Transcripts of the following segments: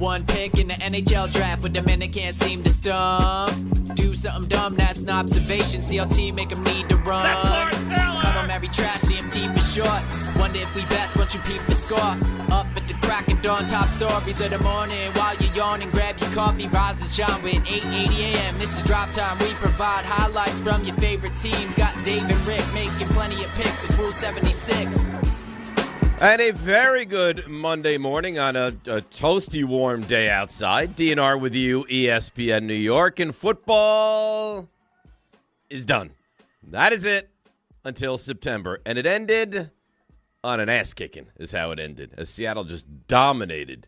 one pick in the NHL draft, but the minute can't seem to stump. Do something dumb, that's an observation. CLT make them need to run. That's Lawrence Taylor. Cut on every trash, CMT for short. Wonder if we best once you peep the score. Up at the crack of dawn, top stories of the morning. While you're yawning, grab your coffee, rise and shine with 8:80 a.m. This is Drop Time. We provide highlights from your favorite teams. Got Dave and Rick making plenty of picks. It's Rule 76. And a very good Monday morning on a toasty warm day outside. DNR with you, ESPN New York, and football is done. That is it until September. And it ended on an ass-kicking is how it ended, as Seattle just dominated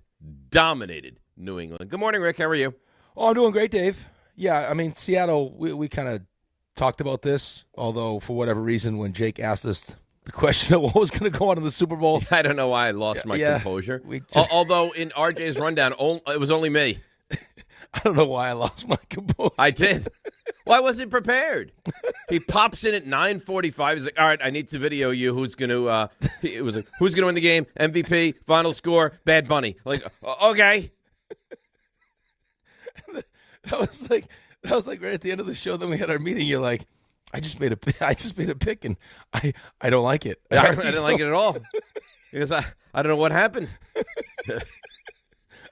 New England. Good morning, Rick. How are you? Oh, I'm doing great, Dave. Yeah, I mean, Seattle, we kind of talked about this, although for whatever reason when Jake asked us the question of what was going to go on in the Super Bowl. I don't know why I lost my composure. Although in RJ's rundown, it was only me. I don't know why I lost my composure. I did. Well, I wasn't prepared. He pops in at 9:45. He's like, "All right, I need to video you. Who's going to? Who's going to win the game? MVP, final score, Bad Bunny." Like, okay. That was like right at the end of the show. Then we had our meeting. You're like, I just made a pick, and I don't like it. I didn't like it at all because I don't know what happened.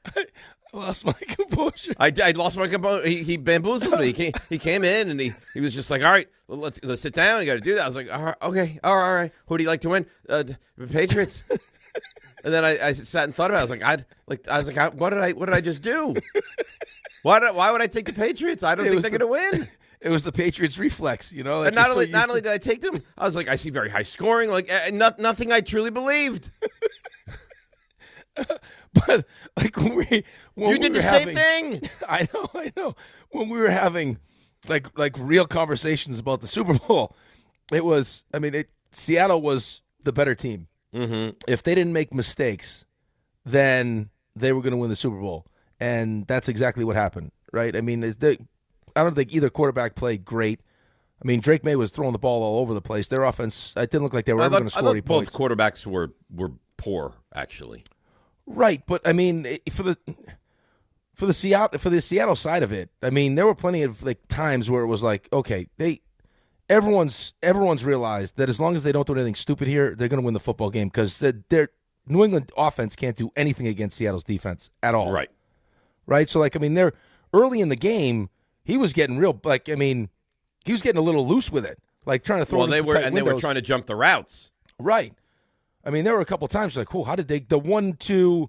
I lost my composure. I lost my composure. He bamboozled me. He came in and he was just like, "All right, let's sit down. You got to do that." I was like, "All right, okay, all right. Who do you like to win? The Patriots." And then I sat and thought about it. I was like, what did I just do? Why would I take the Patriots? I don't think they're going to win. It was the Patriots reflex, you know. And not only did I take them, I was like, I see very high scoring, like nothing I truly believed. But like when you did the same thing. I know. When we were having like real conversations about the Super Bowl, it was. I mean, Seattle was the better team. Mm-hmm. If they didn't make mistakes, then they were going to win the Super Bowl, and that's exactly what happened, right? I mean, I don't think either quarterback played great. I mean, Drake May was throwing the ball all over the place. Their offense, it didn't look like they were ever going to score any points. Both quarterbacks were poor, actually. Right, but I mean, for the Seattle side of it, I mean, there were plenty of like times where it was like, okay, everyone's realized that as long as they don't do anything stupid here, they're going to win the football game because their New England offense can't do anything against Seattle's defense at all. Right. So like, I mean, they're early in the game. He was getting he was getting a little loose with it, like trying to throw. Well, they were trying to jump the routes. Right. I mean, there were a couple of times like, how did they? The 1-2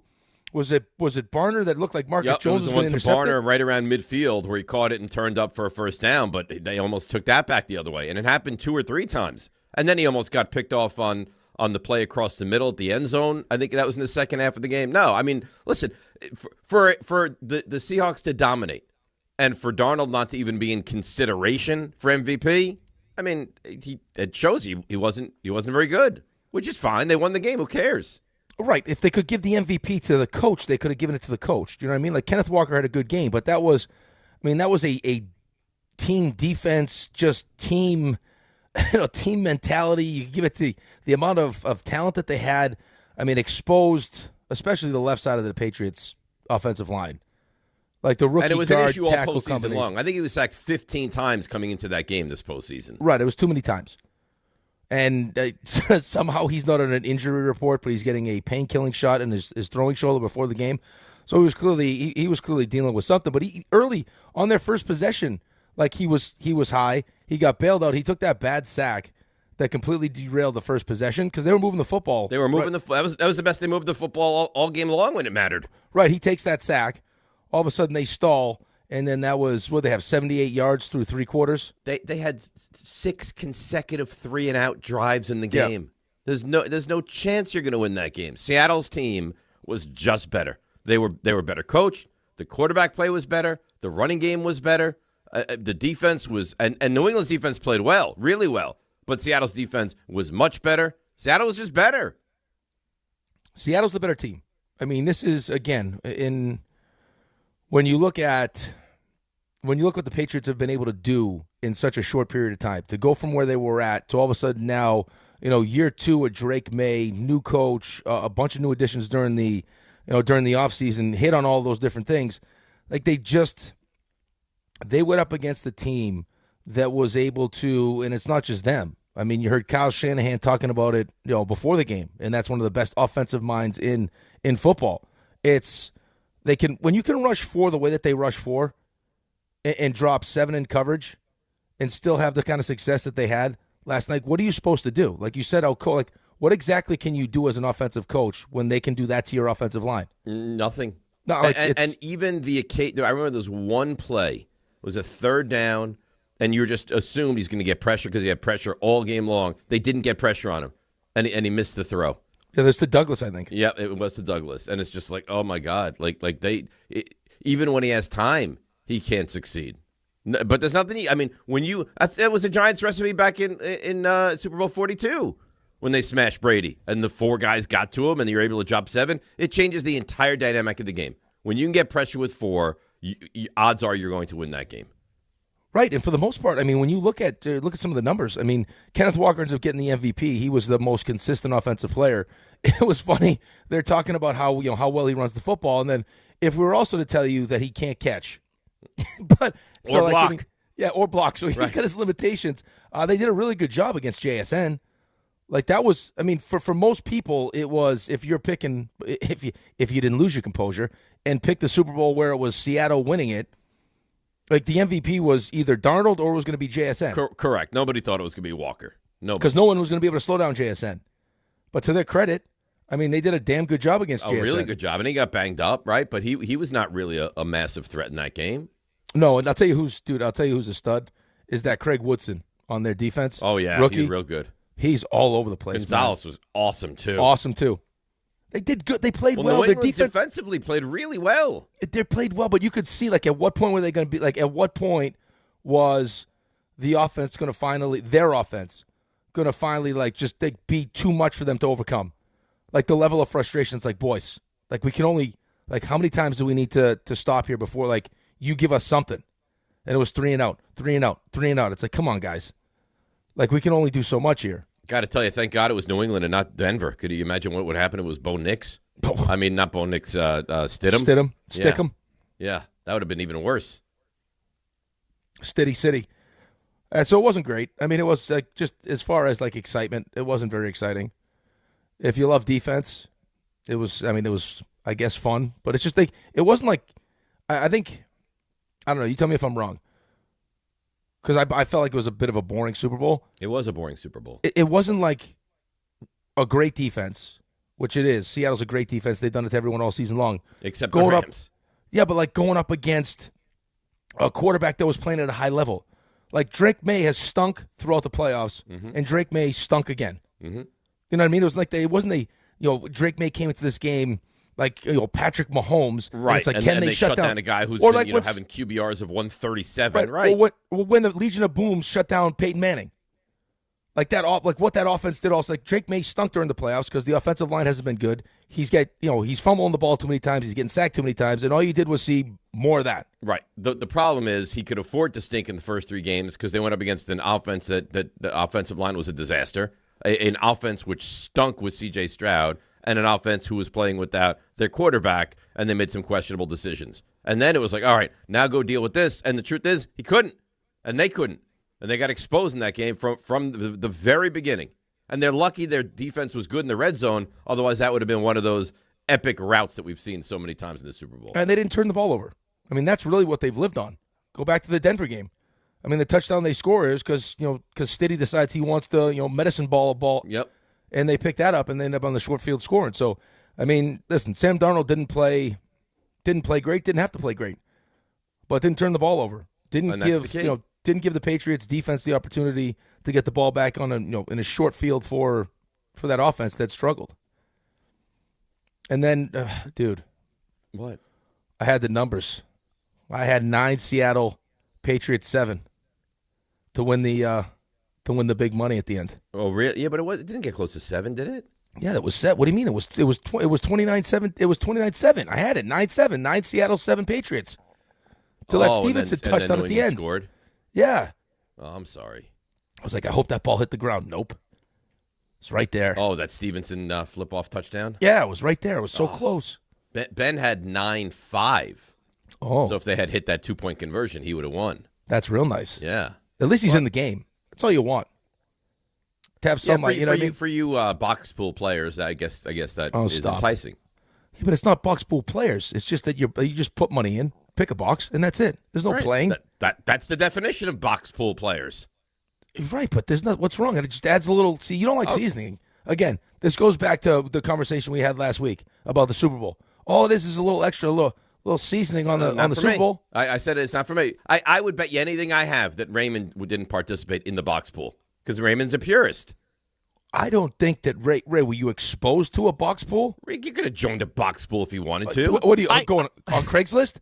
was it Barner that looked like Marcus Jones was going to intercept it? Barner right around midfield where he caught it and turned up for a first down, but they almost took that back the other way, and it happened 2 or 3 times, and then he almost got picked off on the play across the middle at the end zone. I think that was in the second half of the game. No, I mean, listen, for the Seahawks to dominate. And for Darnold not to even be in consideration for MVP, I mean, it shows he wasn't very good, which is fine. They won the game. Who cares? Right. If they could give the MVP to the coach, they could have given it to the coach. Do you know what I mean? Like Kenneth Walker had a good game, but that was a team defense, just team mentality. You give it to the amount of talent that they had. I mean, exposed, especially the left side of the Patriots' offensive line. Like the rookie and it was guard, an issue all tackle postseason long. I think he was sacked 15 times coming into that game this postseason. Right, it was too many times. And somehow he's not on an injury report, but he's getting a pain-killing shot in his throwing shoulder before the game. So he was clearly dealing with something. But he early on their first possession, like he was high. He got bailed out. He took that bad sack that completely derailed the first possession because they were moving the football. They were moving that was the best they moved the football all game long when it mattered. Right, he takes that sack. All of a sudden they stall, and then that was, they have 78 yards through 3 quarters? They had 6 consecutive 3-and-out drives in the game. Yeah. There's no chance you're going to win that game. Seattle's team was just better. They were better coached. The quarterback play was better. The running game was better. The defense was, and New England's defense played well, really well. But Seattle's defense was much better. Seattle was just better. Seattle's the better team. I mean, this is, again, when you look at what the Patriots have been able to do in such a short period of time, to go from where they were at to all of a sudden now, year 2 at Drake May, new coach, a bunch of new additions during the during the offseason, hit on all those different things. Like they went up against a team that was able to, and it's not just them. I mean, you heard Kyle Shanahan talking about it, before the game, and that's one of the best offensive minds in football. When you can rush 4 the way that they rush 4 and drop 7 in coverage and still have the kind of success that they had last night, what are you supposed to do? Like you said, what exactly can you do as an offensive coach when they can do that to your offensive line? Nothing. No, and even the occasion, I remember there was one play, it was a 3rd down, and you just assumed he's going to get pressure because he had pressure all game long. They didn't get pressure on him, and he missed the throw. Yeah, that's to Douglas, I think. Yeah, it was to Douglas, and it's just like, oh my God, even when he has time, he can't succeed. But there's nothing. That was a Giants recipe back in Super Bowl 42 when they smashed Brady, and the 4 guys got to him, and you're able to drop 7. It changes the entire dynamic of the game. When you can get pressure with 4, odds are you're going to win that game. Right, and for the most part, when you look at some of the numbers, Kenneth Walker ends up getting the MVP. He was the most consistent offensive player. It was funny. They're talking about how well he runs the football, and then if we were also to tell you that he can't catch, block. Or block. So he's got his limitations. They did a really good job against JSN. Like that was, for most people, it was if you didn't lose your composure and pick the Super Bowl where it was Seattle winning it. Like the MVP was either Darnold or it was going to be JSN. Correct. Nobody thought it was going to be Walker. Nobody. Because no one was going to be able to slow down JSN. But to their credit, they did a damn good job against JSN. A really good job. And he got banged up, right? But he was not really a massive threat in that game. No, and I'll tell you who's a stud, is that Craig Woodson on their defense. Oh, yeah. Rookie. He's real good. He's all over the place. Gonzalez was awesome, too. They did good. They played well. New Their England defense defensively played really well. They played well, but you could see at what point were they going to be? At what point was the offense going to finally be too much for them to overcome? Like the level of frustration. It's like, boys, we can only how many times do we need to stop here before you give us something? And it was 3 and out, 3 and out, 3 and out. It's like, come on, guys. We can only do so much here. Got to tell you, thank God it was New England and not Denver. Could you imagine what would happen if it was Bo Nix? Not Bo Nix, Stidham. Stickham. Yeah, that would have been even worse. Stiddy City. So it wasn't great. It was just as far as excitement, it wasn't very exciting. If you love defense, it was, I guess, fun. But it's just it wasn't I think, I don't know, you tell me if I'm wrong. Because I felt like it was a bit of a boring Super Bowl. It was a boring Super Bowl. It wasn't a great defense, which it is. Seattle's a great defense. They've done it to everyone all season long. Except the Rams. But going up against a quarterback that was playing at a high level. Drake May has stunk throughout the playoffs, and Drake May stunk again. Mm-hmm. You know what I mean? It was it wasn't Drake May came into this game Patrick Mahomes. Right. And it's can they shut down a guy who's been, having QBRs of 137, right? Well, when the Legion of Boom shut down Peyton Manning. What that offense did also, Drake May stunk during the playoffs because the offensive line hasn't been good. He's fumbling the ball too many times. He's getting sacked too many times, and all you did was see more of that. Right. The problem is he could afford to stink in the first 3 games because they went up against an offense that the offensive line was a disaster, an offense which stunk with C.J. Stroud, and an offense who was playing without their quarterback, and they made some questionable decisions. And then it was all right, now go deal with this. And the truth is, he couldn't, and they couldn't. And they got exposed in that game from the very beginning. And they're lucky their defense was good in the red zone, otherwise that would have been one of those epic routes that we've seen so many times in the Super Bowl. And they didn't turn the ball over. That's really what they've lived on. Go back to the Denver game. The touchdown they score is because Stiddy decides he wants to medicine ball a ball. Yep. And they pick that up, and they end up on the short field scoring. So, listen, Sam Darnold didn't play great, didn't have to play great, but didn't turn the ball over. Didn't give the Patriots defense the opportunity to get the ball back on in a short field for that offense that struggled. And then, dude, what? I had the numbers. I had 9 Seattle, Patriots 7 to win the big money at the end. Oh, really? Yeah, but it didn't get close to 7, did it? Yeah, that was set. What do you mean? It was 29-7. It was 29-7. I had it 9-7. 9 Seattle, 7 Patriots. Till that Stevenson touchdown at the end. Scored. Yeah. Oh, I'm sorry. I was like, I hope that ball hit the ground. Nope. It's right there. Oh, that Stevenson flip-off touchdown? Yeah, it was right there. It was so close. Ben had 9-5. Oh, So if they had hit that 2-point conversion, he would have won. that's real nice. Yeah. At least he's in the game. That's all you want. To have some, like, you know what I mean? For you box pool players, I guess that is stop. enticing. Yeah, but it's not box pool players. It's just that you just put money in, pick a box, and that's it. There's no Right. playing. That's the definition of box pool players. Right, but there's not. What's wrong? It just adds a little. See, you don't like seasoning. Again, this goes back to the conversation we had last week about the Super Bowl. All it is a little extra, little seasoning on the Super Bowl. I said it's not for me. I would bet you anything I have that Raymond didn't participate in the box pool because Raymond's a purist. I don't think that Ray, were you exposed to a box pool? Rick, you could have joined a box pool if you wanted to. What are you going on Craigslist?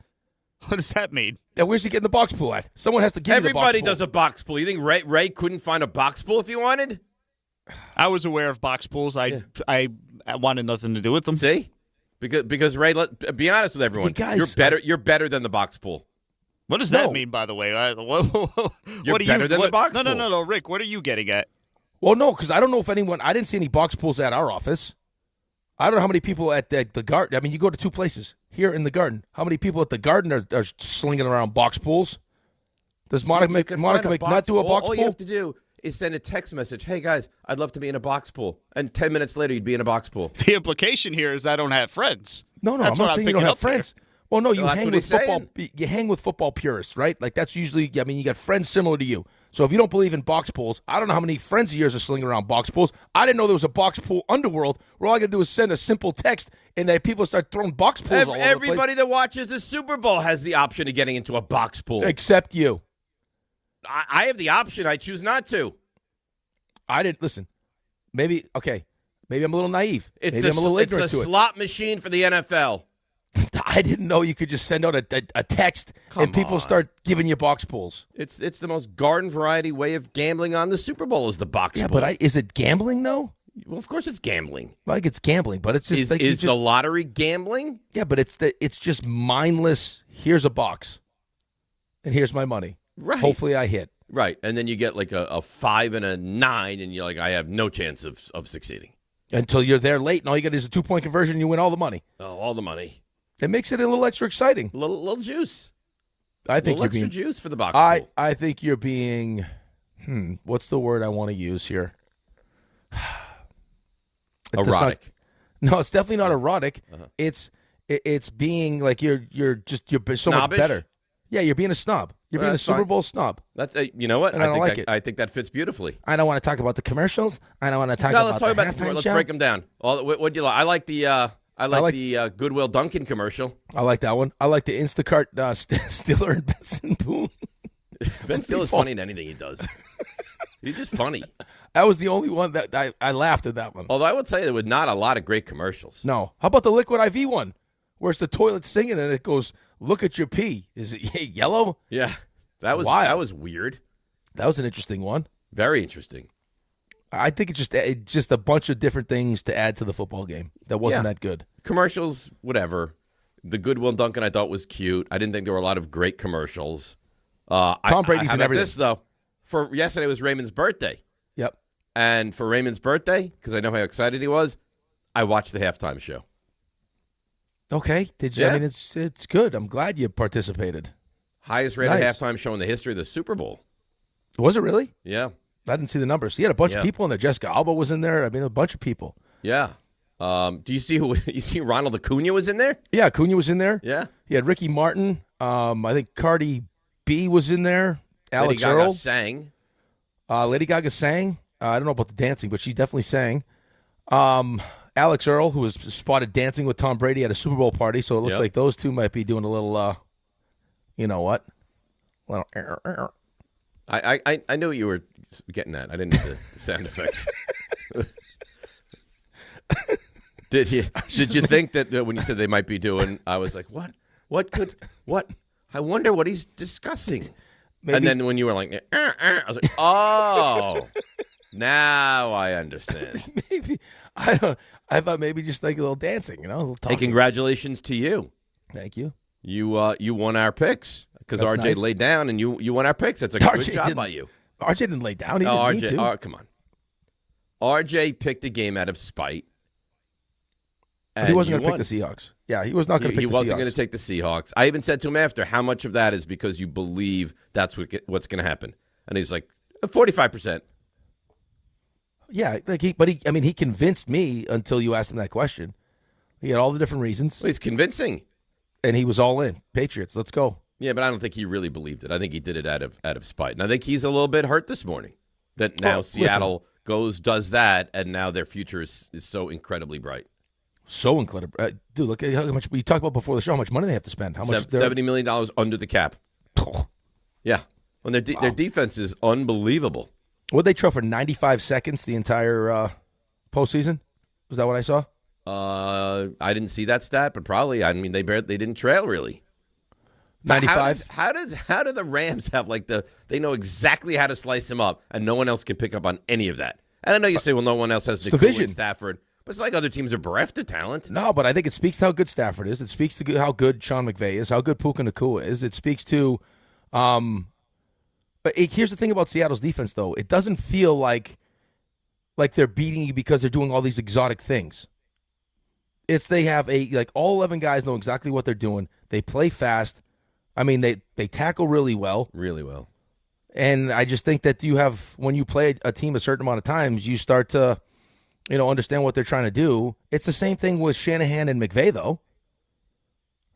What does that mean? Yeah, where's he getting the box pool at? Someone has to give you the box Everybody pool. does a box pool. You think Ray couldn't find a box pool if he wanted? I was aware of box pools. I wanted nothing to do with them. See? Because Ray, be honest with everyone. Hey, guys, You're better than the box pool. What does that mean, by the way? You're better than the box pool. No, Rick, what are you getting at? Well, no, because I don't know if anyone. I didn't see any box pools at our office. I don't know how many people at the Garden. I mean, you go to two places here in the Garden. How many people at the Garden are slinging around box pools? Does Monica McNutt do a box All pool? you have to do is send a text message. Hey, guys, I'd love to be in a box pool. And 10 minutes later, you'd be in a box pool. The implication here is I don't have friends. No, That's I'm what not I'm saying you picking don't have up here. friends. Well, no, you Well, that's hang what with he's football. You hang with football purists, right? Like that's usually. I mean, you got friends similar to you. So if you don't believe in box pools, I don't know how many friends of yours are slinging around box pools. I didn't know there was a box pool underworld where all I got to do is send a simple text and then people start throwing box pools all over the place. Everybody that watches the Super Bowl has the option of getting into a box pool. Except you. I have the option. I choose not to. I didn't listen. Maybe I'm a little naive. It's Maybe I'm a little ignorant it's to a it. slot machine for the NFL. I didn't know you could just send out a text Come and people on. start giving you box pools. It's the most garden variety way of gambling on the Super Bowl is the box Yeah, pool. but is it gambling though? Well, of course it's gambling. Like it's gambling, but it's just Is, like you is just, the lottery gambling? yeah, but it's just mindless. Here's a box, and here's my money. Right. Hopefully, I hit. Right, and then you get like a 5 and a 9, and you're like, I have no chance of succeeding. Until you're there late, and all you get is a 2-point conversion, and you win all the money. Oh, all the money. It makes it a little extra exciting. Little juice. I think Little you're extra being. juice for the box pool. I think you're being. What's the word I want to use here? It does not- Erotic. no, it's definitely not erotic. It's being like you're so much Snobbish? better. Yeah, you're being a snob. You're being a That's Super fine. Bowl snob. That's you know what? And I don't think like that, it. I think that fits beautifully. I don't want to talk about the commercials. I don't want to talk No, about let's talk the about halftime let's show. break them down. What do you like? I like the Goodwill Dunkin' commercial. I like that one. I like the Instacart Stiller and Benson Boone. Ben Stiller's funny in anything he does. He's just funny. That was the only one that I laughed at that one. Although I would say there were not a lot of great commercials. No. How about the Liquid IV one? Where it's the toilet singing and it goes, "Look at your pee." Is it yellow? Yeah, that was Wild. that was weird. That was an interesting one. Very interesting. I think it's just a bunch of different things to add to the football game that wasn't that good. Commercials, whatever. The Goodwill Dunkin' I thought was cute. I didn't think there were a lot of great commercials. Tom Brady's how in about everything. This though, for yesterday was Raymond's birthday, Yep. and for Raymond's birthday, because I know how excited he was, I watched the halftime show. Okay. Did you? Yeah. I mean, it's good. I'm glad you participated. Highest rated Nice. halftime show in the history of the Super Bowl. Was it really? Yeah, I didn't see the numbers. He had a bunch of Yeah. people in there. Jessica Alba was in there. I mean, a bunch of people. yeah. Do you see who? You see Ronald Acuna was in there? Yeah, Acuna was in there. Yeah. He had Ricky Martin. I think Cardi B was in there. Alex Lady Gaga Earl. sang. Lady Gaga sang. I don't know about the dancing, but she definitely sang. Alex Earl, who was spotted dancing with Tom Brady at a Super Bowl party, so it looks Yep. like those two might be doing a little, you know what? Little. I knew you were getting that. I didn't need the sound effects. Did you think that when you said they might be doing? I was like, what? What? I wonder what he's discussing. Maybe, And then when you were like, I was like, oh, now I understand. maybe I don't. I thought maybe just like a little dancing, a little Hey, talking. congratulations to you. Thank you. You won our picks because That's RJ nice. laid down and you won our picks. That's a RJ good job didn't- by you. RJ didn't lay down. He Oh, didn't need RJ, to. come on. RJ picked the game out of spite. And he wasn't going to pick the Seahawks. Yeah, he was not going to pick the Seahawks. He wasn't going to take the Seahawks. I even said to him after, how much of that is because you believe that's what's going to happen? And he's like, 45%. Yeah, he convinced me until you asked him that question. He had all the different reasons. Well, he's convincing. And he was all in. Patriots, let's go. Yeah, but I don't think he really believed it. I think he did it out of spite. And I think he's a little bit hurt this morning that now Seattle does that, and now their future is so incredibly bright. So incredible. Dude, look at how much we talked about before the show, how much money they have to spend. How much? $70 million under the cap. Yeah. Well, their defense is unbelievable. What did they trail for 95 seconds the entire postseason? Was that what I saw? I didn't see that stat, but probably. I mean, they didn't trail really. 95. How do the Rams have they know exactly how to slice him up, and no one else can pick up on any of that? And I know you say, well, no one else has division. Stafford, but it's like other teams are bereft of talent. No, but I think it speaks to how good Stafford is. It speaks to how good Sean McVay is, how good Puka Nacua is. It speaks to, but here's the thing about Seattle's defense, though. It doesn't feel like they're beating you because they're doing all these exotic things. It's they have all 11 guys know exactly what they're doing. They play fast. I mean, they tackle really well. Really well. And I just think that when you play a team a certain amount of times, you start to, understand what they're trying to do. It's the same thing with Shanahan and McVay, though.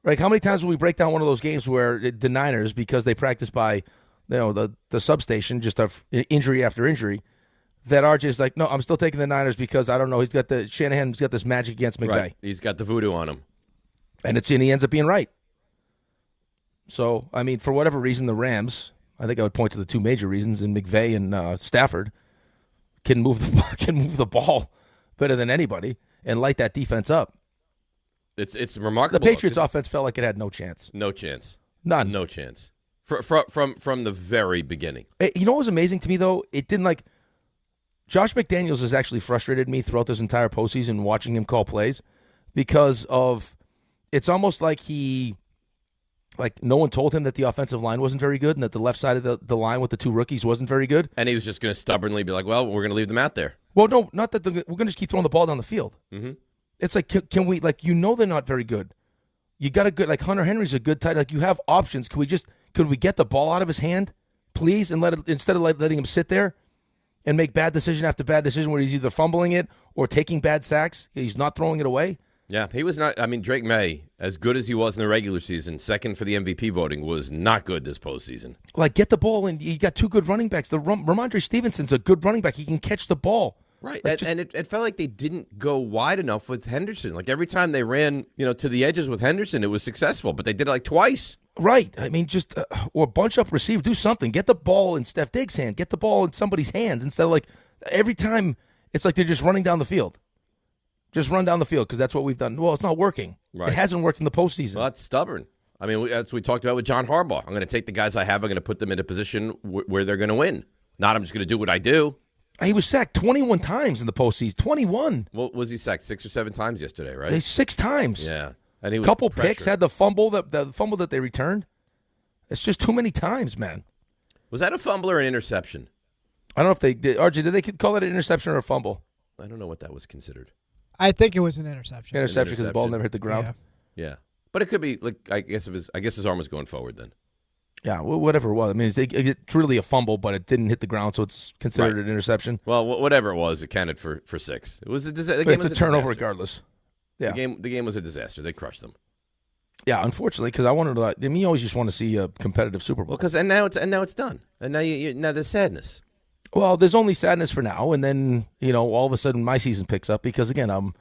Like, how many times will we break down one of those games where the Niners, because they practice by, the substation, just have injury after injury, that RJ's like, no, I'm still taking the Niners because I don't know. Shanahan's got this magic against McVay. Right. He's got the voodoo on him. And he ends up being right. So, I mean, for whatever reason, the Rams, I think I would point to the two major reasons, in McVay and Stafford, can move the ball better than anybody and light that defense up. It's remarkable. The Patriots' offense felt like it had no chance. No chance. None. No chance. From the very beginning. You know what was amazing to me, though? It didn't Josh McDaniels has actually frustrated me throughout this entire postseason watching him call plays because of it's almost like no one told him that the offensive line wasn't very good and that the left side of the line with the two rookies wasn't very good. And he was just going to stubbornly be like, well, we're going to leave them out there. Well, no, not that we're going to just keep throwing the ball down the field. Mm-hmm. It's like, can we, they're not very good. You got a good, Hunter Henry's a good tight. You have options. Could we get the ball out of his hand, please, and instead of letting him sit there and make bad decision after bad decision where he's either fumbling it or taking bad sacks, he's not throwing it away. Yeah, he was not. I mean, Drake May, as good as he was in the regular season, second for the MVP voting, was not good this postseason. Get the ball, and you got two good running backs. Ramondre Stevenson's a good running back. He can catch the ball. Right, and it felt like they didn't go wide enough with Henderson. Like every time they ran, to the edges with Henderson, it was successful, but they did it twice. Right. I mean, just or bunch up receive, do something. Get the ball in Steph Diggs' hand. Get the ball in somebody's hands instead of every time it's like they're just running down the field. Just run down the field because that's what we've done. Well, it's not working. Right. It hasn't worked in the postseason. Well, that's stubborn. I mean, that's what we talked about with John Harbaugh. I'm going to take the guys I have. I'm going to put them in a position where they're going to win. Not I'm just going to do what I do. He was sacked 21 times in the postseason. 21. Well, was he sacked 6 or 7 times yesterday, right? 6 times. Yeah. And he was couple picks, had the fumble that they returned. It's just too many times, man. Was that a fumble or an interception? I don't know if they did. RJ, did they call that an interception or a fumble? I don't know what that was considered. I think it was an interception. Interception because the ball never hit the ground. Yeah. But it could be I guess his arm was going forward then. Yeah, well, whatever it was. I mean, it's really a fumble, but it didn't hit the ground, so it's considered an interception. Well, whatever it was, it counted for 6. It was a disaster. It's a turnover regardless. Yeah, the game was a disaster. They crushed them. Yeah, unfortunately, because I wanted to. I mean, you always just want to see a competitive Super Bowl. Well, now it's done, and now there's sadness. Well, there's only sadness for now, and then all of a sudden my season picks up because again I'm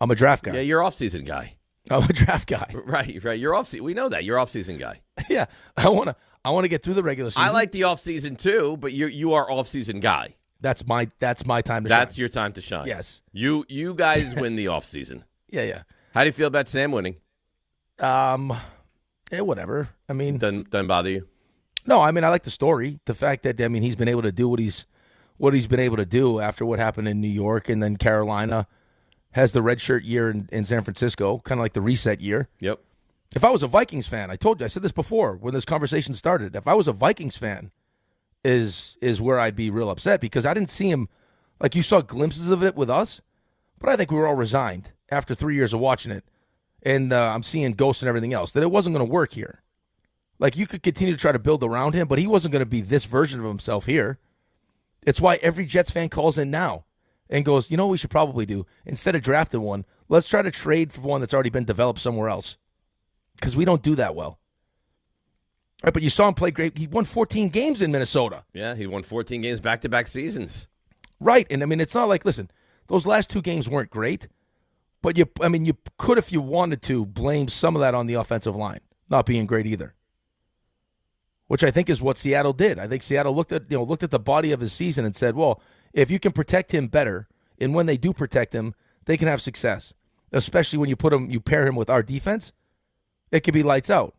a draft guy. Yeah, you're off-season guy. I'm a draft guy. Right. You're off-season. We know that you're off-season guy. Yeah, I want to get through the regular season. I like the off-season too, but you are off-season guy. That's my time to shine. That's your time to shine. Yes. You guys win the off-season. Yeah. How do you feel about Sam winning? Whatever. I mean, doesn't bother you? No, I mean, I like the story. The fact that he's been able to do what he's been able to do after what happened in New York, and then Carolina has the redshirt year in San Francisco, kind of like the reset year. Yep. If I was a Vikings fan, I said this before when this conversation started. If I was a Vikings fan, is where I'd be real upset because I didn't see him. Like you saw glimpses of it with us, but I think we were all resigned after 3 years of watching it, and I'm seeing ghosts and everything else, that it wasn't going to work here. Like, you could continue to try to build around him, but he wasn't going to be this version of himself here. It's why every Jets fan calls in now and goes, you know what we should probably do? Instead of drafting one, let's try to trade for one that's already been developed somewhere else. Because we don't do that well. Right, but you saw him play great. He won 14 games in Minnesota. Yeah, he won 14 games back-to-back seasons. Right, and I mean, it's not like, listen, those last 2 games weren't great, but you could, if you wanted to, blame some of that on the offensive line not being great either. Which I think is what Seattle did. I think Seattle looked at the body of his season and said, well, if you can protect him better, and when they do protect him, they can have success. Especially when you pair him with our defense, it could be lights out.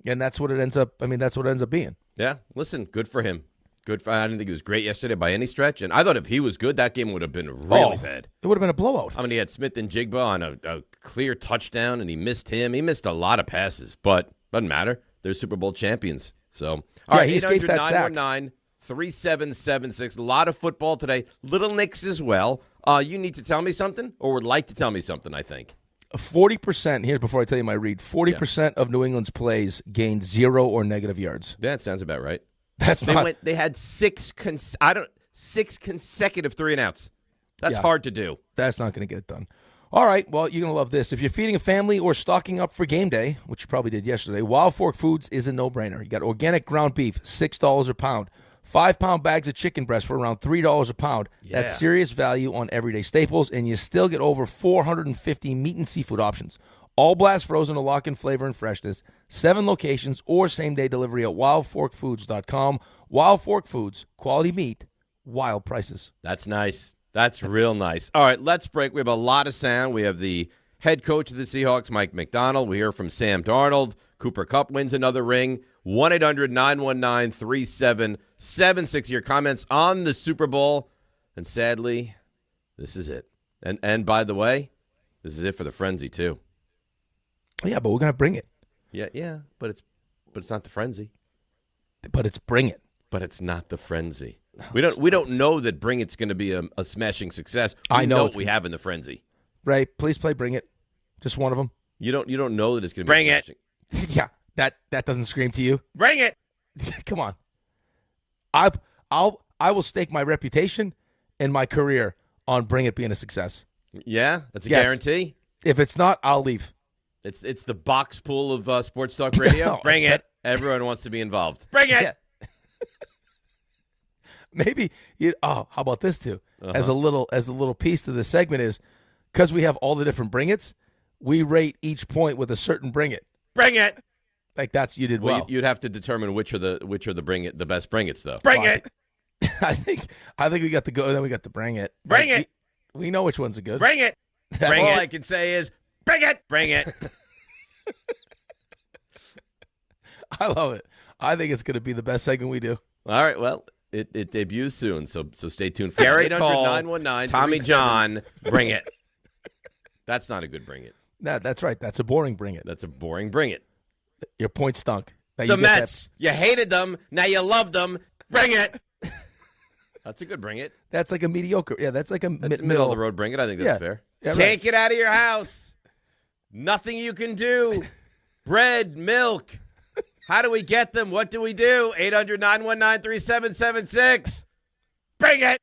And that's what it ends up. That's what it ends up being. Yeah, listen, good for him. I didn't think he was great yesterday by any stretch. And I thought if he was good, that game would have been really bad. It would have been a blowout. He had Smith and Jigba on a clear touchdown, and he missed him. He missed a lot of passes, but doesn't matter. They're Super Bowl champions. So, all right, he escaped that sack. 800-919-3776. A lot of football today. Little Knicks as well. You need to tell me something, or would like to tell me something, I think. 40%, here's before I tell you my read, 40% of New England's plays gained 0 or negative yards. That sounds about right. They had six consecutive 3-and-outs. That's hard to do. That's not going to get it done. All right, well, you're going to love this. If you're feeding a family or stocking up for game day, which you probably did yesterday, Wild Fork Foods is a no-brainer. You got organic ground beef, $6 a pound. 5-pound bags of chicken breast for around $3 a pound. Yeah. That's serious value on everyday staples, and you still get over 450 meat and seafood options. All blast frozen to lock in flavor and freshness. 7 locations or same-day delivery at wildforkfoods.com. Wild Fork Foods, quality meat, wild prices. That's nice. That's real nice. All right, let's break. We have a lot of sound. We have the head coach of the Seahawks, Mike Macdonald. We hear from Sam Darnold. Cooper Kupp wins another ring. 1-800-919-3776. Your comments on the Super Bowl. And sadly, this is it. And by the way, this is it for the frenzy, too. Yeah, but we're going to bring it. Yeah, but it's not the frenzy. But it's bring it. But it's not the frenzy. We don't know that Bring It's going to be a smashing success. I know what we have in the frenzy. Ray, please play Bring It. Just one of them. You don't know that it's going to be Bring It. Yeah, that doesn't scream to you. Bring it. Come on. I will stake my reputation and my career on Bring It being a success. Yeah, that's a guarantee. If it's not, I'll leave. It's the box pool of Sports Talk Radio. Bring it. Everyone wants to be involved. Bring it. Yeah. Maybe how about this too? As a little piece to the segment is because we have all the different Bring It's, we rate each point with a certain Bring It. Bring it. Like you did well. You'd have to determine which are the Bring It, the best Bring It's though. Bring it. I think we got the go. Then we got the Bring It. Bring it. We know which ones are good. Bring it. All I can say is bring it. Bring it. I love it. I think it's going to be the best segment we do. All right. Well, it debuts soon, so stay tuned. Gary, 800-919, Tommy John, Bring It. That's not a good Bring It. No, that's right. That's a boring Bring It. That's a boring Bring It. Your point stunk. The Mets. You hated them. Now you love them. Bring it. That's a good Bring It. That's like a mediocre. Yeah, that's like a middle of the road Bring It. I think that's fair. Yeah, Can't get out of your house. Nothing you can do. Bread, milk. How do we get them? What do we do? 800-919-3776. Bring it.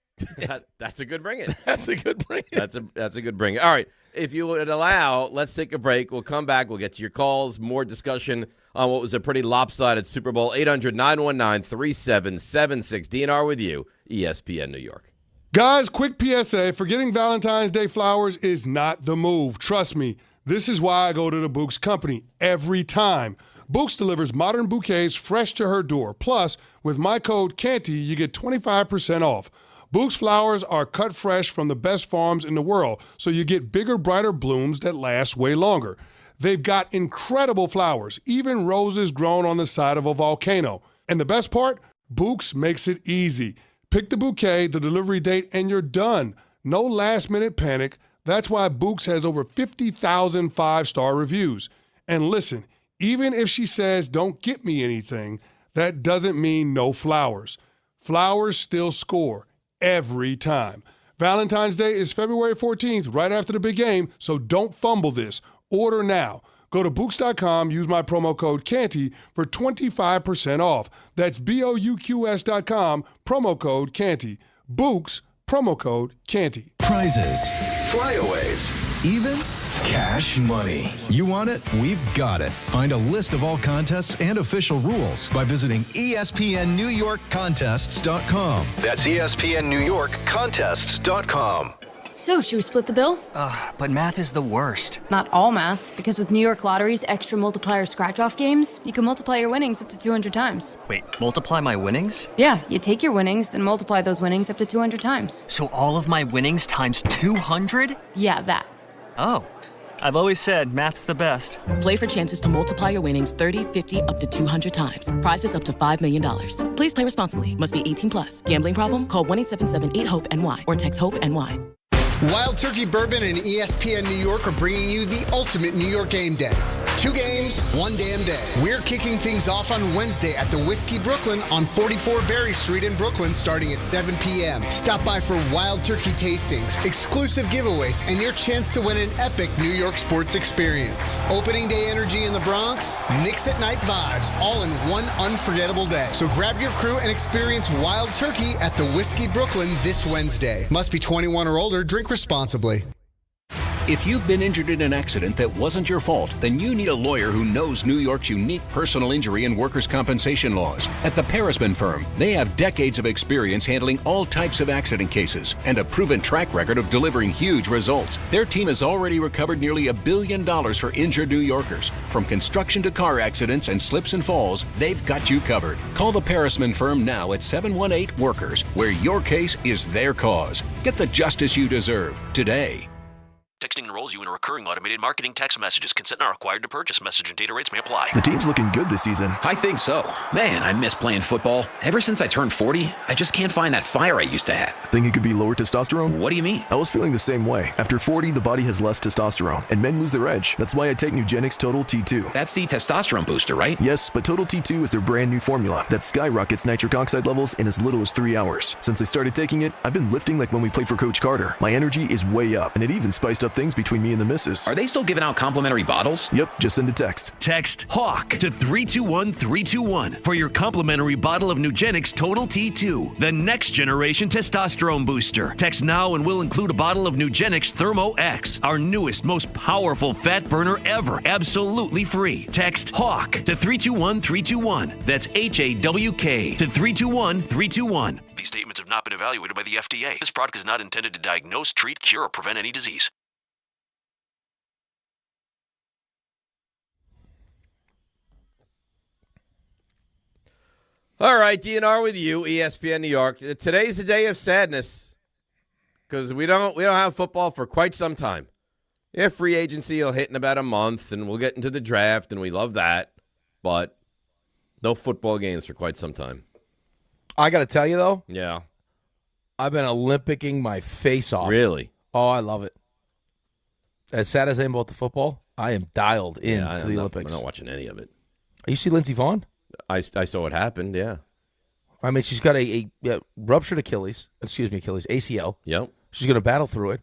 That's a good Bring It. That's a good Bring It. That's a good Bring It. All right. If you would allow, let's take a break. We'll come back. We'll get to your calls, more discussion on what was a pretty lopsided Super Bowl. 800-919-3776. DNR with you, ESPN New York. Guys, quick PSA. Forgetting Valentine's Day flowers is not the move. Trust me. This is why I go to the Books Company every time. Books delivers modern bouquets fresh to her door. Plus, with my code Canty, you get 25% off. Books flowers are cut fresh from the best farms in the world, so you get bigger, brighter blooms that last way longer. They've got incredible flowers, even roses grown on the side of a volcano. And the best part? Books makes it easy. Pick the bouquet, the delivery date, and you're done. No last-minute panic. That's why Books has over 50,000 five-star reviews. And listen, even if she says, don't get me anything, that doesn't mean no flowers. Flowers still score every time. Valentine's Day is February 14th, right after the big game, so don't fumble this. Order now. Go to Books.com, use my promo code Canty for 25% off. That's BOUQS.com, promo code Canty. Books, promo code Canty. Prizes, flyaways, even cash money. You want it? We've got it. Find a list of all contests and official rules by visiting ESPNNewYorkContests.com. That's ESPNNewYorkContests.com. So, should we split the bill? But math is the worst. Not all math, because with New York Lottery's extra multiplier scratch-off games, you can multiply your winnings up to 200 times. Wait, multiply my winnings? Yeah, you take your winnings, then multiply those winnings up to 200 times. So all of my winnings times 200? Yeah, that. Oh. I've always said math's the best. Play for chances to multiply your winnings 30, 50, up to 200 times. Prizes up to $5 million. Please play responsibly. Must be 18 plus. Gambling problem? Call 1-877-8-HOPE-NY or text HOPE-NY. Wild Turkey Bourbon and ESPN New York are bringing you the ultimate New York game day. 2 games, 1 damn day. We're kicking things off on Wednesday at the Whiskey Brooklyn on 44 Berry Street in Brooklyn starting at 7 p.m. Stop by for Wild Turkey tastings, exclusive giveaways, and your chance to win an epic New York sports experience. Opening day energy in the Bronx, Knicks at night vibes, all in one unforgettable day. So grab your crew and experience Wild Turkey at the Whiskey Brooklyn this Wednesday. Must be 21 or older. Drink responsibly. If you've been injured in an accident that wasn't your fault, then you need a lawyer who knows New York's unique personal injury and workers' compensation laws. At the Parisman Firm, they have decades of experience handling all types of accident cases and a proven track record of delivering huge results. Their team has already recovered nearly $1 billion for injured New Yorkers. From construction to car accidents and slips and falls, they've got you covered. Call the Parisman Firm now at 718-WORKERS, where your case is their cause. Get the justice you deserve today. Texting enrolls you in a recurring automated marketing text messages. Consent not required to purchase. Message and data rates may apply. The team's looking good this season. I think so. Man, I miss playing football. Ever since I turned 40, I just can't find that fire I used to have. Think it could be lower testosterone? What do you mean? I was feeling the same way. After 40, the body has less testosterone, and men lose their edge. That's why I take Nugenix Total T2. That's the testosterone booster, right? Yes, but Total T2 is their brand new formula that skyrockets nitric oxide levels in as little as 3 hours. Since I started taking it, I've been lifting like when we played for Coach Carter. My energy is way up, and it even spiced up things between me and the missus. Are they still giving out complimentary bottles? Yep, just send a text. Text HAWK to 321-321 for your complimentary bottle of Nugenix Total T2, the next generation testosterone booster. Text now and we'll include a bottle of Nugenix Thermo X, our newest, most powerful fat burner ever, absolutely free. Text HAWK to 321-321. That's HAWK to 321-321. These statements have not been evaluated by the FDA. This product is not intended to diagnose, treat, cure, or prevent any disease. All right, DNR with you, ESPN New York. Today's a day of sadness because we don't have football for quite some time. Yeah, free agency will hit in about a month, and we'll get into the draft, and we love that. But no football games for quite some time. I got to tell you, though. Yeah. I've been Olympicing my face off. Really? Oh, I love it. As sad as I am about the football, I am dialed in to the Olympics. I'm not watching any of it. You see Lindsey Vonn? I saw what happened, yeah. I mean, she's got a ruptured Achilles, ACL. Yep. She's going to battle through it.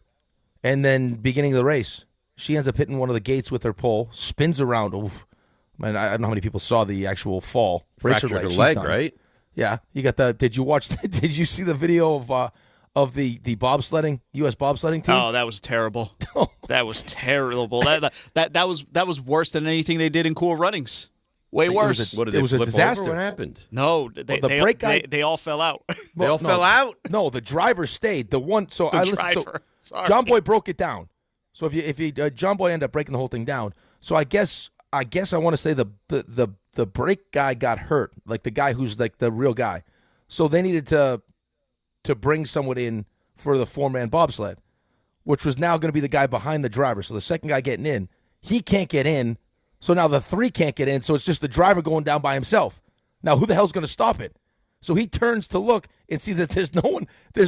And then beginning of the race, she ends up hitting one of the gates with her pole, spins around. Oof. Man, I don't know how many people saw the actual fall. Fractured her leg, right? Yeah. You got the. Did you see the video of the bobsledding, U.S. bobsledding team? Oh, that was terrible. That was terrible. That was worse than anything they did in Cool Runnings. Way worse. It was a disaster. What happened? No, they all fell out. They all fell out? No, the driver stayed. The one. So the I driver. listened. Sorry. John Boy broke it down. So if you John Boy ended up breaking the whole thing down. So I guess I want to say the brake guy got hurt, like the guy who's like the real guy. So they needed to bring someone in for the 4-man bobsled, which was now going to be the guy behind the driver. So the second guy getting in, he can't get in. So now the 3 can't get in, so it's just the driver going down by himself. Now who the hell's going to stop it? So he turns to look and sees that there's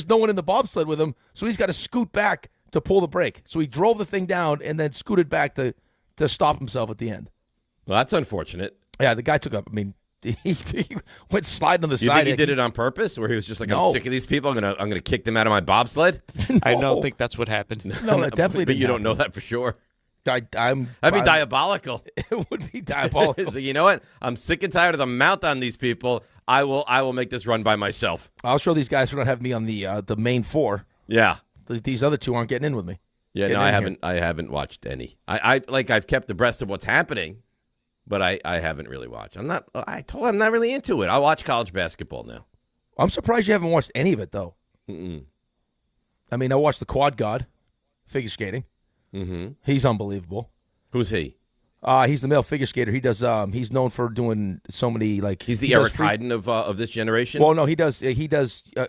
no one in the bobsled with him, so he's got to scoot back to pull the brake. So he drove the thing down and then scooted back to stop himself at the end. Well, that's unfortunate. Yeah, the guy took up. I mean, He went sliding on the You side. think he did it on purpose, where he was just like, No. I'm sick of these people. I'm gonna kick them out of my bobsled? I don't think that's what happened. No, that definitely But didn't you don't happen. know that for sure. That'd be diabolical. It would be diabolical. So you know what? I'm sick and tired of the mount on these people. I will make this run by myself. I'll show these guys for not having me on the main four. Yeah. These other two aren't getting in with me. Yeah, Getting no, in I here. haven't watched any. I've kept abreast of what's happening, but I haven't really watched. I'm not really into it. I watch college basketball now. I'm surprised you haven't watched any of it though. Mm-mm. I mean, I watched the Quad God, figure skating. Mm-hmm. He's unbelievable. Who's he? He's the male figure skater. He does. He's known for doing so many like. He's the he does Eric Heiden of this generation. Well, no, he does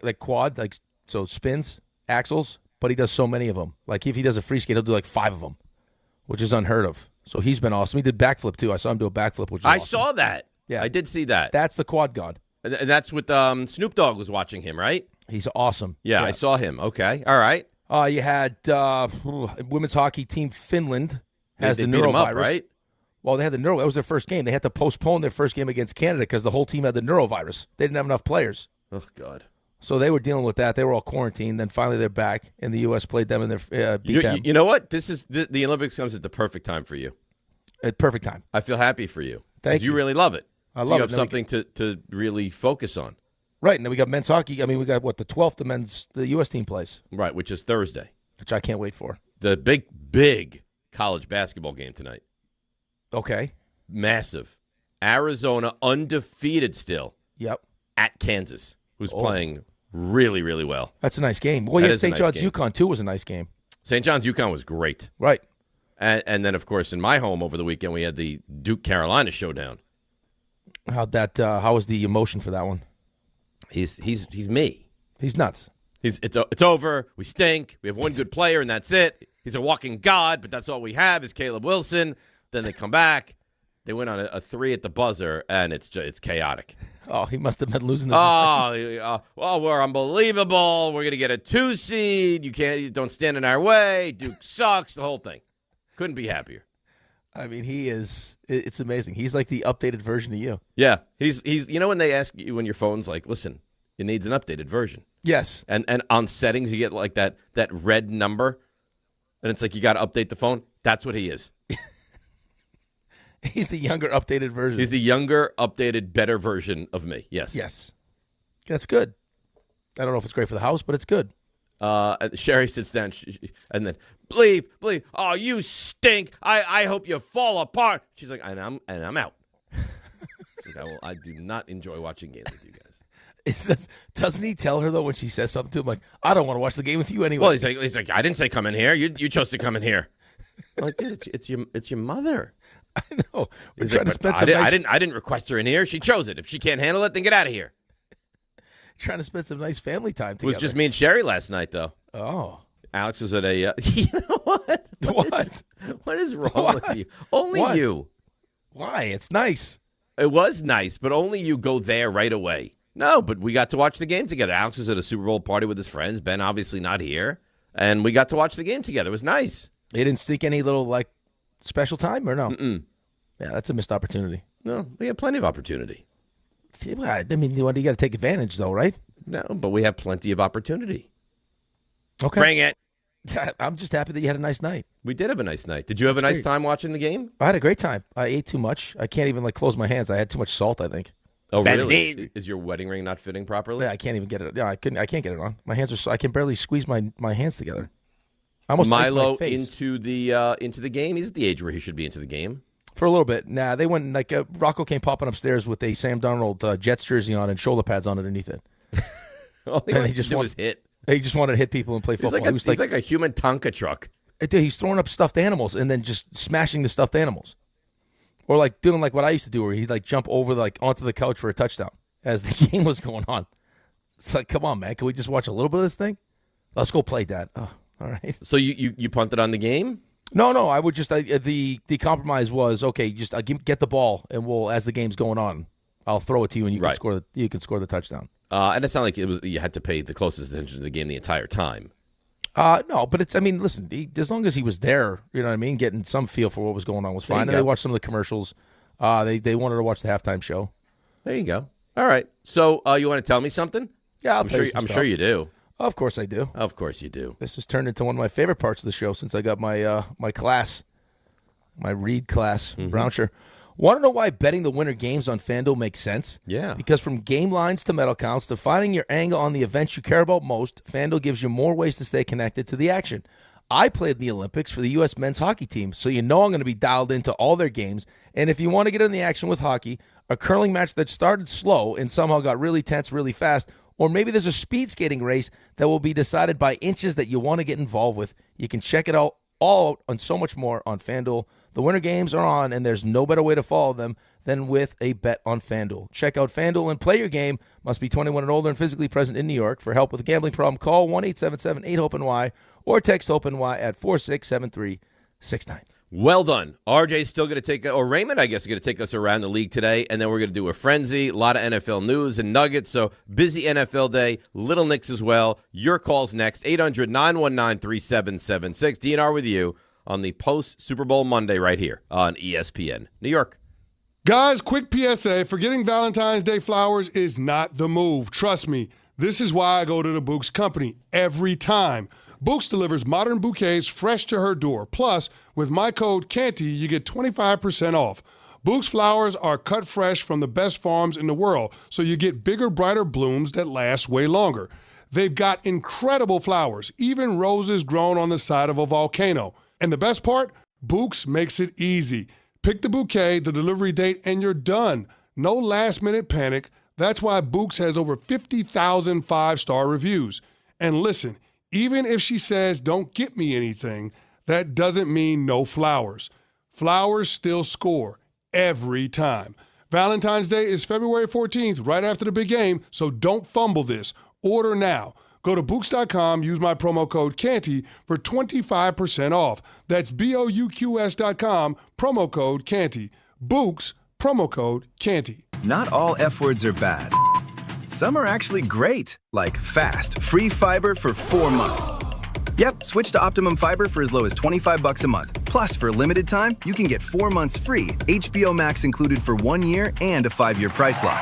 like quad, like so spins, axles, but he does so many of them. Like if he does a free skate, he'll do like 5 of them, which is unheard of. So he's been awesome. He did backflip too. I saw him do a backflip, which is I awesome. saw that. Yeah, I did see that. That's the Quad God. And that's with Snoop Dogg was watching him, right? He's awesome. Yeah, I saw him. Okay, all right. You had women's hockey team Finland has They the beat 'em up, neurovirus. right? Well, they had the neuro. That was their first game. They had to postpone their first game against Canada because the whole team had the neurovirus. They didn't have enough players. Oh God. So they were dealing with that. They were all quarantined. Then finally they're back, and the U.S. played them and they beat them. You know what? This is the Olympics comes at the perfect time for you. At perfect time. I feel happy for you. Thank 'Cause you you. really love it. I So love you it. have something to really focus on. Right, and then we got men's hockey. I mean, we got the 12th. The U.S. team plays. Right, which is Thursday. Which I can't wait for. The big college basketball game tonight. Okay. Massive. Arizona undefeated still. Yep. At Kansas, who's playing really, really well. That's a nice game. Well, That yeah, is a St. nice John's game. UConn too was a nice game. St. John's UConn was great. Right. And then, of course, in my home over the weekend, we had the Duke Carolina showdown. How was the emotion for that one? He's me. He's nuts. It's over. We stink. We have one good player, and that's it. He's a walking god, but that's all we have is Caleb Wilson. Then they come back. They went on a 3 at the buzzer, and it's chaotic. Oh, he must have been losing his mind. Well, we're unbelievable. We're going to get a 2 seed. You don't stand in our way. Duke sucks. The whole thing. Couldn't be happier. I mean, he is. It's amazing. He's like the updated version of you. Yeah, he's. You know when they ask you when your phone's like, listen, it needs an updated version. Yes. And on settings you get like that red number, and it's like you got to update the phone. That's what he is. He's the younger, updated version. He's the younger, updated, better version of me. Yes. Yes. That's good. I don't know if it's great for the house, but it's good. Sherry sits down and then bleep. Oh, you stink. I hope you fall apart. She's like, and I'm out. She's like, I do not enjoy watching games with you guys. Doesn't he tell her though when she says something to him like, I don't want to watch the game with you anyway? Well, he's like, I didn't say come in here. You chose to come in here. I'm like, dude, it's your mother. I know. We're He's trying like, to spend I some I didn't request her in here. She chose it. If she can't handle it, then get out of here. Trying to spend some nice family time It together. was just me and Sherry last night, though. Oh. Alex was at a. You know what? What is wrong with you? Only you. Why? It's nice. It was nice, but only you go there right away. No, but we got to watch the game together. Alex was at a Super Bowl party with his friends. Ben obviously not here, and we got to watch the game together. It was nice. They didn't sneak any little like special time or no? Mm-mm. Yeah, that's a missed opportunity. No, we have plenty of opportunity. I mean, you got to take advantage, though, right? No, but we have plenty of opportunity. Okay. Bring it. I'm just happy that you had a nice night. We did have a nice night. Did you have a nice time watching the game? I had a great time. I ate too much. I can't even close my hands. I had too much salt, I think. Oh, really? Is your wedding ring not fitting properly? Yeah, I can't even get it. Yeah, I can't get it on. My hands are. I can barely squeeze my hands together. I almost iced Milo my face. into the game. He's at the age where he should be into the game. For a little bit. Nah, they went Rocco came popping upstairs with a Sam Darnold Jets jersey on and shoulder pads on underneath it. All he wanted to do was hit. He just wanted to hit people and play football. He's like a human Tonka truck. Dude, he's throwing up stuffed animals and then just smashing the stuffed animals. Or like doing like what I used to do where he'd like jump over onto the couch for a touchdown as the game was going on. It's like, come on, man. Can we just watch a little bit of this thing? Let's go play, Dad. Oh, all right. So you punted on the game? No. I would just the compromise was okay. Just get the ball, and we'll as the game's going on, I'll throw it to you, and you can score. You can score the touchdown. And it's not like you had to pay the closest attention to the game the entire time. No, but it's. I mean, listen. As long as he was there, you know what I mean. Getting some feel for what was going on was fine. And they watched some of the commercials. They wanted to watch the halftime show. There you go. All right. So you want to tell me something? Yeah, I'll tell you some I'm stuff. sure you do. Of course I do. Of course you do. This has turned into one of my favorite parts of the show since I got my my class, my read class, Brownshire. Want to know why betting the winter games on FanDuel makes sense? Yeah. Because from game lines to medal counts to finding your angle on the events you care about most, FanDuel gives you more ways to stay connected to the action. I played in the Olympics for the U.S. men's hockey team, so you know I'm going to be dialed into all their games. And if you want to get in the action with hockey, a curling match that started slow and somehow got really tense really fast, or maybe there's a speed skating race that will be decided by inches that you want to get involved with, you can check it out all and so much more on FanDuel. The winter games are on, and there's no better way to follow them than with a bet on FanDuel. Check out FanDuel and play your game. Must be 21 and older and physically present in New York. For help with a gambling problem, call 1-877-8-HOPE-NY or text HOPE-NY at 467369. Well done. RJ's still going to take, or Raymond, I guess, is going to take us around the league today, and then we're going to do a frenzy, a lot of NFL news and nuggets, so busy NFL day, Little Knicks as well. Your call's next, 800-919-3776. DNR with you on the post-Super Bowl Monday right here on ESPN New York. Guys, quick PSA, forgetting Valentine's Day flowers is not the move. Trust me, this is why I go to the Books Company every time. Books delivers modern bouquets fresh to her door. Plus, with my code CANTY, you get 25% off. Books flowers are cut fresh from the best farms in the world, so you get bigger, brighter blooms that last way longer. They've got incredible flowers, even roses grown on the side of a volcano. And the best part? Books makes it easy. Pick the bouquet, the delivery date, and you're done. No last-minute panic. That's why Books has over 50,000 five-star reviews. And listen, even if she says, don't get me anything, that doesn't mean no flowers. Flowers still score every time. Valentine's Day is February 14th, right after the big game, so don't fumble this. Order now. Go to Books.com, use my promo code CANTY for 25% off. That's BOUQS.com, promo code CANTY. Books, promo code CANTY. Not all F words are bad. Some are actually great, like fast, free fiber for 4 months. Yep, switch to Optimum Fiber for as low as $25 a month. Plus, for a limited time, you can get 4 months free, HBO Max included for 1 year, and a 5-year price lock.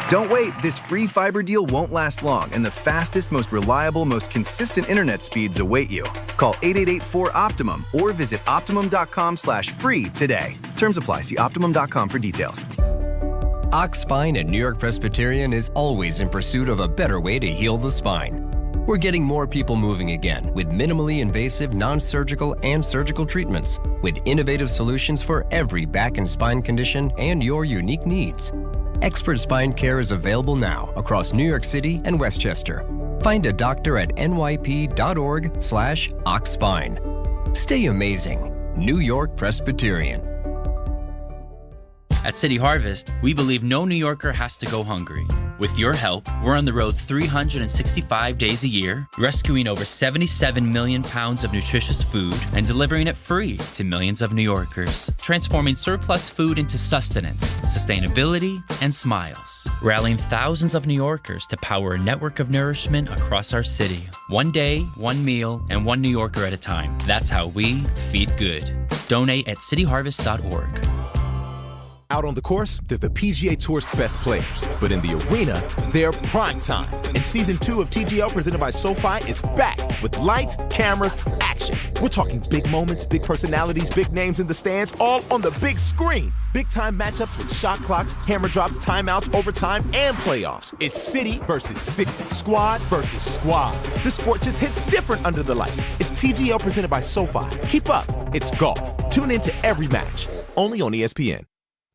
Don't wait, this free fiber deal won't last long, and the fastest, most reliable, most consistent internet speeds await you. Call 888-4-OPTIMUM or visit Optimum.com/free today. Terms apply. See Optimum.com for details. Ox Spine at New York Presbyterian is always in pursuit of a better way to heal the spine. We're getting more people moving again with minimally invasive, non-surgical, and surgical treatments with innovative solutions for every back and spine condition and your unique needs. Expert spine care is available now across New York City and Westchester. Find a doctor at nyp.org/oxspine. Stay amazing. New York Presbyterian. At City Harvest, we believe no New Yorker has to go hungry. With your help, we're on the road 365 days a year, rescuing over 77 million pounds of nutritious food and delivering it free to millions of New Yorkers, transforming surplus food into sustenance, sustainability, and smiles, rallying thousands of New Yorkers to power a network of nourishment across our city. One day, one meal, and one New Yorker at a time. That's how we feed good. Donate at cityharvest.org. Out on the course, they're the PGA Tour's best players. But in the arena, they're prime time. And Season 2 of TGL presented by SoFi is back with lights, cameras, action. We're talking big moments, big personalities, big names in the stands, all on the big screen. Big-time matchups with shot clocks, hammer drops, timeouts, overtime, and playoffs. It's city versus city, squad versus squad. The sport just hits different under the lights. It's TGL presented by SoFi. Keep up. It's golf. Tune into every match. Only on ESPN.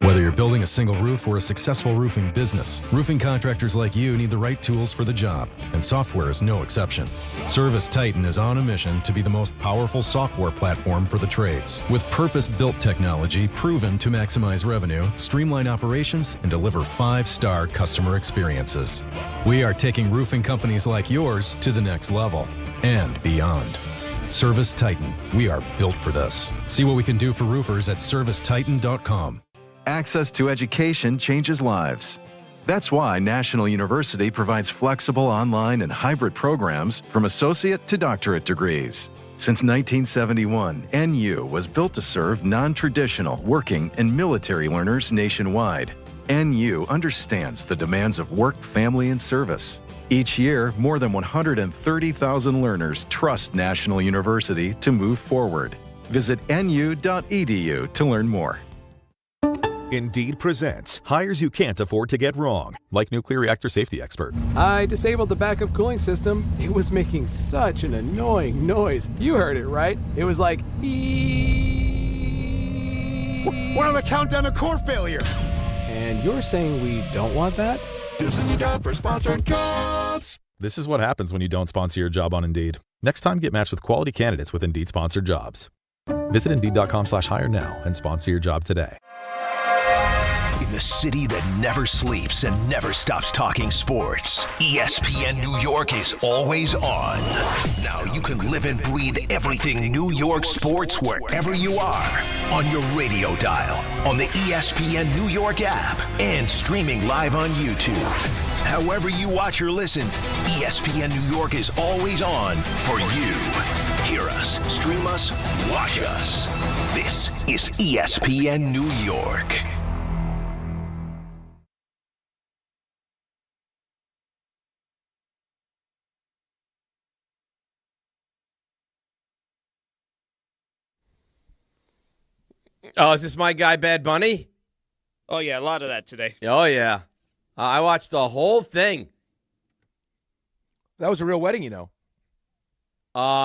Whether you're building a single roof or a successful roofing business, roofing contractors like you need the right tools for the job, and software is no exception. Service Titan is on a mission to be the most powerful software platform for the trades, with purpose-built technology proven to maximize revenue, streamline operations, and deliver 5-star customer experiences. We are taking roofing companies like yours to the next level and beyond. Service Titan, we are built for this. See what we can do for roofers at servicetitan.com. Access to education changes lives. That's why National University provides flexible online and hybrid programs from associate to doctorate degrees. Since 1971, NU was built to serve non-traditional working and military learners nationwide. NU understands the demands of work, family, and service. Each year, more than 130,000 learners trust National University to move forward. Visit nu.edu to learn more. Indeed presents hires you can't afford to get wrong, like nuclear reactor safety expert. I disabled the backup cooling system. It was making such an annoying noise. You heard it, right? It was like, We're on a countdown to core failure. And you're saying we don't want that? This is a job for sponsored jobs. This is what happens when you don't sponsor your job on Indeed. Next time, get matched with quality candidates with Indeed sponsored jobs. Visit Indeed.com/hire now and sponsor your job today. In the city that never sleeps and never stops talking sports, ESPN New York is always on. Now you can live and breathe everything New York sports wherever you are. On your radio dial, on the ESPN New York app, and streaming live on YouTube. However you watch or listen, ESPN New York is always on for you. Hear us, stream us, watch us. This is ESPN New York. Oh, is this my guy, Bad Bunny? Oh, yeah, a lot of that today. Oh, yeah. I watched the whole thing. That was a real wedding, you know.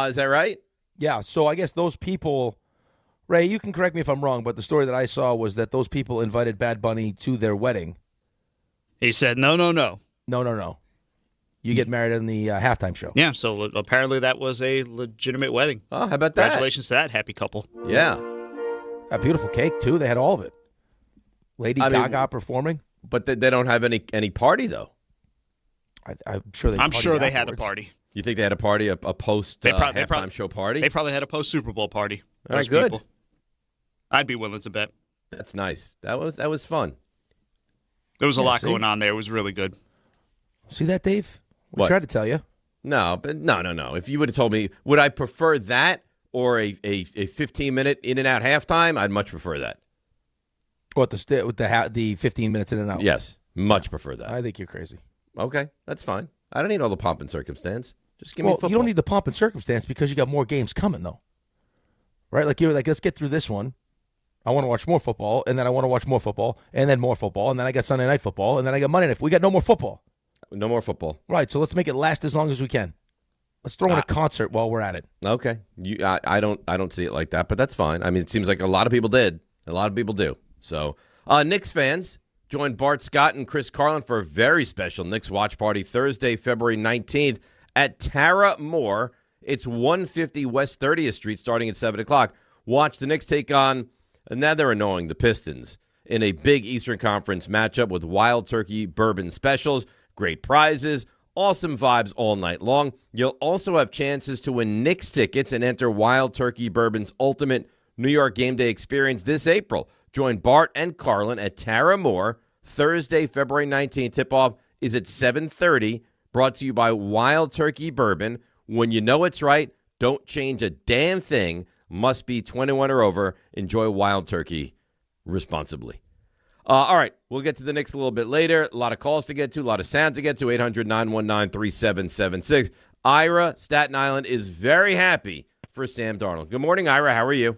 Is that right? Yeah, so I guess those people, Ray, you can correct me if I'm wrong, but the story that I saw was that those people invited Bad Bunny to their wedding. He said, no. No. You get married in the halftime show. Yeah, so apparently that was a legitimate wedding. Oh, how about that? Congratulations to that happy couple. Yeah. A beautiful cake, too. They had all of it. Lady Gaga performing. But they don't have any party, though. I'm sure they. I'm sure they had a party. You think they had a party, a post halftime show party? They probably had a post Super Bowl party. All right, good. People. I'd be willing to bet. That's nice. That was fun. There was a lot going on there. It was really good. See that, Dave? We What? tried to tell you. No. If you would have told me, would I prefer that or a 15-minute in and out halftime? I'd much prefer that. What, the 15 minutes in and out? Yes, much prefer that. I think you're crazy. Okay, that's fine. I don't need all the pomp and circumstance. Just give me football. You don't need the pomp and circumstance because you got more games coming, though. Right? Like, you're like, let's get through this one. I want to watch more football, and then I want to watch more football, and then more football, and then I got Sunday Night Football, and then I got Monday Night. We got no more football. No more football. Right, so let's make it last as long as we can. Let's throw in a concert while we're at it. Okay, I don't see it like that, but that's fine. I mean, it seems like a lot of people did. A lot of people do. So, Knicks fans joined Bart Scott and Chris Carlin for a very special Knicks watch party Thursday, February 19th at Tara Moore. It's 150 West 30th Street, starting at 7 o'clock. Watch the Knicks take on, and now they're annoying, the Pistons in a big Eastern Conference matchup with Wild Turkey Bourbon specials, great prizes, awesome vibes all night long. You'll also have chances to win Knicks tickets and enter Wild Turkey Bourbon's ultimate New York game day experience this April. Join Bart and Carlin at Tara Moore Thursday, February 19th. Tip-off is at 7:30. Brought to you by Wild Turkey Bourbon. When you know it's right, don't change a damn thing. Must be 21 or over. Enjoy Wild Turkey responsibly. All right, we'll get to the Knicks a little bit later. A lot of calls to get to, a lot of sound to get to. 800-919-3776. Ira, Staten Island, is very happy for Sam Darnold. Good morning, Ira. How are you?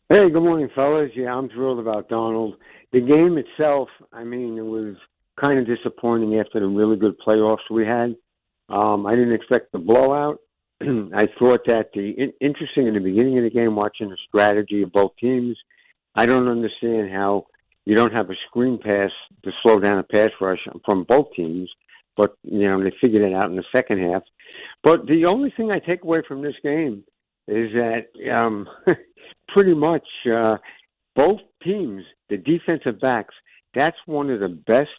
Hey, good morning, fellas. Yeah, I'm thrilled about Darnold. The game itself, I mean, it was kind of disappointing after the really good playoffs we had. I didn't expect the blowout. I thought that interesting in the beginning of the game, watching the strategy of both teams. I don't understand how you don't have a screen pass to slow down a pass rush from both teams, but they figured it out in the second half. But the only thing I take away from this game is that pretty much both teams, the defensive backs, that's one of the best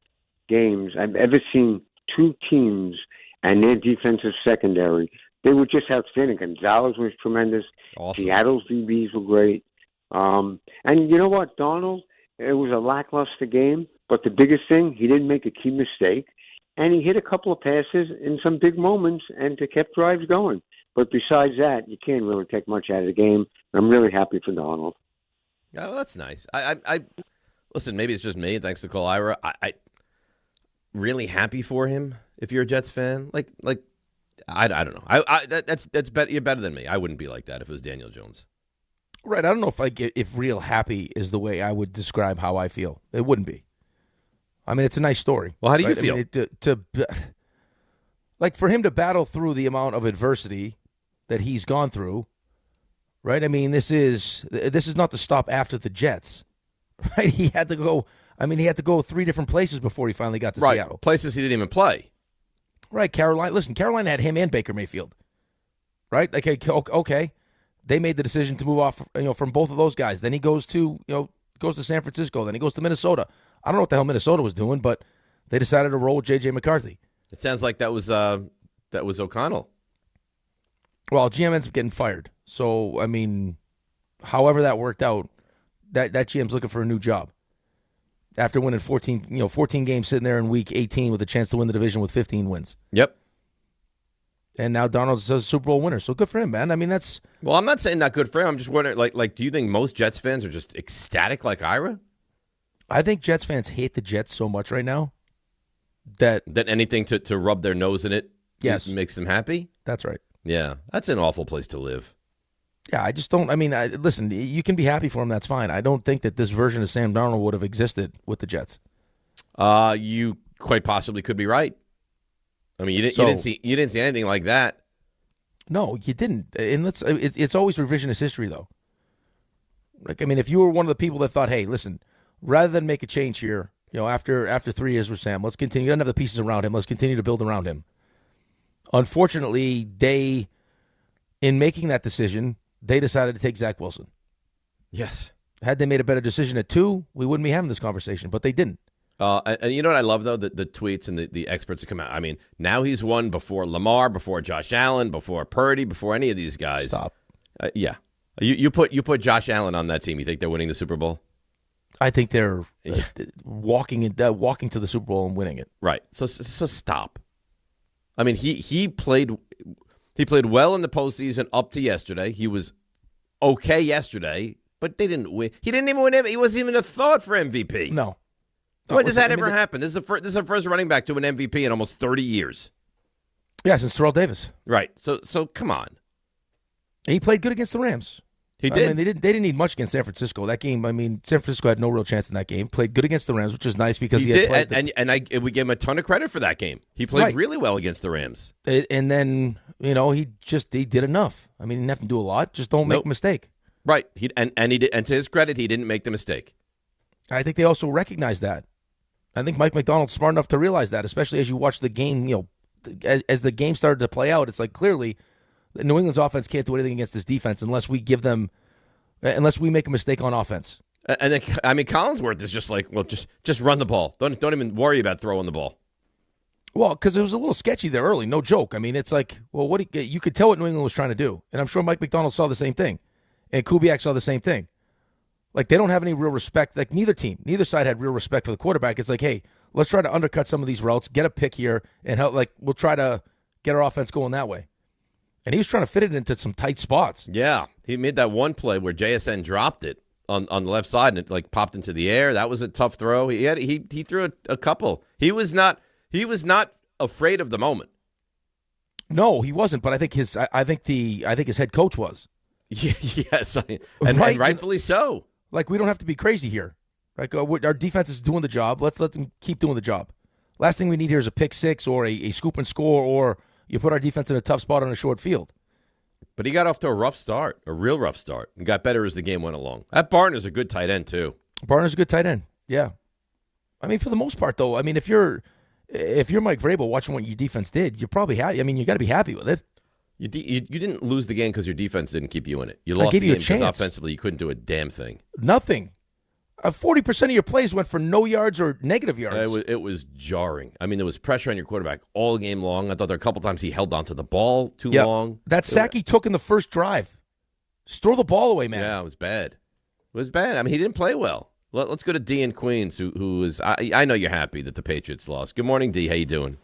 games I've ever seen. Two teams and their defensive secondary, they were just outstanding. Gonzalez was tremendous. Awesome. Seattle's DBs were great. And you know what, Darnold, it was a lackluster game, but the biggest thing, he didn't make a key mistake, and he hit a couple of passes in some big moments and kept drives going. But besides that, you can't really take much out of the game. I'm really happy for Darnold. Oh, that's nice. Listen, maybe it's just me. Thanks to Cole Ira. I really happy for him. If you're a Jets fan, like I don't know. That's better. You're better than me. I wouldn't be like that if it was Daniel Jones. Right. I don't know if real happy is the way I would describe how I feel. It wouldn't be. I mean, it's a nice story. Well, how do you right? feel? I mean, like for him to battle through the amount of adversity that he's gone through, right? I mean, this is not the stop after the Jets, right? He had to go. I mean, he had to go 3 different places before he finally got to Seattle. Places he didn't even play. Right, Carolina. Listen, Carolina had him and Baker Mayfield, right? Like, okay, they made the decision to move off, from both of those guys. Then he goes to San Francisco. Then he goes to Minnesota. I don't know what the hell Minnesota was doing, but they decided to roll with J.J. McCarthy. It sounds like that was O'Connell. Well, GM ends up getting fired. So, I mean, however that worked out, that GM's looking for a new job. After winning 14 games, sitting there in week 18 with a chance to win the division with 15 wins. Yep. And now Darnold's a Super Bowl winner, so good for him, man. I mean, that's... Well, I'm not saying not good for him. I'm just wondering, like, do you think most Jets fans are just ecstatic like Ira? I think Jets fans hate the Jets so much right now that anything to rub their nose in it yes. makes them happy? That's right. Yeah, that's an awful place to live. Yeah, I just don't. I mean, listen, you can be happy for him. That's fine. I don't think that this version of Sam Darnold would have existed with the Jets. You quite possibly could be right. I mean, you didn't see anything like that. No, you didn't. And it's always revisionist history, though. Like, I mean, if you were one of the people that thought, hey, listen, rather than make a change here, after 3 years with Sam, let's continue. You don't have the pieces around him. Let's continue to build around him. Unfortunately, in making that decision, they decided to take Zach Wilson. Yes. Had they made a better decision at 2, we wouldn't be having this conversation, but they didn't. And you know what I love, though? The tweets and the experts that come out. I mean, now he's won before Lamar, before Josh Allen, before Purdy, before any of these guys. Stop. Yeah. You put Josh Allen on that team. You think they're winning the Super Bowl? I think they're walking to the Super Bowl and winning it. Right. So stop. I mean, he played well in the postseason up to yesterday. He was okay yesterday, but they didn't win. He didn't even win. He wasn't even a thought for MVP. No. When does that ever happen? This is the first running back to an MVP in almost 30 years. Yeah, since Terrell Davis. Right. So come on. He played good against the Rams. He did. I mean, they didn't need much against San Francisco. That game, I mean, San Francisco had no real chance in that game. Played good against the Rams, which is nice because he had did, played. We gave him a ton of credit for that game. He played really well against the Rams. And then, he did enough. I mean, he didn't have to do a lot. Just don't make a mistake. Right. And to his credit, he didn't make the mistake. I think they also recognize that. I think Mike Macdonald's smart enough to realize that, especially as you watch the game, as the game started to play out, it's like clearly New England's offense can't do anything against this defense unless we make a mistake on offense. And then, I mean, Collinsworth is just like, well, just run the ball. Don't even worry about throwing the ball. Well, because it was a little sketchy there early, no joke. I mean, it's like, well, you could tell what New England was trying to do, and I'm sure Mike Macdonald saw the same thing, and Kubiak saw the same thing. Like, they don't have any real respect. Like, neither side had real respect for the quarterback. It's like, hey, let's try to undercut some of these routes, get a pick here, and help. Like, we'll try to get our offense going that way. And he was trying to fit it into some tight spots. Yeah, he made that one play where JSN dropped it on the left side and it like popped into the air. That was a tough throw. He threw a couple. He was not afraid of the moment. No, he wasn't. But I think his head coach was. Yes, and rightfully so. Like, we don't have to be crazy here. Like, our defense is doing the job. Let's let them keep doing the job. Last thing we need here is a pick six or a scoop and score, or you put our defense in a tough spot on a short field. But he got off to a real rough start, and got better as the game went along. That Barner's a good tight end, too. Barner's a good tight end, yeah. I mean, for the most part, though, I mean, if you're Mike Vrabel watching what your defense did, you're probably happy. I mean, you got to be happy with it. You didn't lose the game because your defense didn't keep you in it. You lost the game because offensively you couldn't do a damn thing. Nothing. 40% of your plays went for no yards or negative yards. It was jarring. I mean, there was pressure on your quarterback all game long. I thought there were a couple times he held onto the ball too long. That sack he took in the first drive. Just throw the ball away, man. Yeah, it was bad. It was bad. I mean, he didn't play well. Let's go to D in Queens, who is. I know you're happy that the Patriots lost. Good morning, D. How you doing?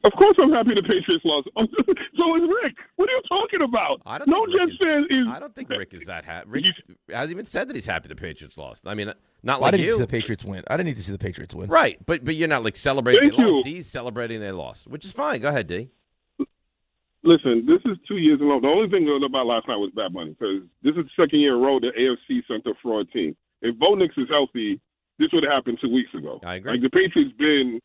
Of course I'm happy the Patriots lost. So is Rick. What are you talking about? I don't think Rick is that happy. Rick hasn't even said that he's happy the Patriots lost. I mean, not like I didn't you. see the Patriots win. I didn't need to see the Patriots win. Right, but you're not like celebrating Thank they you. lost. D's celebrating they lost, which is fine. Go ahead, D. Listen, this is 2 years in a row. The only thing good about last night was bad money because this is the second year in a row the AFC sent a fraud team. If Bo Nix is healthy, this would have happened 2 weeks ago. I agree. Like the Patriots been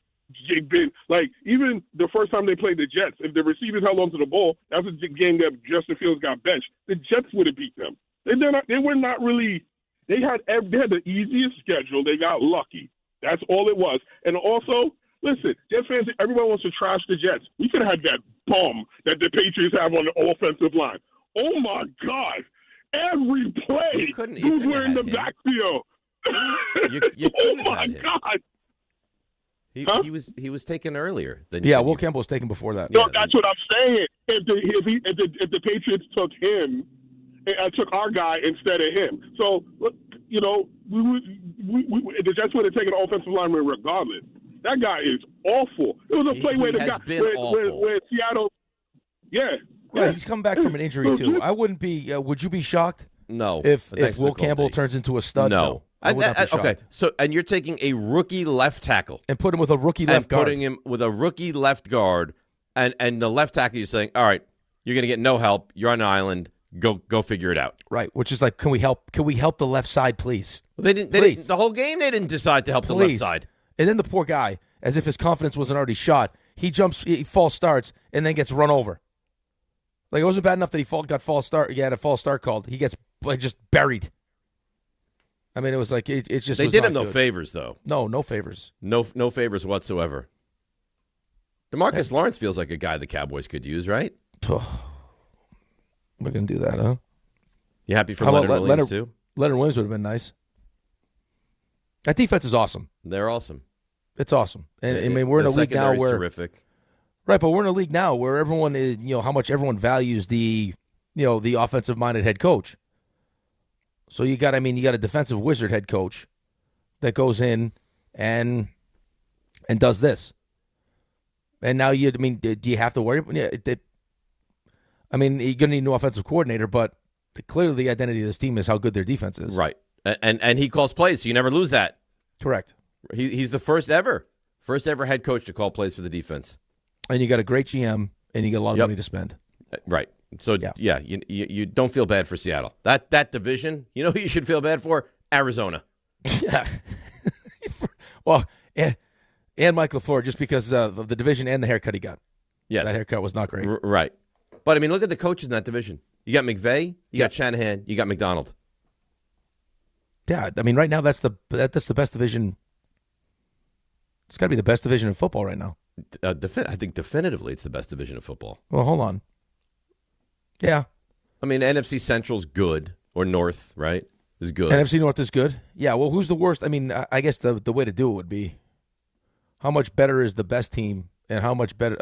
like even the first time they played the Jets, if the receivers held onto the ball, that was the game that Justin Fields got benched. The Jets would have beat them. They were not really. They had the easiest schedule. They got lucky. That's all it was. And also, listen, Jets fans, everyone wants to trash the Jets. We could have had that bomb that the Patriots have on the offensive line. Oh my God! Every play, dudes were in the backfield. Oh my God! He was taken earlier. Will Campbell was taken before that. No, that's what I'm saying. If the Patriots took him, took our guy instead of him, so you know, the Jets would have taken the offensive lineman regardless. That guy is awful. It was a play where the guy where Seattle, Yeah, he's come back from an injury too. I wouldn't be. Would you be shocked? No. If Will Campbell turns into a stud, no. I would not be shocked. Okay, so and you're taking a rookie left tackle and put him with a rookie left guard, putting him with a rookie left guard, and the left tackle you're saying, all right, you're going to get no help. You're on an island. Go figure it out. Right, which is like, can we help the left side, please? Well, they didn't. The whole game they didn't decide to help the left side. And then the poor guy, as if his confidence wasn't already shot, he false starts, and then gets run over. Like, it wasn't bad enough that he had a false start called. He gets just buried. I mean, it was like it just. They was did not him no good. favors, though. No favors. No favors whatsoever. DeMarcus Lawrence feels like a guy the Cowboys could use, right? We're gonna do that, huh? You happy for Leonard Williams too? Leonard Williams would have been nice. That defense is awesome. They're awesome. It's awesome, and I mean we're in a league now where terrific. Right, but we're in a league now where everyone is, how much everyone values the offensive-minded head coach. So you got a defensive wizard head coach that goes in and does this. And now do you have to worry? Yeah, you're going to need a new offensive coordinator, but clearly the identity of this team is how good their defense is. Right, and he calls plays, so you never lose that. Correct. He's the first ever head coach to call plays for the defense. And you got a great GM, and you got a lot of money to spend. Right. So, you don't feel bad for Seattle. That division, you know who you should feel bad for? Arizona. Yeah. Well, and Mike LaFleur, just because of the division and the haircut he got. Yes. That haircut was not great. Right. But, look at the coaches in that division. You got McVay, you got Shanahan, you got Macdonald. Yeah, right now that's the best division. It's got to be the best division in football right now. I think definitively it's the best division of football. Well, hold on. Yeah. NFC Central's good, or North, right, is good. NFC North is good. Yeah, well, who's the worst? I guess the way to do it would be how much better is the best team and how much better,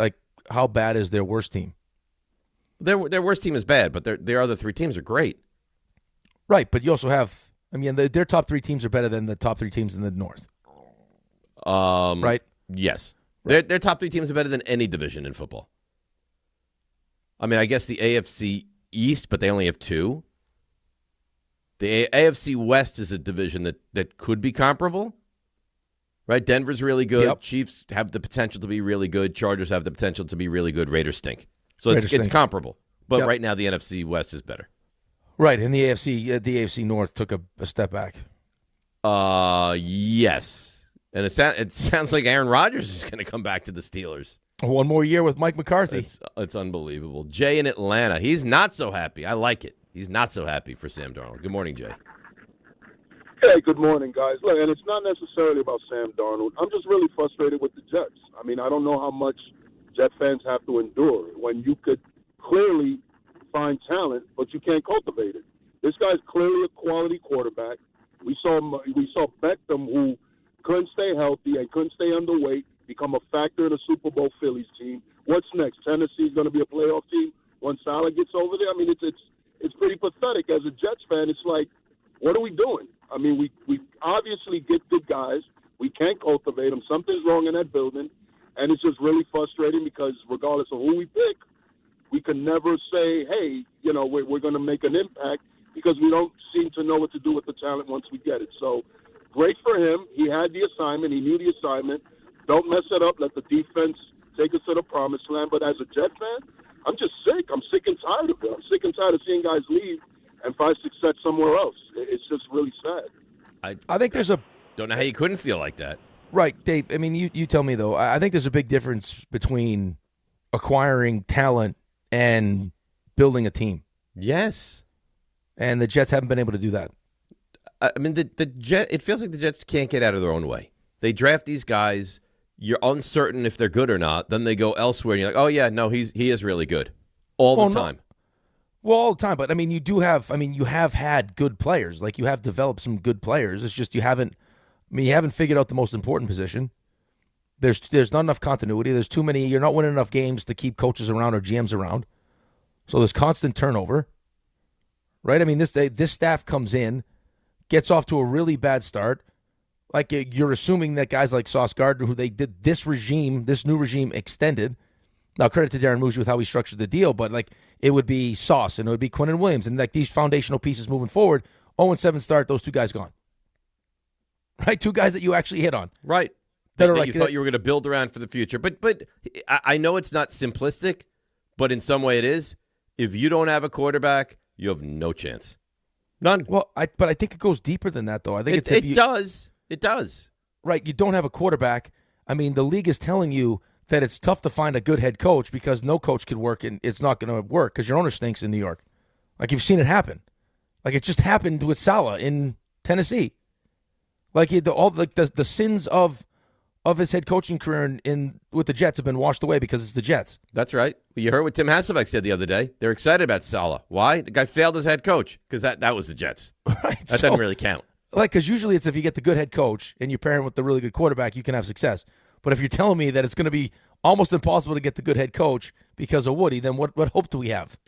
how bad is their worst team? Their worst team is bad, but their other three teams are great. Right, but you also have, their top three teams are better than the top three teams in the North. Right? Yes. Right. Their top three teams are better than any division in football. I guess the AFC East, but they only have two. The AFC West is a division that could be comparable. Right? Denver's really good. Yep. Chiefs have the potential to be really good. Chargers have the potential to be really good. Raiders stink. So it's comparable. But right now the NFC West is better. Right, and the AFC North took a step back. Yes. And it sounds like Aaron Rodgers is going to come back to the Steelers. One more year with Mike McCarthy. It's unbelievable. Jay in Atlanta. He's not so happy. I like it. He's not so happy for Sam Darnold. Good morning, Jay. Hey, good morning, guys. Look, and it's not necessarily about Sam Darnold. I'm just really frustrated with the Jets. I don't know how much Jet fans have to endure when you could clearly find talent, but you can't cultivate it. This guy's clearly a quality quarterback. We saw Beckham, who couldn't stay healthy and couldn't stay underweight, become a factor in the Super Bowl Phillies team. What's next? Tennessee's going to be a playoff team once Salah gets over there? It's pretty pathetic. As a Jets fan, it's like, what are we doing? We obviously get good guys. We can't cultivate them. Something's wrong in that building. And it's just really frustrating because regardless of who we pick, we can never say, hey, we're going to make an impact because we don't seem to know what to do with the talent once we get it. So great for him. He had the assignment. He knew the assignment. Don't mess it up. Let the defense take us to the promised land. But as a Jet fan, I'm just sick. I'm sick and tired of it. I'm sick and tired of seeing guys leave and find success somewhere else. It's just really sad. I think there's a... Don't know how you couldn't feel like that. Right, Dave. I mean, you tell me, though. I think there's a big difference between acquiring talent and building a team. Yes. And the Jets haven't been able to do that. I mean, it feels like the Jets can't get out of their own way. They draft these guys. You're uncertain if they're good or not. Then they go elsewhere, and you're like, oh, yeah, no, he is really good. All the time. Well, all the time. But, I mean, you have had good players. Like, you have developed some good players. It's just you haven't figured out the most important position. There's not enough continuity. There's too many. You're not winning enough games to keep coaches around or GMs around. So there's constant turnover. Right? I mean, this staff comes in, gets off to a really bad start. Like, you're assuming that guys like Sauce Gardner, who they did this new regime extended. Now, credit to Darren Muji with how he structured the deal, but, like, it would be Sauce and it would be Quinnen Williams. And, like, these foundational pieces moving forward, 0-7 start, those two guys gone. Right? Two guys that you actually hit on. Right. That you thought you were going to build around for the future. But I know it's not simplistic, but in some way it is. If you don't have a quarterback, you have no chance. None. Well, I think it goes deeper than that, though. I think it does. It does. Right. You don't have a quarterback. I mean, the league is telling you that it's tough to find a good head coach because no coach could work, and it's not going to work because your owner stinks in New York. Like, you've seen it happen. Like, it just happened with Saleh in Tennessee. Like, the sins of his head coaching career with the Jets have been washed away because it's the Jets. That's right. You heard what Tim Hasselbeck said the other day. They're excited about Saleh. Why? The guy failed as head coach because that was the Jets. Right. That doesn't really count. Like, because usually it's if you get the good head coach and you pair him with the really good quarterback, you can have success. But if you're telling me that it's going to be almost impossible to get the good head coach because of Woody, then what hope do we have?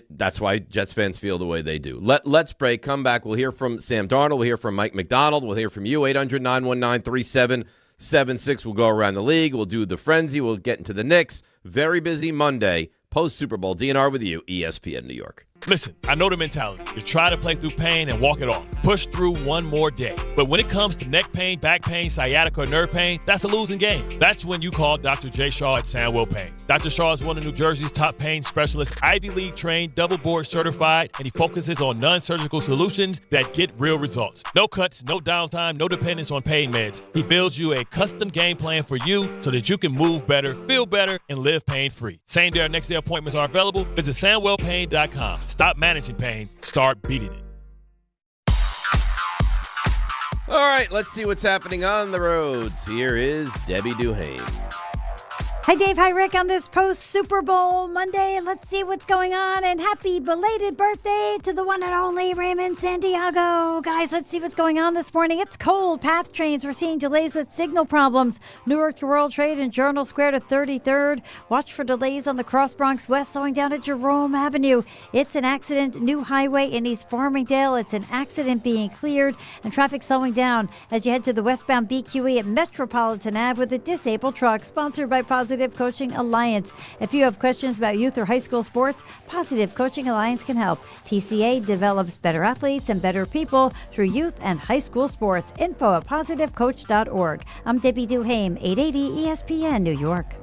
That's why Jets fans feel the way they do. Let's break. Come back. We'll hear from Sam Darnold. We'll hear from Mike Macdonald. We'll hear from you, 800-919-3776. We'll go around the league. We'll do the frenzy. We'll get into the Knicks. Very busy Monday. Post-Super Bowl. DNR with you, ESPN New York. Listen, I know the mentality. You try to play through pain and walk it off. Push through one more day. But when it comes to neck pain, back pain, sciatica, or nerve pain, that's a losing game. That's when you call Dr. J. Shaw at Sandwell Pain. Dr. Shaw is one of New Jersey's top pain specialists, Ivy League trained, double board certified, and he focuses on non-surgical solutions that get real results. No cuts, no downtime, no dependence on pain meds. He builds you a custom game plan for you so that you can move better, feel better, and live pain-free. Same day or next day appointments are available. Visit SandwellPain.com. Stop managing pain. Start beating it. All right, let's see what's happening on the roads. Here is Debbie Duhane. Hi, Dave. Hi, Rick. On this post-Super Bowl Monday, let's see what's going on. And happy belated birthday to the one and only Raymond Santiago. Guys, let's see what's going on this morning. It's cold. Path trains. We're seeing delays with signal problems. Newark to World Trade and Journal Square to 33rd. Watch for delays on the Cross Bronx West, slowing down at Jerome Avenue. It's an accident. New highway in East Farmingdale. It's an accident being cleared and traffic slowing down as you head to the westbound BQE at Metropolitan Ave with a disabled truck. Sponsored by Positive Coaching Alliance. If you have questions about youth or high school sports, Positive Coaching Alliance can help. PCA develops better athletes and better people through youth and high school sports. Info at positivecoach.org. I'm Debbie Duhame, 880 ESPN New York.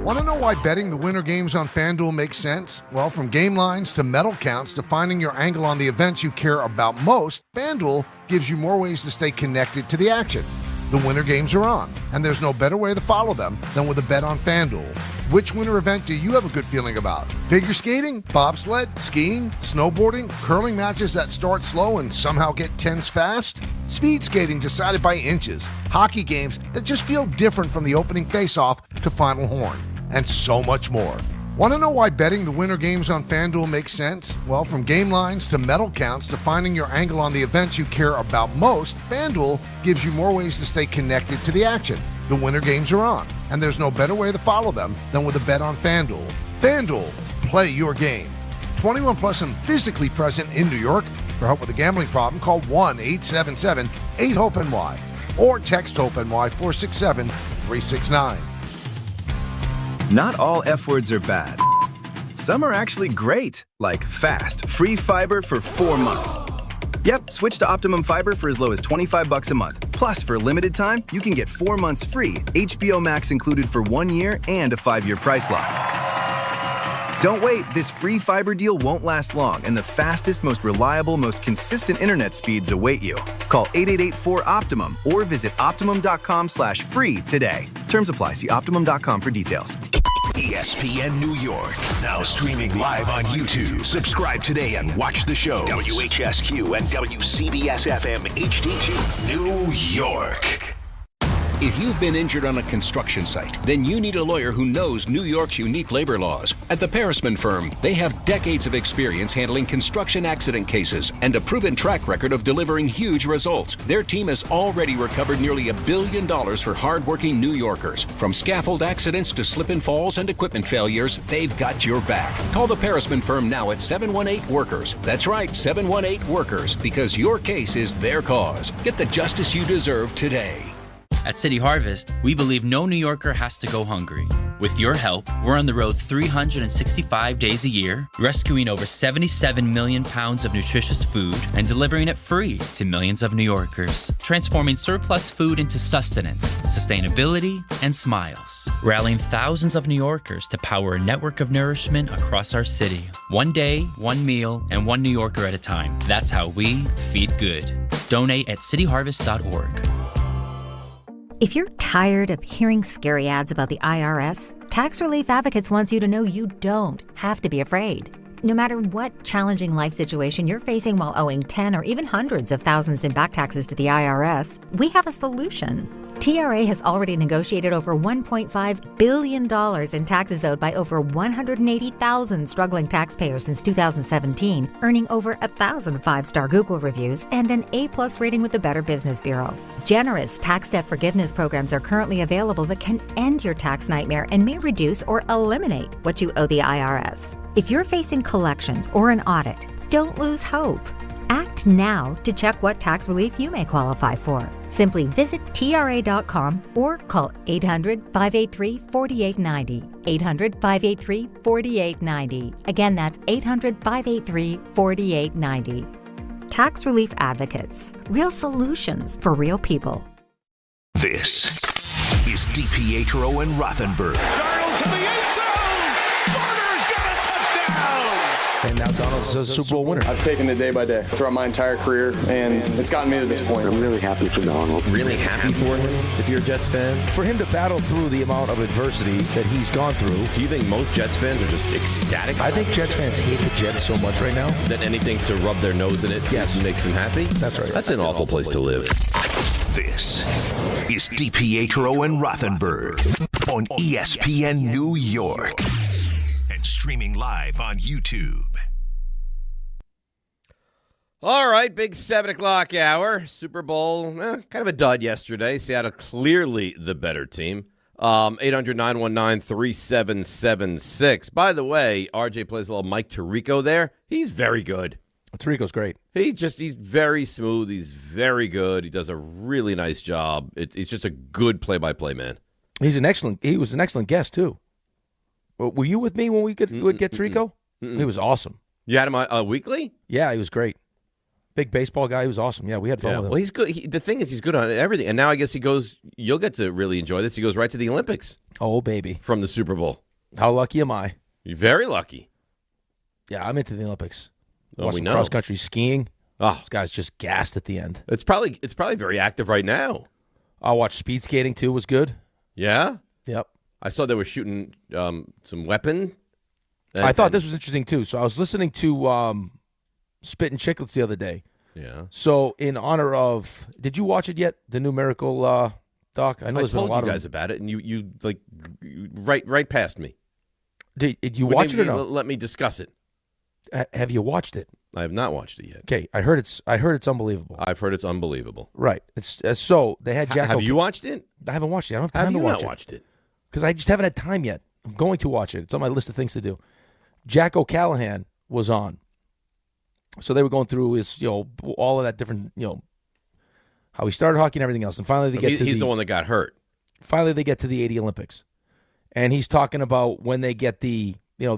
Want to know why betting the winter games on FanDuel makes sense? Well, from game lines to medal counts to finding your angle on the events you care about most, FanDuel gives you more ways to stay connected to the action. The winter games are on, and there's no better way to follow them than with a bet on FanDuel. Which winter event do you have a good feeling about? Figure skating, bobsled, skiing, snowboarding, curling matches that start slow and somehow get tense fast? Speed skating decided by inches, hockey games that just feel different from the opening face-off to final horn, and so much more. Want to know why betting the winter games on FanDuel makes sense? Well, from game lines to medal counts to finding your angle on the events you care about most, FanDuel gives you more ways to stay connected to the action. The winter games are on, and there's no better way to follow them than with a bet on FanDuel. FanDuel, play your game. 21 plus and physically present in New York. For help with a gambling problem, call 1-877 8-HOPE-NY or text HOPE-NY 467-369. Not all F words are bad. Some are actually great, like fast, free fiber for 4 months. Yep, switch to Optimum Fiber for as low as $25 a month. Plus, for a limited time, you can get 4 months free, HBO Max included for 1 year, and a 5-year price lock. Don't wait, this free fiber deal won't last long, and the fastest, most reliable, most consistent internet speeds await you. Call 888-4-OPTIMUM or visit Optimum.com/free today. Terms apply. See Optimum.com for details. ESPN New York, now streaming live on YouTube. Subscribe today and watch the show. WHSQ and WCBS-FM HD2, New York. If you've been injured on a construction site, then you need a lawyer who knows New York's unique labor laws. At the Parisman Firm, they have decades of experience handling construction accident cases and a proven track record of delivering huge results. Their team has already recovered nearly $1 billion for hardworking New Yorkers. From scaffold accidents to slip and falls and equipment failures, they've got your back. Call the Parisman Firm now at 718-WORKERS. That's right, 718-WORKERS, because your case is their cause. Get the justice you deserve today. At City Harvest, we believe no New Yorker has to go hungry. With your help, we're on the road 365 days a year, rescuing over 77 million pounds of nutritious food and delivering it free to millions of New Yorkers, transforming surplus food into sustenance, sustainability, and smiles, rallying thousands of New Yorkers to power a network of nourishment across our city. 1 day, 1 meal, and 1 New Yorker at a time. That's how we feed good. Donate at cityharvest.org. If you're tired of hearing scary ads about the IRS, Tax Relief Advocates wants you to know you don't have to be afraid. No matter what challenging life situation you're facing while owing 10 or even hundreds of thousands in back taxes to the IRS, we have a solution. TRA has already negotiated over $1.5 billion in taxes owed by over 180,000 struggling taxpayers since 2017, earning over 1,000 5-star Google reviews and an A+ rating with the Better Business Bureau. Generous tax debt forgiveness programs are currently available that can end your tax nightmare and may reduce or eliminate what you owe the IRS. If you're facing collections or an audit, don't lose hope. Act now to check what tax relief you may qualify for. Simply visit TRA.com or call 800-583-4890. 800-583-4890. Again, that's 800-583-4890. Tax Relief Advocates. Real solutions for real people. This is DiPietro and Rothenberg. Darnold to the end zone! Barner's got a touchdown! And now Donald's a Super Bowl winner. I've taken it day by day throughout my entire career, and it's gotten me to this point. I'm really happy for Donald. Really happy for him, if you're a Jets fan? For him to battle through the amount of adversity that he's gone through. Do you think most Jets fans are just ecstatic? I think Jets fans hate the Jets so much right now. That anything to rub their nose in it makes them happy? That's right. That's an awful place to live. This is DiPietro and Rothenberg on ESPN New York and streaming live on YouTube. All right, big 7 o'clock hour. Super Bowl, kind of a dud yesterday. Seattle clearly the better team. 800-919-3776. By the way, RJ plays a little Mike Tirico there. He's very good. Tirico's great. He's very smooth. He's very good. He does a really nice job. He's just a good play-by-play man. He was an excellent guest, too. Were you with me when we would get Tirico? He was awesome. You had him weekly? Yeah, he was great. Big baseball guy. He was awesome. Yeah, we had fun with him. Well, he's good. The thing is, he's good on everything. And now I guess you'll get to really enjoy this. He goes right to the Olympics. Oh, baby. From the Super Bowl. How lucky am I? You're very lucky. Yeah, I'm into the Olympics. Oh, we know. Cross-country skiing. Oh. This guy's just gassed at the end. It's probably very active right now. I watched speed skating, too. Was good. Yeah? Yep. I saw they were shooting some weapon. I thought this was interesting, too. So I was listening to Spittin' Chicklets the other day. Yeah. So in honor of, did you watch it yet? The new Miracle doc. I know there's been a lot of you guys about it, and you like right past me. Did you watch it or no? Let me discuss it. Have you watched it? I have not watched it yet. Okay, I heard it's unbelievable. I've heard it's unbelievable. Right. It's so they had Jack. Have you watched it? I haven't watched it. I don't have time to watch it. Have you not watched it? Because I just haven't had time yet. I'm going to watch it. It's on my list of things to do. Jack O'Callahan was on. So they were going through his, all of that different, how he started hockey and everything else, and finally He's the one that got hurt. Finally, they get to the 80 Olympics, and he's talking about when they get the Mike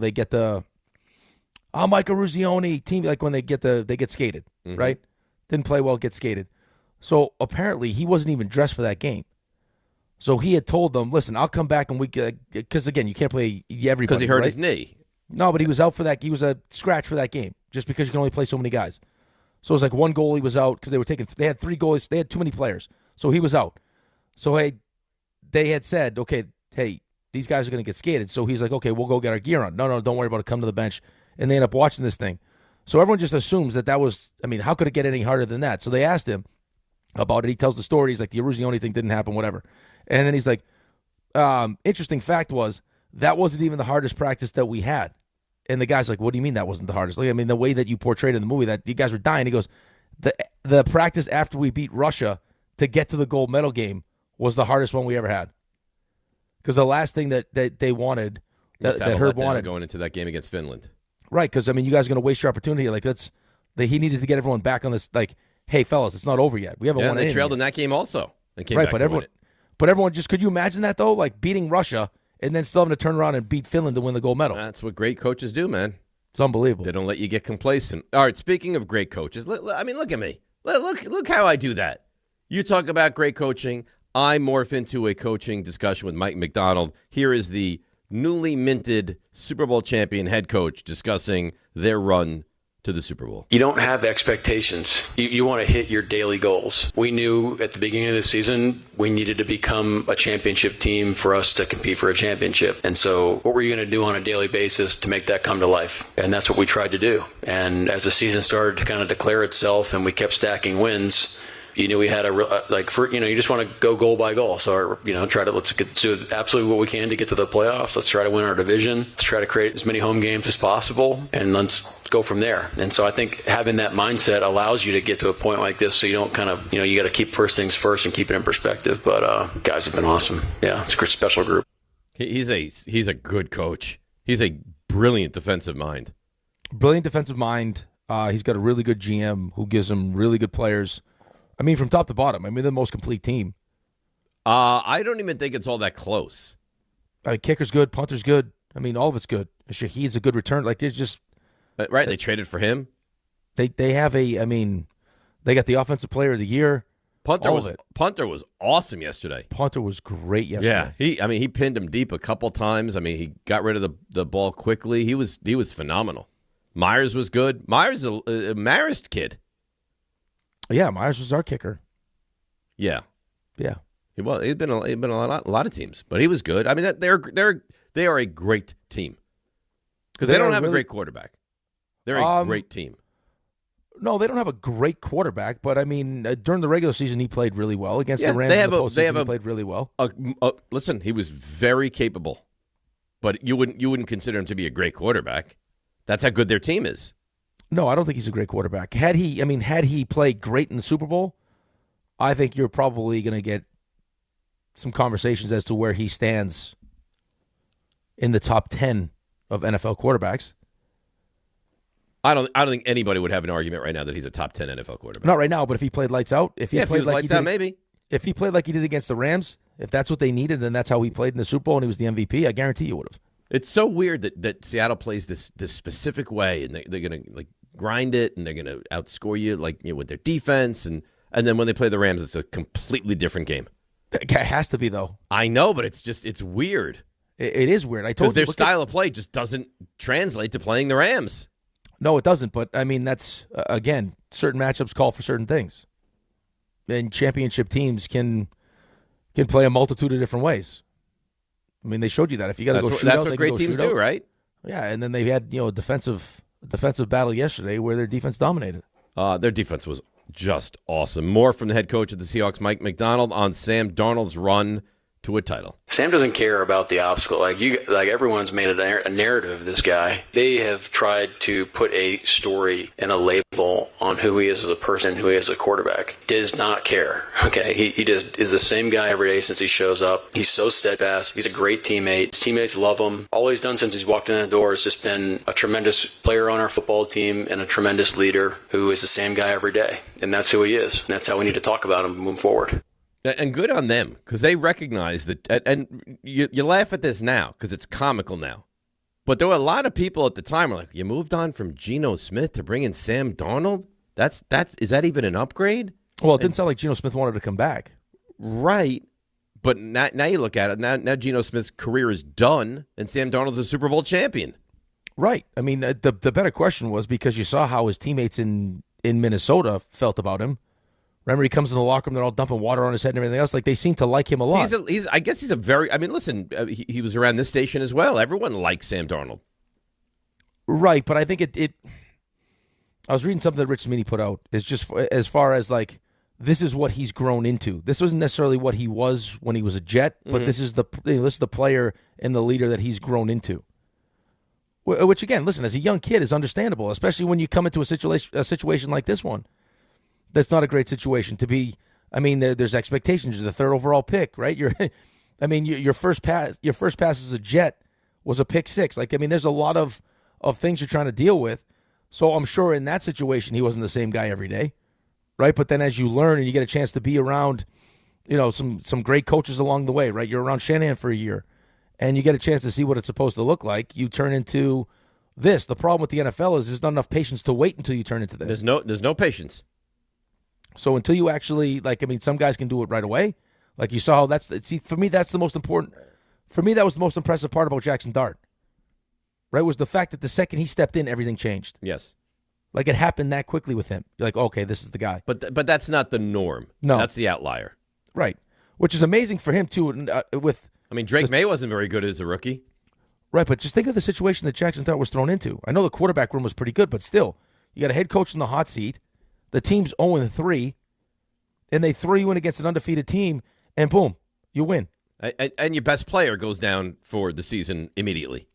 Eruzione team, like when they get skated, right? Didn't play well, get skated. So apparently he wasn't even dressed for that game. So he had told them, listen, I'll come back and because again, you can't play everybody. Because he hurt right? his knee. No, but he was out for that. He was a scratch for that game just because you can only play so many guys. So it was like one goalie was out because they had 3 goalies. They had too many players. So he was out. So they had said, okay, hey, these guys are going to get skated. So he's like, okay, we'll go get our gear on. No, don't worry about it. Come to the bench. And they end up watching this thing. So everyone just assumes that was, I mean, how could it get any harder than that? So they asked him about it. He tells the story. He's like, the Eruzione thing didn't happen, whatever. And then he's like, interesting fact was, that wasn't even the hardest practice that we had. And the guy's like, what do you mean that wasn't the hardest? Like, I mean, the way that you portrayed in the movie, that you guys were dying. He goes, the practice after we beat Russia to get to the gold medal game was the hardest one we ever had. Because the last thing that they wanted, that Herb wanted. Going into that game against Finland. Right, because, I mean, you guys are going to waste your opportunity. Like, he needed to get everyone back on this, like, hey, fellas, it's not over yet. We haven't won it. They trailed in that game also. And came right, back but to everyone, win it. But everyone just, could you imagine that, though? Like, beating Russia and then still having to turn around and beat Finland to win the gold medal. That's what great coaches do, man. It's unbelievable. They don't let you get complacent. All right, speaking of great coaches, I mean, look at me. Look how I do that. You talk about great coaching. I morph into a coaching discussion with Mike Macdonald. Here is the newly minted Super Bowl champion head coach discussing their run to the Super Bowl. You don't have expectations. You want to hit your daily goals. We knew at the beginning of the season we needed to become a championship team for us to compete for a championship. And so what were you going to do on a daily basis to make that come to life? And that's what we tried to do. And as the season started to kind of declare itself and we kept stacking wins, you knew we had you just want to go goal by goal. So, let's get to absolutely what we can to get to the playoffs. Let's try to win our division. Let's try to create as many home games as possible, and let's go from there. And so I think having that mindset allows you to get to a point like this so you don't kind of, you got to keep first things first and keep it in perspective. But guys have been awesome. Yeah, it's a special group. He's a good coach. He's a brilliant defensive mind. Brilliant defensive mind. He's got a really good GM who gives him really good players. I mean, from top to bottom. I mean, the most complete team. I don't even think it's all that close. I mean, kicker's good, punter's good. I mean, all of it's good. Shahid's a good return. Like, it's just right. They traded for him. They have they got the offensive player of the year. Punter was awesome yesterday. Punter was great yesterday. Yeah, he pinned him deep a couple times. I mean, he got rid of the ball quickly. He was phenomenal. Myers was good. Myers a Marist kid. Yeah, Myers was our kicker. Yeah. He was. He'd been a lot of teams, but he was good. I mean, they are a great team because they don't have a great quarterback. They're a great team. No, they don't have a great quarterback, but I mean, during the regular season, he played really well against the Rams. He played really well. Listen, he was very capable, but you wouldn't consider him to be a great quarterback. That's how good their team is. No, I don't think he's a great quarterback. Had he played great in the Super Bowl, I think you're probably going to get some conversations as to where he stands in the top 10 of NFL quarterbacks. I don't think anybody would have an argument right now that he's a top 10 NFL quarterback. Not right now, but if he played lights out, if he was lights out, maybe. If he played like he did against the Rams, if that's what they needed and that's how he played in the Super Bowl and he was the MVP, I guarantee you would have. It's so weird that Seattle plays this specific way, and they're going to grind it, and they're going to outscore you with their defense, and then when they play the Rams, it's a completely different game. It has to be, though. I know, but it's weird. It is weird. I told you, their style of play just doesn't translate to playing the Rams. No, it doesn't. But I mean, that's again, certain matchups call for certain things, and championship teams can play a multitude of different ways. I mean, they showed you that. If you got to go shoot out, that's what great teams do, right? Yeah, and then they had a defensive battle yesterday where their defense dominated. Their defense was just awesome. More from the head coach of the Seahawks, Mike Macdonald, on Sam Darnold's run to a title. Sam doesn't care about the obstacle. Like everyone's made a narrative of this guy. They have tried to put a story and a label on who he is as a person, who he is as a quarterback. Does not care. Okay, he just is the same guy every day since he shows up. He's so steadfast. He's a great teammate. His teammates love him. All he's done since he's walked in the door has just been a tremendous player on our football team and a tremendous leader who is the same guy every day. And that's who he is. And that's how we need to talk about him moving forward. And good on them, because they recognize that. And you laugh at this now because it's comical now. But there were a lot of people at the time who were like, you moved on from Geno Smith to bring in Sam Darnold? Is that even an upgrade? Well, it didn't sound like Geno Smith wanted to come back. Right. But now you look at it, now Geno Smith's career is done, and Sam Darnold's a Super Bowl champion. Right. I mean, the better question was because you saw how his teammates in Minnesota felt about him. Remember, he comes in the locker room, they're all dumping water on his head and everything else. Like, they seem to like him a lot. I guess he's a very, I mean, listen, he was around this station as well. Everyone likes Sam Darnold. Right, but I think it I was reading something that Rich Samini put out. Is just as far as, like, this is what he's grown into. This wasn't necessarily what he was when he was a Jet, but this is the player and the leader that he's grown into. Which, again, listen, as a young kid is understandable, especially when you come into a situation like this one. That's not a great situation to be. I mean, there's expectations. You're the third overall pick, right? Your first pass as a Jet was a pick six. Like, I mean, there's a lot of things you're trying to deal with. So I'm sure in that situation he wasn't the same guy every day, right? But then as you learn and you get a chance to be around, some great coaches along the way, right? You're around Shanahan for a year, and you get a chance to see what it's supposed to look like. You turn into this. The problem with the NFL is there's not enough patience to wait until you turn into this. There's no patience. So until you actually, some guys can do it right away. Like you saw, for me, that's the most important. For me, that was the most impressive part about Jaxson Dart, right, was the fact that the second he stepped in, everything changed. Yes. Like, it happened that quickly with him. You're like, okay, this is the guy. But that's not the norm. No. That's the outlier. Right. Which is amazing for him, too. Drake May wasn't very good as a rookie. Right, but just think of the situation that Jaxson Dart was thrown into. I know the quarterback room was pretty good, but still, you got a head coach in the hot seat. The team's 0-3, and they throw you in against an undefeated team, and boom, you win. And your best player goes down for the season immediately.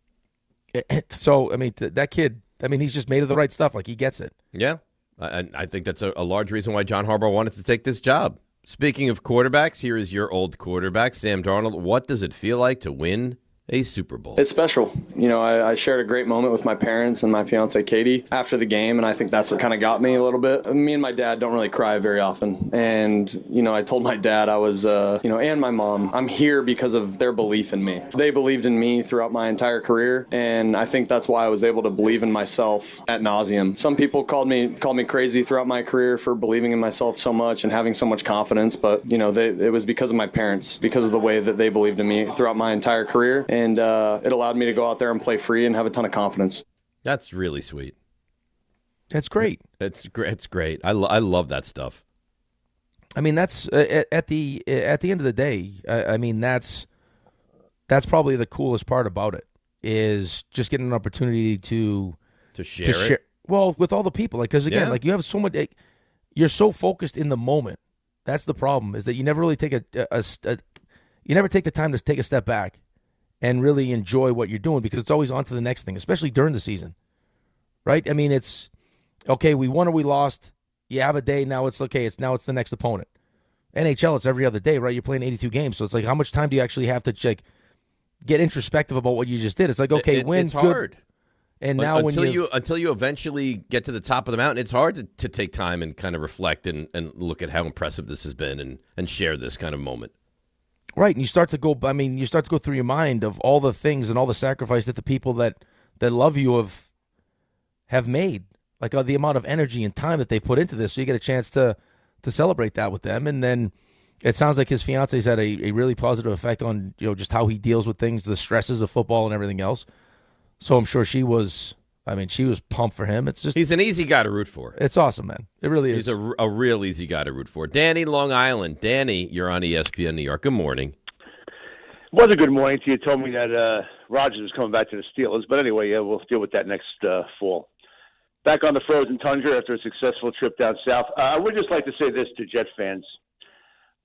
So, I mean, that kid, he's just made of the right stuff. Like, he gets it. Yeah, I think that's a large reason why John Harbaugh wanted to take this job. Speaking of quarterbacks, here is your old quarterback, Sam Darnold. What does it feel like to win a Super Bowl? It's special. I shared a great moment with my parents and my fiance Katie after the game, and I think that's what kind of got me a little bit. Me and my dad don't really cry very often, and I told my dad I was and my mom, I'm here because of their belief in me. They believed in me throughout my entire career, and I think that's why I was able to believe in myself ad nauseum. Some people called me crazy throughout my career for believing in myself so much and having so much confidence, but it was because of my parents, because of the way that they believed in me throughout my entire career. And it allowed me to go out there and play free and have a ton of confidence. That's really sweet. That's great. It's great. I love that stuff. I mean, that's at the end of the day. I mean, that's probably the coolest part about it is just getting an opportunity to share it. Well, with all the people, because again, you have so much. You're so focused in the moment. That's the problem. Is that you never really take you never take the time to take a step back and really enjoy what you're doing, because it's always on to the next thing, especially during the season, right? I mean, it's, okay, we won or we lost. You have a day, now it's okay. It's the next opponent. NHL, it's every other day, right? You're playing 82 games, so it's like, how much time do you actually have to get introspective about what you just did? It's like, okay, win, it's hard. Good. And now until you eventually get to the top of the mountain, it's hard to take time and kind of reflect and look at how impressive this has been and share this kind of moment. Right, and you start to go through your mind of all the things and all the sacrifice that the people that love you have made, like the amount of energy and time that they put into this. So you get a chance to celebrate that with them, and then it sounds like his fiance's had a really positive effect on just how he deals with things, the stresses of football and everything else. So I'm sure she was pumped for him. It's just he's an easy guy to root for. It's awesome, man. It really is. He's a real easy guy to root for. Danny, Long Island. Danny, you're on ESPN New York. Good morning. Was a good morning to you. Told me that Rodgers was coming back to the Steelers, but anyway, yeah, we'll deal with that next fall. Back on the frozen tundra after a successful trip down south. I would just like to say this to Jet fans: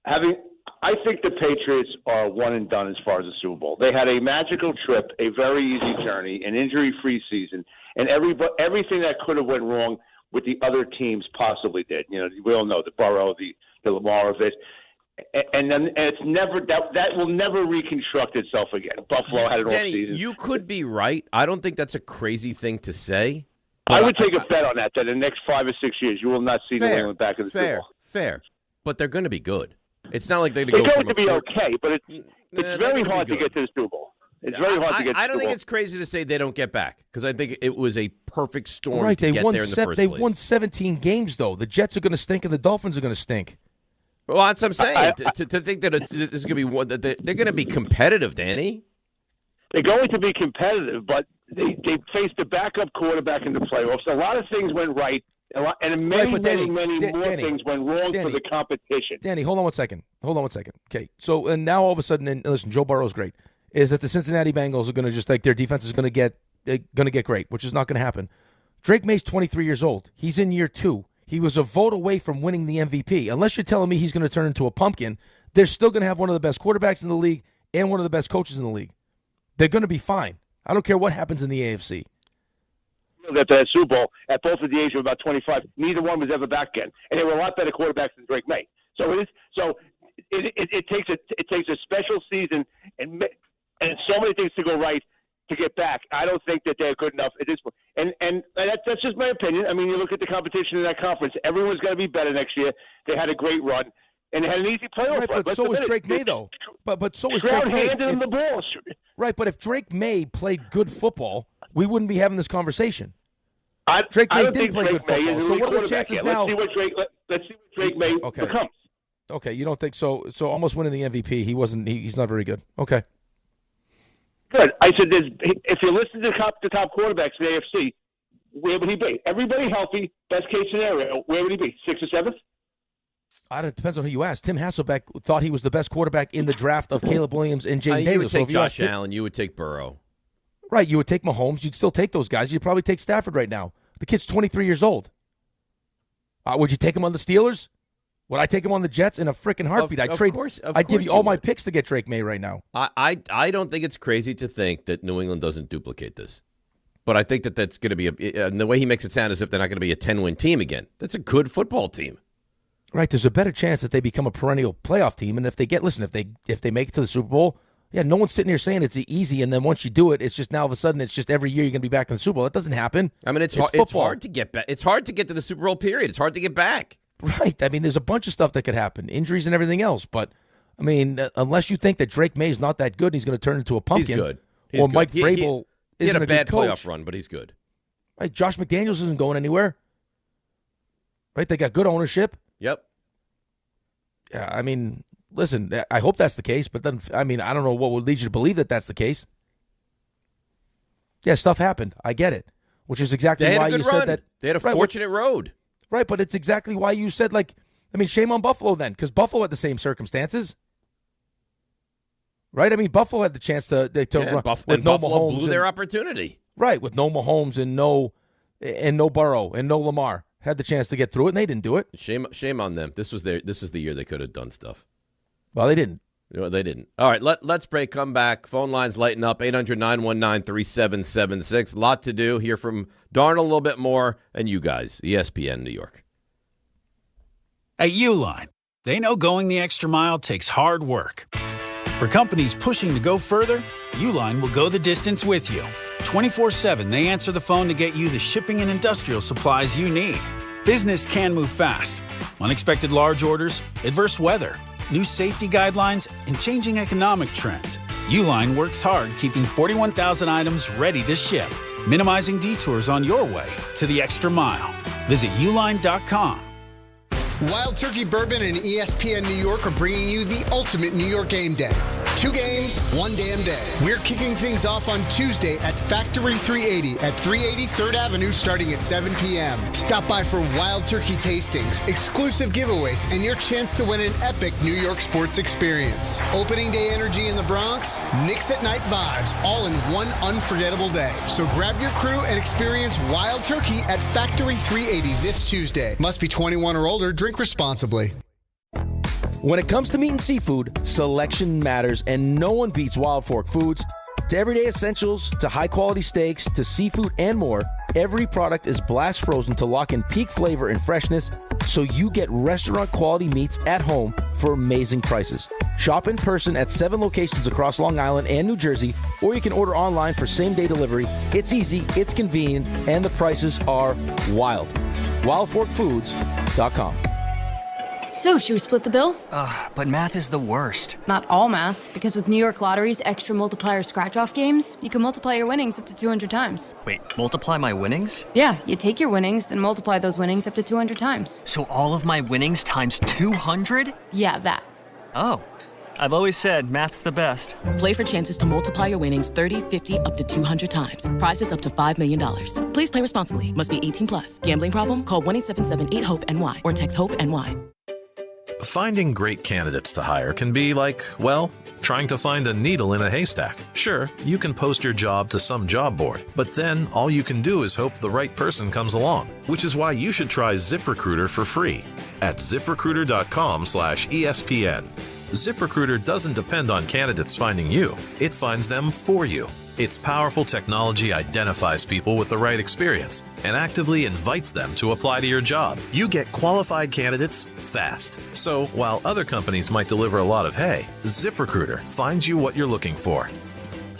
having I think the Patriots are one and done as far as the Super Bowl. They had a magical trip, a very easy journey, an injury-free season, and everything that could have went wrong with the other teams possibly did. You know, we all know the Burrow, the Lamar of it, and it's never that will never reconstruct itself again. Buffalo had it all season. You could be right. I don't think that's a crazy thing to say. I would take a bet on that in the next 5 or 6 years you will not see New England back in the Super Bowl. Fair. But they're going to be good. It's not like they're going to to be okay, but it's very hard to get to the Super Bowl. It's very hard to get to the Super Bowl. I don't think it's crazy to say they don't get back because I think it was a perfect storm right, to get there in the first place. They won 17 games, though. The Jets are going to stink and the Dolphins are going to stink. Well, that's what I'm saying. To think that this is going to be one that they're going to be competitive, Danny. They're going to be competitive, but they faced a backup quarterback in the playoffs. A lot of things went right, and many more things went wrong for the competition. Danny, hold on one second. Okay, so and now all of a sudden, and listen, Joe Burrow's great. Is that the Cincinnati Bengals are going to just like their defense is going to get great, which is not going to happen. Drake May's 23 years old. He's in year 2. He was a vote away from winning the MVP. Unless you're telling me he's going to turn into a pumpkin, they're still going to have one of the best quarterbacks in the league and one of the best coaches in the league. They're going to be fine. I don't care what happens in the AFC. At the Super Bowl, at both of the age of about 25, neither one was ever back again, and they were a lot better quarterbacks than Drake May. So it takes a special season and so many things to go right to get back. I don't think that they're good enough at this point. And that's just my opinion. I mean, you look at the competition in that conference. Everyone's going to be better next year. They had a great run. And they had an easy playoff run. But so was Drake May, though. But so was Drake May. The ball. Right, but if Drake May played good football, we wouldn't be having this conversation. Drake May didn't play good football. So what are the chances now? Let's see what Drake May becomes. Okay, you don't think so? So almost winning the MVP, he's not very good. Okay. Good. I said, if you listen to the top quarterbacks in the AFC, where would he be? Everybody healthy, best case scenario, where would he be? 6th or 7th? It depends on who you ask. Tim Hasselbeck thought he was the best quarterback in the draft of Caleb Williams and Jaden Daniels. You would take Josh Allen. You would take Burrow. Right. You would take Mahomes. You'd still take those guys. You'd probably take Stafford right now. The kid's 23 years old. Would you take him on the Steelers? Would I take him on the Jets in a freaking heartbeat? I'd give you all my picks to get Drake May right now. I don't think it's crazy to think that New England doesn't duplicate this. But I think that's going to be and the way he makes it sound as if they're not going to be a 10-win team again. That's a good football team. Right, there's a better chance that they become a perennial playoff team, and if they make it to the Super Bowl, no one's sitting here saying it's easy, and then once you do it, it's just now all of a sudden it's just every year you're going to be back in the Super Bowl. That doesn't happen. I mean, it's hard to get back. It's hard to get to the Super Bowl period. It's hard to get back. Right. I mean, there's a bunch of stuff that could happen, injuries and everything else. But I mean, unless you think that Drake May is not that good, and he's going to turn into a pumpkin. He's good. Or Mike Vrabel he had isn't a bad good coach. playoff run, but he's good. Right. Josh McDaniels isn't going anywhere. Right. They got good ownership. Yep. Yeah, I mean, listen, I hope that's the case, but then, I mean, I don't know what would lead you to believe that that's the case. Yeah, stuff happened. I get it, which is exactly why you said that. They had a fortunate road. Right, but it's exactly why you said, shame on Buffalo then, because Buffalo had the same circumstances. Right? I mean, Buffalo had the chance to run with no Buffalo Mahomes. Blew their opportunity. Right, with no Mahomes and no Burrow and no Lamar. Had the chance to get through it, and they didn't do it. Shame on them. This is the year they could have done stuff. Well, they didn't. No, they didn't. All right, let's break. Come back. Phone lines lighten up. 800-919-3776. A lot to do. Hear from Darnold a little bit more, and you guys, ESPN New York. At Uline, they know going the extra mile takes hard work. For companies pushing to go further, Uline will go the distance with you. 24/7, they answer the phone to get you the shipping and industrial supplies you need. Business can move fast. Unexpected large orders, adverse weather, new safety guidelines, and changing economic trends. Uline works hard keeping 41,000 items ready to ship, minimizing detours on your way to the extra mile. Visit uline.com. Wild Turkey Bourbon and ESPN New York are bringing you the ultimate New York game day. 2 games, 1 damn day. We're kicking things off on Tuesday at Factory 380 at 380 3rd Avenue starting at 7 p.m. Stop by for Wild Turkey tastings, exclusive giveaways, and your chance to win an epic New York sports experience. Opening day energy in the Bronx, Knicks at night vibes, all in one unforgettable day. So grab your crew and experience Wild Turkey at Factory 380 this Tuesday. Must be 21 or older. Drink responsibly. When it comes to meat and seafood, selection matters, and no one beats Wild Fork Foods. To everyday essentials, to high-quality steaks, to seafood and more, every product is blast frozen to lock in peak flavor and freshness, so you get restaurant-quality meats at home for amazing prices. Shop in person at 7 locations across Long Island and New Jersey, or you can order online for same-day delivery. It's easy, it's convenient, and the prices are wild. WildForkFoods.com. So, should we split the bill? But math is the worst. Not all math, because with New York Lottery's extra multiplier scratch-off games, you can multiply your winnings up to 200 times. Wait, multiply my winnings? Yeah, you take your winnings, then multiply those winnings up to 200 times. So all of my winnings times 200? Yeah, that. Oh. I've always said math's the best. Play for chances to multiply your winnings 30, 50, up to 200 times. Prizes up to $5 million. Please play responsibly. Must be 18 plus. Gambling problem? Call 1-877-8-HOPE-NY or text HOPE-NY. Finding great candidates to hire can be like, well, trying to find a needle in a haystack. Sure, you can post your job to some job board, but then all you can do is hope the right person comes along, which is why you should try ZipRecruiter for free at ZipRecruiter.com/ESPN. ZipRecruiter doesn't depend on candidates finding you. It finds them for you. Its powerful technology identifies people with the right experience and actively invites them to apply to your job. You get qualified candidates fast. So while other companies might deliver a lot of hay, ZipRecruiter finds you what you're looking for.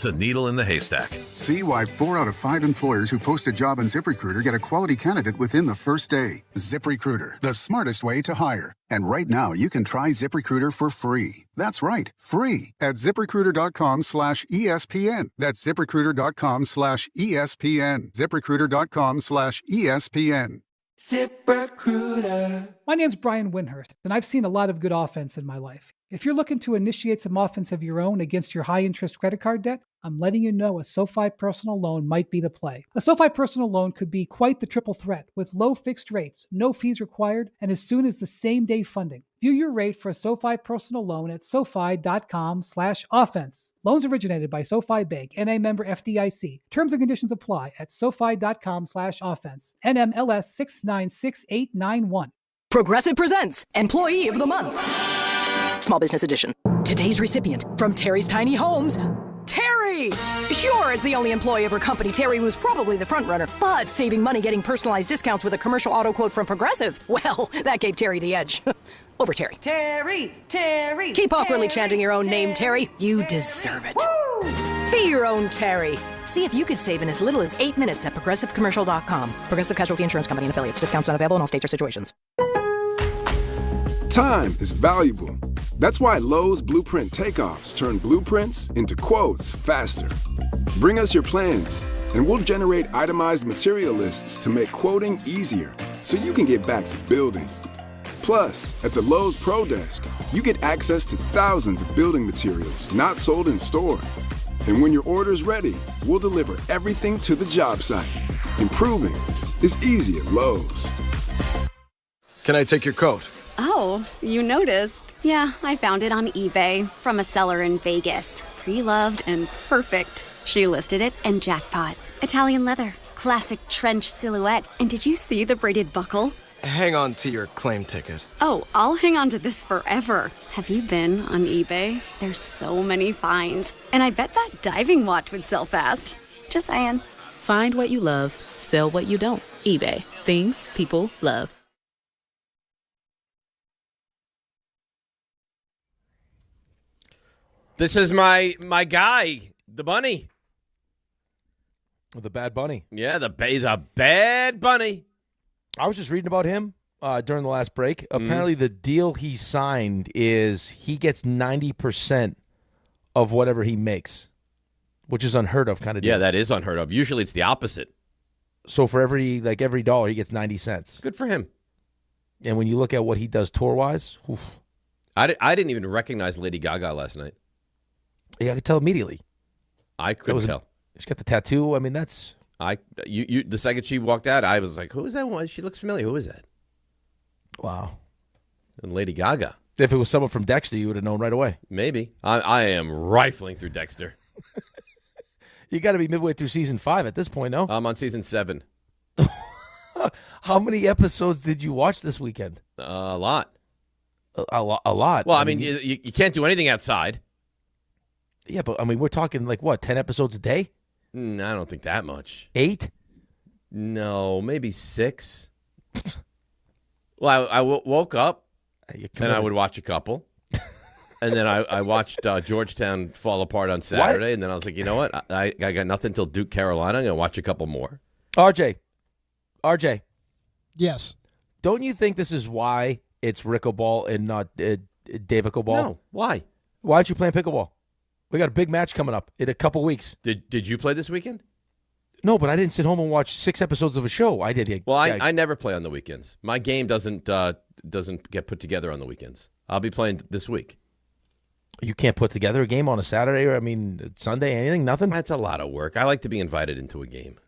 The needle in the haystack. See why 4 out of 5 employers who post a job on ZipRecruiter get a quality candidate within the first day. ZipRecruiter, the smartest way to hire. And right now, you can try ZipRecruiter for free. That's right, free at ZipRecruiter.com/ESPN. That's ZipRecruiter.com/ESPN. ZipRecruiter.com/ESPN. ZipRecruiter. My name's Brian Winhurst, and I've seen a lot of good offense in my life. If you're looking to initiate some offense of your own against your high-interest credit card debt, I'm letting you know a SoFi personal loan might be the play. A SoFi personal loan could be quite the triple threat with low fixed rates, no fees required, and as soon as the same day funding. View your rate for a SoFi personal loan at SoFi.com/offense. Loans originated by SoFi Bank, NA member FDIC. Terms and conditions apply at SoFi.com/offense. NMLS 696891. Progressive presents Employee of the Month. Small Business Edition. Today's recipient from Terry's Tiny Homes, Terry! Sure, as the only employee of her company, Terry was probably the front runner, but saving money getting personalized discounts with a commercial auto quote from Progressive, well, that gave Terry the edge. Over Terry. Terry! Keep awkwardly chanting your own name, Terry. You deserve it. Woo! Be your own Terry. See if you could save in as little as 8 minutes at ProgressiveCommercial.com. Progressive Casualty Insurance Company and Affiliates. Discounts not available in all states or situations. Time is valuable. That's why Lowe's Blueprint Takeoffs turn blueprints into quotes faster. Bring us your plans, and we'll generate itemized material lists to make quoting easier so you can get back to building. Plus, at the Lowe's Pro Desk, you get access to thousands of building materials not sold in store. And when your order's ready, we'll deliver everything to the job site. Improving is easy at Lowe's. Can I take your coat? Oh, you noticed. Yeah, I found it on eBay from a seller in Vegas. Pre-loved and perfect. She listed it and jackpot. Italian leather, classic trench silhouette. And did you see the braided buckle? Hang on to your claim ticket. Oh, I'll hang on to this forever. Have you been on eBay? There's so many finds. And I bet that diving watch would sell fast. Just saying. Find what you love, sell what you don't. eBay. Things people love. This is my guy, the bunny. The bad bunny. Yeah, he's a bad bunny. I was just reading about him during the last break. Apparently, the deal he signed is he gets 90% of whatever he makes, which is unheard of kind of deal. Yeah, that is unheard of. Usually it's the opposite. So for every dollar, he gets 90 cents. Good for him. And when you look at what he does tour-wise, oof. I didn't even recognize Lady Gaga last night. Yeah, I could tell immediately. I couldn't tell. She's got the tattoo. I mean, that's... You the second she walked out, I was like, who is that one? She looks familiar. Who is that? Wow. And Lady Gaga. If it was someone from Dexter, you would have known right away. Maybe. I am rifling through Dexter. You got to be midway through season 5 at this point, no? I'm on season 7. How many episodes did you watch this weekend? A lot. A lot. Well, I mean you can't do anything outside. Yeah, but I mean, we're talking like what, 10 episodes a day? I don't think that much. 8? No, maybe 6. Well, I woke up and I would watch a couple. And then I watched Georgetown fall apart on Saturday. And then I was like, you know what? I got nothing till Duke, Carolina. I'm going to watch a couple more. RJ. Yes. Don't you think this is why it's Rickleball and not Davico ball? No. Why? Why aren't you playing pickleball? We got a big match coming up in a couple weeks. Did you play this weekend? No, but I didn't sit home and watch 6 episodes of a show. I did. Well, I never play on the weekends. My game doesn't get put together on the weekends. I'll be playing this week. You can't put together a game on a Saturday or, Sunday, anything, nothing? That's a lot of work. I like to be invited into a game.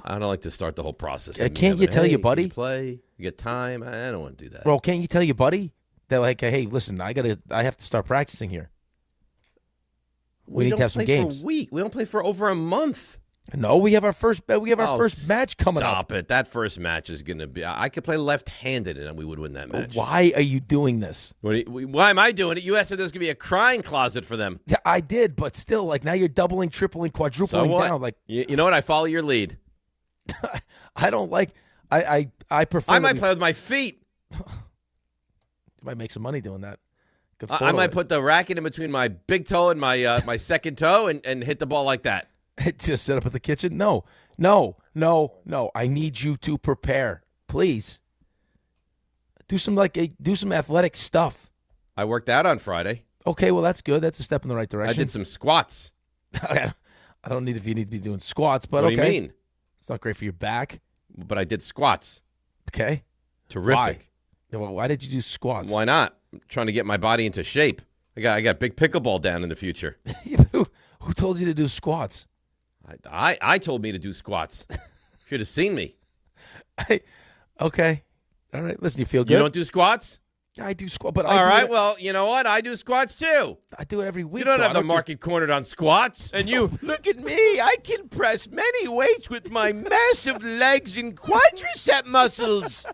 I don't like to start the whole process. Can't you tell your buddy? You play, you get time. I don't want to do that. Bro, can't you tell your buddy that, like, hey, listen, I have to start practicing here. We need to have some games. For a week. We don't play for over a month. No, we have our first match coming up. Stop it. That first match is going to be... I could play left-handed and we would win that match. Why are you doing this? Why am I doing it? You asked if there's going to be a crying closet for them. Yeah, I did, but still, like, now you're doubling, tripling, quadrupling down. Like, you know what? I follow your lead. I don't like... I prefer... I might play with my feet. You might make some money doing that. I might put the racket in between my big toe and my my second toe and hit the ball like that. Just set up at the kitchen? No. I need you to prepare, please. Do some athletic stuff. I worked out on Friday. Okay, well that's good. That's a step in the right direction. I did some squats. I don't need if you need to be doing squats, but what okay. What do you mean? It's not great for your back. But I did squats. Okay. Terrific. Why? Well, why did you do squats? Why not? I'm trying to get my body into shape. I got big pickleball down in the future. Who told you to do squats? I told me to do squats. Should have seen me. Okay. All right. Listen, you feel good? You don't do squats? Yeah, I do squats. But all right. Well, you know what? I do squats too. I do it every week. You don't have the market cornered on squats. And you look at me. I can press many weights with my massive legs and quadricep muscles.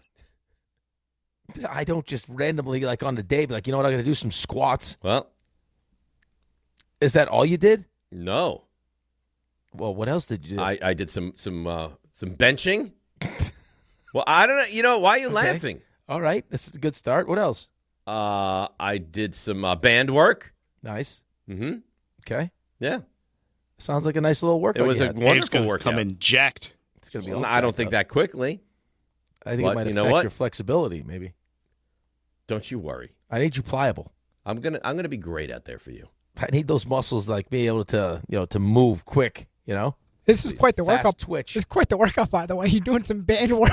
I don't just randomly, like on the day, be like, you know what? I'm going to do some squats. Well, is that all you did? No. Well, what else did you do? I did some benching. Well, I don't know. You know, why are you laughing? All right. This is a good start. What else? I did some band work. Nice. Mm-hmm. Okay. Yeah. Sounds like a nice little workout. It was a wonderful workout. Come in jacked. It's going to be. I don't think that quickly. I think it might affect your flexibility, maybe. Don't you worry. I need you pliable. I'm gonna be great out there for you. I need those muscles, like being able to, to move quick. This is quite the workout. Twitch. It's quite the workout, by the way. You're doing some band work.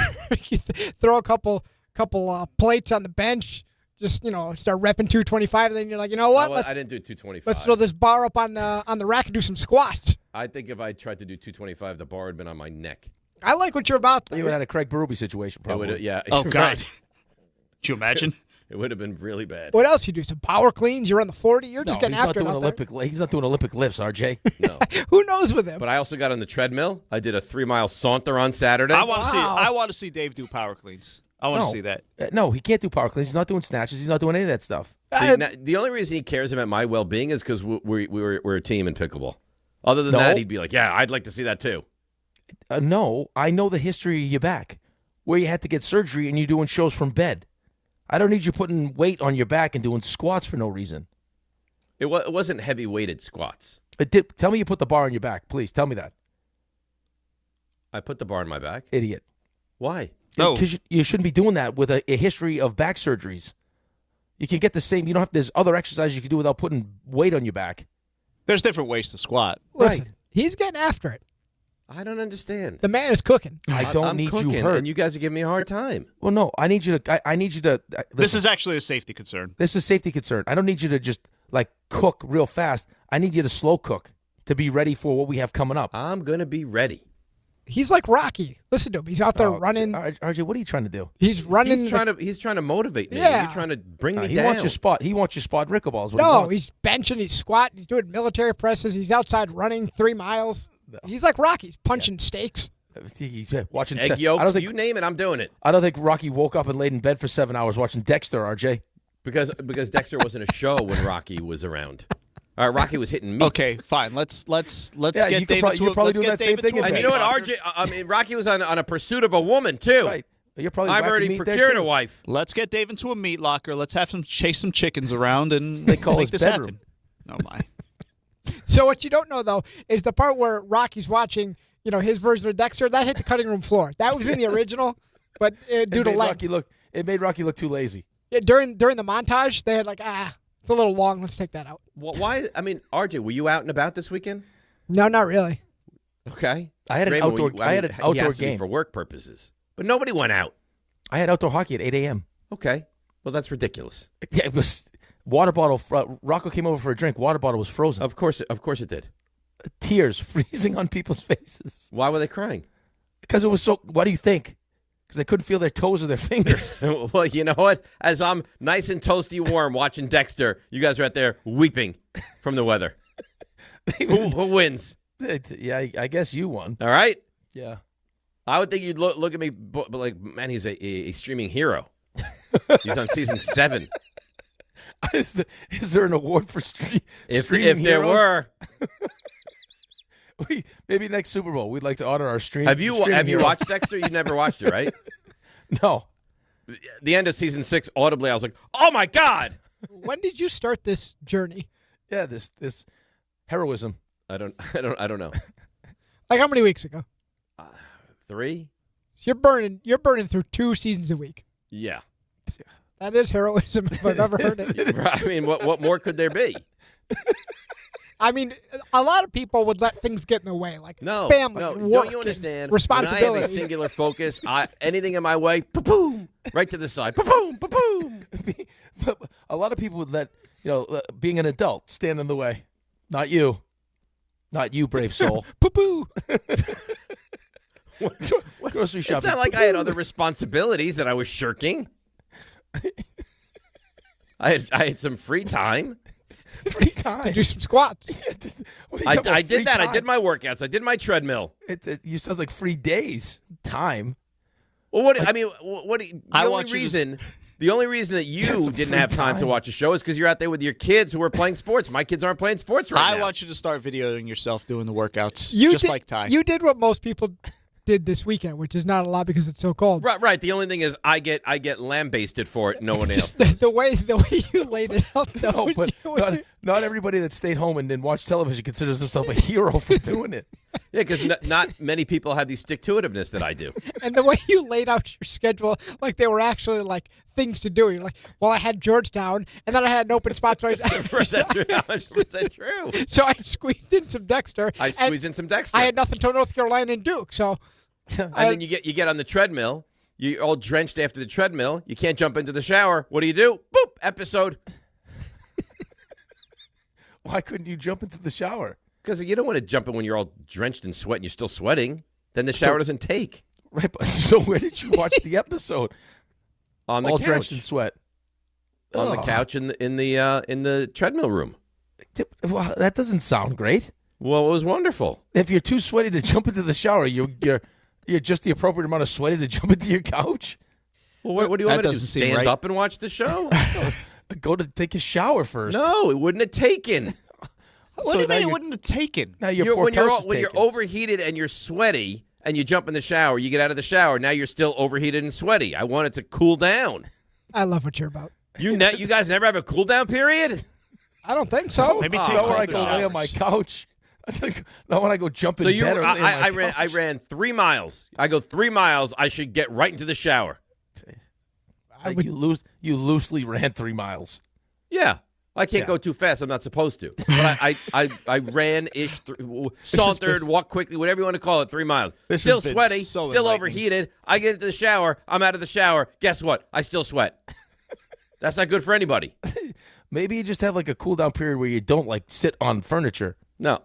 You throw a couple plates on the bench. Just start repping 225, and then you're like, you know what? I didn't do 225. Let's throw this bar up on the rack and do some squats. I think if I tried to do 225, the bar would have been on my neck. I like what you're about. You would have had a Craig Berube situation, probably. Yeah. Oh God. Could you imagine? It would have been really bad. What else you do? Some power cleans? You're on the 40? You're just getting after it out there. He's not doing Olympic lifts, RJ. No. Who knows with him? But I also got on the treadmill. I did a 3-mile saunter on Saturday. I want to see Dave do power cleans. I want to see that. No, he can't do power cleans. He's not doing snatches. He's not doing any of that stuff. The only reason he cares about my well-being is because we're a team in pickleball. Other than that, he'd be like, yeah, I'd like to see that too. No, I know the history of your back, where you had to get surgery and you're doing shows from bed. I don't need you putting weight on your back and doing squats for no reason. It wasn't heavy-weighted squats. Tell me you put the bar on your back, please. Tell me that. I put the bar on my back? Idiot. Why? No. Because you shouldn't be doing that with a history of back surgeries. You can get the same. You don't have. There's other exercises you can do without putting weight on your back. There's different ways to squat. Listen, he's getting after it. I don't understand. The man is cooking. I'm need cooking, you hurt. And you guys are giving me a hard time. Well, no, I need you to. I need you to. Listen, this is actually a safety concern. This is a safety concern. I don't need you to just cook real fast. I need you to slow cook to be ready for what we have coming up. I'm gonna be ready. He's like Rocky. Listen to him. He's out there running. RJ, what are you trying to do? He's running. He's trying to motivate me. Yeah. You're trying to bring me he down. Wants your spot. He wants your spot in Rickleballs. No, he's benching. He's squatting. He's doing military presses. He's outside running 3 miles. He's like Rocky. He's punching steaks. He's watching egg yolks. You name it, I'm doing it. I don't think Rocky woke up and laid in bed for 7 hours watching Dexter. RJ. Because Dexter wasn't a show when Rocky was around. All right, Rocky was hitting me. Okay, fine. Let's Yeah, get David to probably let's doing get that same David thing to a in And you meat know what, locker. RJ? I mean, Rocky was on a pursuit of a woman too. Right. You're probably I've whacking already meat there, procured too. a wife. Let's get David to a meat locker. Let's have him chase some chickens around and They call make his this bedroom. happen. Oh my! So what you don't know though is the part where Rocky's watching, his version of Dexter. That hit the cutting room floor. That was in the original, but due to length. It made Rocky look too lazy. Yeah, during the montage, they had it's a little long. Let's take that out. Well, why? I mean, RJ, were you out and about this weekend? No, not really. Okay. I had an Raymond, outdoor. he I had an has outdoor to be game for work purposes, but nobody went out. I had outdoor hockey at 8 a.m. Okay. Well, that's ridiculous. Yeah, it was water bottle. Rocco came over for a drink. Water bottle was frozen. Of course it did. Tears freezing on people's faces. Why were they crying? Because it was so. What do you think? Because they couldn't feel their toes or their fingers. Well, you know what? As I'm nice and toasty warm watching Dexter, you guys are out there weeping from the weather. Who wins? Yeah, I guess you won. All right. Yeah. I would think you'd look at me, but like, man, he's a streaming hero. He's on season 7. Is there an award for streaming If heroes? there were, maybe next Super Bowl we'd like to honor our stream. have you heroes. watched Dexter? You never watched it, right? No. The end of season 6, audibly, I was like, "Oh my god!" When did you start this journey? Yeah, this heroism. I don't know. Like how many weeks ago? 3? So you're burning through 2 seasons a week. Yeah. That is heroism if I've ever heard it. I mean, what more could there be? I mean, a lot of people would let things get in the way, like No, family, no. work, Don't you understand? responsibility. When I have a singular focus, anything in my way, boom, right to the side, boom. A lot of people would let being an adult stand in the way. Not you, brave soul. Poo-poo. Grocery shopping. It's not like I had other responsibilities that I was shirking. I had some free time. Free time. To do some squats. I did that. I did my workouts. I did my treadmill. You sounds like free days. Time. Well, what the only reason that you That's a didn't free have time to time. watch a show is because you're out there with your kids who are playing sports. My kids aren't playing sports right now. I want you to start videoing yourself doing the workouts, like Ty. You did what most people did this weekend, which is not a lot because it's so cold. Right. The only thing is I get lambasted for it. No one else. Just the way you laid it out. Though, No, but not everybody that stayed home and didn't watch television considers himself a hero for doing it. Yeah, because not many people have the stick-to-itiveness that I do. And the way you laid out your schedule, like they were actually like things to do. You're like, well, I had Georgetown, and then I had an open spot. So That's true. So I squeezed in some Dexter. I squeezed in some Dexter. I had nothing to North Carolina and Duke. So, and then you get on the treadmill. You're all drenched after the treadmill. You can't jump into the shower. What do? Boop, episode. Why couldn't you jump into the shower? Because you don't want to jump in when you're all drenched in sweat and you're still sweating. Then the shower doesn't take. Right. So where did you watch the episode? On the all couch. drenched in sweat. On the couch in the treadmill room. Well, that doesn't sound great. Well, it was wonderful. If you're too sweaty to jump into the shower, you're just the appropriate amount of sweaty to jump into your couch. Well, what do you want me to do? doesn't seem Stand right. up and watch the show? Go to take a shower first. No, it wouldn't have taken. What do you mean it wouldn't have taken? Now your poor when couch is you're taken. overheated and you're sweaty and you jump in the shower, you get out of the shower, now you're still overheated and sweaty. I want it to cool down. I love what you're about. You guys never have a cool down period? I don't think so. Maybe take Not when I colder go lay on my showers. couch. Not when I go jump in So bed or lay on my couch. I ran 3 miles. I go 3 miles, I should get right into the shower. You loosely ran 3 miles. Yeah. I can't go too fast. I'm not supposed to. But I ran-ish, sauntered, walked quickly, whatever you want to call it, 3 miles. This Still has been sweaty, so still enlightening. overheated. I get into the shower. I'm out of the shower. Guess what? I still sweat. That's not good for anybody. Maybe you just have like a cool down period where you don't like sit on furniture. No.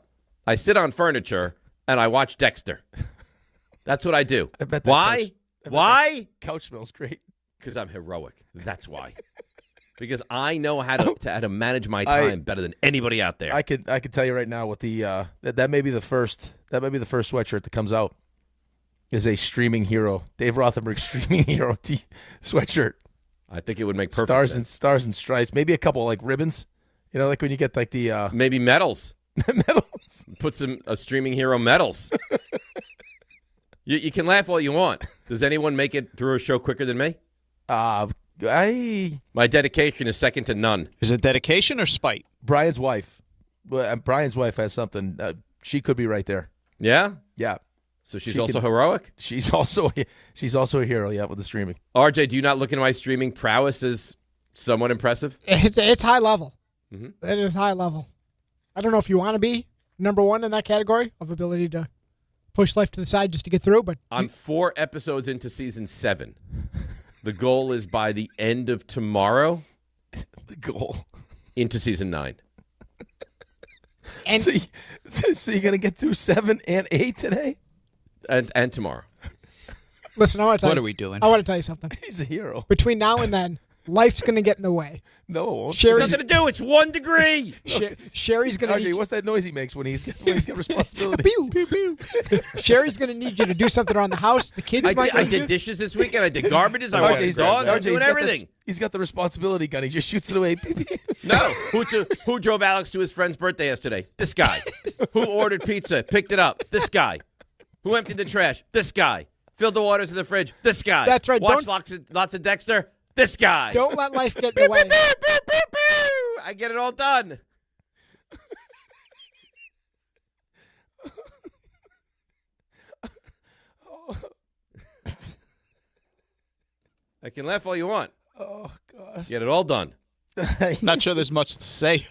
I sit on furniture and I watch Dexter. That's what I do. I bet that Why? Why? Couch smells great. Because I'm heroic. That's why. Because I know how to manage my time better than anybody out there. I could tell you right now what the that may be the first sweatshirt that comes out is a streaming hero. Dave Rothenberg streaming hero sweatshirt. I think it would make perfect sense. Stars and stripes. Maybe a couple like ribbons. You know, like when you get like the maybe medals. Medals. Put a streaming hero medals. You can laugh all you want. Does anyone make it through a show quicker than me? My dedication is second to none. Is it dedication or spite? Brian's wife. Brian's wife has something. She could be right there. Yeah? Yeah. So she's also heroic? She's also a hero, yeah, with the streaming. RJ, do you not look into my streaming prowess as somewhat impressive? It's high level. Mm-hmm. It is high level. I don't know if you want to be number one in that category of ability to push life to the side just to get through, but I'm 4 episodes into season 7. The goal is by the end of tomorrow. The goal into season 9. And so you're gonna get through 7 and 8 today, and tomorrow. Listen, I want to tell you. What are we doing? I want to tell you something. He's a hero. Between now and then, life's going to get in the way. No, Sherry's nothing to do. It's 1 degree. Sherry's going to need. What's that noise he makes when he's got responsibility? Pew, pew, pew. Sherry's going to need you to do something around the house. The kids I did dishes this weekend. I did garbages. I walked the dog. I'm doing everything. He's got the responsibility gun. He just shoots it away. No. Who drove Alex to his friend's birthday yesterday? This guy. Who ordered pizza? Picked it up? This guy. Who emptied the trash? This guy. Filled the waters in the fridge? This guy. That's right. Watched lots of Dexter? This guy. Don't let life get in the way. I get it all done. I can laugh all you want. Oh, God. Get it all done. Not sure there's much to say.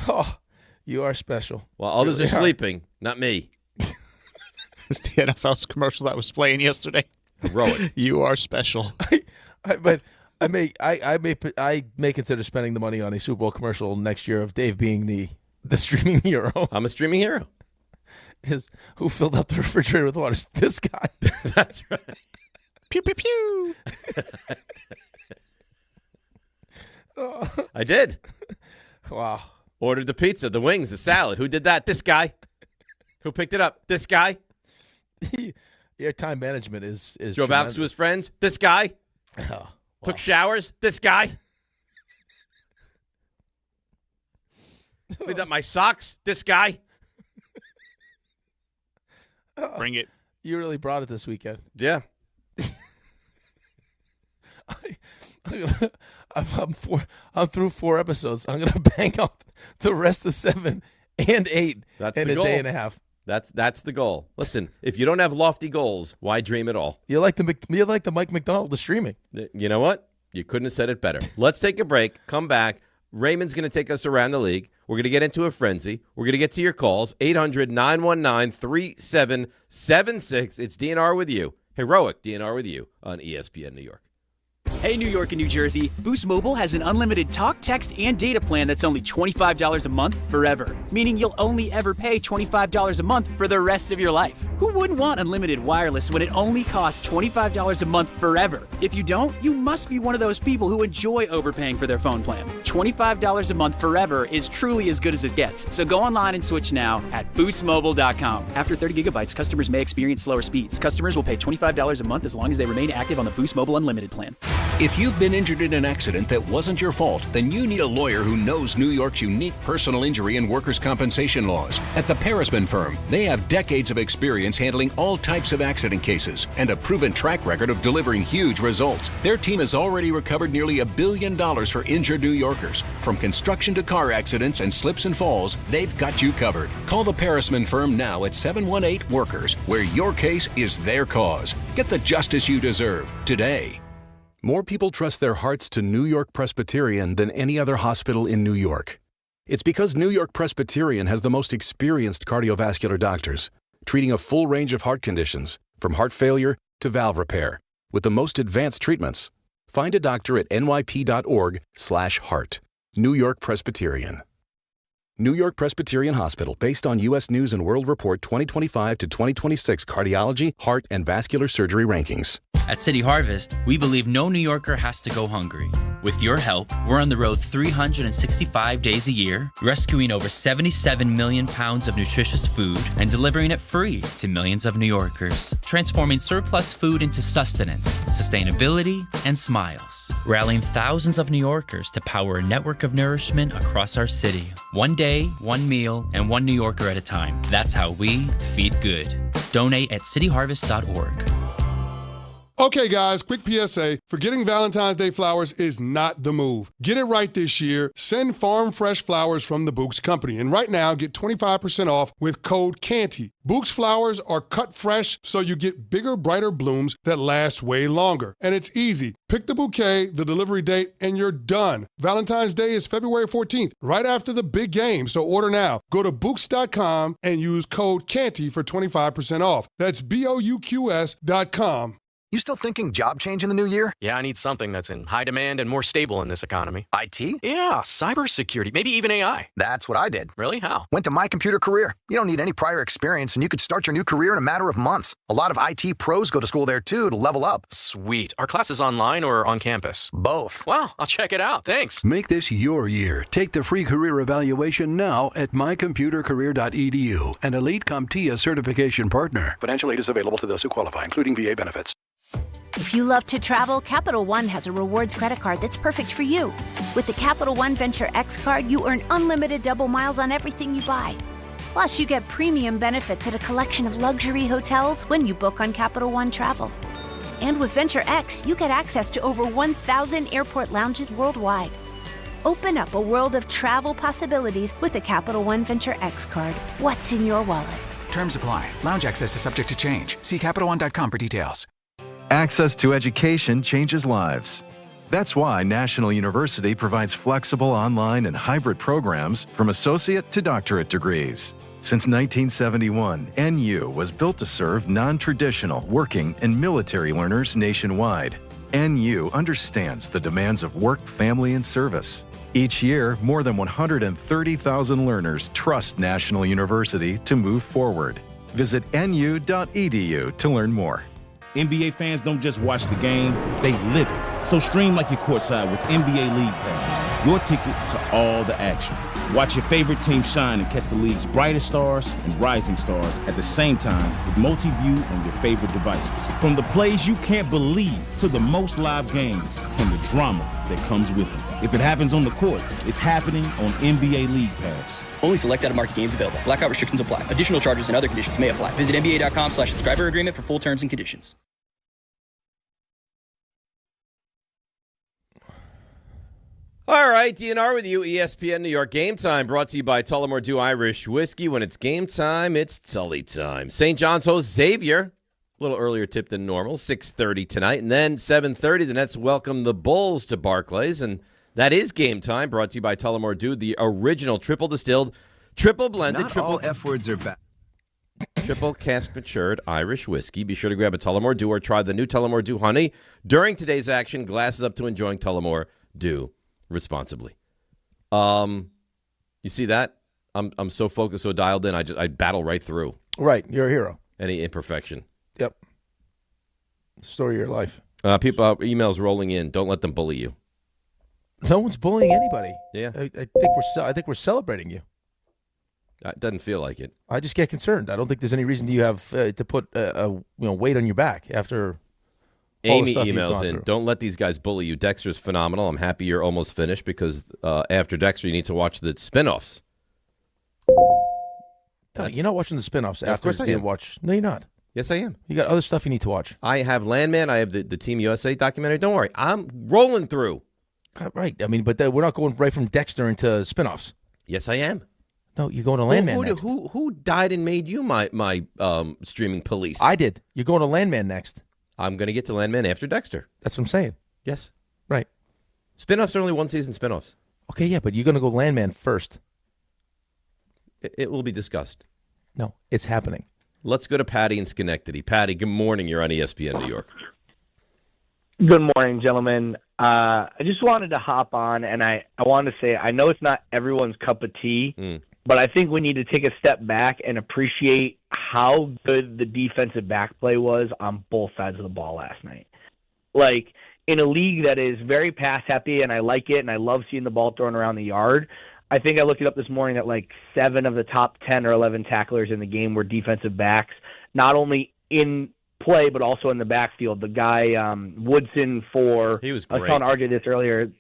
Oh, you are special. Well, others are sleeping, not me. It's the NFL's commercial that was playing yesterday. Heroic. You are special. But I may consider spending the money on a Super Bowl commercial next year of Dave being the streaming hero. I'm a streaming hero. Who filled up the refrigerator with water? This guy. That's right. Pew, pew, pew. I did. Wow. Ordered the pizza, the wings, the salad. Who did that? This guy. Who picked it up? This guy. Your time management is drove Alex to his friends. This guy. Oh, wow. Took showers. This guy. Cleaned up my socks. This guy. Bring it. You really brought it this weekend. Yeah. I'm through 4 episodes. I'm gonna bang out the rest of 7 and 8 in a day and a half. That's the goal. Listen, if you don't have lofty goals, why dream at all? You're like the Mike Macdonald of streaming. You know what? You couldn't have said it better. Let's take a break. Come back. Raymond's going to take us around the league. We're going to get into a frenzy. We're going to get to your calls. 800-919-3776. It's DNR with you. Heroic DNR with you on ESPN New York. Hey, New York and New Jersey, Boost Mobile has an unlimited talk, text, and data plan that's only $25 a month forever, meaning you'll only ever pay $25 a month for the rest of your life. Who wouldn't want unlimited wireless when it only costs $25 a month forever? If you don't, you must be one of those people who enjoy overpaying for their phone plan. $25 a month forever is truly as good as it gets, so go online and switch now at boostmobile.com. After 30 gigabytes, customers may experience slower speeds. Customers will pay $25 a month as long as they remain active on the Boost Mobile Unlimited plan. If you've been injured in an accident that wasn't your fault, then you need a lawyer who knows New York's unique personal injury and workers' compensation laws. At the Parisman Firm, they have decades of experience handling all types of accident cases and a proven track record of delivering huge results. Their team has already recovered nearly $1 billion for injured New Yorkers. From construction to car accidents and slips and falls, they've got you covered. Call the Parisman Firm now at 718-WORKERS, where your case is their cause. Get the justice you deserve today. More people trust their hearts to New York Presbyterian than any other hospital in New York. It's because New York Presbyterian has the most experienced cardiovascular doctors, treating a full range of heart conditions, from heart failure to valve repair, with the most advanced treatments. Find a doctor at nyp.org/heart. New York Presbyterian. New York Presbyterian Hospital, based on U.S. News & World Report 2025 to 2026 cardiology, heart, and vascular surgery rankings. At City Harvest, we believe no New Yorker has to go hungry. With your help, we're on the road 365 days a year, rescuing over 77 million pounds of nutritious food and delivering it free to millions of New Yorkers, transforming surplus food into sustenance, sustainability, and smiles, rallying thousands of New Yorkers to power a network of nourishment across our city. One day, one meal, and one New Yorker at a time. That's how we feed good. Donate at cityharvest.org. Okay, guys, quick PSA. Forgetting Valentine's Day flowers is not the move. Get it right this year. Send farm fresh flowers from the Books Company. And right now, get 25% off with code CANTY. Books flowers are cut fresh, so you get bigger, brighter blooms that last way longer. And it's easy. Pick the bouquet, the delivery date, and you're done. Valentine's Day is February 14th, right after the big game, so order now. Go to Books.com and use code CANTY for 25% off. That's BOUQS.com. You still thinking job change in the new year? Yeah, I need something that's in high demand and more stable in this economy. IT? Yeah, cybersecurity, maybe even AI. That's what I did. Really? How? Went to My Computer Career. You don't need any prior experience, and you could start your new career in a matter of months. A lot of IT pros go to school there, too, to level up. Sweet. Are classes online or on campus? Both. Wow, I'll check it out. Thanks. Make this your year. Take the free career evaluation now at mycomputercareer.edu, an elite CompTIA certification partner. Financial aid is available to those who qualify, including VA benefits. If you love to travel, Capital One has a rewards credit card that's perfect for you. With the Capital One Venture X card, you earn unlimited double miles on everything you buy. Plus, you get premium benefits at a collection of luxury hotels when you book on Capital One Travel. And with Venture X, you get access to over 1,000 airport lounges worldwide. Open up a world of travel possibilities with the Capital One Venture X card. What's in your wallet? Terms apply. Lounge access is subject to change. See CapitalOne.com for details. Access to education changes lives. That's why National University provides flexible online and hybrid programs from associate to doctorate degrees. Since 1971, NU was built to serve non-traditional working and military learners nationwide. NU understands the demands of work, family, and service. Each year, more than 130,000 learners trust National University to move forward. Visit nu.edu to learn more. NBA fans don't just watch the game, they live it. So stream like you're courtside with NBA League Pass, your ticket to all the action. Watch your favorite team shine and catch the league's brightest stars and rising stars at the same time with multi-view on your favorite devices. From the plays you can't believe to the most live games and the drama that comes with it. If it happens on the court, it's happening on NBA League Pass. Only select out-of-market games available. Blackout restrictions apply. Additional charges and other conditions may apply. Visit NBA.com/subscriber agreement for full terms and conditions. All right, DNR with you, ESPN New York Game Time, brought to you by Tullamore Dew Irish Whiskey. When it's game time, it's Tully time. St. John's hosts Xavier, a little earlier tip than normal, 6:30 tonight. And then 7:30, the Nets welcome the Bulls to Barclays. And that is Game Time, brought to you by Tullamore Dew, the original triple distilled, triple blended, Not all F words are bad. triple cask matured Irish whiskey. Be sure to grab a Tullamore Dew or try the new Tullamore Dew Honey. During today's action, glasses up to enjoying Tullamore Dew responsibly. You see that? I'm so focused, so dialed in. I battle right through. Right, you're a hero. Any imperfection. Yep. Story of your life. People, emails rolling in. Don't let them bully you. No one's bullying anybody. Yeah, I think we're celebrating you. It doesn't feel like it. I just get concerned. I don't think there's any reason you have to put weight on your back after. Amy emails in, don't let these guys bully you. Dexter's phenomenal. I'm happy you're almost finished because after Dexter, you need to watch the spinoffs. No, you're not watching the spinoffs after. Of course I am. No, you're not. Yes, I am. You got other stuff you need to watch. I have Landman. I have the Team USA documentary. Don't worry. I'm rolling through. Right. I mean, but we're not going right from Dexter into spinoffs. Yes, I am. No, you're going to Landman next. Who died and made you my streaming police? I did. You're going to Landman next. I'm going to get to Landman after Dexter. That's what I'm saying. Yes. Right. Spinoffs are only one season spinoffs. Okay, yeah, but you're going to go Landman first. It will be discussed. No, it's happening. Let's go to Patty in Schenectady. Patty, good morning. You're on ESPN New York. Good morning, gentlemen. I just wanted to hop on, and I wanted to say I know it's not everyone's cup of tea, But I think we need to take a step back and appreciate how good the defensive back play was on both sides of the ball last night. Like, in a league that is very pass happy, and I like it, and I love seeing the ball thrown around the yard, I think I looked it up this morning that like 7 of the top 10 or 11 tacklers in the game were defensive backs, not only in play but also in the backfield. The guy Woodson he was I was great. telling RJ this earlier.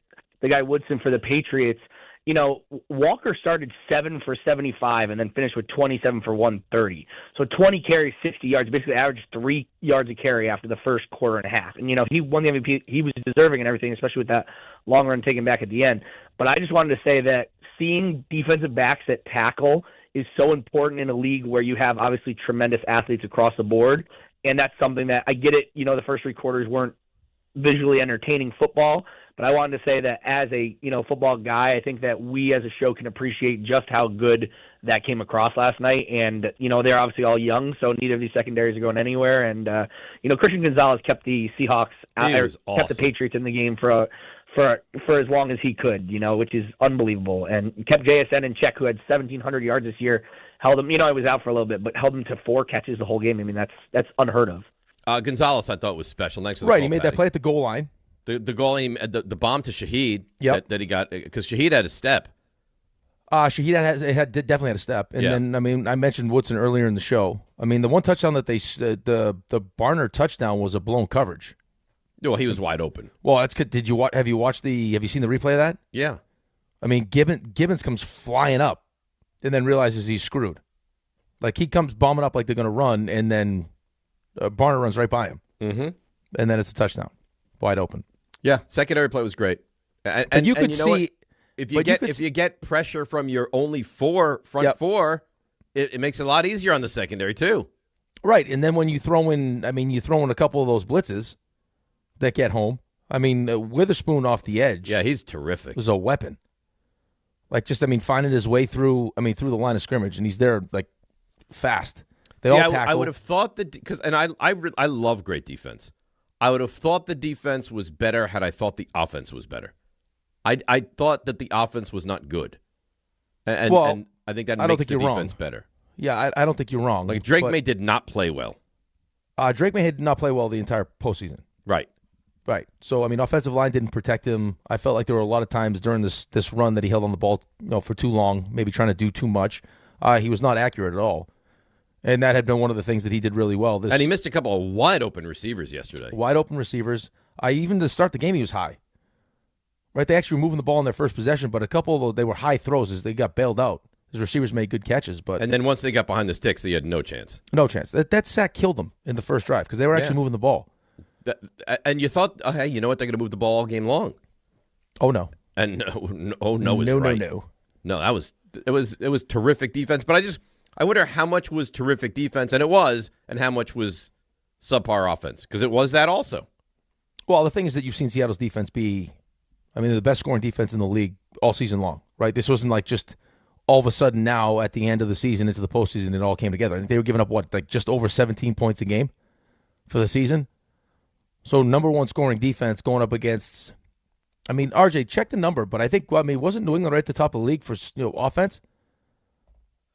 The guy Woodson for the Patriots. You know, Walker started 7 for 75 and then finished with 27 for 130. So 20 carries, 60 yards, basically averaged 3 yards a carry after the first quarter and a half. And, you know, he won the MVP. He was deserving and everything, especially with that long run taken back at the end. But I just wanted to say that seeing defensive backs at tackle is so important in a league where you have obviously tremendous athletes across the board. And that's something that I get it. You know, the first 3 quarters weren't visually entertaining football, but I wanted to say that as a, you know, football guy, I think that we as a show can appreciate just how good that came across last night. And, you know, they're obviously all young, so neither of these secondaries are going anywhere. And, you know, Christian Gonzalez kept the Seahawks out, kept the Patriots in the game for as long as he could, you know, which is unbelievable. And kept JSN in check, who had 1,700 yards this year, held him, you know, I was out for a little bit, but held him to 4 catches the whole game. I mean, that's unheard of. Gonzalez, I thought, was special. Next to the Right, ball, he made that play at the goal line. The goal, the bomb to Shaheed that he got, because Shaheed had a step. Shaheed definitely had a step. And then, I mean, I mentioned Woodson earlier in the show. I mean, the one touchdown that the Barner touchdown was a blown coverage. Well, he was wide open. Well, that's good. Have you seen the replay of that? Yeah. I mean, Gibbons comes flying up and then realizes he's screwed. Like, he comes bombing up like they're going to run, and then Barner runs right by him. Mm-hmm. And then it's a touchdown. Wide open. Yeah, secondary play was great. And you could see if you get pressure from your only 4 front 4, it makes it a lot easier on the secondary too. Right, and then when you throw in a couple of those blitzes that get home. I mean, Witherspoon off the edge. Yeah, he's terrific. Was a weapon. Like, just, I mean, finding his way through the line of scrimmage, and he's there like fast. They all tackle. I would have thought that because, and I love great defense. I would have thought the defense was better had I thought the offense was better. I thought that the offense was not good, and I think that makes the defense better. Yeah, I don't think you're wrong. Like Drake May did not play well. Drake May did not play well the entire postseason. Right. So I mean, offensive line didn't protect him. I felt like there were a lot of times during this run that he held on the ball, for too long, maybe trying to do too much. He was not accurate at all. And that had been one of the things that he did really well. And he missed a couple of wide open receivers yesterday. Wide open receivers. Even to start the game, he was high. Right, they actually were moving the ball in their first possession, but a couple of those, they were high throws as they got bailed out. His receivers made good catches, and then once they got behind the sticks, they had no chance. No chance. That sack killed them in the first drive because they were actually moving the ball. And you thought, hey, you know what? They're going to move the ball all game long. Oh no. And no. That was terrific defense. But I wonder how much was terrific defense, and it was, and how much was subpar offense, because it was that also. Well, the thing is that you've seen Seattle's defense be, I mean, the best scoring defense in the league all season long, right? This wasn't like just all of a sudden now at the end of the season into the postseason it all came together. I think they were giving up, just over 17 points a game for the season? So number one scoring defense going up against, I mean, RJ, check the number, but wasn't New England right at the top of the league for offense?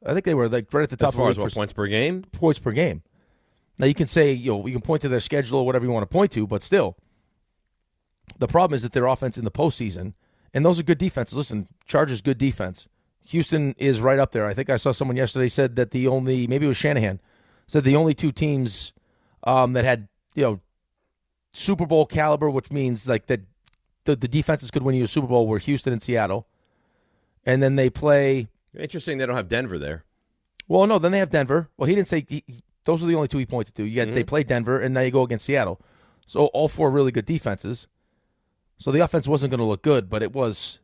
I think they were right at the top as far of the league as points per game? Points per game. Now you can say, you can point to their schedule or whatever you want to point to, but still, the problem is that their offense in the postseason, and those are good defenses. Listen, Chargers, good defense. Houston is right up there. I think I saw someone yesterday said that maybe it was Shanahan, said the only 2 teams that had, Super Bowl caliber, which means like that the defenses could win you a Super Bowl, were Houston and Seattle. And then they play. Interesting they don't have Denver there. Well, no, then they have Denver. Well, he didn't say those are the only 2 he pointed to. They play Denver, and now you go against Seattle. So all 4 really good defenses. So the offense wasn't going to look good, but it wasn't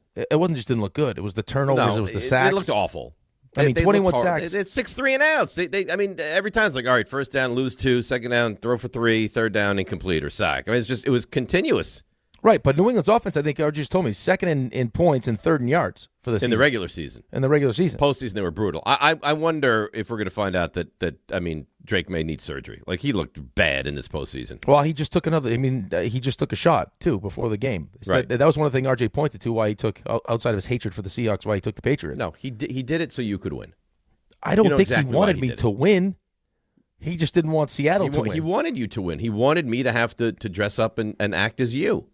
just didn't look good. It was the turnovers. It was the sacks. It looked awful. I mean, 21 sacks. It's 6 3-and-outs. I mean, every time it's like, all right, first down, lose 2, second down, throw for 3, third down, incomplete or sack. I mean, it was continuous. Right, but New England's offense, I think RJ just told me, second in points and third in yards for the season. In the regular season. In the regular season. Postseason, they were brutal. I wonder if we're going to find out that Drake may need surgery. Like, he looked bad in this postseason. Well, he just took he just took a shot, too, before the game. Right. That was one of the things RJ pointed to why he took, outside of his hatred for the Seahawks, why he took the Patriots. No, he did it so you could win. I don't think he wanted me to win. He just didn't want Seattle to win. He wanted you to win. He wanted me to have to dress up and act as you.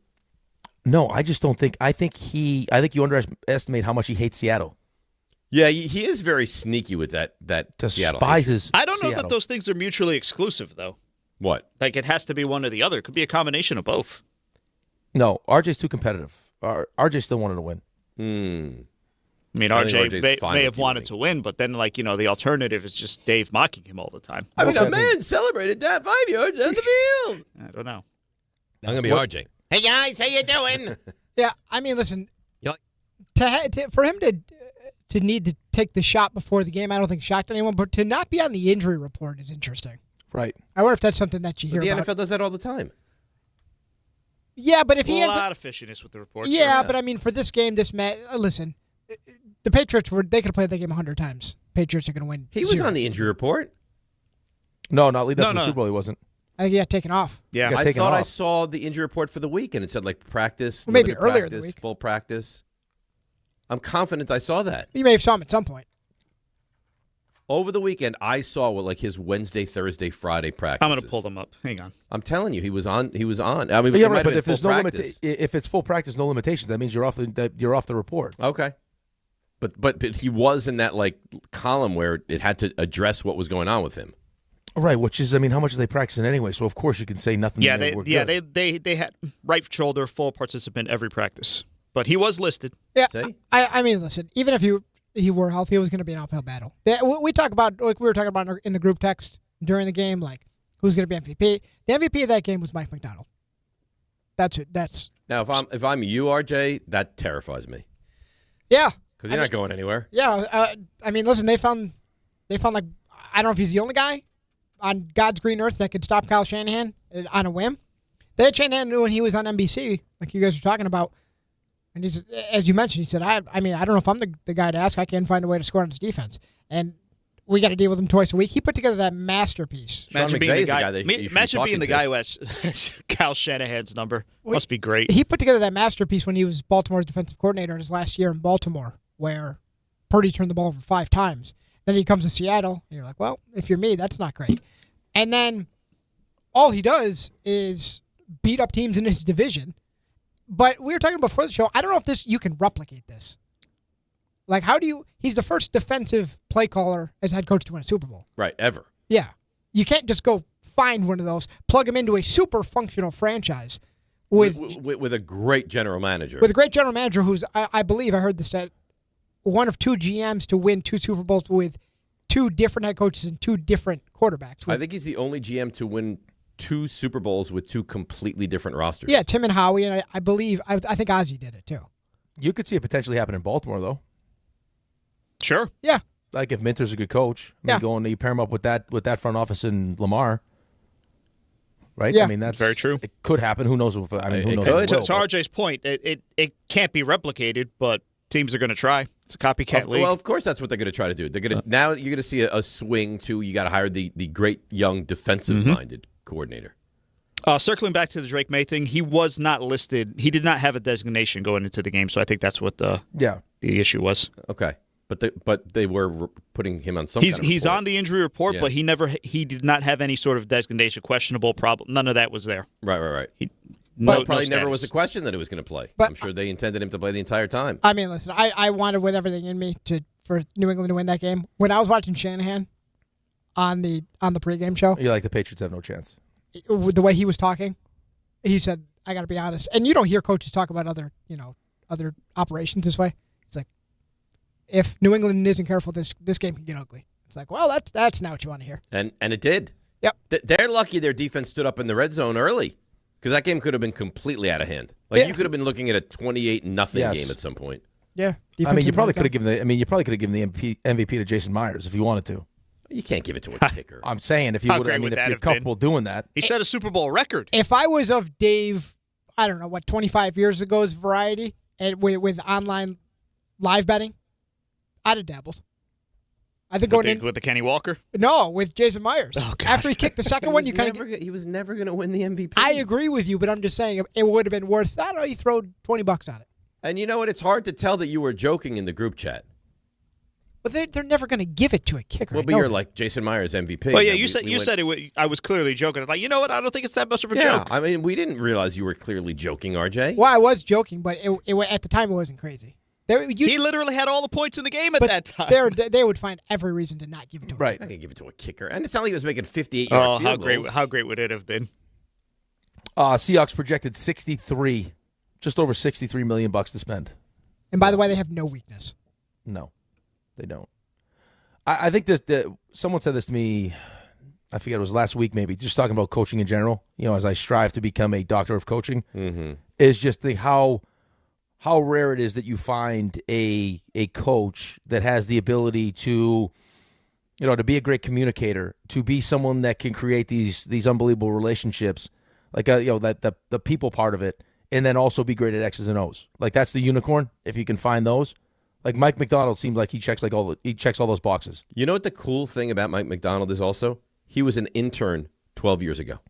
No, I just don't think. I think you underestimate how much he hates Seattle. Yeah, he is very sneaky with that Seattle. Despises. I don't know Seattle. that those things are mutually exclusive, though. What? Like, it has to be one or the other. It could be a combination of both. No, RJ's too competitive. RJ still wanted to win. I mean, RJ may have wanted to win, but then, the alternative is just Dave mocking him all the time. I mean, a man celebrated that 5 yards down the field. I don't know. I'm going to be RJ. Hey, guys, how you doing? Yeah, I mean, listen, for him to need to take the shot before the game, I don't think shocked anyone, but to not be on the injury report is interesting. Right. I wonder if that's something that you hear The about. NFL does that all the time. Yeah, but if he a lot of fishiness with the reports. Yeah, but I mean, for this game, listen, the Patriots they could have played that game 100 times. Patriots are going to win. He was on the injury report. No, not leading up to the Super Bowl. He wasn't. I think he got taken off. Yeah, I thought I saw the injury report for the week, and it said practice, maybe earlier in the week, full practice. I'm confident I saw that. You may have saw him at some point. Over the weekend, I saw his Wednesday, Thursday, Friday practice. I'm going to pull them up. Hang on. I'm telling you, he was on. I mean, yeah, right. But if there's no if it's full practice, no limitations, that means you're off the report. Okay. But he was in that column where it had to address what was going on with him. Right, which is, I mean, how much are they practicing anyway? So of course you can say nothing. Yeah, they had right shoulder, full participant every practice, but he was listed. Yeah, I mean, listen, even if he were healthy, it was going to be an uphill battle. We talk about we were talking about in the group text during the game, who's going to be MVP. The MVP of that game was Mike Macdonald. That's it. That's now if I'm you, RJ, that terrifies me. Yeah, because you're not going anywhere. Yeah, I mean, listen, they found I don't know if he's the only guy on God's green earth that could stop Kyle Shanahan on a whim. They had Shanahan when he was on NBC, like you guys were talking about. And he's, as you mentioned, he said, I mean, I don't know if I'm the guy to ask. I can't find a way to score on his defense. And we got to deal with him twice a week. He put together that masterpiece. Imagine being the guy who has Kyle Shanahan's number. Must be great. He put together that masterpiece when he was Baltimore's defensive coordinator in his last year in Baltimore, where Purdy turned the ball over 5 times. Then he comes to Seattle, and you're like, well, if you're me, that's not great. And then all he does is beat up teams in his division. But we were talking before the show, I don't know if you can replicate this. He's the first defensive play caller as head coach to win a Super Bowl. Right, ever. Yeah. You can't just go find one of those, plug him into a super functional franchise with a great general manager. With a great general manager who's, I believe I heard this stat, one of 2 GMs to win 2 Super Bowls with 2 different head coaches and 2 different quarterbacks. I think he's the only GM to win 2 Super Bowls with 2 completely different rosters. Yeah, Tim and Howie, and I believe, I think Ozzie did it too. You could see it potentially happen in Baltimore, though. Sure. Yeah. Like if Minter's a good coach, you pair him up with that front office in Lamar. Right? Yeah. I mean, that's very true. It could happen. Who knows? Who knows? To RJ's point, it can't be replicated, but teams are going to try. It's a copycat league. Well, of course, that's what they're going to try to do. They're going to now. You're going to see a swing to you got to hire the great young defensive-minded coordinator. Circling back to the Drake May thing, he was not listed. He did not have a designation going into the game, so I think that's what the issue was. Okay, but they were putting him on some. He's on the injury report, but he did not have any sort of designation, questionable problem. None of that was there. Right. Probably never was a question that he was going to play. But I'm sure they intended him to play the entire time. I mean, listen, I wanted with everything in me for New England to win that game. When I was watching Shanahan on the pregame show, you're like, the Patriots have no chance. The way he was talking, he said, "I got to be honest." And you don't hear coaches talk about other operations this way. It's like, if New England isn't careful, this game can get ugly. It's like, well, that's not what you want to hear. And it did. Yep. They're lucky their defense stood up in the red zone early. Because that game could have been completely out of hand. You could have been looking at a 28-0 game at some point. Yeah, I mean, you probably could have given the MVP to Jason Myers if you wanted to. You can't give it to a kicker. I'm saying if you would, if you're comfortable doing that. He set a Super Bowl record. If I was of Dave I don't know, 25 years ago's variety and with online live betting, I'd have dabbled. I think with the Kenny Walker? No, with Jason Myers. Oh, God. After he kicked the second one, you kind of. He was never going to win the MVP. I agree with you, but I'm just saying it would have been worth. I don't know. You throw $20 on it. And you know what? It's hard to tell that you were joking in the group chat. But they're never going to give it to a kicker. Well, but you're like Jason Myers MVP. Well, yeah, you said it. I was clearly joking. Like, you know what? I don't think it's that much of a joke. I mean, we didn't realize you were clearly joking, RJ. Well, I was joking, but at the time it wasn't crazy. He literally had all the points in the game at that time. They would find every reason to not give it to him. Right. I can give it to a kicker. And it's not like he was making 58-yard field goals. How great would it have been? Seahawks projected 63, just over $63 million to spend. And by the way, they have no weakness. No, they don't. I think that someone said this to me, I forget, it was last week maybe, just talking about coaching in general, as I strive to become a doctor of coaching, is just how rare it is that you find a coach that has the ability to, to be a great communicator, to be someone that can create these unbelievable relationships, like the people part of it, and then also be great at X's and O's. Like that's the unicorn. If you can find those, like Mike Macdonald seems like he checks all those boxes. You know what the cool thing about Mike Macdonald is also? He was an intern 12 years ago.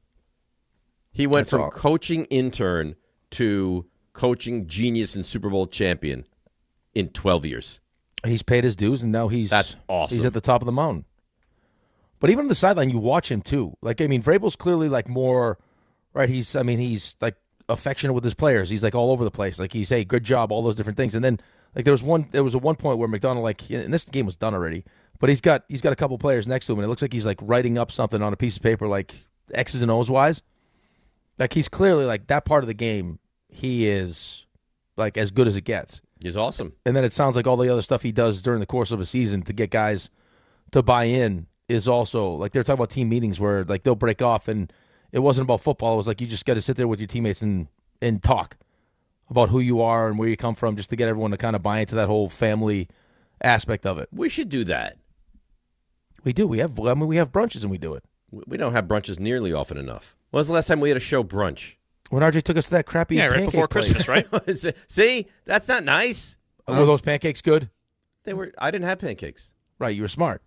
He went from coaching intern to coaching genius and Super Bowl champion in 12 years. He's paid his dues, and now that's awesome. He's at the top of the mountain. But even on the sideline, you watch him too. Like, I mean, Vrabel's clearly like more, right? He's like affectionate with his players. He's like all over the place. Like he's, hey, good job, all those different things. And then like there was one point where Macdonald, like, and this game was done already, but he's got a couple players next to him, and it looks like he's like writing up something on a piece of paper, like X's and O's wise. Like he's clearly like that part of the game. He is like as good as it gets. He's awesome. And then it sounds like all the other stuff he does during the course of a season to get guys to buy in is also like they're talking about team meetings where like they'll break off and it wasn't about football. It was like you just got to sit there with your teammates and talk about who you are and where you come from just to get everyone to kind of buy into that whole family aspect of it. We should do that. We do. We have brunches and we do it. We don't have brunches nearly often enough. When was the last time we had a show brunch? When RJ took us to that crappy right before Christmas, right? See, that's not nice. Were those pancakes good? They were. I didn't have pancakes. Right, you were smart.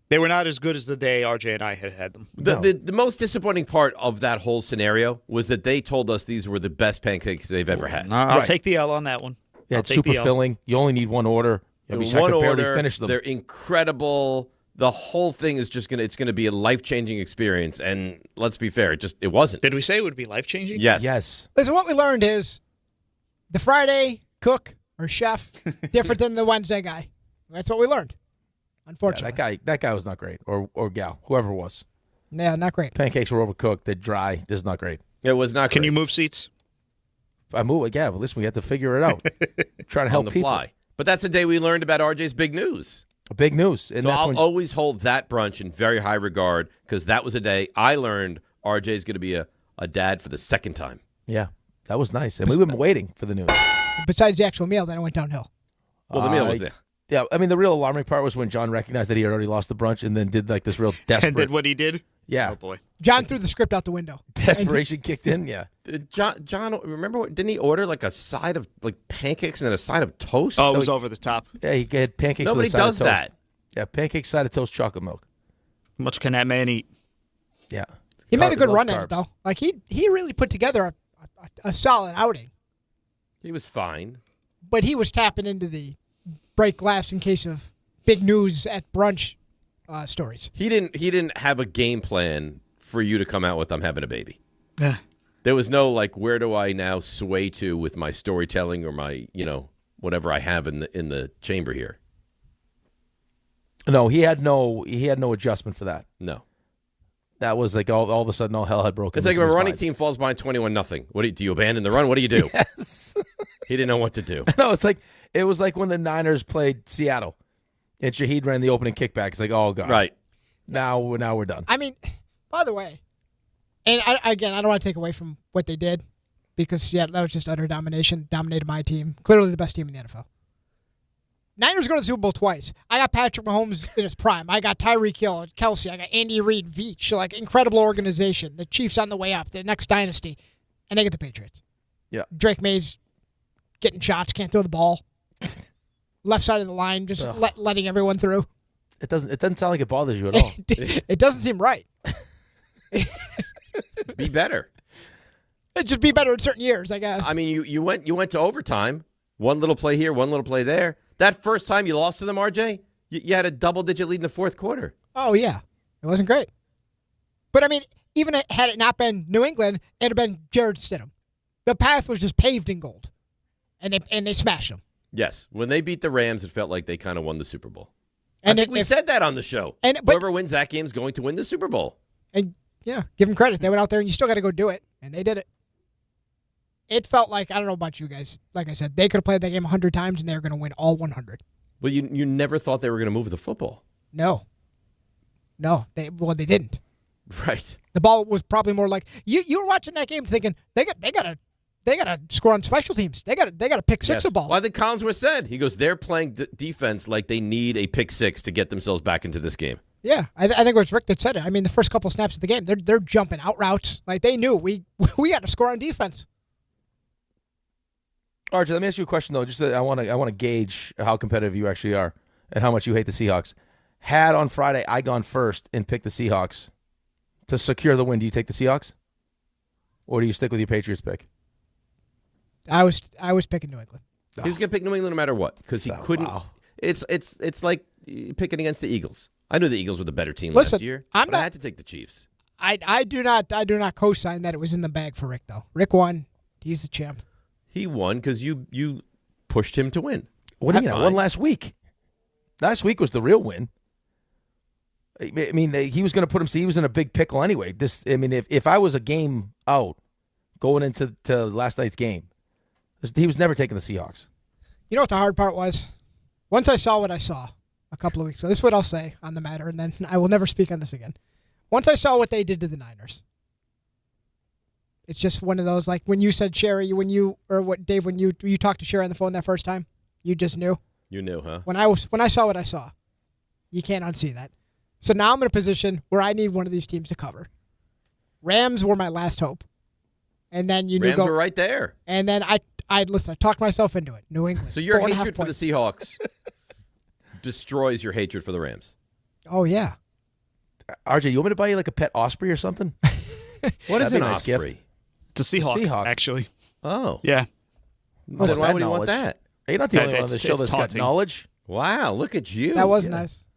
They were not as good as the day RJ and I had them. The most disappointing part of that whole scenario was that they told us these were the best pancakes they've ever had. I'll take the L on that one. Yeah, it's super filling. You only need one order. I could barely finish them. They're incredible. The whole thing is just it's gonna be a life-changing experience. And let's be fair, it wasn't. Did we say it would be life-changing? Yes. Listen, what we learned is the Friday cook or chef different than the Wednesday guy. That's what we learned. Unfortunately, yeah, that guy was not great, or gal, whoever it was. Yeah, not great. Pancakes were overcooked. They're dry. This is not great. It was not. Can you move seats? I move. Yeah, but listen, we have to figure it out. Try to help on the people. fly. But that's the day we learned about RJ's big news. Big news. And so I'll always hold that brunch in very high regard because that was a day I learned RJ's going to be a dad for the second time. Yeah, that was nice. And we've been waiting for the news. Besides the actual meal, then it went downhill. Well, the meal was there. Yeah, I mean, the real alarming part was when John recognized that he had already lost the brunch and then did like this real desperate. And did what he did? Yeah. Oh, boy. John threw the script out the window. Desperation kicked in, yeah. John, remember, didn't he order like a side of like pancakes and then a side of toast? Oh, it was over the top. Yeah, he had pancakes Nobody with a side does of toast. that. Yeah, pancakes, side of toast, chocolate milk. How much can that man eat? Yeah. He made a good run at it, though. Like, he really put together a solid outing. He was fine. But he was tapping into the break glass in case of big news at brunch stories. He didn't have a game plan for you to come out with I'm having a baby. Yeah. There was no like where do I now sway to with my storytelling or my, whatever I have in the chamber here. No, he had no adjustment for that. No. That was like all of a sudden all hell had broken. It's like if a running team falls behind 21-0. What do you abandon the run? What do you do? Yes. He didn't know what to do. No, it was like when the Niners played Seattle and Shaheed ran the opening kickback. It's like, oh god. Right. Now we're done. I mean, by the way, and I don't want to take away from what they did because that was just utter domination. Dominated my team. Clearly the best team in the NFL. Niners going to the Super Bowl twice. I got Patrick Mahomes in his prime. I got Tyreek Hill, Kelsey. I got Andy Reid, Veach. Like, incredible organization. The Chiefs on the way up. The next dynasty. And they get the Patriots. Yeah. Drake May's getting shots, can't throw the ball. Left side of the line, just letting everyone through. It doesn't sound like it bothers you at all. It doesn't seem right. Be better. It'd just be better in certain years, I guess. I mean, you went to overtime. One little play here, one little play there. That first time you lost to them, RJ, you had a double-digit lead in the fourth quarter. Oh, yeah. It wasn't great. But, I mean, even had it not been New England, it would have been Jared Stidham. The path was just paved in gold. And they smashed them. Yes. When they beat the Rams, it felt like they kind of won the Super Bowl. And I think we said that on the show. Whoever wins that game is going to win the Super Bowl. And, yeah, give them credit. They went out there, and you still got to go do it. And they did it. It felt like, I don't know about you guys, like I said, they could have played that game 100 times, and they were going to win all 100. Well, you never thought they were going to move the football. No, they didn't. Right. The ball was probably more like you were watching that game thinking they got to score on special teams. They got to pick six a ball. Well, I think Collinsworth said he goes they're playing defense like they need a pick six to get themselves back into this game. Yeah, I think it was Rick that said it. I mean, the first couple snaps of the game, they're jumping out routes like they knew we got to score on defense. RJ, let me ask you a question though. Just I want to gauge how competitive you actually are and how much you hate the Seahawks. Had on Friday I gone first and picked the Seahawks to secure the win, do you take the Seahawks, or do you stick with your Patriots pick? I was picking New England. He was going to pick New England no matter what because he couldn't. Wow. It's like picking against the Eagles. I knew the Eagles were the better team last year, but I had to take the Chiefs. I do not co-sign that it was in the bag for Rick though. Rick won. He's the champ. He won because you pushed him to win. What do you mean? I won last week. Last week was the real win. I mean, he was going to put him. See, he was in a big pickle anyway. If I was a game out going into last night's game, he was never taking the Seahawks. You know what the hard part was? Once I saw what I saw a couple of weeks ago, this is what I'll say on the matter, and then I will never speak on this again. Once I saw what they did to the Niners, it's just one of those, like when you said Sherry, Dave, when you talked to Sherry on the phone that first time, you just knew. You knew, huh? When I saw what I saw, you can't unsee that. So now I'm in a position where I need one of these teams to cover. Rams were my last hope. And then Rams were right there. And then I talked myself into it. New England. So your hatred for the Seahawks destroys your hatred for the Rams. Oh, yeah. RJ, you want me to buy you like a pet osprey or something? What is an nice osprey? Gift? It's a Seahawk, actually. Oh. Yeah. Well, then why would you want that? You're not the only one on the show that's got knowledge. Wow, look at you. That was nice.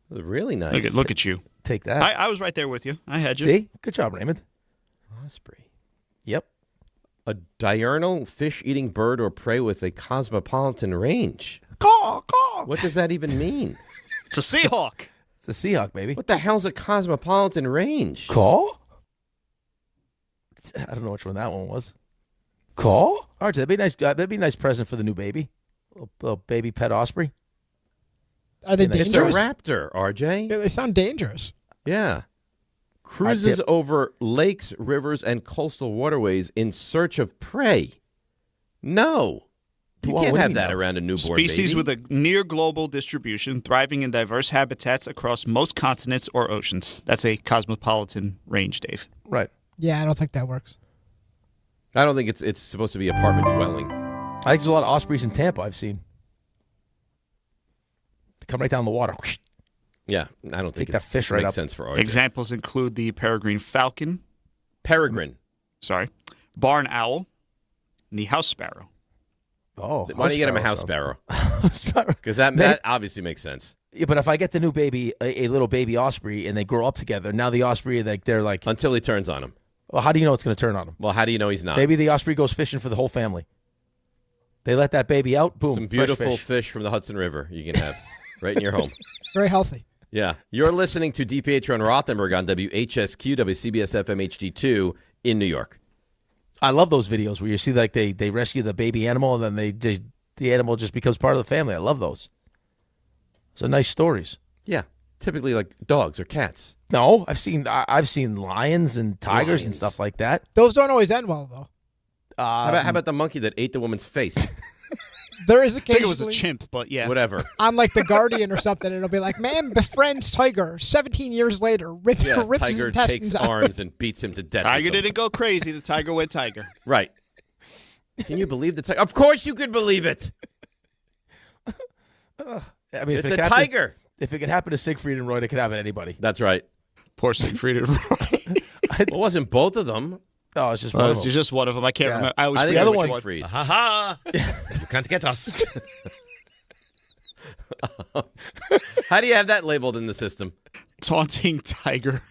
Really nice. Look at you. Take that. I was right there with you. I had you. See? Good job, Raymond. Osprey. Yep. A diurnal fish-eating bird or prey with a cosmopolitan range. Caw, caw. What does that even mean? It's a Seahawk. It's a Seahawk, baby. What the hell's a cosmopolitan range? Caw? I don't know which one that one was. Caw? RJ, that'd be nice. That'd be a nice present for the new baby. Little baby pet osprey. Are they dangerous? It's a raptor, RJ. Yeah, they sound dangerous. Yeah. Cruises over lakes, rivers, and coastal waterways in search of prey. No. You can't have that around a newborn Species baby. with a near global distribution, thriving in diverse habitats across most continents or oceans. That's a cosmopolitan range, Dave. Right. Yeah, I don't think that works. I don't think it's supposed to be apartment dwelling. I think there's a lot of ospreys in Tampa I've seen. They come right down the water. Yeah, I don't think that fish right makes up. sense for RJ. Examples include the peregrine falcon. Peregrine. Sorry. Barn owl. And the house sparrow. Oh, why don't you get him a house sparrow? Because that obviously makes sense. Yeah, but if I get the new baby, a little baby osprey, and they grow up together, now the osprey, they're like... Until he turns on him. Well, how do you know it's going to turn on him? Well, how do you know he's not? Maybe the osprey goes fishing for the whole family. They let that baby out, boom, some beautiful fresh fish from the Hudson River you can have right in your home. Very healthy. Yeah. You're listening to DiPietro and Rothenberg on WHSQ, WCBS FM HD2 in New York. I love those videos where you see like they rescue the baby animal and then the animal just becomes part of the family. I love those. So nice stories. Yeah. Typically like dogs or cats. No, I've seen lions and tigers and stuff like that. Those don't always end well, though. How about the monkey that ate the woman's face? There is occasionally... I think it was a chimp, but yeah. Whatever. On like The Guardian or something, it'll be like, man befriends tiger 17 years later, rips his tiger intestines takes out. arms and beats him to death. Tiger didn't go crazy. The tiger went tiger. Right. Can you believe the Tiger? Of course you could believe it. I mean, it's a tiger. If it could happen to Siegfried and Roy, it could happen to anybody. That's right. Poor Siegfried and Roy. It wasn't both of them. Oh, it's just one of them. It's just one of them. I can't remember. I think the other one. Siegfried. Ha ha! You can't get us. How do you have that labeled in the system? Taunting tiger.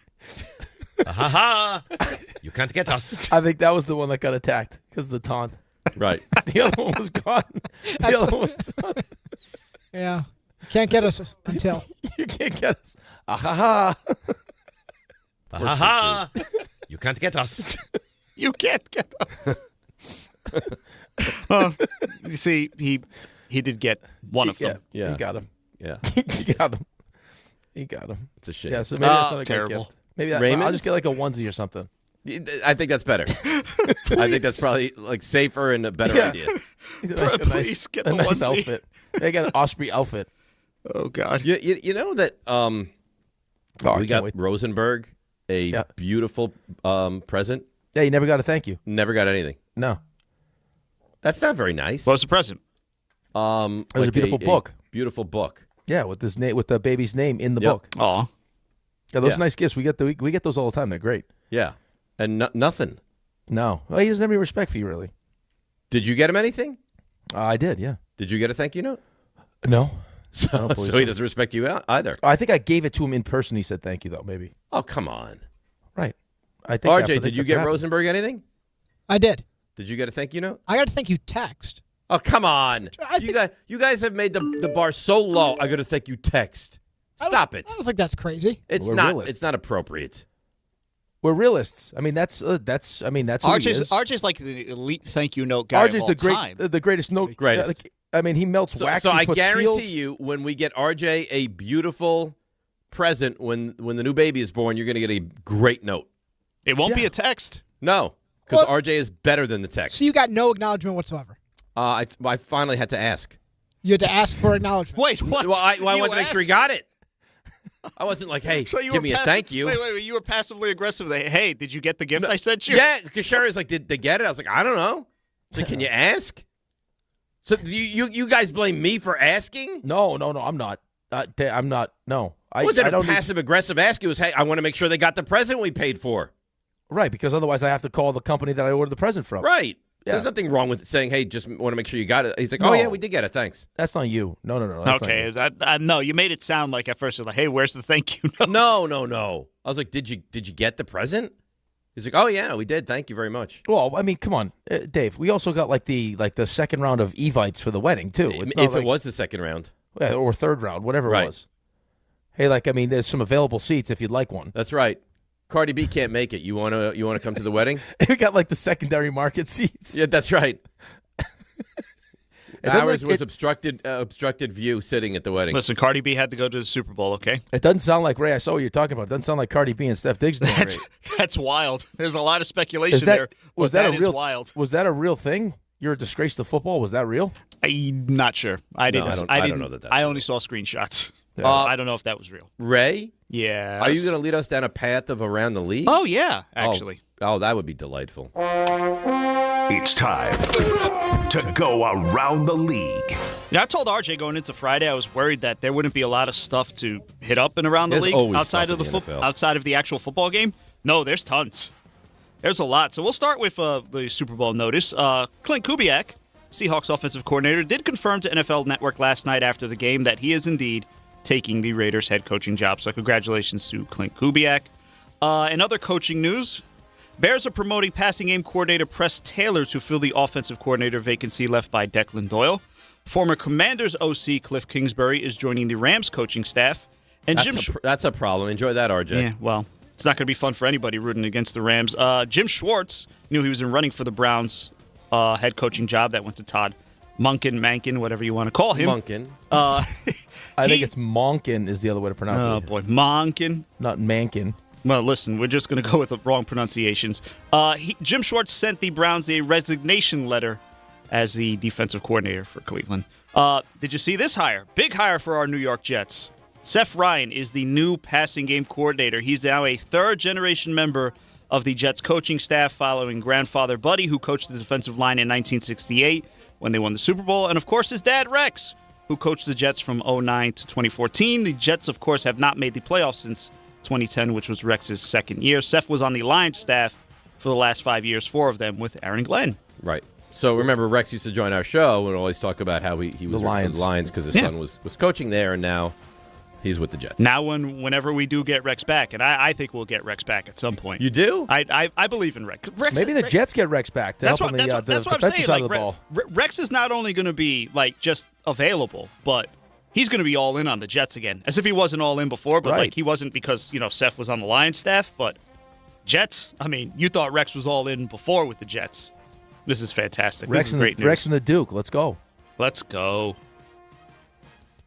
Ha ha! You can't get us. I think that was the one that got attacked because of the taunt. Right. The other one was gone. The other one was gone. Yeah. Can't get us until. You can't get us. Ah ha ha. Ha ha! You can't get us. You can't get us. Well, you see, he did get one of them. Yeah. He got him. Yeah. He got him. He got him. It's a shame. Yeah, so maybe that's not a terrible. great gift. Maybe that, Raymond? I'll just get like a onesie or something. I think that's better. I think that's probably like safer and a better idea. Please get the nice onesie. outfit. They got an Osprey outfit. Oh God. You know that we got Rosenberg a beautiful present. Yeah, you never got a thank you. Never got anything. No. That's not very nice. What was the present? It was a beautiful book. Beautiful book. Yeah, with this name, with the baby's name in the Yep. book. Aw. Yeah, those are nice gifts. We get those all the time. They're great. Yeah, and nothing. No, well, he doesn't have any respect for you, really. Did you get him anything? I did. Yeah. Did you get a thank you note? No. So he doesn't respect you either. I think I gave it to him in person. He said thank you, though. Maybe. Oh, come on. Right. I think. RJ, did you get Rosenberg anything? I did. Did you get a thank you note? I got to thank you text. Oh, come on. You guys have made the bar so low. I got to thank you text. Stop it. I don't think that's crazy. It's We're not. realists. It's not appropriate. We're realists. I mean, that's who he is. RJ's like the elite thank you note guy. RJ's of all time. The greatest note. Greatest. I mean, he melts wax. So he I puts guarantee seals. you, when we get RJ a beautiful present, when the new baby is born, you're going to get a great note. It won't be a text. No, because RJ is better than the text. So you got no acknowledgement whatsoever. I finally had to ask. You had to ask for acknowledgement. Wait, what? Well, I wanted to make sure he got it. I wasn't like, hey, So you give were me a thank you. Wait, you were passively aggressive. Hey, did you get the gift I sent you? Yeah, because Sherry's like, did they get it? I was like, I don't know. So can you ask? So you guys blame me for asking? No, I'm not. I'm not. No. Was it a passive-aggressive ask? It was, hey, I want to make sure they got the present we paid for. Right, because otherwise I have to call the company that I ordered the present from. Right. Yeah. There's nothing wrong with saying, hey, just want to make sure you got it. He's like, No. oh, yeah, we did get it. Thanks. That's not you. No. That's Okay, not you. no, you made it sound like at first, like, hey, where's the thank you note? No. I was like, did you get the present? He's like, oh, yeah, we did. Thank you very much. Well, I mean, come on, Dave. We also got like the second round of Evites for the wedding too. It's not If it was the second round. Yeah, or third round, whatever it was. Hey, there's some available seats if you'd like one. That's right. Cardi B can't make it. You wanna come to the wedding? We got like the secondary market seats. Yeah, that's right. And then, Ours was obstructed view sitting at the wedding. Listen, Cardi B had to go to the Super Bowl, okay? It doesn't sound like Ray. I saw what you're talking about. It doesn't sound like Cardi B and Steph Diggs doing great. That's wild. There's a lot of speculation there. Was that is wild. Was that a real thing? You're a disgrace to football. Was that real? I'm not sure. I didn't know that. I only saw screenshots. I don't know if that was real. Ray? Yeah. Are you going to lead us down a path of around the league? Oh, yeah, actually. Oh, that would be delightful. It's time to go around the league. I told RJ going into Friday I was worried that there wouldn't be a lot of stuff to hit up and around the There's league always outside of stuff the in the NFL. outside of the actual football game. No, there's tons. There's a lot. So we'll start with the Super Bowl notice. Clint Kubiak, Seahawks offensive coordinator, did confirm to NFL Network last night after the game that he is indeed taking the Raiders head coaching job. So congratulations to Clint Kubiak. In other coaching news, Bears are promoting passing game coordinator Press Taylor to fill the offensive coordinator vacancy left by Declan Doyle. Former Commanders OC Cliff Kingsbury is joining the Rams coaching staff. And That's a problem. Enjoy that, RJ. Yeah, well, it's not going to be fun for anybody rooting against the Rams. Jim Schwartz knew he was in running for the Browns head coaching job. That went to Todd Mankin, whatever you want to call him. Munkin. I think it's Monkin is the other way to pronounce it. Oh, boy. Monkin. Not Mankin. Well, listen, we're just going to go with the wrong pronunciations. Jim Schwartz sent the Browns a resignation letter as the defensive coordinator for Cleveland. Did you see this hire? Big hire for our New York Jets. Seth Ryan is the new passing game coordinator. He's now a third-generation member of the Jets coaching staff following grandfather Buddy, who coached the defensive line in 1968 when they won the Super Bowl, and, of course, his dad, Rex, who coached the Jets from 2009 to 2014. The Jets, of course, have not made the playoffs since 2010, which was Rex's second year. Seth was on the Lions staff for the last 5 years, 4 of them with Aaron Glenn. Right. So remember, Rex used to join our show and always talk about how he was with the Lions because his son was coaching there, and now he's with the Jets. Now, whenever we do get Rex back, and I think we'll get Rex back at some point. You do? I believe in Rex. Maybe the Jets get Rex back to help on the defensive side of the ball. Rex is not only going to be just available, but he's going to be all in on the Jets again, as if he wasn't all in before. But he wasn't because Seth was on the Lions staff. But Jets, you thought Rex was all in before with the Jets. This is fantastic. This is great news. Rex and the Duke. Let's go. Let's go.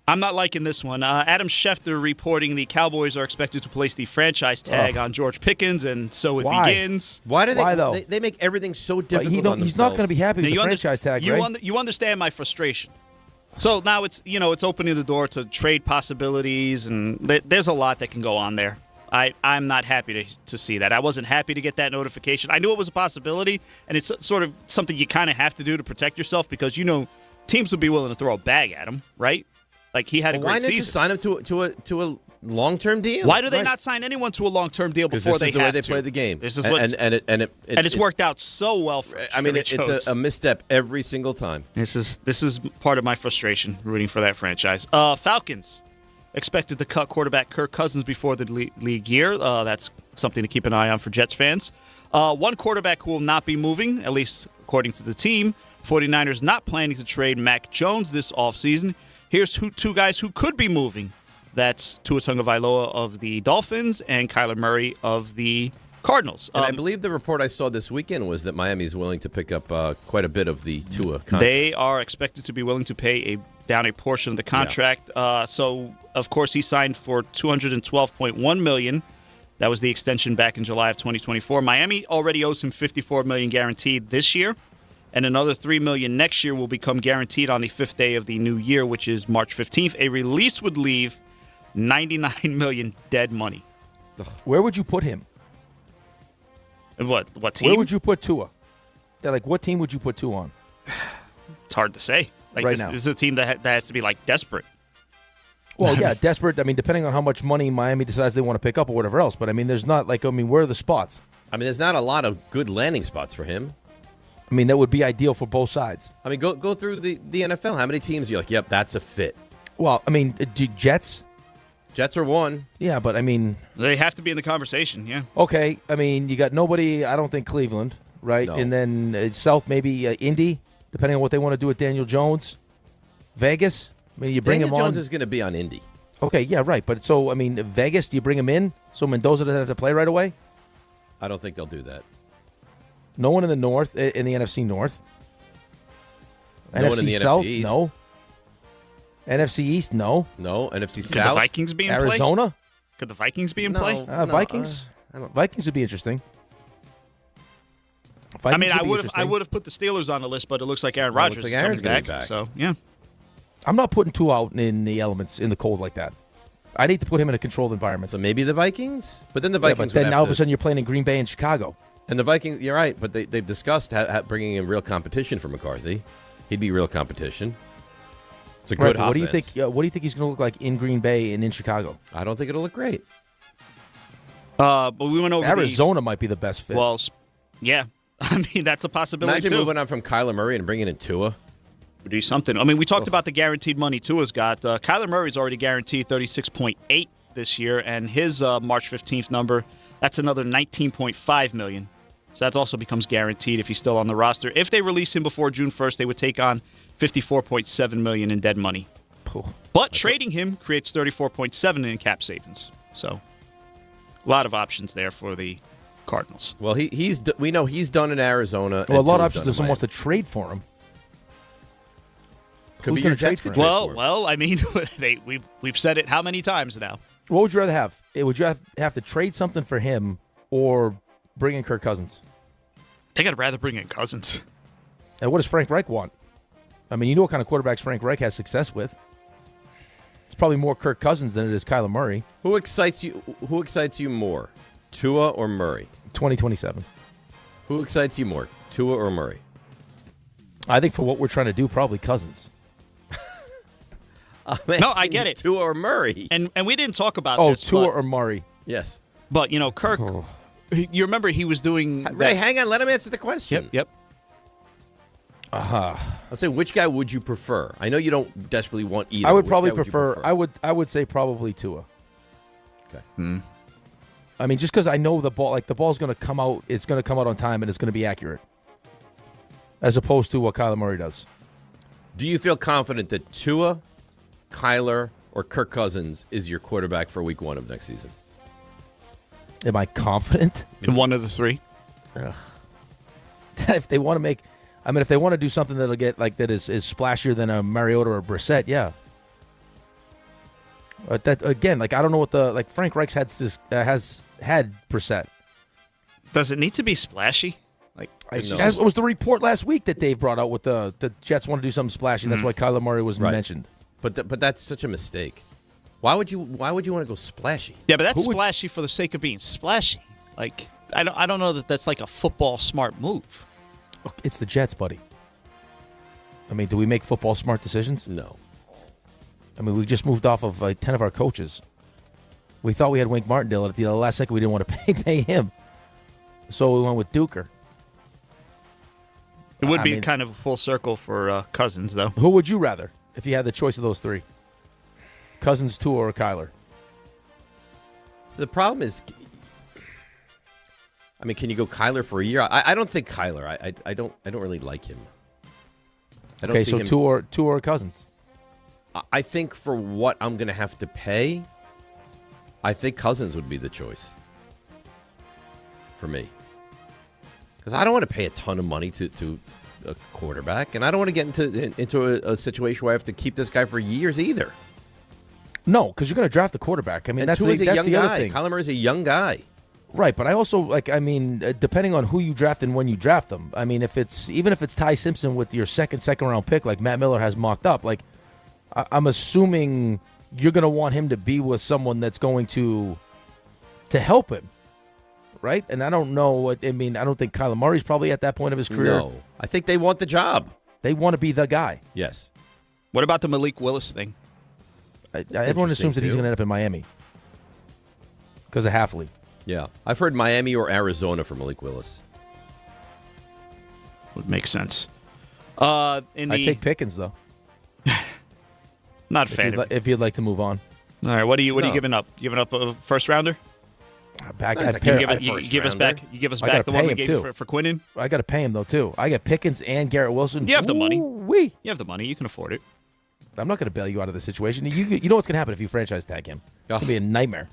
I'm not liking this one. Adam Schefter reporting the Cowboys are expected to place the franchise tag on George Pickens, and so it begins. Why do they? Why, though? They make everything so difficult on he's not going to be happy with the franchise tag, right? You understand my frustration. So now it's opening the door to trade possibilities, and there's a lot that can go on there. I'm not happy to see that. I wasn't happy to get that notification. I knew it was a possibility, and it's sort of something you kind of have to do to protect yourself because teams would be willing to throw a bag at him, right? Like he had a great season. Why not just sign him to a long-term deal? Why do they not sign anyone to a long-term deal before they have to? This is the way they play the game. This is what, and it's worked out so well for. It's a misstep every single time. This is part of my frustration rooting for that franchise. Falcons expected to cut quarterback Kirk Cousins before the league year. That's something to keep an eye on for Jets fans. One quarterback who will not be moving, at least according to the team. 49ers not planning to trade Mac Jones this offseason. Here's two guys who could be moving. That's Tua Tagovailoa of the Dolphins and Kyler Murray of the Cardinals. And I believe the report I saw this weekend was that Miami is willing to pick up quite a bit of the Tua contract. They are expected to be willing to pay down a portion of the contract. Yeah. So, of course, he signed for $212.1 million. That was the extension back in July of 2024. Miami already owes him $54 million guaranteed this year. And another $3 million next year will become guaranteed on the 5th day of the new year, which is March 15th. A release would leave $99 million dead money. Where would you put him? What team? Where would you put Tua? Yeah, what team would you put Tua on? It's hard to say. This is a team that has to be desperate. Well, yeah, desperate. Depending on how much money Miami decides they want to pick up or whatever else. But there's not where are the spots? There's not a lot of good landing spots for him. That would be ideal for both sides. Go through the NFL. How many teams are you like, yep, that's a fit? Well, Jets? Jets are one. Yeah, but they have to be in the conversation, yeah. Okay, you got nobody, I don't think Cleveland, right? No. And then South, maybe Indy, depending on what they want to do with Daniel Jones. Vegas, you bring him on. Daniel Jones is going to be on Indy. Okay, yeah, right. But so, Vegas, do you bring him in so Mendoza doesn't have to play right away? I don't think they'll do that. No one in the North, in the NFC North. No one in the South, NFC East. No. NFC East, no. No. NFC South. Could the Vikings be in play? Arizona? Could the Vikings be in play? Vikings? Vikings would be interesting. I would have put the Steelers on the list, but it looks like Aaron Rodgers is coming back. So, yeah. I'm not putting Tua out in the elements, in the cold like that. I need to put him in a controlled environment. So maybe the Vikings? But then the Vikings but then now all of a sudden you're playing in Green Bay and Chicago. And the Vikings, you're right, but they've discussed bringing in real competition for McCarthy. He'd be real competition. It's a good offense. What do you think he's going to look like in Green Bay and in Chicago? I don't think it'll look great. But we went over Arizona might be the best fit. Well, yeah. That's a possibility, Imagine moving on from Kyler Murray and bringing in Tua. Would do something. We talked about the guaranteed money Tua's got. Kyler Murray's already guaranteed $36.8 this year, and his March 15th number, that's another $19.5 million. So that also becomes guaranteed if he's still on the roster. If they release him before June 1st, they would take on $54.7 million in dead money. But trading him creates $34.7 in cap savings. So a lot of options there for the Cardinals. Well, we know he's done in Arizona. Well, a lot of options if someone wants to trade for him. Who's going to trade for him? Well, we've said it how many times now? What would you rather have? Would you have to trade something for him or bring in Kirk Cousins? I think I'd rather bring in Cousins. And what does Frank Reich want? You know what kind of quarterbacks Frank Reich has success with. It's probably more Kirk Cousins than it is Kyler Murray. Who excites you more, Tua or Murray? 2027. Who excites you more, Tua or Murray? I think for what we're trying to do, probably Cousins. No, I get it. Tua or Murray. And we didn't talk about this. Tua or Murray. Yes. But, Kirk, you remember he was doing... Ray, hang on. Let him answer the question. Yep. I'll say, which guy would you prefer? I know you don't desperately want either. I would Which probably guy would you prefer. I would say probably Tua. Okay. I mean, just because I know the ball's going to come out. It's going to come out on time and it's going to be accurate, as opposed to what Kyler Murray does. Do you feel confident that Tua, Kyler, or Kirk Cousins is your quarterback for Week 1 of next season? Am I confident in one of the three? If they want to make, if they want to do something that'll get that is splashier than a Mariota or a Brissett, yeah. But that again, I don't know what Frank Reich's has had Brissett. Does it need to be splashy? It was the report last week that Dave brought out with the Jets want to do something splashy. That's why Kyler Murray was mentioned. But that's such a mistake. Why would you want to go splashy? Yeah, but that's splashy for the sake of being splashy. I don't know that that's a football smart move. It's the Jets, buddy. Do we make football smart decisions? No. We just moved off of 10 of our coaches. We thought we had Wink Martindale, and at the last second we didn't want to pay him. So we went with Duker. It would be kind of a full circle for Cousins, though. Who would you rather if you had the choice of those three? Cousins, Tua, or Kyler? The problem is, can you go Kyler for a year? I don't think Kyler. I don't really like him. Okay, so Tua or Cousins? I think for what I'm going to have to pay, I think Cousins would be the choice for me. Because I don't want to pay a ton of money to a quarterback, and I don't want to get into a situation where I have to keep this guy for years either. No, because you're going to draft the quarterback. That's Tua's the young other guy. thing. Kyler Murray's a young guy. Right, but I also depending on who you draft and when you draft them. If it's Ty Simpson with your second round pick, like Matt Miller has mocked up, I'm assuming you're going to want him to be with someone that's going to help him, right? And I don't know I don't think Kyler Murray's probably at that point of his career. No, I think they want the job. They want to be the guy. Yes. What about the Malik Willis thing? Everyone assumes that he's going to end up in Miami because of Halfley. Yeah, I've heard Miami or Arizona for Malik Willis. Would make sense. I take Pickens though. Not a fan. If you'd like to move on. All right, what are you giving up? Giving up a first rounder? You give us back the one we gave for Quinnen? I got to pay him though too. I got Pickens and Garrett Wilson. You have the money. You have the money. You can afford it. I'm not going to bail you out of the situation. You know what's going to happen if you franchise tag him. It's going to be a nightmare.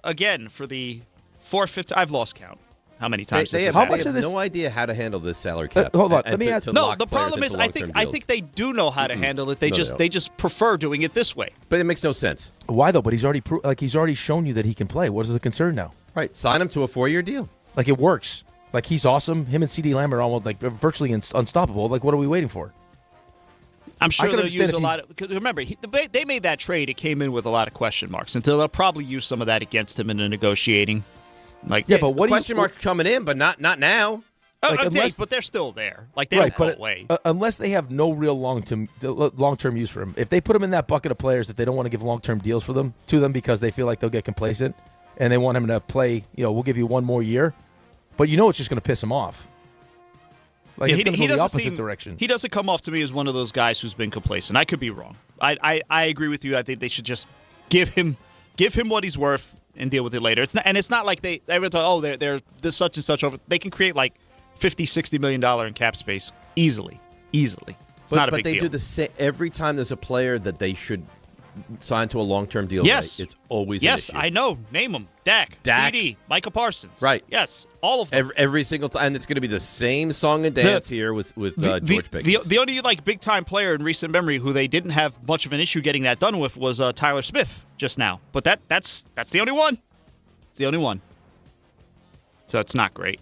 Again, for the 450, I've lost count. How many times they this have, has happened. no idea how to handle this salary cap. Hold on, let me ask. No, the problem is I think they do know how to handle it. They just prefer doing it this way. But it makes no sense. Why though? But he's already shown you that he can play. What is the concern now? Right, sign him to a 4-year deal. It works. He's awesome. Him and CD Lamb are almost virtually unstoppable. What are we waiting for? I'm sure they'll use a lot of. Because remember, they made that trade. It came in with a lot of question marks. Until they'll probably use some of that against him in the negotiating. But what question marks coming in, but not now. But they're still there. They don't go away. Unless they have no real long-term use for him. If they put him in that bucket of players that they don't want to give long-term deals to them because they feel like they'll get complacent and they want him to play, we'll give you one more year. But it's just going to piss him off. It's going to go the opposite direction. He doesn't come off to me as one of those guys who's been complacent. I could be wrong. I agree with you. I think they should just give him what he's worth and deal with it later. It's not like they're this such and such over. They can create $50, $60 million in cap space easily. It's not a big deal. But they do the same every time there's a player that they should sign to a long-term deal. Yes, right? It's always an issue. I know. Name them: Dak, CD, Micah Parsons. Right. Yes, all of them. Every single time, and it's going to be the same song and dance here with George Pickens. The only big-time player in recent memory who they didn't have much of an issue getting that done with was Tyler Smith just now. But that's the only one. It's the only one. So it's not great.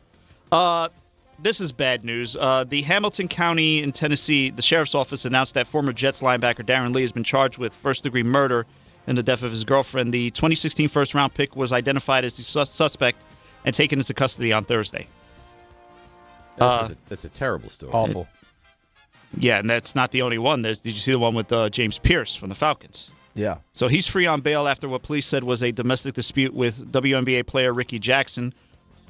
This is bad news. The Hamilton County in Tennessee, the sheriff's office announced that former Jets linebacker Darren Lee has been charged with first-degree murder in the death of his girlfriend. The 2016 first-round pick was identified as the suspect and taken into custody on Thursday. That's a terrible story. Awful. Yeah, and that's not the only one. Did you see the one with James Pierce from the Falcons? Yeah. So he's free on bail after what police said was a domestic dispute with WNBA player Ricky Jaxson,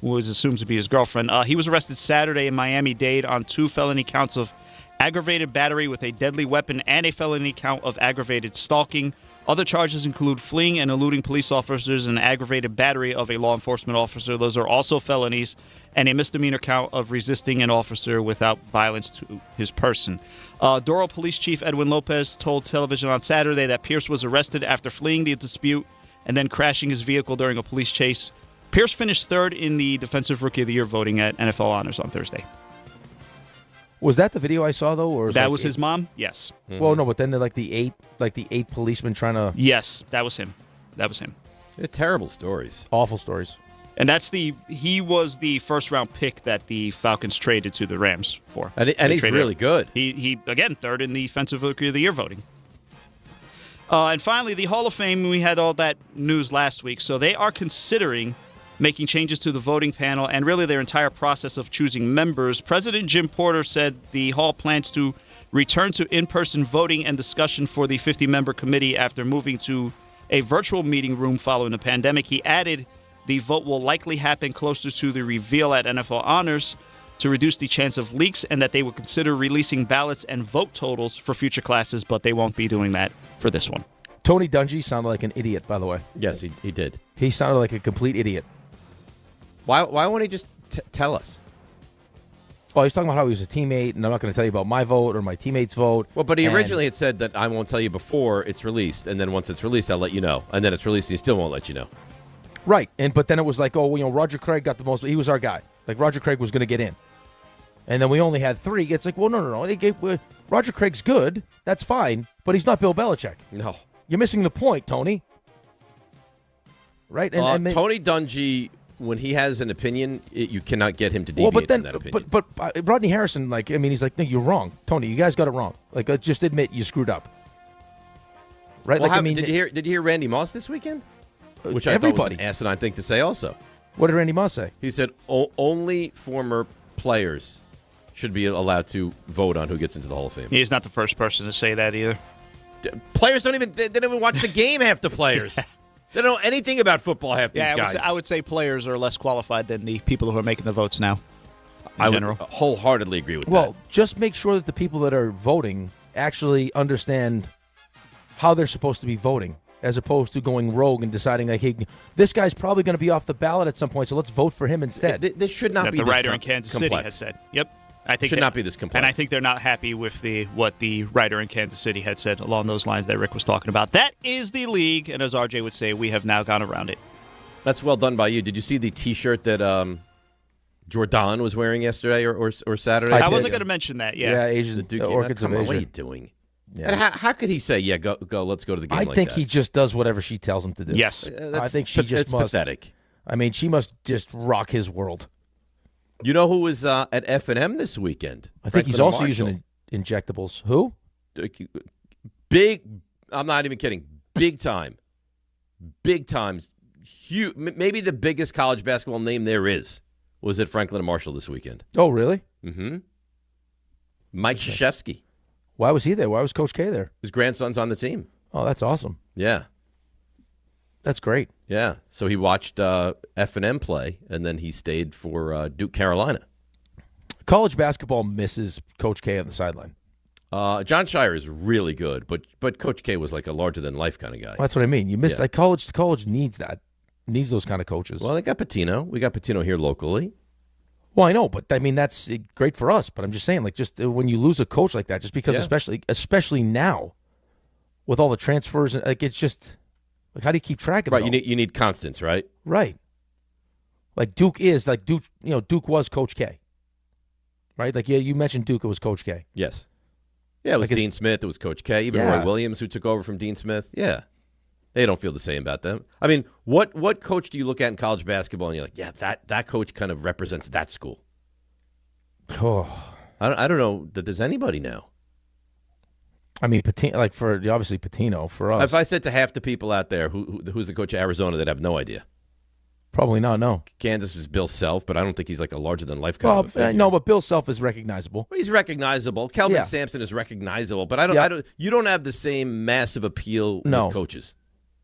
who was assumed to be his girlfriend. He was arrested Saturday in Miami-Dade on 2 felony counts of aggravated battery with a deadly weapon and a felony count of aggravated stalking. Other charges include fleeing and eluding police officers and aggravated battery of a law enforcement officer. Those are also felonies, and a misdemeanor count of resisting an officer without violence to his person. Doral Police Chief Edwin Lopez told television on Saturday that Pierce was arrested after fleeing the dispute and then crashing his vehicle during a police chase. Pierce finished third in the Defensive Rookie of the Year voting at NFL Honors on Thursday. Was that the video I saw though, or that was his mom? Yes. Mm-hmm. Well, no, but then the eight policemen trying to. Yes, that was him. They're terrible stories. Awful stories. And he was the first round pick that the Falcons traded to the Rams for. And he's really good. He again third in the Defensive Rookie of the Year voting. And finally, the Hall of Fame. We had all that news last week, so they are considering making changes to the voting panel and really their entire process of choosing members. President Jim Porter said the Hall plans to return to in-person voting and discussion for the 50-member committee after moving to a virtual meeting room following the pandemic. He added the vote will likely happen closer to the reveal at NFL Honors to reduce the chance of leaks, and that they will consider releasing ballots and vote totals for future classes, but they won't be doing that for this one. Tony Dungy sounded like an idiot, by the way. Yes, he did. He sounded like a complete idiot. Why won't he just tell us? Well, he's talking about how he was a teammate, and I'm not going to tell you about my vote or my teammate's vote. Well, but he originally had said that I won't tell you before it's released, and then once it's released, I'll let you know. And then it's released, and he still won't let you know. Right, but then it was like, Roger Craig got the most. He was our guy. Like, Roger Craig was going to get in. And then we only had 3. It's like, well, no. Roger Craig's good. That's fine, but he's not Bill Belichick. No. You're missing the point, Tony. Right? And Tony Dungy, when he has an opinion, you cannot get him to deviate from that opinion. But Rodney Harrison, he's like, no, you're wrong. Tony, you guys got it wrong. Just admit you screwed up. Right? Well, did you hear Randy Moss this weekend? Which I thought was an asinine thing to say also. What did Randy Moss say? He said only former players should be allowed to vote on who gets into the Hall of Fame. He's not the first person to say that either. Players don't even watch the game, half the players. They don't know anything about football, half these guys. I would say players are less qualified than the people who are making the votes now. I would wholeheartedly agree with that. Well, just make sure that the people that are voting actually understand how they're supposed to be voting, as opposed to going rogue and deciding, like, hey, this guy's probably going to be off the ballot at some point, so let's vote for him instead. This should not be the writer in Kansas City has said. Yep. I think should not be this complex. And I think they're not happy with what the writer in Kansas City had said along those lines that Rick was talking about. That is the league, and as RJ would say, we have now gone around it. That's well done by you. Did you see the T-shirt that Jordan was wearing yesterday or Saturday? I wasn't going to mention that. Yeah, Asian Orchids of Asia. What are you doing? Yeah. And how could he say, go, let's go to the game I think he just does whatever she tells him to do. Yes. I think she just must. Pathetic. I mean, she must just rock his world. You know who was at F&M this weekend? I think he's also using injectables. Who? Big, I'm not even kidding, big time, huge, maybe the biggest college basketball name there is was at Franklin and Marshall this weekend. Oh, really? Mm-hmm. Mike Krzyzewski. Why was he there? Why was Coach K there? His grandson's on the team. Oh, that's awesome. Yeah. That's great. Yeah. So he watched F&M play, and then he stayed for Duke, Carolina. College basketball misses Coach K on the sideline. John Shire is really good, but Coach K was like a larger-than-life kind of guy. Well, that's what I mean. You missed like college. College needs that. Needs those kind of coaches. Well, they got Pitino. We got Pitino here locally. Well, I know, but I mean that's great for us. But I'm just saying, like, just when you lose a coach like that, just because, especially now, with all the transfers, like it's just like how do you keep track of it? Right, you need constants, right? Right. Like Duke was Coach K. Right, like you mentioned Duke, it was Coach K. Yes. Yeah, it was Dean Smith. It was Coach K. Even Roy Williams, who took over from Dean Smith. Yeah. They don't feel the same about them. I mean, what coach do you look at in college basketball and you're like, yeah, that coach kind of represents that school? Oh, I don't know that there's anybody now. I mean, obviously Pitino for us. If I said to half the people out there who's the coach of Arizona, they'd have no idea. Probably not, no. Kansas was Bill Self, but I don't think he's like a larger-than-life kind Well, of a figure. no, but Bill Self is recognizable. Well, he's recognizable. Kelvin Sampson is recognizable, but I don't. You don't have the same massive appeal with coaches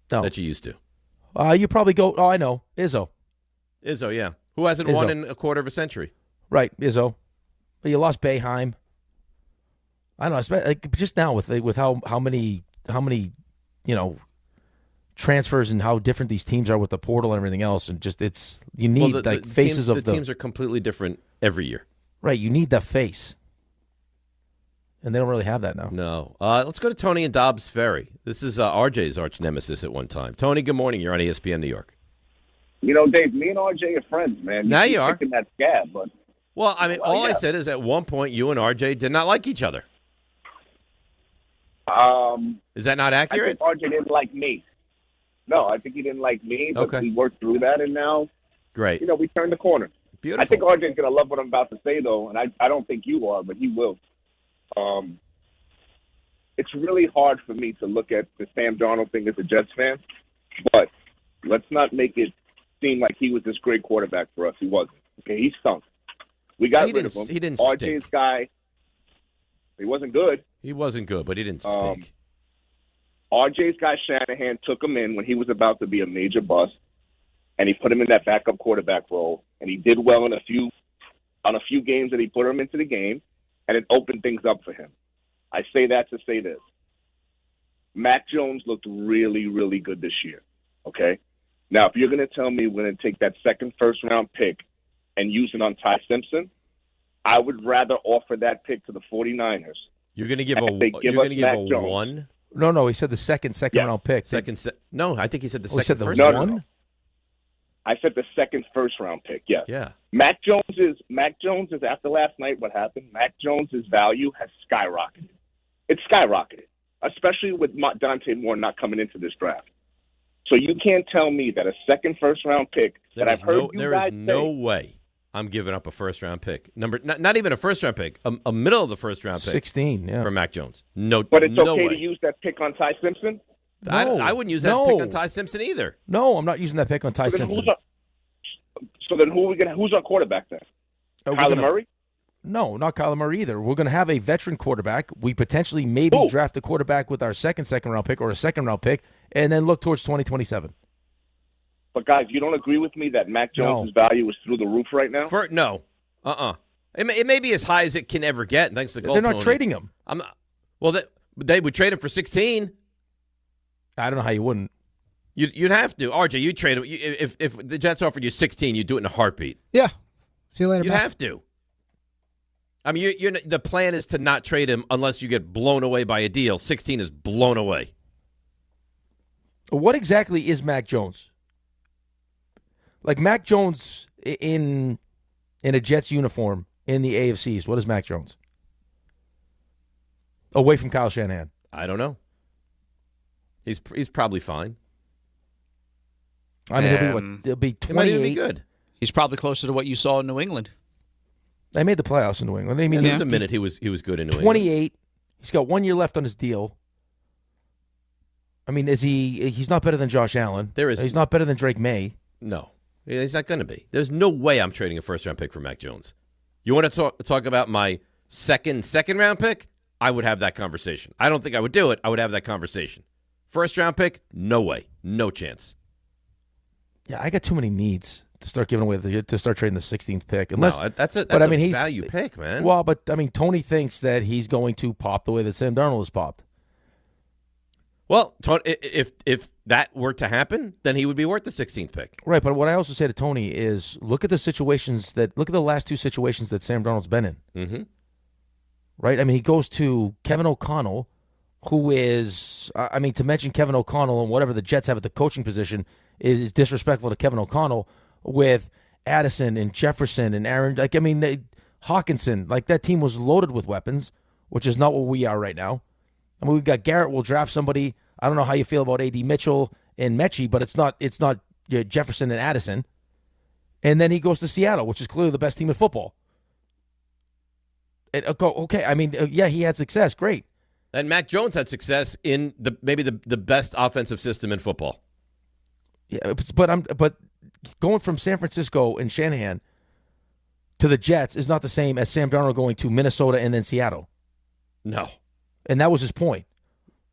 that you used to. You probably go. Oh, I know, Izzo. Izzo, yeah, who hasn't won in a quarter of a century. Right, Izzo. But you lost Boeheim. I don't know. Like just now with how many transfers and how different these teams are with the portal and everything else, and just you need faces of the teams are completely different every year. Right, you need the face, and they don't really have that now. No. Let's go to Tony in Dobbs Ferry. This is RJ's arch nemesis at one time. Tony, good morning. You're on ESPN New York. You know, Dave, me and RJ are friends, man. Now you are. That scab, but well, I mean, I said is at one point you and RJ did not like each other. Is that not accurate? I think RJ didn't like me. No, I think he didn't like me, but we worked through that, and now, great. You know, we turned the corner. Beautiful. I think RJ's going to love what I'm about to say, though, and I don't think you are, but he will. It's really hard for me to look at the Sam Darnold thing as a Jets fan, but let's not make it seem like he was this great quarterback for us. He wasn't. Okay, he stunk. We got rid of him. He didn't RJ's stink. guy, he wasn't good. He wasn't good, but he didn't stink. RJ's guy Shanahan took him in when he was about to be a major bust, and he put him in that backup quarterback role, and he did well on a few games that he put him into the game, and it opened things up for him. I say that to say this. Mac Jones looked really, really good this year, okay? Now, if you're going to tell me we're going to take that second first-round pick and use it on Ty Simpson, I would rather offer that pick to the 49ers. You're going to give a one? No, he said the second round pick. No, I think he said the he said second the first one? round. I said the second first-round pick, yes. Yeah. Mac Jones is after last night what happened, Mac Jones' value has skyrocketed. It's skyrocketed, especially with Dante Moore not coming into this draft. So you can't tell me that a second first-round pick that I've heard you guys say. There is no way I'm giving up a first-round pick. Not even a first-round pick, a middle of the first-round pick. 16, yeah. For Mac Jones. No, but it's no okay way. to use that pick on Ty Simpson? No, I wouldn't use that pick on Ty Simpson either. No, I'm not using that pick on Ty Simpson. So then who's our quarterback then? Kyler Murray? No, not Kyler Murray either. We're going to have a veteran quarterback. We potentially draft a quarterback with our second round pick or a second-round pick, and then look towards 2027. But, guys, you don't agree with me that Mac Jones' value is through the roof right now? No. It may be as high as it can ever get, thanks to They're not trading him. They would trade him for 16. I don't know how you wouldn't. You'd have to. RJ, you'd trade him. If the Jets offered you 16, you'd do it in a heartbeat. Yeah. See you later, You'd have to. I mean, the plan is to not trade him unless you get blown away by a deal. 16 is blown away. What exactly is Mac Jones? Like Mac Jones in a Jets uniform in the AFCs, what is Mac Jones? Away from Kyle Shanahan. I don't know. He's probably fine. I mean, he'll be 28. He might even be good. He's probably closer to what you saw in New England. They made the playoffs in New England. I mean, there was a minute he was good in New England. 28. He's got 1 year left on his deal. I mean, he's not better than Josh Allen. He's not better than Drake May. No. He's not going to be. There's no way I'm trading a first-round pick for Mac Jones. You want to talk about my second-round pick? I would have that conversation. I don't think I would do it. I would have that conversation. First-round pick? No way. No chance. Yeah, I got too many needs to start giving away to start trading the 16th pick. Unless, no, that's a value pick, man. Well, but I mean, Tony thinks that he's going to pop the way that Sam Darnold has popped. Well, if that were to happen, then he would be worth the 16th pick. Right, but what I also say to Tony is look at the last two situations that Sam Darnold's been in. Mm-hmm. Right? I mean, he goes to Kevin O'Connell, who is, I mean, to mention Kevin O'Connell and whatever the Jets have at the coaching position is disrespectful to Kevin O'Connell with Addison and Jefferson and Aaron. Like, I mean, Hawkinson, like that team was loaded with weapons, which is not what we are right now. I mean, we've got Garrett. We'll draft somebody. I don't know how you feel about A.D. Mitchell and Mechie, but it's not Jefferson and Addison. And then he goes to Seattle, which is clearly the best team in football. Okay, I mean, yeah, he had success. Great. And Mac Jones had success in maybe the best offensive system in football. Yeah, but going from San Francisco and Shanahan to the Jets is not the same as Sam Darnold going to Minnesota and then Seattle. No. And that was his point.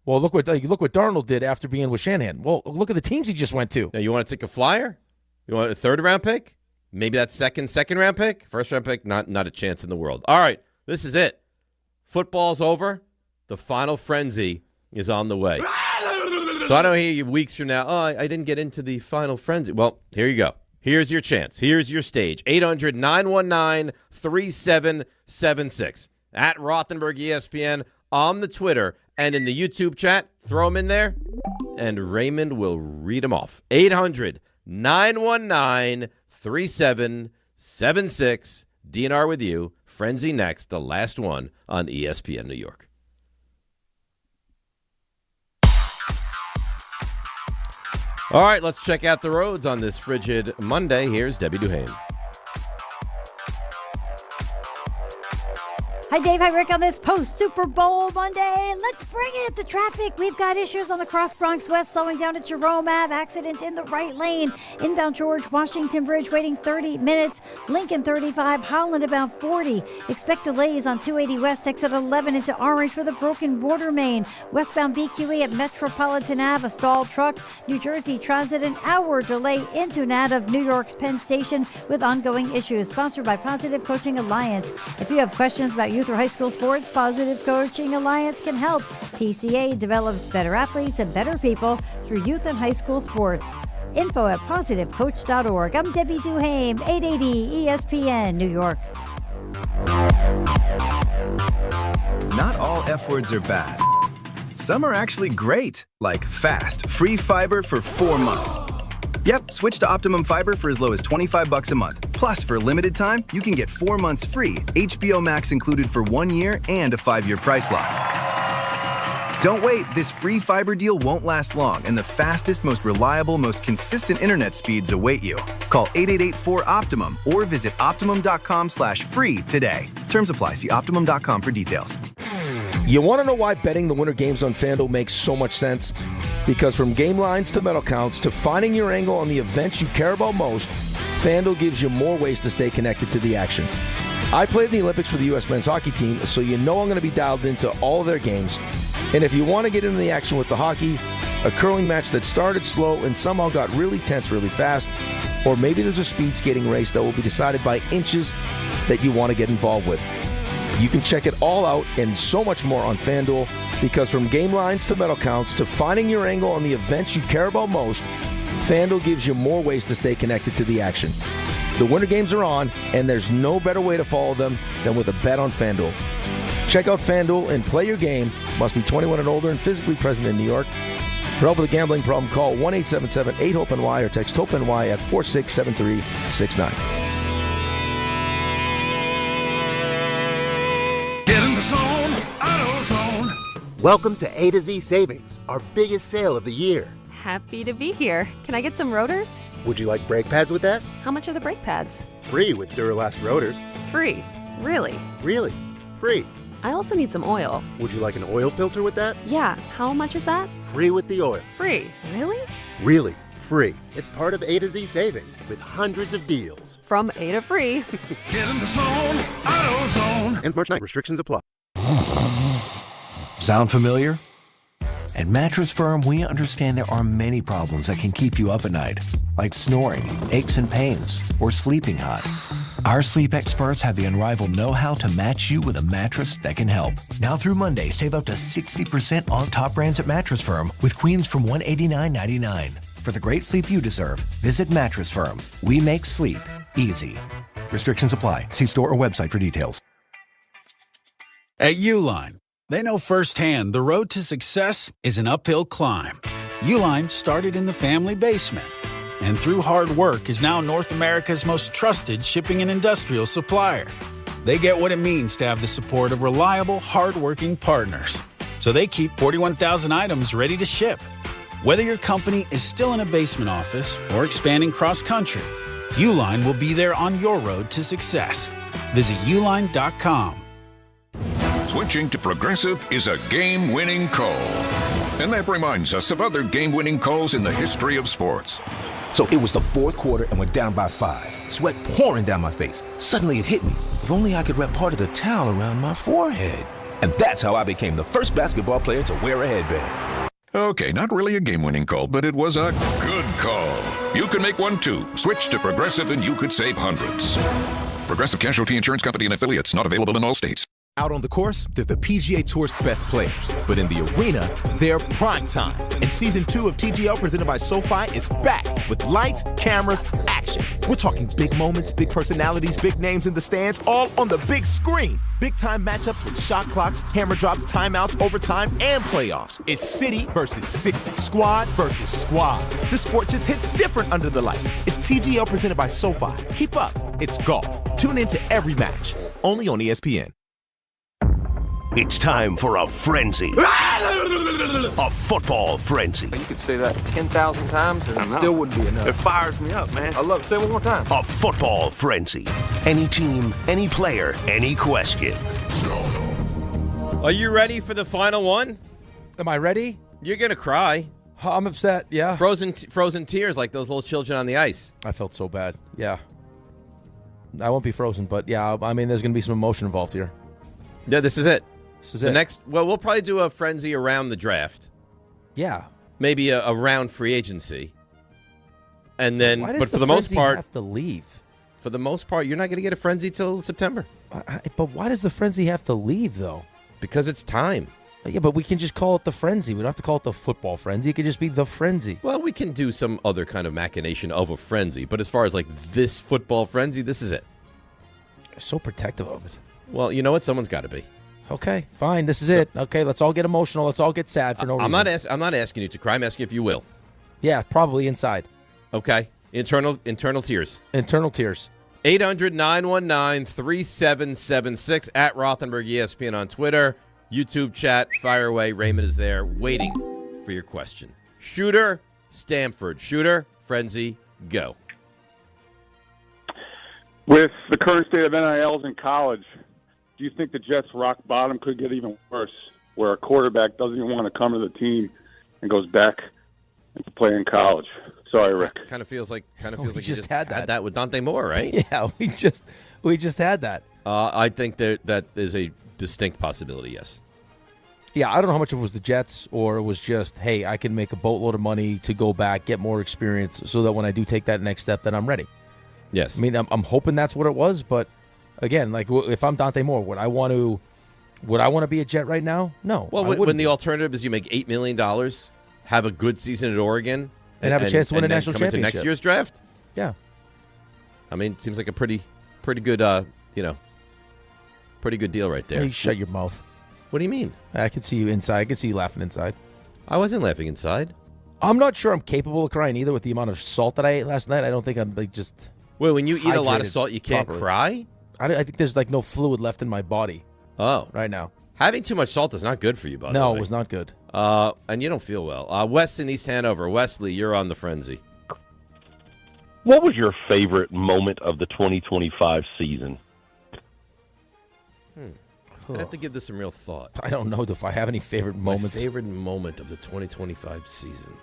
Well, look what Darnold did after being with Shanahan. Well, look at the teams he just went to. Now, you want to take a flyer? You want a third-round pick? Maybe that second-round pick? First-round pick? Not a chance in the world. All right, this is it. Football's over. The final frenzy is on the way. So I don't hear you weeks from now, I didn't get into the final frenzy. Well, here you go. Here's your chance. Here's your stage. 800-919-3776. At Rothenberg ESPN on the Twitter and in the YouTube chat. Throw them in there, and Raymond will read them off. 800-919-3776. DNR with you. Frenzy next, the last one on ESPN New York. All right, let's check out the roads on this frigid Monday. Here's Debbie Duhane. Hi, Dave. Hi, Rick. On this post-Super Bowl Monday, let's bring it. The traffic. We've got issues on the Cross Bronx West, slowing down at Jerome Ave. Accident in the right lane. Inbound George Washington Bridge, waiting 30 minutes. Lincoln 35, Holland about 40. Expect delays on 280 West, exit 11 into Orange for the broken water main. Westbound BQE at Metropolitan Ave, a stalled truck. New Jersey Transit, an hour delay into and out of New York's Penn Station with ongoing issues. Sponsored by Positive Coaching Alliance. If you have questions about youth or high school sports, Positive Coaching Alliance can help. PCA develops better athletes and better people through youth and high school sports. Info at positivecoach.org. I'm Debbie Duhame, 880 ESPN, New York. Not all F words are bad. Some are actually great, like fast, free fiber for 4 months. Yep, switch to Optimum Fiber for as low as $25 a month. Plus, for a limited time, you can get 4 months free, HBO Max included for 1 year, and a 5-year price lock. Don't wait, this free fiber deal won't last long, and the fastest, most reliable, most consistent internet speeds await you. Call 888-4-OPTIMUM or visit Optimum.com/free today. Terms apply. See Optimum.com for details. You want to know why betting the winter games on FanDuel makes so much sense? Because from game lines to medal counts to finding your angle on the events you care about most, FanDuel gives you more ways to stay connected to the action. I played in the Olympics for the U.S. men's hockey team, so you know I'm going to be dialed into all of their games. And if you want to get into the action with the hockey, a curling match that started slow and somehow got really tense really fast, or maybe there's a speed skating race that will be decided by inches that you want to get involved with. You can check it all out and so much more on FanDuel, because from game lines to medal counts to finding your angle on the events you care about most, FanDuel gives you more ways to stay connected to the action. The Winter Games are on, and there's no better way to follow them than with a bet on FanDuel. Check out FanDuel and play your game. Must be 21 and older and physically present in New York. For help with a gambling problem, call 1-877-8-HOPE-NY or text HOPE-NY at 467369. Welcome to A to Z Savings, our biggest sale of the year. Happy to be here. Can I get some rotors? Would you like brake pads with that? How much are the brake pads? Free with Duralast rotors. Free? Really? Really? Free. I also need some oil. Would you like an oil filter with that? Yeah. How much is that? Free with the oil. Free? Really? Really. Free. It's part of A to Z Savings with hundreds of deals. From A to free. Get in the zone, AutoZone. Ends March 9. Restrictions apply. Sound familiar? At Mattress Firm, we understand there are many problems that can keep you up at night, like snoring, aches and pains, or sleeping hot. Our sleep experts have the unrivaled know-how to match you with a mattress that can help. Now through Monday, save up to 60% on top brands at Mattress Firm with queens from $189.99. For the great sleep you deserve, visit Mattress Firm. We make sleep easy. Restrictions apply. See store or website for details. At Uline, they know firsthand the road to success is an uphill climb. Uline started in the family basement, and through hard work is now North America's most trusted shipping and industrial supplier. They get what it means to have the support of reliable, hardworking partners. So they keep 41,000 items ready to ship. Whether your company is still in a basement office or expanding cross-country, Uline will be there on your road to success. Visit uline.com. Switching to Progressive is a game-winning call. And that reminds us of other game-winning calls in the history of sports. So it was the fourth quarter and we're down by 5. Sweat pouring down my face. Suddenly it hit me. If only I could wrap part of the towel around my forehead. And that's how I became the first basketball player to wear a headband. Okay, not really a game-winning call, but it was a good call. You can make one too. Switch to Progressive and you could save hundreds. Progressive Casualty Insurance Company and affiliates, not available in all states. Out on the course, they're the PGA Tour's best players. But in the arena, they're prime time. And Season 2 of TGL presented by SoFi is back with lights, cameras, action. We're talking big moments, big personalities, big names in the stands, all on the big screen. Big-time matchups with shot clocks, hammer drops, timeouts, overtime, and playoffs. It's city versus city, squad versus squad. The sport just hits different under the lights. It's TGL presented by SoFi. Keep up. It's golf. Tune into every match. Only on ESPN. It's time for a frenzy. A football frenzy. You could say that 10,000 times and it still wouldn't be enough. It fires me up, man. I love it. Say it one more time. A football frenzy. Any team, any player, any question. Are you ready for the final one? Am I ready? You're going to cry. I'm upset, yeah. Frozen tears like those little children on the ice. I felt so bad, yeah. I won't be frozen, but yeah, I mean, there's going to be some emotion involved here. Yeah, this is it. This is the it. Next, well, we'll probably do a frenzy around the draft. Yeah. Maybe a round free agency. And then, why does but for the most part, have to leave? For the most part, you're not going to get a frenzy till September. But why does the frenzy have to leave, though? Because it's time. Yeah, but we can just call it the frenzy. We don't have to call it the football frenzy. It could just be the frenzy. Well, we can do some other kind of machination of a frenzy. But as far as like this football frenzy, this is it. You're so protective of it. Well, you know what? Someone's got to be. Okay, fine. This is it. Okay, let's all get emotional. Let's all get sad for no reason. I'm not asking you to cry. I'm asking if you will. Yeah, probably inside. Okay. Internal tears. Internal tears. 800-919-3776 at Rothenberg ESPN on Twitter. YouTube chat. Fire away. Raymond is there waiting for your question. Shooter, Stanford. Shooter, frenzy, go. With the current state of NILs in college, do you think the Jets' rock bottom could get even worse, where a quarterback doesn't even want to come to the team and goes back to play in college? Sorry, Rick. Kind of feels like you just had that with Dante Moore, right? Yeah, we just had that. I think that is a distinct possibility. Yes. Yeah, I don't know how much it was the Jets or it was just, hey, I can make a boatload of money to go back, get more experience, so that when I do take that next step, then I'm ready. Yes. I mean, I'm hoping that's what it was, but again, like if I'm Dante Moore, would I want to be a Jet right now? No. Well, when the alternative is you make $8 million, have a good season at Oregon, and have a chance to win a national championship. Into next year's draft? Yeah. I mean, it seems like a pretty good, pretty good deal right there. Hey, shut your mouth. What do you mean? I can see you inside. I can see you laughing inside. I wasn't laughing inside. I'm not sure I'm capable of crying either with the amount of salt that I ate last night. I don't think I'm just. Wait, when you eat a lot of salt, you can't cry? I think there's like no fluid left in my body. Oh. Right now. Having too much salt is not good for you, by the way. No, it was not good. And you don't feel well. Wes in East Hanover. Wesley, you're on the frenzy. What was your favorite moment of the 2025 season? I have to give this some real thought. I don't know if I have any favorite moments. My favorite moment of the 2025 season.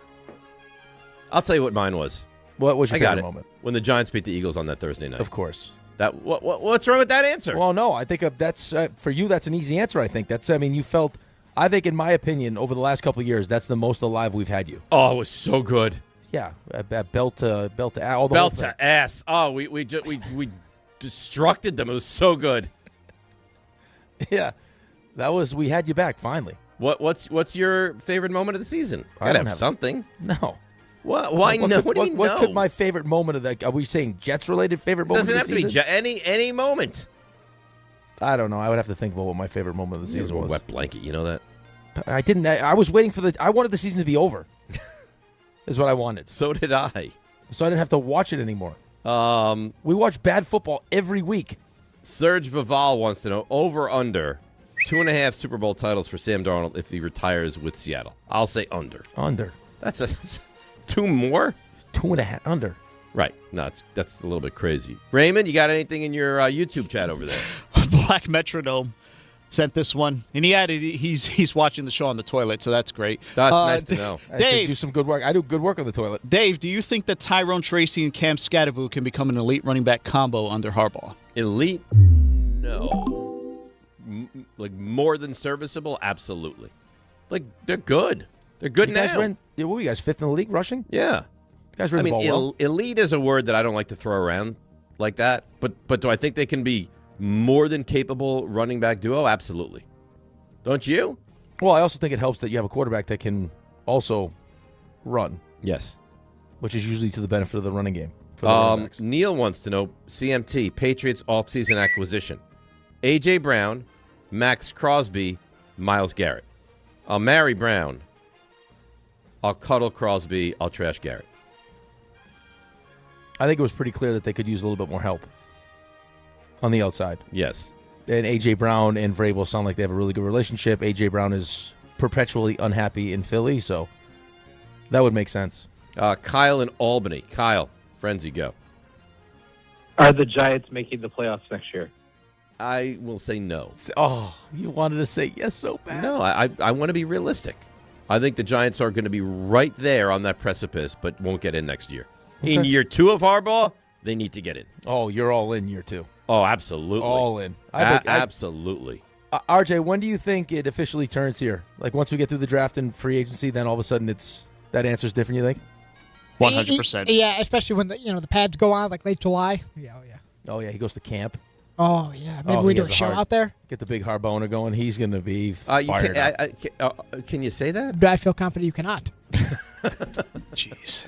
I'll tell you what mine was. What was your favorite moment? When the Giants beat the Eagles on that Thursday night. Of course. What's wrong with that answer? Well, no, I think that's for you. That's an easy answer. I think you felt. I think, in my opinion, over the last couple of years, that's the most alive we've had you. Oh, it was so good. Yeah, belt to all the belt to ass. Oh, we destructed them. It was so good. Yeah, we had you back finally. What's your favorite moment of the season? I gotta have something. No. What? Why no? What do you know? What could my favorite moment of that? Are we saying Jets related favorite moment? Doesn't have to be any moment. I don't know. I would have to think about what my favorite moment of the season was. Wet blanket, you know that? I didn't. I was waiting for I wanted the season to be over. Is what I wanted. So did I. So I didn't have to watch it anymore. We watch bad football every week. Serge Vival wants to know over/under 2.5 Super Bowl titles for Sam Darnold if he retires with Seattle. I'll say under. Under. That's 2 more? 2.5 under. Right. No, that's a little bit crazy. Raymond, you got anything in your YouTube chat over there? Black Metronome. sent this one, and he added he's watching the show on the toilet, so that's great. That's nice to know. Dave, do some good work. I do good work on the toilet. Dave, do you think that Tyrone Tracy and Cam Skattebo can become an elite running back combo under Harbaugh? Elite? No. Like more than serviceable? Absolutely. Like they're good. They're good You now. guys what were you guys, 5th in the league rushing? Yeah. You guys ran the ball well. Elite is a word that I don't like to throw around like that. But do I think they can be more than capable running back duo? Absolutely. Don't you? Well, I also think it helps that you have a quarterback that can also run. Yes. Which is usually to the benefit of the running game. For the running backs. Neil wants to know, CMT, Patriots offseason acquisition. A.J. Brown, Max Crosby, Myles Garrett. I'll marry Brown. I'll cuddle Crosby. I'll trash Garrett. I think it was pretty clear that they could use a little bit more help on the outside. Yes. And A.J. Brown and Vrabel sound like they have a really good relationship. A.J. Brown is perpetually unhappy in Philly, so that would make sense. Kyle in Albany. Kyle, frenzy, go. Are the Giants making the playoffs next year? I will say no. Oh, you wanted to say yes so bad. No, I want to be realistic. I think the Giants are going to be right there on that precipice, but won't get in next year. Okay. In year 2 of Harbaugh, they need to get in. Oh, you're all in year 2. Oh, absolutely. All in. Absolutely. RJ, when do you think it officially turns here? Like once we get through the draft and free agency, then all of a sudden that answer's different, you think? 100%. Yeah, especially when the pads go on like late July. Yeah, oh yeah. Oh yeah, he goes to camp. Oh yeah, maybe we do a show out there. Get the big Harboner going. He's going to be fired up. Can you say that? I feel confident you cannot. Jeez.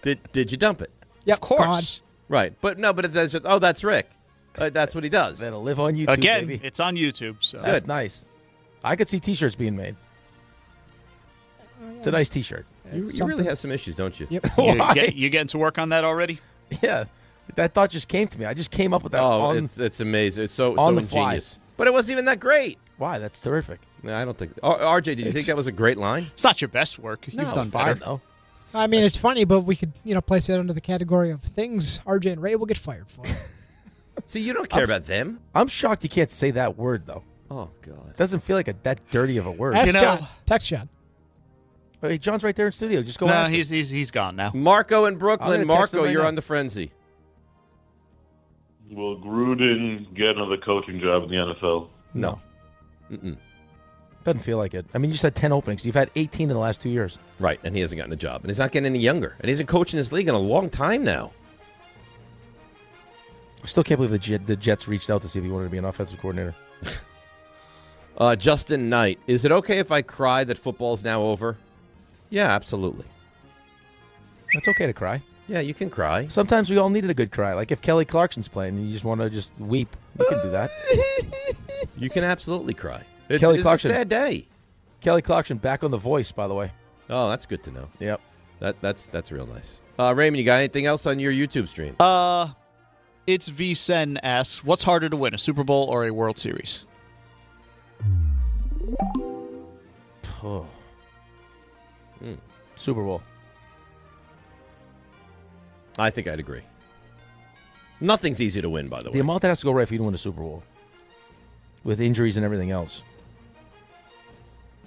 Did you dump it? Yep, of course. Right, but that's Rick. That's what he does. That'll live on YouTube. Again, baby. it's on YouTube. So that's nice. I could see T-shirts being made. It's a nice T-shirt. You really have some issues, don't you? Yep. You getting to work on that already? Yeah. That thought just came to me. I just came up with that. Oh, it's amazing. It's so on the ingenious. fly. But it wasn't even that great. Why? That's terrific. No, I don't think. RJ, did you think that was a great line? It's not your best work. No, You've done fine, better. though. I mean, it's funny, but we could place it under the category of things RJ and Ray will get fired for. See, you don't care about them. I'm shocked you can't say that word though. Oh God, doesn't feel like that dirty of a word. Ask John. Text John. Hey, John's right there in studio. Just go. No, ask him. he's gone now. Marco in I'm Brooklyn. gonna text him Marco, right you're now. on the frenzy. Will Gruden get another coaching job in the NFL? No. Mm-mm. Doesn't feel like it. I mean, you just had 10 openings. You've had 18 in the last 2 years. Right, and he hasn't gotten a job, and he's not getting any younger, and he hasn't coached in this league in a long time now. I still can't believe the Jets reached out to see if he wanted to be an offensive coordinator. Justin Knight, is it okay if I cry that football's now over? Yeah, absolutely. That's okay to cry. Yeah, you can cry. Sometimes we all needed a good cry. Like if Kelly Clarkson's playing and you just want to just weep, you can do that. You can absolutely cry. It's Kelly a Clarkson. sad day. Kelly Clarkson back on The Voice, by the way. Oh, that's good to know. Yep. That's real nice. Raymond, you got anything else on your YouTube stream? It's V Sen asks, what's harder to win, a Super Bowl or a World Series? Oh. Super Bowl. I think I'd agree. Nothing's easy to win, by the way. The amount that has to go right for you to win a Super Bowl. With injuries and everything else.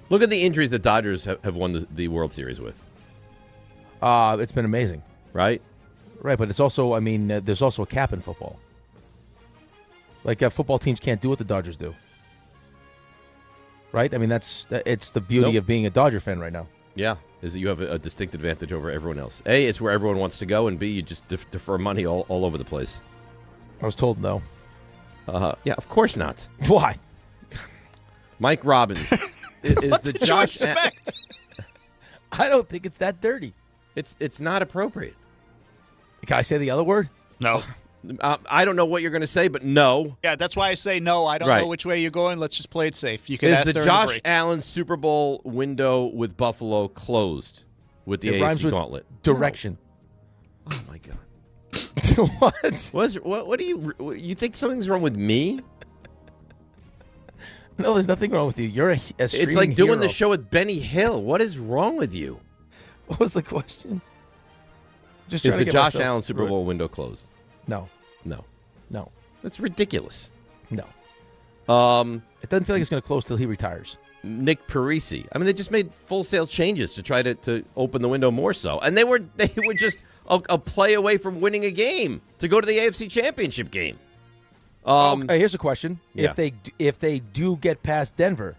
Look at the injuries the Dodgers have won the World Series with. It's been amazing. Right? Right, but it's also, I mean, there's also a cap in football. Like, football teams can't do what the Dodgers do. Right? I mean, it's the beauty of being a Dodger fan right now. Yeah, is that you have a distinct advantage over everyone else. A, it's where everyone wants to go, and B, you just defer money all over the place. I was told no. Yeah, of course not. Why? Mike Robbins. What did you expect? I don't think it's that dirty. It's not appropriate. Can I say the other word? No. I don't know what you're going to say, but no. Yeah, that's why I say no. I don't know which way you're going. Let's just play it safe. You can Is ask the during the Josh break. Allen Super Bowl window with Buffalo closed with the It rhymes AFC with gauntlet? direction. No. Oh, my God. What do you think something's wrong with me? No, there's nothing wrong with you. You're a It's streaming like doing hero. the show with Benny Hill. What is wrong with you? What was the question? Just Is trying to the get Josh myself Allen Super through it. Bowl window closed? No. No. No. That's ridiculous. No. It doesn't feel like it's going to close till he retires. Nick Parisi. I mean, they just made full sale changes to try to open the window more so. And they were just a play away from winning a game to go to the AFC Championship game. Here's a question. Yeah. If they do get past Denver,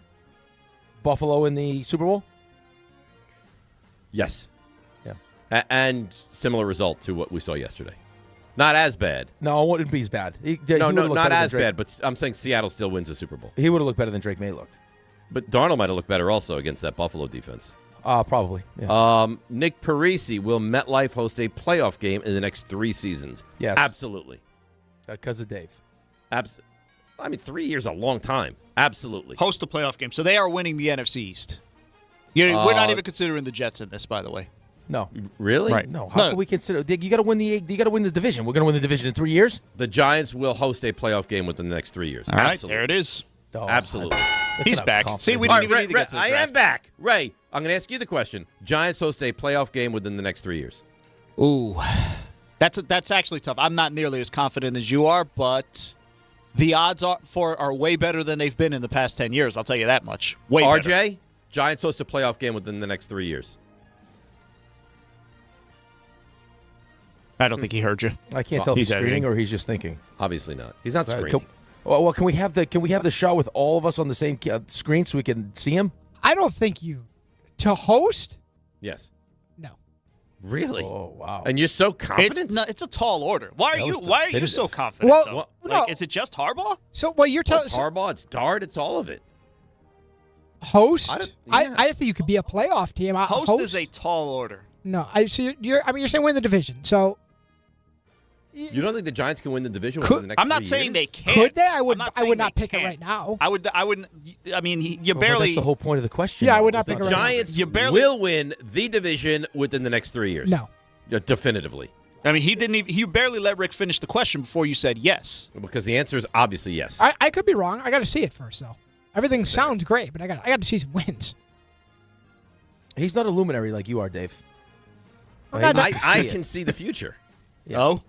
Buffalo in the Super Bowl? Yes. Yeah. And similar result to what we saw yesterday. Not as bad. No, it wouldn't be as bad. No, not as bad, but I'm saying Seattle still wins the Super Bowl. He would have looked better than Drake May looked. But Darnold might have looked better also against that Buffalo defense. Probably. Yeah. Nick Parisi, will MetLife host a playoff game in the next 3 seasons? Yes. Absolutely. Because of Dave. I mean, 3 years is a long time. Absolutely. Host a playoff game. So they are winning the NFC East. We're not even considering the Jets in this, by the way. No. Really? Right. No. How can we consider? You got to win the division. We're going to win the division in 3 years. The Giants will host a playoff game within the next 3 years. All right, Absolutely. there it is. Absolutely. He's back. See, we didn't even need to get to the I draft. am back. Ray, I'm going to ask you the question. Giants host a playoff game within the next 3 years. Ooh, that's actually tough. I'm not nearly as confident as you are, but the odds are way better than they've been in the past 10 years. I'll tell you that much. Way better. RJ, Giants host a playoff game within the next 3 years. I don't think he heard you. I can't tell if he's screening or he's just thinking. Obviously not. He's not screening. Well, can we have the show with all of us on the same screen so we can see him? I don't think to host. Yes. No. Really? Oh wow! And you're so confident? It's a tall order. Why are you so confident? Well, though? Is it just Harbaugh? So you're telling it's Harbaugh, it's Dart, it's all of it. Host? I think you could be a playoff team. Host is a tall order. No, I see. You're saying win the division. So you don't think the Giants can win the division within the next 3 years? I'm not saying they can't. Could they? I would not pick it right now. I wouldn't. I mean, you Well, barely. that's the whole point of the question. Yeah, I would not pick it The right now. Giants will win the division within the next 3 years. No. Definitively. I mean, he barely let Rick finish the question before you said yes. Because the answer is obviously yes. I could be wrong. I got to see it first, though. Everything sounds great, but I got to see some wins. He's not a luminary like you are, Dave. I can see the future. Yeah. Oh?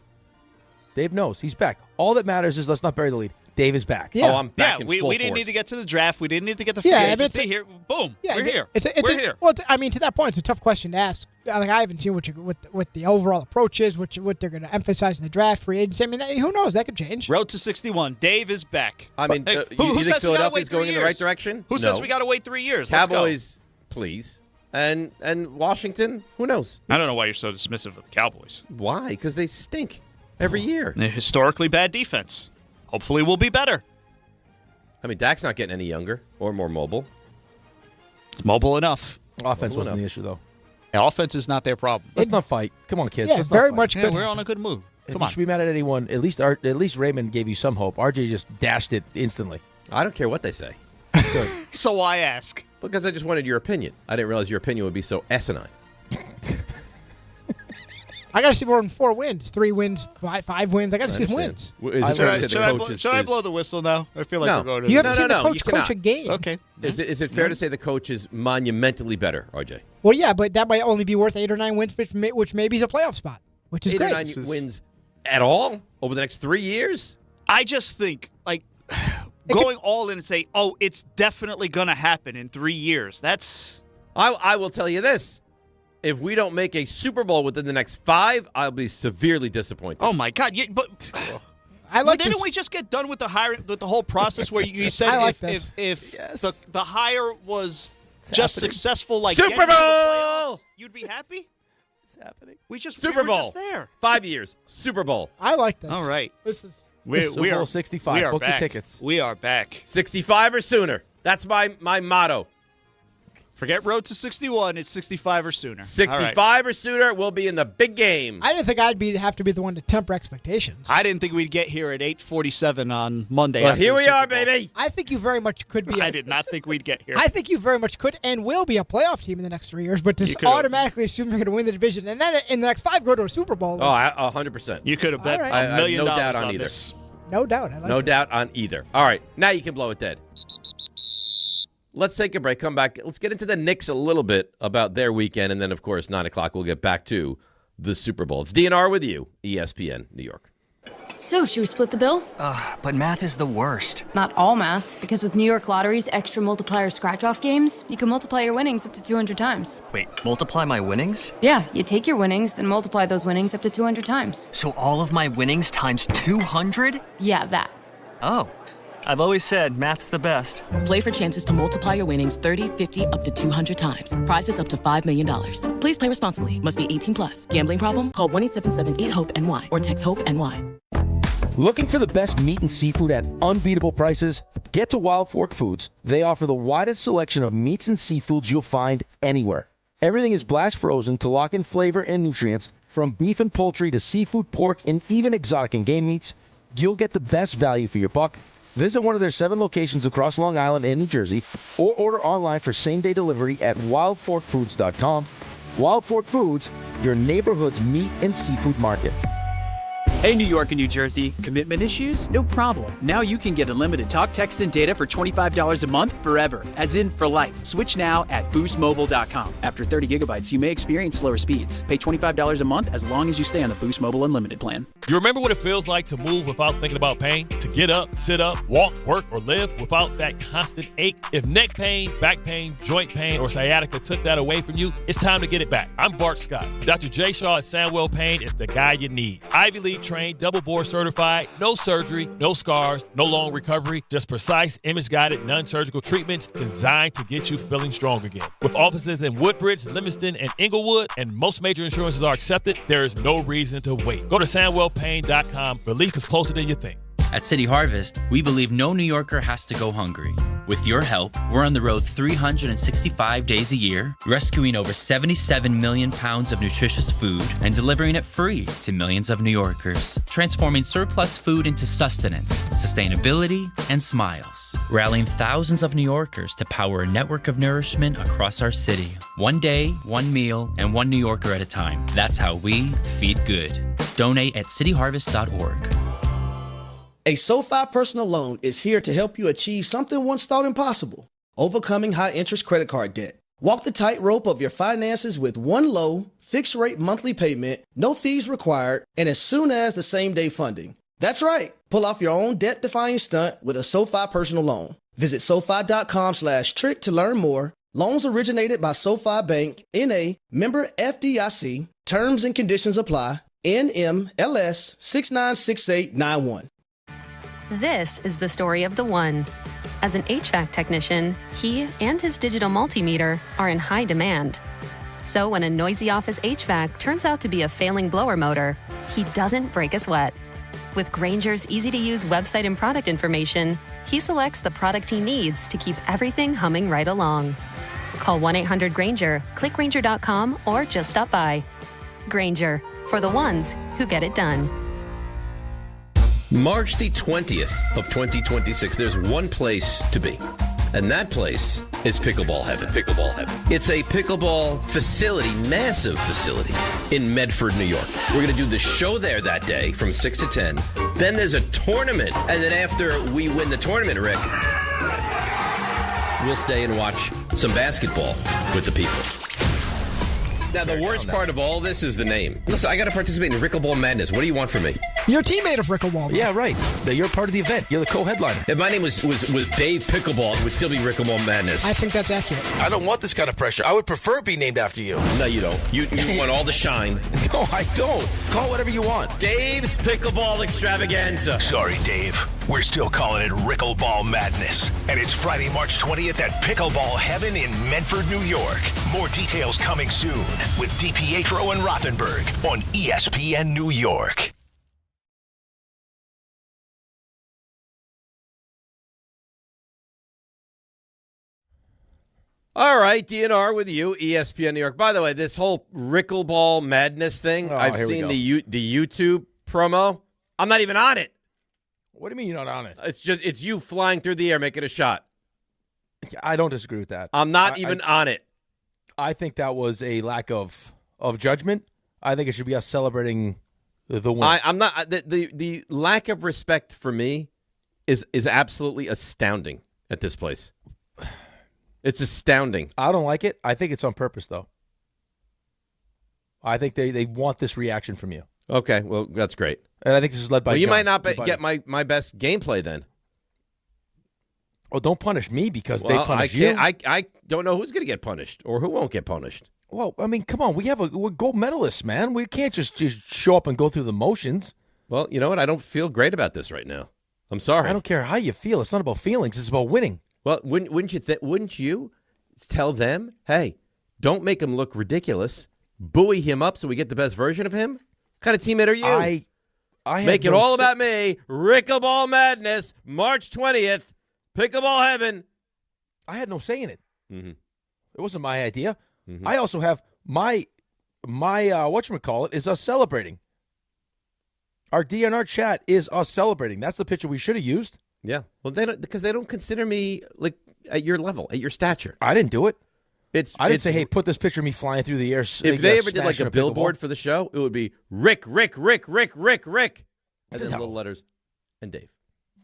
Dave knows. He's back. All that matters is let's not bury the lead. Dave is back. Yeah. Oh, I'm back in we full didn't force. need to get to the draft. We didn't need to get to free agency here. Boom. Yeah, we're here. We're here. Well, I mean, to that point, it's a tough question to ask. Like, I haven't seen what the overall approach is, what they're going to emphasize in the draft, free agency. I mean, who knows? That could change. Road to 61. Dave is back. I mean, Hey, you think says we gotta Philadelphia's wait going 3 in the right years? direction? Who says we got to wait 3 years? Let's go. Cowboys, please. And Washington, who knows? I don't know why you're so dismissive of the Cowboys. Why? Because they stink every year. They're historically bad defense. Hopefully we'll be better. I mean, Dak's not getting any younger or more mobile. It's mobile enough. Offense wasn't the issue, though. Yeah, offense is not their problem. Let's not fight. Come on, kids. Yeah, Let's very not fight. much Yeah, good. we're on a good move. If Come you on. should be mad at anyone, at least Raymond gave you some hope. RJ just dashed it instantly. I don't care what they say. Good. So why ask? Because I just wanted your opinion. I didn't realize your opinion would be so asinine. I got to see more than 4 wins, 3 wins, 5 wins. I got to see some wins. Should I blow the whistle now? I feel like we're going to. You haven't seen the coach coach a game. Okay. Is it fair to say the coach is monumentally better, RJ? Well, yeah, but that might only be worth 8 or 9 wins, which maybe is a playoff spot, which is 8 great. or 9 wins at all over the next 3 years? I just think, going all in and say, oh, it's definitely going to happen in 3 years. That's. I will tell you this. If we don't make a Super Bowl within the next 5, I'll be severely disappointed. Oh, my God. Yeah, but didn't we just get done with the hiring, with the whole process where you said I like if this. the hire was just successful, like Super getting to the Bowl! playoffs, you'd be happy? It's happening. Super we were Bowl. just there. 5 years. Super Bowl. I like this. All right. This is Super Bowl 65. We are Book your back. tickets. We are back. 65 or sooner. That's my motto. Forget road to 61. It's 65 or sooner. 65 or sooner, we'll be in the big game. I didn't think I'd have to be the one to temper expectations. I didn't think we'd get here at 8:47 on Monday. Well, here we are, baby. I think you very much could be. I did not think we'd get here. I think you very much could and will be a playoff team in the next 3 years, but to automatically assume you're going to win the division and then in the next 5 go to a Super Bowl. 100%. You could have bet All right. $1 million no doubt on on either. this. No doubt. I like No this. doubt on either. All right, now you can blow it dead. Let's take a break. Come back. Let's get into the Knicks a little bit about their weekend, and then, of course, 9 o'clock, we'll get back to the Super Bowl. It's DNR with you, ESPN New York. So, should we split the bill? But math is the worst. Not all math, because with New York Lottery's extra multiplier scratch-off games, you can multiply your winnings up to 200 times. Wait, multiply my winnings? Yeah, you take your winnings, then multiply those winnings up to 200 times. So all of my winnings times 200? Yeah, that. Oh. I've always said math's the best. Play for chances to multiply your winnings 30, 50, up to 200 times. Prizes up to $5 million. Please play responsibly. Must be 18 plus. Gambling problem? Call 1-877-8-HOPE-NY or text HOPE-NY. Looking for the best meat and seafood at unbeatable prices? Get to Wild Fork Foods. They offer the widest selection of meats and seafoods you'll find anywhere. Everything is blast frozen to lock in flavor and nutrients. From beef and poultry to seafood, pork, and even exotic and game meats, you'll get the best value for your buck. Visit one of their 7 locations across Long Island and New Jersey, or order online for same-day delivery at wildforkfoods.com. Wild Fork Foods, your neighborhood's meat and seafood market. Hey, New York and New Jersey. Commitment issues? No problem. Now you can get unlimited talk, text, and data for $25 a month forever, as in for life. Switch now at boostmobile.com. After 30 gigabytes, you may experience slower speeds. Pay $25 a month as long as you stay on the Boost Mobile Unlimited plan. You remember what it feels like to move without thinking about pain? To get up, sit up, walk, work, or live without that constant ache? If neck pain, back pain, joint pain, or sciatica took that away from you, it's time to get it back. I'm Bart Scott. Dr. J. Shaw at Sandwell Pain is the guy you need. Ivy League trained, double board certified, no surgery, no scars, no long recovery, just precise, image-guided, non-surgical treatments designed to get you feeling strong again. With offices in Woodbridge, Livingston, and Inglewood, and most major insurances are accepted, there is no reason to wait. Go to SandwellPain.com. Relief is closer than you think. At City Harvest, we believe no New Yorker has to go hungry. With your help, we're on the road 365 days a year, rescuing over 77 million pounds of nutritious food and delivering it free to millions of New Yorkers, transforming surplus food into sustenance, sustainability, and smiles, rallying thousands of New Yorkers to power a network of nourishment across our city. One day, one meal, and one New Yorker at a time. That's how we feed good. Donate at cityharvest.org. A SoFi personal loan is here to help you achieve something once thought impossible: overcoming high-interest credit card debt. Walk the tightrope of your finances with one low, fixed-rate monthly payment, no fees required, and as soon as the same-day funding. That's right. Pull off your own debt-defying stunt with a SoFi personal loan. Visit SoFi.com/trick to learn more. Loans originated by SoFi Bank, N.A., member FDIC. Terms and conditions apply. NMLS 696891. This is the story of the one. As an HVAC technician, he and his digital multimeter are in high demand. So when a noisy office HVAC turns out to be a failing blower motor, he doesn't break a sweat. With Grainger's easy-to-use website and product information, he selects the product he needs to keep everything humming right along. Call 1-800-GRAINGER, click Grainger.com, or just stop by. Grainger, for the ones who get it done. March the 20th of 2026, there's one place to be, and that place is Pickleball Heaven. Pickleball Heaven. It's a pickleball facility, massive facility, in Medford, New York. We're going to do the show there that day from 6 to 10. Then there's a tournament, and then after we win the tournament, Rick, we'll stay and watch some basketball with the people. Now, the worst part of all this is the name. Listen, I got to participate in Rickleball Madness. What do you want from me? You're a teammate of Rickleball. Yeah, right. You're part of the event. You're the co-headliner. If my name was Dave Pickleball, it would still be Rickleball Madness. I think that's accurate. I don't want this kind of pressure. I would prefer it be named after you. No, you don't. You want all the shine. No, I don't. Call whatever you want. Dave's Pickleball Extravaganza. Sorry, Dave. We're still calling it Rickleball Madness. And it's Friday, March 20th at Pickleball Heaven in Medford, New York. More details coming soon with DiPietro and Rothenberg on ESPN New York. All right, DNR with you, ESPN New York. By the way, this whole Rickleball Madness thing, I've seen the YouTube promo. I'm not even on it. What do you mean you're not on it? It's you flying through the air making a shot. I don't disagree with that. I'm not even on it. I think that was a lack of judgment. I think it should be us celebrating the win. I'm not. The lack of respect for me is absolutely astounding at this place. It's astounding. I don't like it. I think it's on purpose, though. I think they want this reaction from you. Okay, well, that's great. And I think this is led by Well, you John, might not your buddy. get my best gameplay then. Oh, don't punish me because Well, they punish I you. can't, I don't know who's going to get punished or who won't get punished. Well, I mean, come on. We're gold medalists, man. We can't just show up and go through the motions. Well, you know what? I don't feel great about this right now. I'm sorry. I don't care how you feel. It's not about feelings. It's about winning. Well, wouldn't you tell them, hey, don't make him look ridiculous. Buoy him up so we get the best version of him? What kind of teammate are you? I Make it all about me. Rickleball Madness, March 20th. Pickleball heaven. I had no say in it. Mm-hmm. It wasn't my idea. Mm-hmm. I also have my whatchamacallit is us celebrating. Our DNR chat is us celebrating. That's the picture we should have used. Yeah. Well, they don't consider me like at your level, at your stature. I didn't do it. I didn't say, it's- hey, put this picture of me flying through the air. If they ever did like a billboard for the show, it would be Rick, and then No. little letters, and Dave.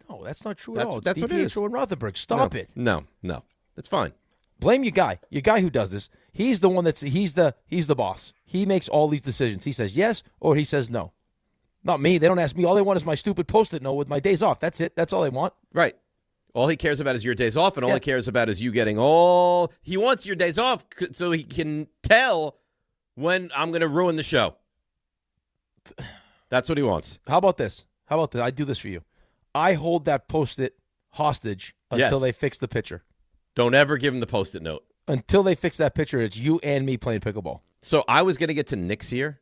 No, that's not true at That's- all. It's that's what it is. DiPietro and Rothenberg. Stop No, it. No, that's fine. Blame your guy who does this. He's the one he's the boss. He makes all these decisions. He says yes or he says no. Not me. They don't ask me. All they want is my stupid Post-it note with my days off. That's it. That's all they want. Right. All he cares about is your days off, and all he cares about is you getting all. He wants your days off so he can tell when I'm going to ruin the show. That's what he wants. How about this? I do this for you. I hold that Post-it hostage until they fix the picture. Don't ever give him the Post-it note. Until they fix that picture, it's you and me playing pickleball. So I was going to get to Knicks here,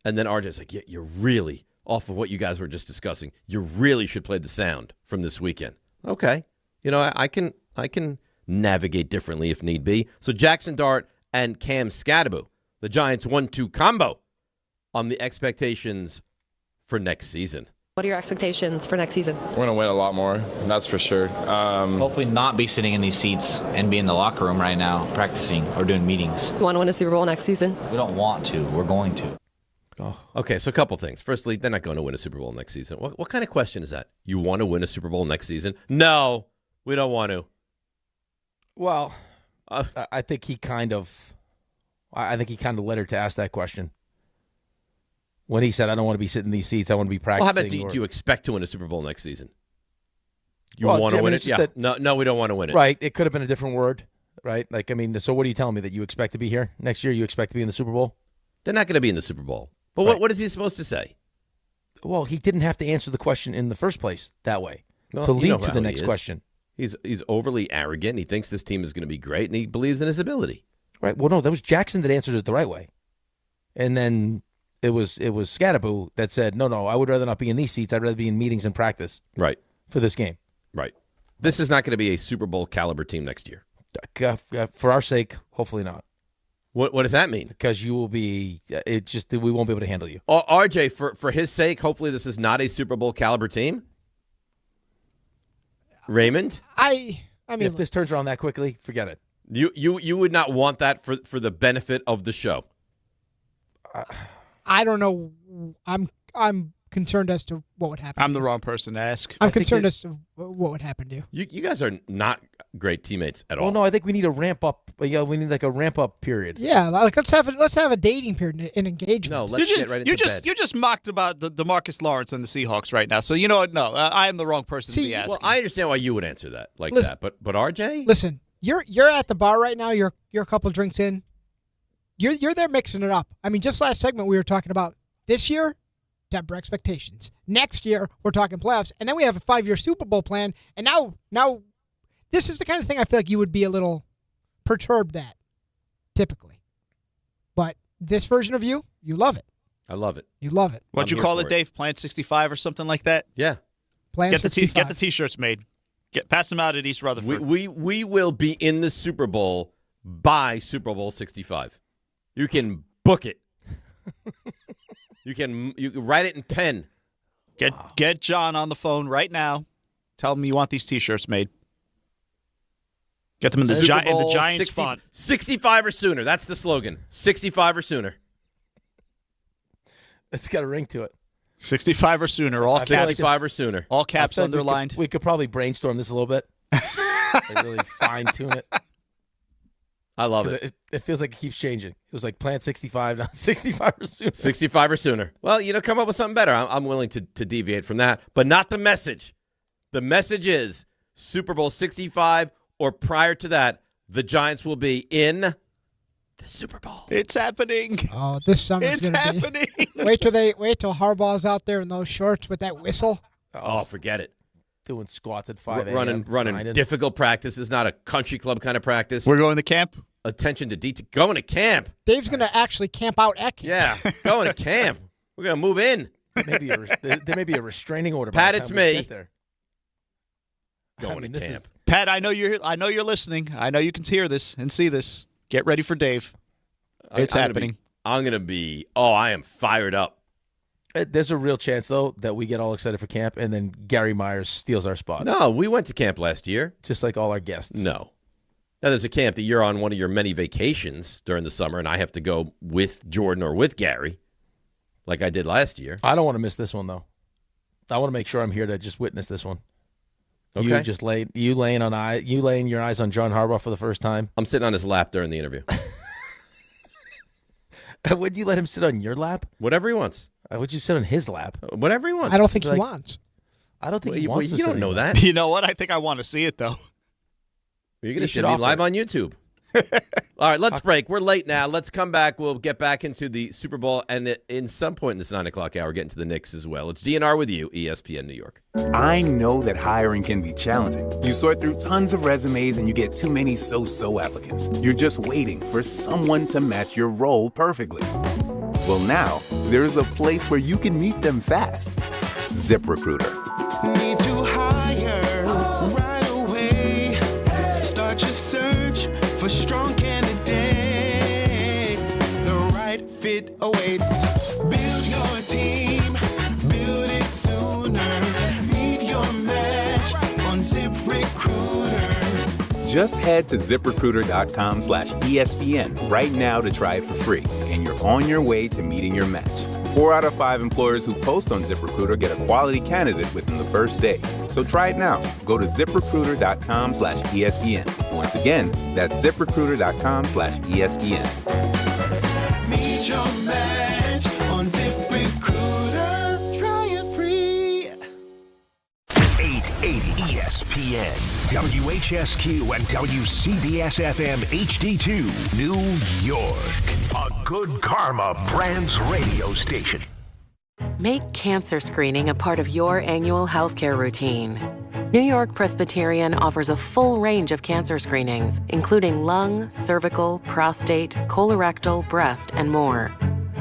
and then RJ's like, yeah, you're really, off of what you guys were just discussing, you really should play the sound from this weekend. Okay. You know, I can navigate differently if need be. So Jaxson Dart and Cam Skattebo, the Giants 1-2 combo on the expectations for next season. What are your expectations for next season? We're going to win a lot more, that's for sure. Hopefully not be sitting in these seats and be in the locker room right now practicing or doing meetings. You want to win a Super Bowl next season? We don't want to. We're going to. Oh. Okay, so a couple things. Firstly, they're not going to win a Super Bowl next season. What kind of question is that? You want to win a Super Bowl next season? No, we don't want to. Well, I think he kind of led her to ask that question. When he said, I don't want to be sitting in these seats, I want to be practicing. Well, how about do you expect to win a Super Bowl next season? You want to win it? Yeah. No, we don't want to win it. Right. It could have been a different word, right? Like, I mean, so what are you telling me, that you expect to be here next year? You expect to be in the Super Bowl? They're not going to be in the Super Bowl. But Right. what is he supposed to say? Well, he didn't have to answer the question in the first place that way Well, to you know lead to how the he next is. question. He's overly arrogant. He thinks this team is going to be great, and he believes in his ability. Right. Well, no, that was Jaxson that answered it the right way. And then it was Skattebo that said, no, I would rather not be in these seats. I'd rather be in meetings and practice. Right. For this game. Right. This is not going to be a Super Bowl caliber team next year. For our sake, hopefully not. What does that mean? Because you will be, we won't be able to handle you. RJ, for his sake, hopefully this is not a Super Bowl caliber team. Raymond? I mean, if this turns around that quickly, forget it. You would not want that for the benefit of the show. I don't know. I'm concerned as to what would happen. I'm the wrong person to ask. I'm concerned as to what would happen to you. You guys are not great teammates at all. Well, no, I think we need a ramp up. Yeah, we need like a ramp up period. Yeah, like let's have a dating period and engagement. No, let's get right into bed. You just mocked about the DeMarcus Lawrence and the Seahawks right now. So you know what? No, I am the wrong person to be asking. Well, I understand why you would answer that like that, but RJ, listen, you're at the bar right now. You're a couple drinks in. You're there mixing it up. I mean, just last segment we were talking about this year, temper expectations. Next year we're talking playoffs, and then we have a 5-year Super Bowl plan. And now, this is the kind of thing I feel like you would be a little perturbed at, typically. But this version of you love it. I love it. You love it. What'd you call it, Dave? Plan 65 or something like that? Yeah. Plan 65. Get the T-shirts made. Pass them out at East Rutherford. We will be in the Super Bowl by Super Bowl 65. You can book it. You can write it in pen. Get John on the phone right now. Tell him you want these T-shirts made. Get them in the Giants font. 65 or sooner. That's the slogan. 65 or sooner. It's got a ring to it. 65 or sooner. All caps. 65 or sooner. All caps underlined. We could probably brainstorm this a little bit. Like really fine tune it. I love it. It feels like it keeps changing. It was like Plant 65, not 65 or sooner. 65 or sooner. Well, come up with something better. I'm willing to deviate from that, but not the message. The message is Super Bowl 65 or prior to that, the Giants will be in the Super Bowl. It's happening. Oh, this summer's It's going to be. happening. Wait till Harbaugh's out there in those shorts with that whistle. Oh, forget it. Doing squats at 5 a.m. Running difficult practices, not a country club kind of practice. We're going to camp. Attention to detail. Going to camp. Dave's going to actually camp out at camp. Yeah, going to camp. We're going to move in. There may be a restraining order. Pat, by the it's time we me. get there. Going to camp. Pat, I know you're listening. I know you can hear this and see this. Get ready for Dave. It's happening. I am fired up. There's a real chance, though, that we get all excited for camp and then Gary Myers steals our spot. No, we went to camp last year. Just like all our guests. No. Now, there's a camp that you're on one of your many vacations during the summer, and I have to go with Jordan or with Gary, like I did last year. I don't want to miss this one, though. I want to make sure I'm here to just witness this one. Okay. You laying your eyes on John Harbaugh for the first time. I'm sitting on his lap during the interview. Would you let him sit on your lap? Whatever he wants. Would you sit on his lap? Whatever he wants. I don't think he wants. I don't think he wants to You sit don't know on that. You know what? I think I want to see it, though. You're going to see me live on YouTube. All right, let's break. We're late now. Let's come back. We'll get back into the Super Bowl, and in some point in this 9 o'clock hour, get into the Knicks as well. It's DNR with you, ESPN New York. I know that hiring can be challenging. You sort through tons of resumes and you get too many so-so applicants. You're just waiting for someone to match your role perfectly. Well, now, there's a place where you can meet them fast. ZipRecruiter. Need to hire right away. Start your search for strong candidates. The right fit awaits. Build your team. Build it sooner. Meet your match on ZipRecruiter. Just head to ZipRecruiter.com/ESPN right now to try it for free, and you're on your way to meeting your match. 4 out of 5 employers who post on ZipRecruiter get a quality candidate within the first day. So try it now. Go to ZipRecruiter.com/ESPN. Once again, that's ZipRecruiter.com/ESPN. Meet your match on ZipRecruiter. Try it free. 880 ESPN, WHSQ, and WCBS-FM HD2, New York. A Good Karma Brands radio station. Make cancer screening a part of your annual healthcare routine. New York Presbyterian offers a full range of cancer screenings, including lung, cervical, prostate, colorectal, breast, and more.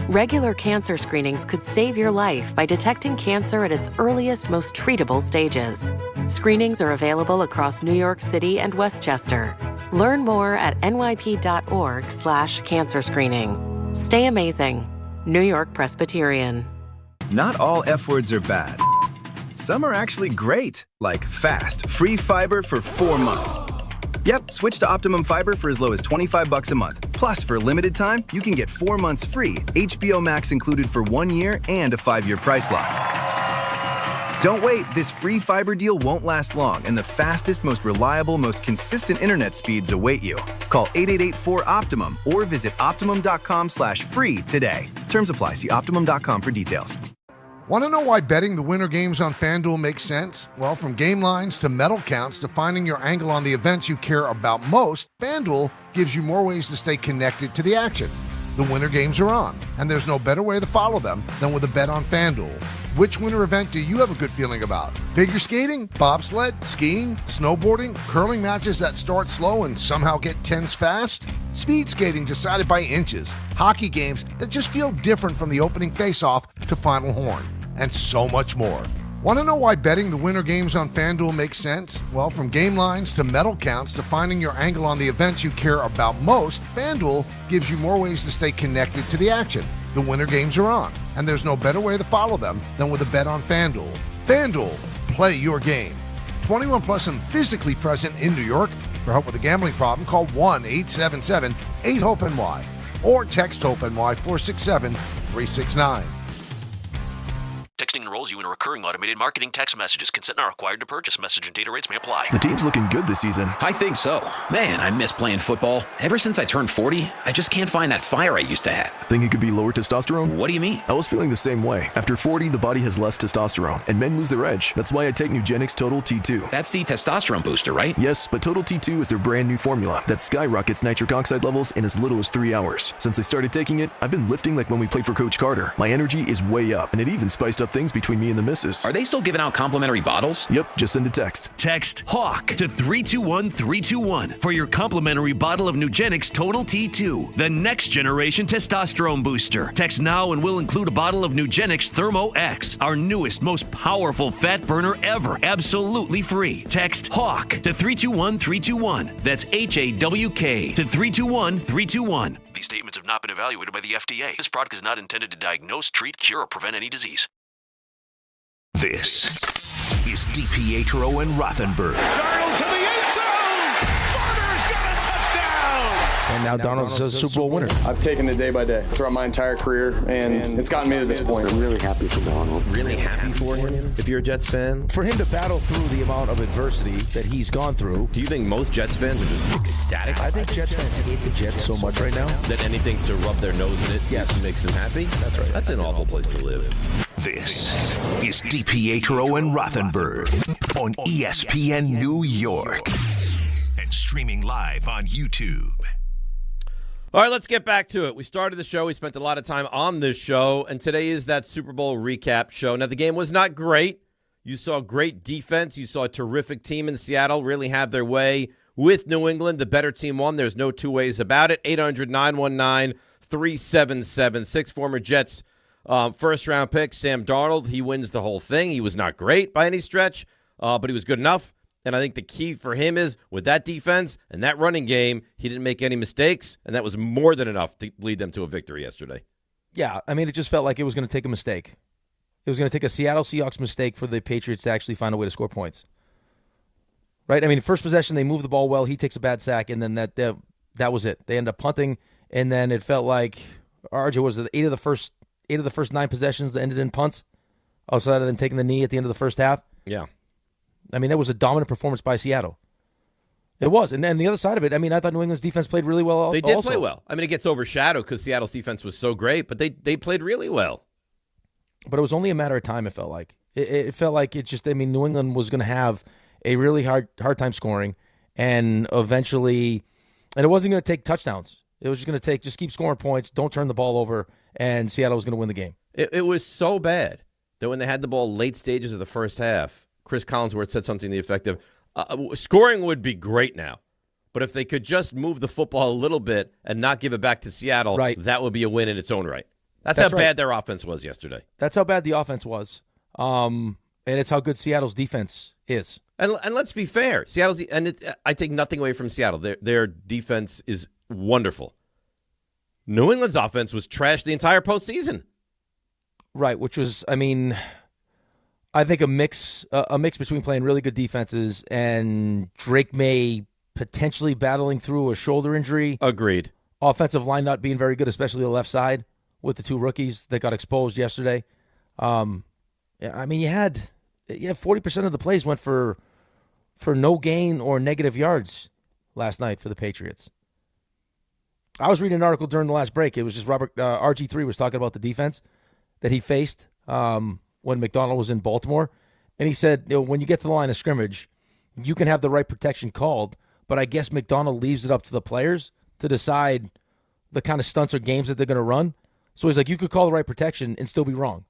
Regular cancer screenings could save your life by detecting cancer at its earliest, most treatable stages. Screenings are available across New York City and Westchester. Learn more at nyp.org/cancer screening. Stay amazing. New York Presbyterian. Not all F words are bad. Some are actually great, like fast, free fiber for 4 months. Yep, switch to Optimum Fiber for as low as $25 a month. Plus, for a limited time, you can get 4 months free, HBO Max included for 1 year, and a 5-year price lock. Don't wait, this free fiber deal won't last long, and the fastest, most reliable, most consistent internet speeds await you. Call 888-4-OPTIMUM or visit Optimum.com/free today. Terms apply. See Optimum.com for details. Want to know why betting the winter games on FanDuel makes sense? Well, from game lines to medal counts to finding your angle on the events you care about most, FanDuel gives you more ways to stay connected to the action. The winter games are on, and there's no better way to follow them than with a bet on FanDuel. Which winter event do you have a good feeling about? Figure skating, bobsled, skiing, snowboarding, curling matches that start slow and somehow get tense fast? Speed skating decided by inches, hockey games that just feel different from the opening face-off to final horn, and so much more. Want to know why betting the winter games on FanDuel makes sense? Well, from game lines to medal counts to finding your angle on the events you care about most, FanDuel gives you more ways to stay connected to the action. The winter games are on, and there's no better way to follow them than with a bet on FanDuel. FanDuel, play your game. 21 plus and physically present in New York. For help with a gambling problem, call 1-877-8-HOPE-NY or text HOPE-NY 467-369. Texting enrolled enrolls you in a recurring automated marketing text messages. Consent not required to purchase. Message and data rates may apply. The team's looking good this season. I think so. Man, I miss playing football. Ever since I turned 40, I just can't find that fire I used to have. Think it could be lower testosterone? What do you mean? I was feeling the same way. After 40, the body has less testosterone, and men lose their edge. That's why I take Nugenix Total T2. That's the testosterone booster, right? Yes, but Total T2 is their brand new formula that skyrockets nitric oxide levels in as little as 3 hours. Since I started taking it, I've been lifting like when we played for Coach Carter. My energy is way up, and it even spiced up things between me and the missus. Are they still giving out complimentary bottles? Yep, just send a text. Text HAWK to 321-321 for your complimentary bottle of Nugenix Total T2, the next generation testosterone booster. Text now and we'll include a bottle of Nugenix Thermo X, our newest, most powerful fat burner ever, absolutely free. Text HAWK to 321-321. That's HAWK to 321-321. These statements have not been evaluated by the FDA. This product is not intended to diagnose, treat, cure, or prevent any disease. This is DiPietro and Rothenberg. Darnold to the end zone. Barber's got a touchdown. And now Darnold's a Super Bowl winner. I've taken it day by day throughout my entire career, and it's gotten me to this point. I'm really happy for Darnold. Really happy for him, if you're a Jets fan? For him to battle through the amount of adversity that he's gone through. Do you think most Jets fans are just ecstatic? I think Jets fans hate the Jets so much right now. That anything to rub their nose in it makes them happy? That's right. That's an awful place to live. This is DiPietro and Rothenberg on ESPN New York and streaming live on YouTube. All right, let's get back to it. We started the show. We spent a lot of time on this show, and today is that Super Bowl recap show. Now, the game was not great. You saw great defense. You saw a terrific team in Seattle really have their way with New England. The better team won. There's no two ways about it. 800-919-3776. Former Jets first-round pick, Sam Darnold. He wins the whole thing. He was not great by any stretch, but he was good enough. And I think the key for him is with that defense and that running game, he didn't make any mistakes, and that was more than enough to lead them to a victory yesterday. Yeah, I mean, it just felt like it was going to take a mistake. It was going to take a Seattle Seahawks mistake for the Patriots to actually find a way to score points. Right? I mean, first possession, they move the ball well. He takes a bad sack, and then that was it. They end up punting, and then it felt like, RJ, was it 8 of the first 9 possessions that ended in punts outside of them taking the knee at the end of the first half? Yeah. I mean, that was a dominant performance by Seattle. It was. And the other side of it, I mean, I thought New England's defense played really well. They did play well. I mean, it gets overshadowed because Seattle's defense was so great, but they played really well. But it was only a matter of time, it felt like. It felt like it just, I mean, New England was going to have a really hard time scoring, and eventually, and it wasn't going to take touchdowns. It was just going to just keep scoring points, don't turn the ball over, and Seattle was going to win the game. It was so bad that when they had the ball late stages of the first half, Chris Collinsworth said something to the effect of, scoring would be great now, but if they could just move the football a little bit and not give it back to Seattle, that would be a win in its own right. That's how bad their offense was yesterday. That's how bad the offense was, and it's how good Seattle's defense is. And let's be fair, Seattle's I take nothing away from Seattle. Their defense is wonderful. New England's offense was trashed the entire postseason. Right, which was, I mean, I think a mix between playing really good defenses and Drake May potentially battling through a shoulder injury. Agreed. Offensive line not being very good, especially the left side with the 2 rookies that got exposed yesterday. I mean, you had 40% of the plays went for no gain or negative yards last night for the Patriots. I was reading an article during the last break. It was just RG3 was talking about the defense that he faced when Macdonald was in Baltimore. And he said, when you get to the line of scrimmage, you can have the right protection called, but I guess Macdonald leaves it up to the players to decide the kind of stunts or games that they're going to run. So he's like, you could call the right protection and still be wrong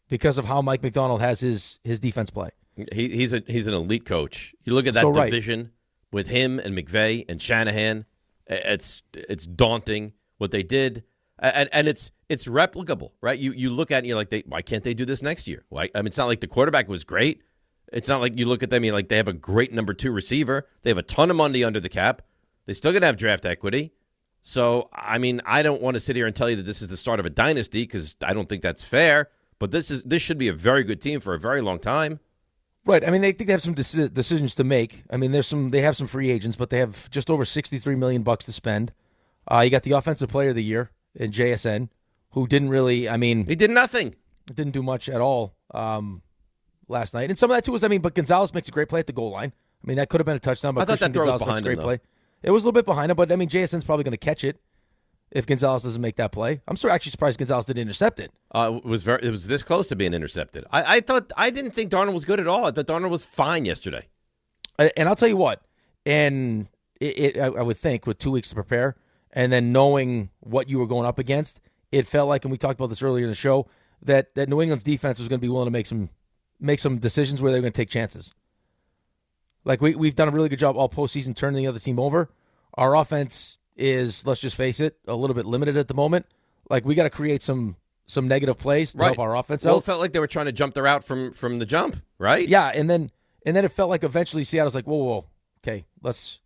because of how Mike Macdonald has his defense play. He's an elite coach. You look at that division with him and McVay and Shanahan. It's daunting what they did, and it's replicable, right? You look at it and you're like, why can't they do this next year? I mean, it's not like the quarterback was great. It's not like you look at them and you're like, they have a great number 2 receiver. They have a ton of money under the cap. They still going to have draft equity. So, I mean, I don't want to sit here and tell you that this is the start of a dynasty because I don't think that's fair. But this should be a very good team for a very long time. Right. I mean, they think they have some decisions to make. I mean, they have some free agents, but they have just over $63 million to spend. You got the Offensive Player of the Year in JSN, who didn't really, I mean... He did nothing. Didn't do much at all last night. And some of that, too, was, but Gonzalez makes a great play at the goal line. That could have been a touchdown, but I thought Christian that throw was Gonzalez makes a behind great him, play. It was a little bit behind him, but, JSN's probably going to catch it if Gonzalez doesn't make that play. I'm actually surprised Gonzalez didn't intercept it. It was this close to being intercepted. I didn't think Darnold was good at all. I thought Darnold was fine yesterday. And I'll tell you what, and I would think with 2 weeks to prepare and then knowing what you were going up against, it felt like, and we talked about this earlier in the show, that New England's defense was going to be willing to make some decisions where they were going to take chances. Like we've done a really good job all postseason turning the other team over. Our offense is, let's just face it, a little bit limited at the moment. Like we got to create some negative plays to help our offense out. It felt like they were trying to jump the route from the jump, right? Yeah, and then it felt like eventually Seattle's like, whoa, okay, let's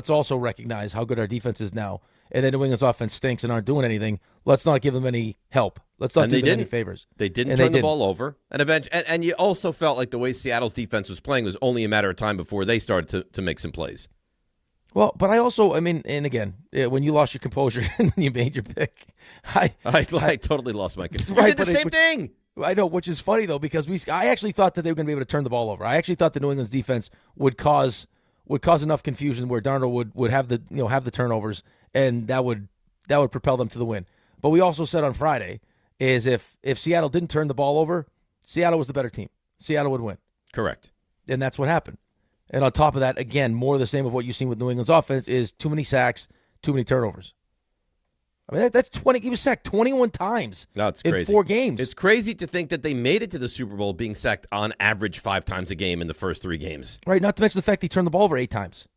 also recognize how good our defense is now. And then New England's offense stinks and aren't doing anything. Let's not give them any help. Let's not do them any favors. They didn't turn the ball over. And you also felt like the way Seattle's defense was playing was only a matter of time before they started to make some plays. Well, but I also, and again, when you lost your composure and you made your pick, I totally lost my composure. Right, we did the same thing. I know, which is funny, though, because I actually thought that they were going to be able to turn the ball over. I actually thought the New England's defense would cause enough confusion where Darnold would have the turnovers, and that would propel them to the win. But we also said on Friday is if Seattle didn't turn the ball over, Seattle was the better team. Seattle would win. Correct. And that's what happened. And on top of that, again, more of the same of what you've seen with New England's offense is too many sacks, too many turnovers. That's 20. He was sacked 21 times in 4 games. It's crazy to think that they made it to the Super Bowl being sacked on average 5 times a game in the first 3 games. Right, not to mention the fact he turned the ball over 8 times.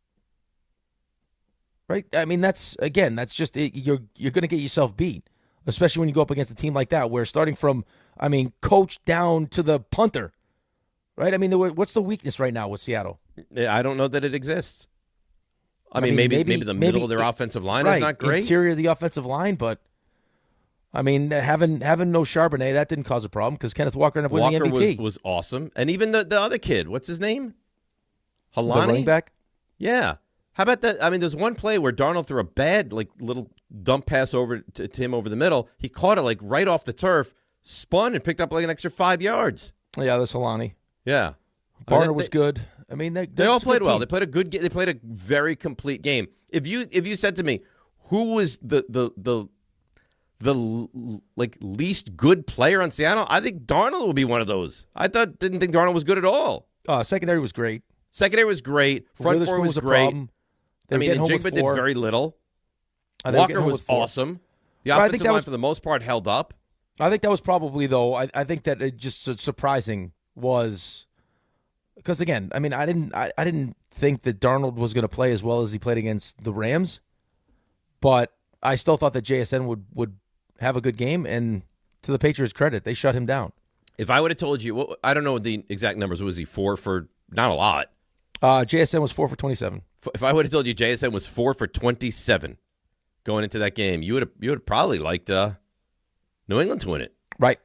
Right? That's just it. You're going to get yourself beat, especially when you go up against a team like that where starting from, coach down to the punter. Right? What's the weakness right now with Seattle? I don't know that it exists. Maybe the middle of their offensive line is not great. Interior of the offensive line, but having no Charbonnet, that didn't cause a problem because Kenneth Walker ended up winning the MVP. Was awesome, and even the other kid, what's his name? Halani, the running back. Yeah. How about that? There's one play where Darnold threw a bad little dump pass over to him over the middle. He caught it right off the turf, spun and picked up an extra 5 yards. Yeah, that's Halani. Yeah. Barner was good. They all played well. They played a good game. They played a very complete game. If you said to me, who was the least good player on Seattle, I think Darnold would be one of those. Didn't think Darnold was good at all. Secondary was great. Front four was great. And Jigba did very little. Walker was awesome. The offensive line, for the most part, held up. I think that was probably, though, I think that it just surprising was because, again, I didn't think that Darnold was going to play as well as he played against the Rams, but I still thought that JSN would have a good game, and to the Patriots' credit, they shut him down. If I would have told you, I don't know what the exact numbers, was he 4 for, not a lot? JSN was 4 for 27. If I would have told you JSN was 4 for 27 going into that game, you would probably liked New England to win it. Right.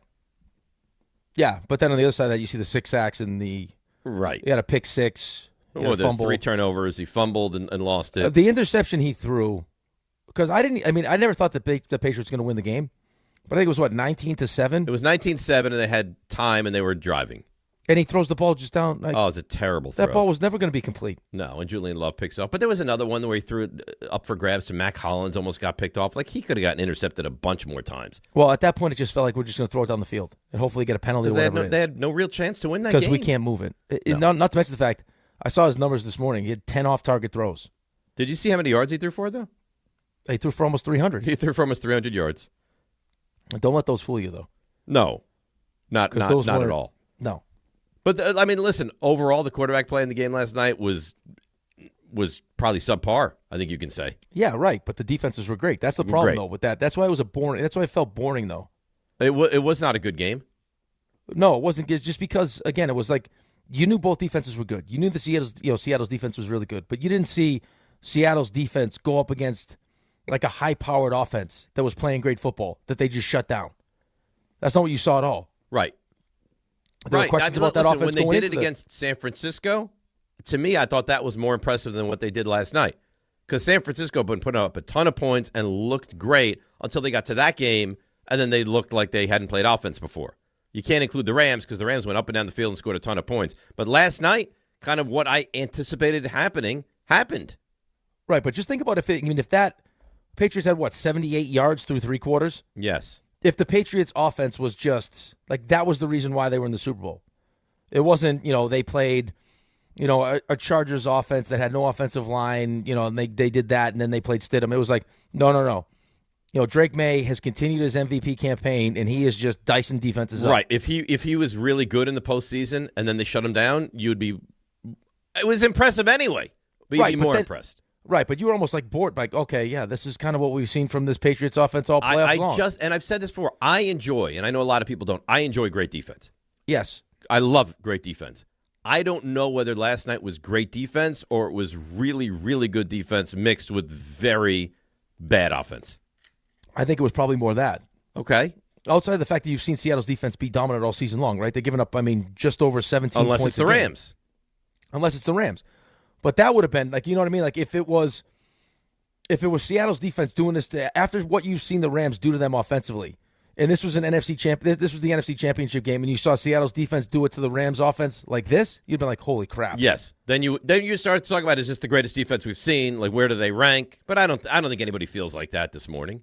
Yeah, but then on the other side of that, you see the 6 sacks and the right. He had a pick 6. The fumble. 3 turnovers. He fumbled and lost it. The interception he threw, because I never thought that the Patriots were going to win the game, but I think it was 19-7. It was 19-7, and they had time, and they were driving. And he throws the ball just down. It was a terrible throw. That ball was never going to be complete. No, and Julian Love picks off. But there was another one where he threw it up for grabs to Mac Hollins, almost got picked off. He could have gotten intercepted a bunch more times. Well, at that point, it just felt like we're just going to throw it down the field and hopefully get a penalty or whatever it is. They had no real chance to win that game. Because we can't move it. No. Not to mention the fact, I saw his numbers this morning. He had 10 off-target throws. Did you see how many yards he threw for, though? He threw for almost 300. He threw for almost 300 yards. Don't let those fool you, though. No. Not at all. No. But, listen, overall, the quarterback play in the game last night was probably subpar, I think you can say. Yeah, right, but the defenses were great. That's the problem, though, with that. That's why it was that's why it felt boring, though. It was not a good game? No, it wasn't. Just because, again, it was like you knew both defenses were good. You knew Seattle's defense was really good, but you didn't see Seattle's defense go up against a high-powered offense that was playing great football that they just shut down. That's not what you saw at all. Right. There were questions about that offense when they going did it against San Francisco, to me, I thought that was more impressive than what they did last night. Because San Francisco had been putting up a ton of points and looked great until they got to that game, and then they looked like they hadn't played offense before. You can't include the Rams because the Rams went up and down the field and scored a ton of points. But last night, kind of what I anticipated happening happened. Right, but just think about even if that Patriots had, 78 yards through 3 quarters? Yes. If the Patriots' offense was just, that was the reason why they were in the Super Bowl. It wasn't, they played, a Chargers offense that had no offensive line, and they did that, and then they played Stidham. It was like, no. Drake May has continued his MVP campaign, and he is just dicing defenses up. Right. If he was really good in the postseason and then they shut him down, you'd be – it was impressive anyway, but you'd be more impressed. Right, but you were almost bored, okay, yeah, this is kind of what we've seen from this Patriots offense all playoffs long. And I've said this before, I enjoy, and I know a lot of people don't, I enjoy great defense. Yes. I love great defense. I don't know whether last night was great defense or it was really, really good defense mixed with very bad offense. I think it was probably more that. Okay. Outside of the fact that you've seen Seattle's defense be dominant all season long, right? They're giving up, just over 17 Unless points it's the Rams. Unless it's the Rams. But that would have been, you know what I mean? If it was Seattle's defense doing this, after what you've seen the Rams do to them offensively, and this was this was the NFC Championship game, and you saw Seattle's defense do it to the Rams offense like this, you'd be like, holy crap. Yes. Then you start to talk about, is this the greatest defense we've seen? Where do they rank? But I don't think anybody feels like that this morning.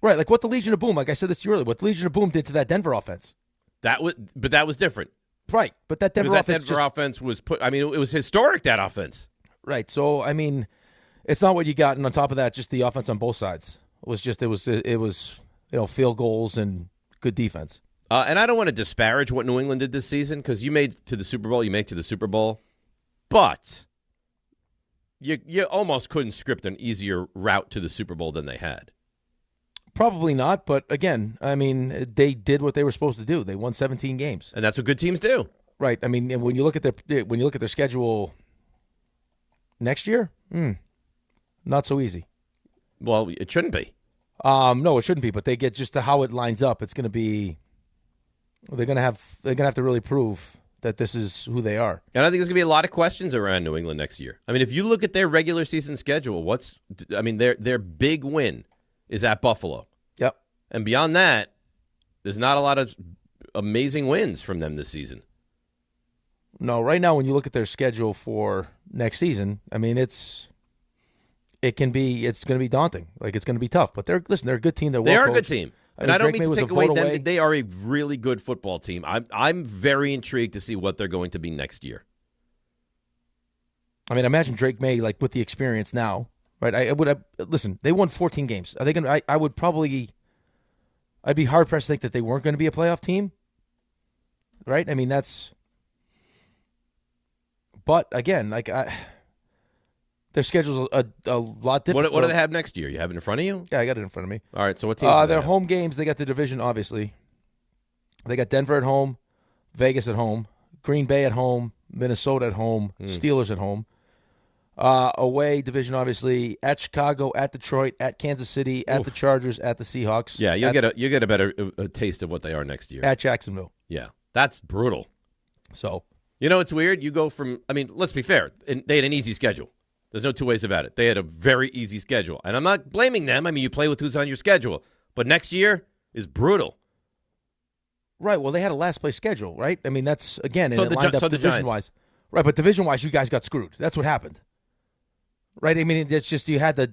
Right, what the Legion of Boom, like I said this to you earlier, what the Legion of Boom did to that Denver offense. That was different. Right, but that Denver offense was it was historic, that offense. Right, so, it's not what you got, and on top of that, just the offense on both sides. It was field goals and good defense. And I don't want to disparage what New England did this season because you made to the Super Bowl, but you almost couldn't script an easier route to the Super Bowl than they had. Probably not, but again, they did what they were supposed to do. They won 17 games, and that's what good teams do. Right. When you look at their schedule next year, not so easy. Well, it shouldn't be. No, it shouldn't be. But they get just to how it lines up. It's going to be. They're going to have to really prove that this is who they are. And I think there's going to be a lot of questions around New England next year. If you look at their regular season schedule, their big win is at Buffalo. Yep. And beyond that, there's not a lot of amazing wins from them this season. No, right now when you look at their schedule for next season, it's going to be daunting. It's going to be tough. But they're a good team. They are a good team. And I don't mean to take away them. They are a really good football team. I'm very intrigued to see what they're going to be next year. Imagine Drake May with the experience now. Right, listen. They won 14 games. Are they going? I'd be hard pressed to think that they weren't going to be a playoff team. Right, that's. But again, their schedule's a lot different. What do they have next year? You have it in front of you? Yeah, I got it in front of me. All right, so what teams? Their home games. They got the division. Obviously, they got Denver at home, Vegas at home, Green Bay at home, Minnesota at home, Steelers at home. Away division, obviously, at Chicago, at Detroit, at Kansas City, at the Chargers, at the Seahawks. Yeah, you'll get a better taste of what they are next year. At Jacksonville. Yeah, that's brutal. So it's weird. You go from. Let's be fair. They had an easy schedule. There's no two ways about it. They had a very easy schedule, and I'm not blaming them. You play with who's on your schedule, but next year is brutal. Right. Well, they had a last place schedule, right? That's again, and it lined up division wise. Right, but division wise, you guys got screwed. That's what happened. Right, it's just you have the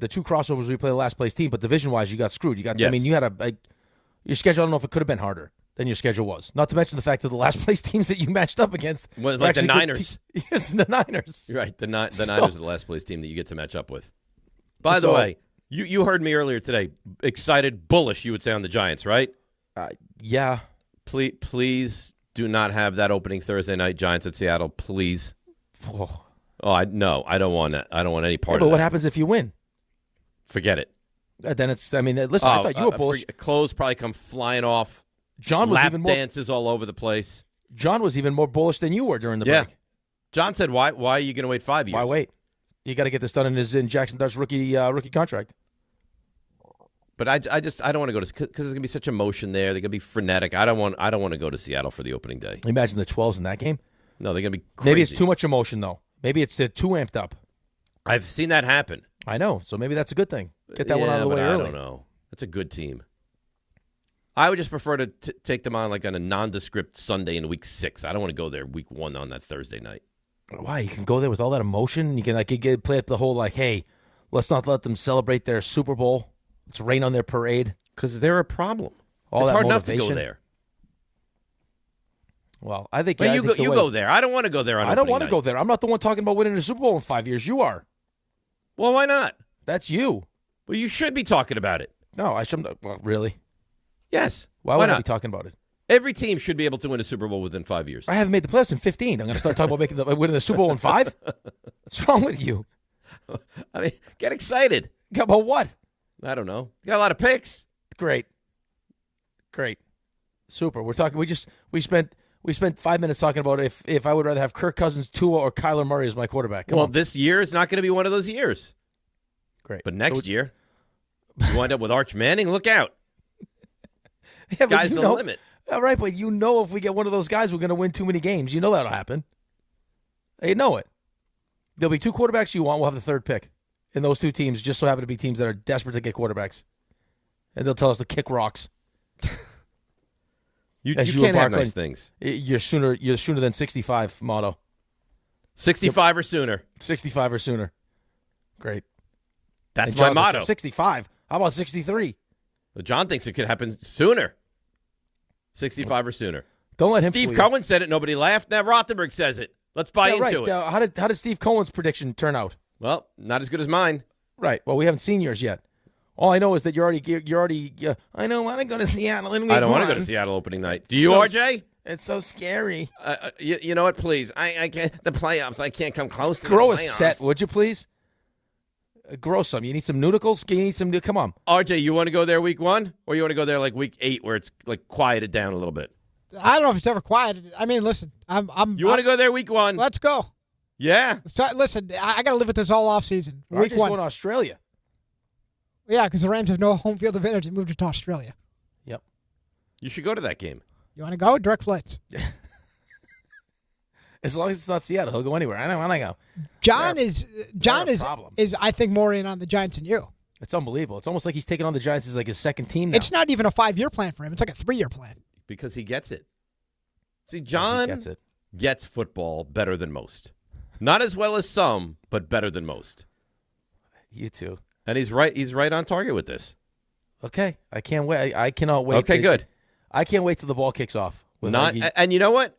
two crossovers where you play the last place team, but division wise you got screwed. You got yes. You had your schedule. I don't know if it could have been harder than your schedule was. Not to mention the fact that the last place teams that you matched up against was the Niners. Yes, the Niners. Right, the Niners are the last place team that you get to match up with. By the way, you heard me earlier today. Excited, bullish. You would say on the Giants, right? Yeah. Please do not have that opening Thursday night Giants at Seattle. Please. Oh, I don't want it. I don't want any part of it. But what happens if you win? Forget it. Then it's. Listen. I thought you were bullish. Clothes probably come flying off. John was lap even more dances all over the place. John was even more bullish than you were during the break. John said, "Why are you going to wait 5 years? Why wait? You got to get this done in Jaxson Dart's rookie contract." But I don't want to go to because there's going to be such emotion there. They're going to be frenetic. I don't want to go to Seattle for the opening day. Imagine the 12s in that game. No, they're going to be crazy. Maybe it's too much emotion though. Maybe it's too amped up. I've seen that happen. I know. So maybe that's a good thing. Get that one out of the way early. I don't know. That's a good team. I would just prefer to take them on like on a nondescript Sunday in week 6. I don't want to go there week 1 on that Thursday night. Why? You can go there with all that emotion. You can play up the whole hey, let's not let them celebrate their Super Bowl. Let's rain on their parade. Because they're a problem. All it's that hard motivation. enough to go there. Well, I think you go there. I don't want to go there on I don't want to go there. I'm not the one talking about winning the Super Bowl in 5 years. You are. Well, why not? That's you. Well, you should be talking about it. No, I shouldn't. Well, really? Yes. Why would I be talking about it? Every team should be able to win a Super Bowl within 5 years. I haven't made the playoffs in 15. I'm going to start talking about winning the Super Bowl in 5? What's wrong with you? I mean, get excited. About what? I don't know. You got a lot of picks. Great. Super. We're talking. We spent 5 minutes talking about if I would rather have Kirk Cousins, Tua, or Kyler Murray as my quarterback. Come on. This year is not going to be one of those years. Great. But next year, you wind up with Arch Manning. Look out. Yeah, Sky's the limit. All right, but if we get one of those guys, we're going to win too many games. You know that'll happen. You know it. There'll be 2 quarterbacks you want. We'll have the 3rd pick. And those 2 teams just so happen to be teams that are desperate to get quarterbacks. And they'll tell us to kick rocks. You can't have nice things. You're sooner than 65 motto. 65 or sooner. 65 or sooner. Great. That's my motto. 65. How about 63? Well, John thinks it could happen sooner. 65 or sooner. Don't let him Steve Cohen said it. Nobody laughed. Now Rothenberg says it. Let's buy into it. How did Steve Cohen's prediction turn out? Well, not as good as mine. Right. Well, we haven't seen yours yet. All I know is that you're already. I don't want to go to Seattle. I don't want to go to Seattle opening night. Do you, RJ? It's so scary. You know what? Please, I can't. The playoffs. I can't come close to. Grow the a playoffs. set, would you please? Grow some. You need some nudicles. You need some. Come on, RJ. You want to go there week 1, or you want to go there like week 8, where it's like quieted down a little bit? I don't know if it's ever quieted. I mean, listen, You want to go there week 1? Let's go. Yeah. So, listen, I got to live with this all off season. Week RJ's 1. going to Australia. Yeah, because the Rams have no home field advantage. They moved it to Australia. Yep. You should go to that game. You want to go? Direct flights. As long as it's not Seattle, he'll go anywhere. I don't want to go. John is I think more in on the Giants than you. It's unbelievable. It's almost like he's taking on the Giants as like his second team now. It's not even a 5-year plan for him. It's like a 3-year plan. Because he gets it. See, John gets football better than most. Not as well as some, but better than most. You too. And he's right. He's right on target with this. Okay, I can't wait. I cannot wait. Okay, good. I can't wait till the ball kicks off. And you know what?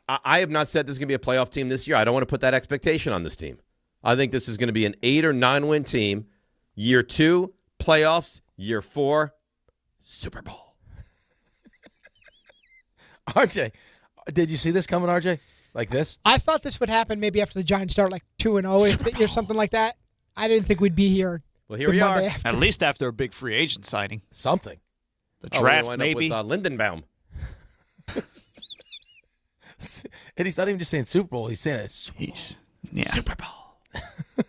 I have not said this is going to be a playoff team this year. I don't want to put that expectation on this team. I think this is going to be an 8 or 9 win team. Year 2, playoffs. Year 4, Super Bowl. RJ, did you see this coming, RJ? Like this? I thought this would happen maybe after the Giants start like 2-0 or something like that. I didn't think we'd be here. Well, here we are. At least after a big free agent signing. Something. The draft, we'll maybe. With, Lindenbaum. And he's not even just saying Super Bowl. He's saying Super Bowl.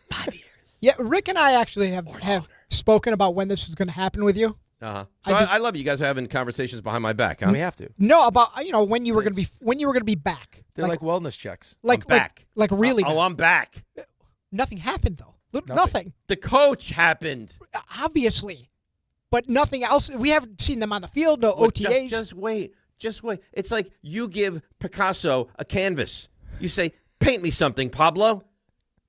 5 years. Yeah, Rick and I actually have spoken about when this was going to happen with you. Uh-huh. So I love you guys having conversations behind my back. Huh? We have to. No, about when you were going to be back. They're like wellness checks. I'm back. Like really. Oh, I'm back. Nothing happened though. Nothing. The coach happened. Obviously, but nothing else. We haven't seen them on the field. No OTAs. Just wait. It's like you give Picasso a canvas. You say, "Paint me something, Pablo."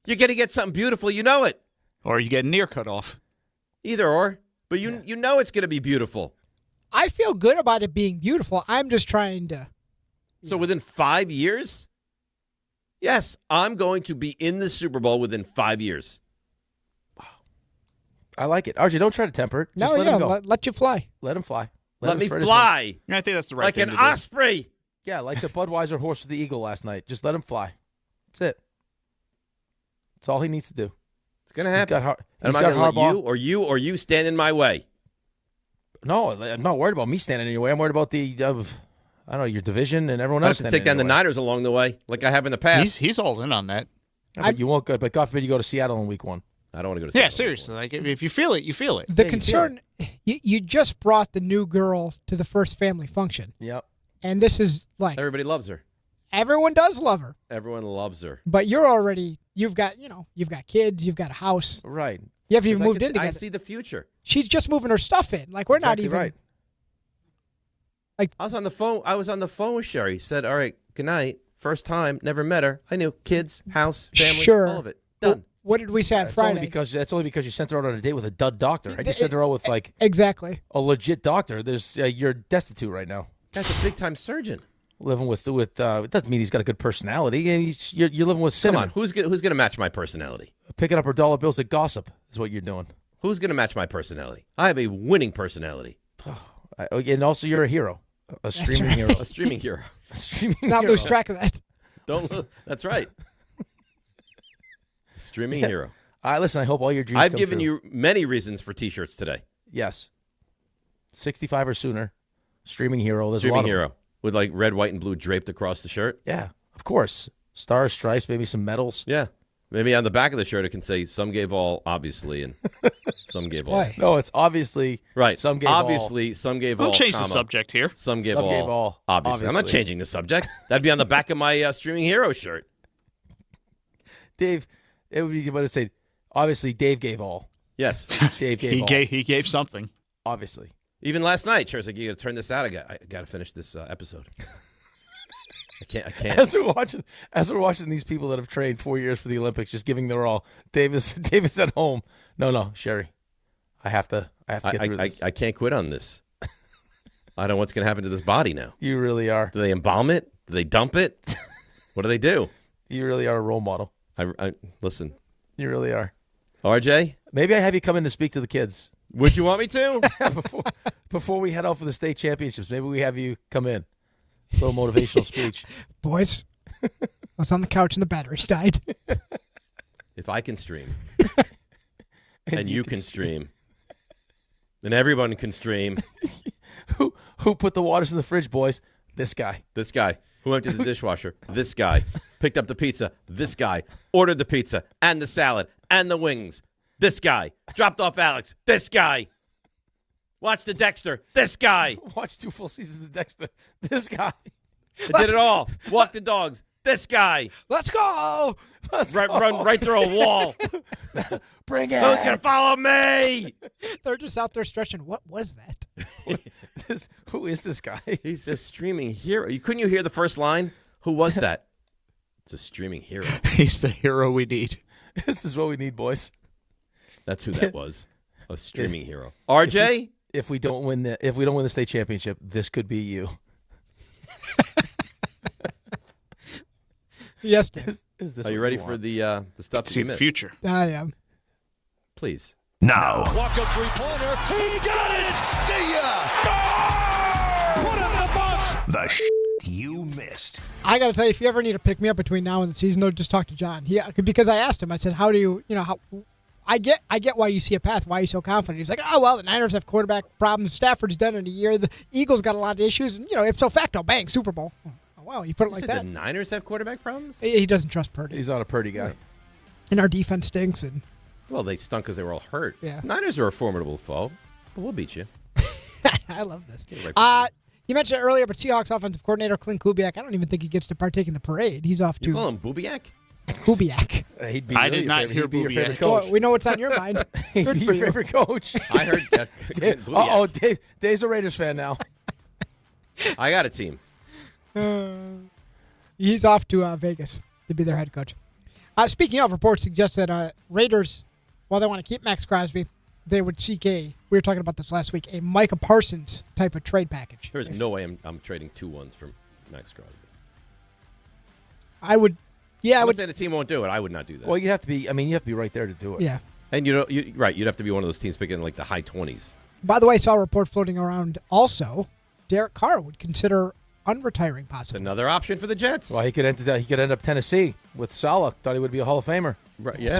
You're going to get something beautiful. You know it. Or you get an ear cut off. Either or. But you know it's going to be beautiful. I feel good about it being beautiful. I'm just trying to. So within 5 years? Yes, I'm going to be in the Super Bowl within 5 years. Wow. I like it. RJ, don't try to temper it. Just let him go. Let you fly. Let him fly. Let me fly. I think that's the right like thing an to do. osprey. Yeah, like the Budweiser horse with the eagle last night. Just let him fly. That's it. That's all he needs to do. It's going to happen. Am I going to let you stand in my way? No, I'm not worried about me standing in your way. I'm worried about the, I don't know, your division and everyone else. I have to take down the Niners along the way, like I have in the past. He's all in on that. You won't go, but God forbid you go to Seattle in week 1. I don't want to go to Seattle. Yeah, seriously. Like if you feel it, you feel it. The concern, you just brought the new girl to the first family function. Yep. And this is like everybody loves her. Everyone does love her. Everyone loves her. But you've got kids, you've got a house. Right. You haven't even moved in together. I see the future. She's just moving her stuff in. Like we're not even. Right. Like I was on the phone. I was on the phone with Sherry. Said, "All right, good night. First time, never met her. I knew kids, house, family, Sure. all of it. Done." What did we say on Friday? That's only because you sent her out on a date with a dud doctor. I just sent her out with like exactly a legit doctor. There's you're destitute right now. That's a big time surgeon. Living with it doesn't mean he's got a good personality. And you're living with cinnamon. Come on, who's gonna match my personality? Picking up her dollar bills to gossip is what you're doing. Who's gonna match my personality? I have a winning personality. And also, you're a hero, a streaming hero, a streaming hero, a streaming. Let's not hero. lose track of that. That's right. Streaming hero. Listen, I hope all your dreams I've come given true. you many reasons for T-shirts today. Yes. 65 or sooner. Streaming hero. There's Streaming a lot hero of them. with like red, white, and blue draped across the shirt. Yeah, of course. Stars, stripes, maybe some medals. Yeah. Maybe on the back of the shirt it can say "Some gave all," obviously, and some gave all. No, it's obviously right. Some gave obviously, some gave all. We'll change the comma, subject here. Some gave all. Obviously, I'm not changing the subject. That'd be on the back of my streaming hero shirt. Dave, it would be better to say, obviously, Dave gave all. Yes, Dave gave all. He gave something. Obviously. Even last night, Cher's like, "You got to turn this out. I got to finish this episode." I can't. As we're watching these people that have trained 4 years for the Olympics, just giving their all. Davis at home. No, Sherry, I have to get through this. I can't quit on this. I don't know what's going to happen to this body now. You really are. Do they embalm it? Do they dump it? What do they do? You really are a role model. I listen. You really are. RJ? Maybe I have you come in to speak to the kids. Would you want me to? before we head out for the state championships, maybe we have you come in. A little motivational speech. Boys, I was on the couch and the batteries died. If I can stream, and you can stream, then everyone can stream. Who put the waters in the fridge, boys? This guy. This guy. Who emptied the dishwasher? This guy. Picked up the pizza? This guy. Ordered the pizza and the salad and the wings? This guy. Dropped off Alex? This guy. Watched the Dexter? This guy. Watched 2 full seasons of Dexter? This guy. I did it all. Walked the dogs? This guy. Let's go. Run right through a wall. Bring it. Who's going to follow me? They're just out there stretching. What was that? Who is this guy? He's a streaming hero. Couldn't you hear the first line? Who was that? It's a streaming hero. He's the hero we need. This is what we need, boys. That's who that was. A streaming hero. RJ? If we don't win the state championship, this could be you. Yes. Is this Are you ready for the stuff? See you the missed? future. I am. Please. Now. Walk up 3-pointer. He got it. See ya. Put in the box. The you missed. I got to tell you, if you ever need to pick me up between now and the season, though, just talk to John. Because I asked him, I said, how do you, how... I get why you see a path, why you're so confident. He's like, oh, well, the Niners have quarterback problems. Stafford's done in a year. The Eagles got a lot of issues. And, ipso facto, bang, Super Bowl. Oh, wow, you put it like that. The Niners have quarterback problems? He doesn't trust Purdy. He's not a Purdy guy. And our defense stinks. And Well, they stunk because they were all hurt. Yeah. Niners are a formidable foe, but we'll beat you. I love this. Right you mentioned it earlier, but Seahawks offensive coordinator Clint Kubiak, I don't even think he gets to partake in the parade. He's off to... You call him Bubiak? Kubiak. He'd be I did not hear your Bubiak. favorite coach. Well, we know what's on your mind. He'd Good be for your you. favorite coach. I heard Bubiak. Dave's a Raiders fan now. I got a team. He's off to Vegas to be their head coach. Speaking of, reports suggest that Raiders, while they want to keep Max Crosby, they would seek we were talking about this last week, a Micah Parsons type of trade package. There's no way I'm trading 2 1s from Max Crosby. I would say the team won't do it. I would not do that. Well, you have to be right there to do it. Yeah. And you'd have to be one of those teams picking like the high 20s. By the way, I saw a report floating around also, Derek Carr would consider unretiring possibly. Another option for the Jets. Well, he could end up Tennessee with Saleh. Thought he would be a Hall of Famer. Right, yeah.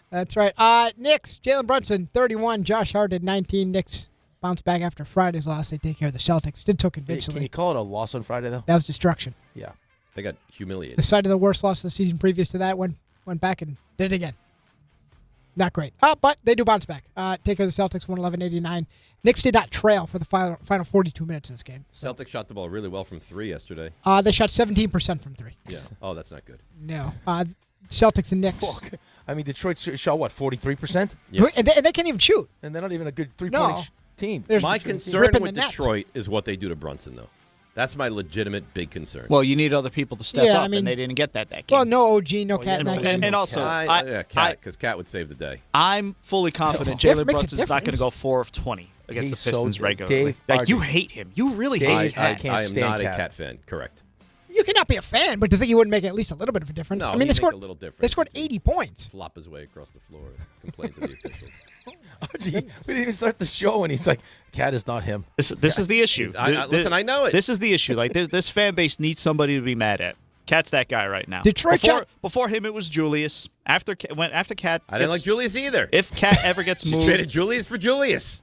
That's right. Knicks, Jalen Brunson, 31. Josh Hart at 19. Knicks bounce back after Friday's loss. They take care of the Celtics. Did so convincingly. Can you call it a loss on Friday, though? That was destruction. Yeah. They got The humiliated. side of the worst loss of the season previous to that went back and did it again. Not great. But they do bounce back. Take care of the Celtics, 111-89. Knicks did not trail for the final 42 minutes of this game. So. Celtics shot the ball really well from 3 yesterday. They shot 17% from 3. Yeah. Oh, that's not good. No. Celtics and Knicks. I mean, Detroit shot, 43%? Yeah. And they can't even shoot. And they're not even a good three-point team. My concern ripping with the nets. Detroit is what they do to Brunson, though. That's my legitimate big concern. Well, you need other people to step Yeah, up, I mean- and they didn't get that game. Well, no OG, no Cat in that game. And also, Cat, because Cat would save the day. I'm fully confident It Jalen makes a Brunson's not going to go 4 of 20 against He's the Pistons so- regularly. Dave, Like, you RJ. hate him. You really Dave, hate I Cat. can't I am stand not a Cat. Cat fan. Correct. You cannot be a fan, but to think he wouldn't make at least a little bit of a difference. No, I mean, he'd they scored make a little difference. They scored 80 points. Flop his way across the floor, complain to the officials. We didn't even start the show, and he's like, Cat is not him. This is the issue. Listen, I know it. This is the issue. Like this fan base needs somebody to be mad at. Cat's that guy right now. Detroit before him, it was Julius. After Cat, I didn't like Julius either. If Cat ever gets moved, Traded Julius for Julius.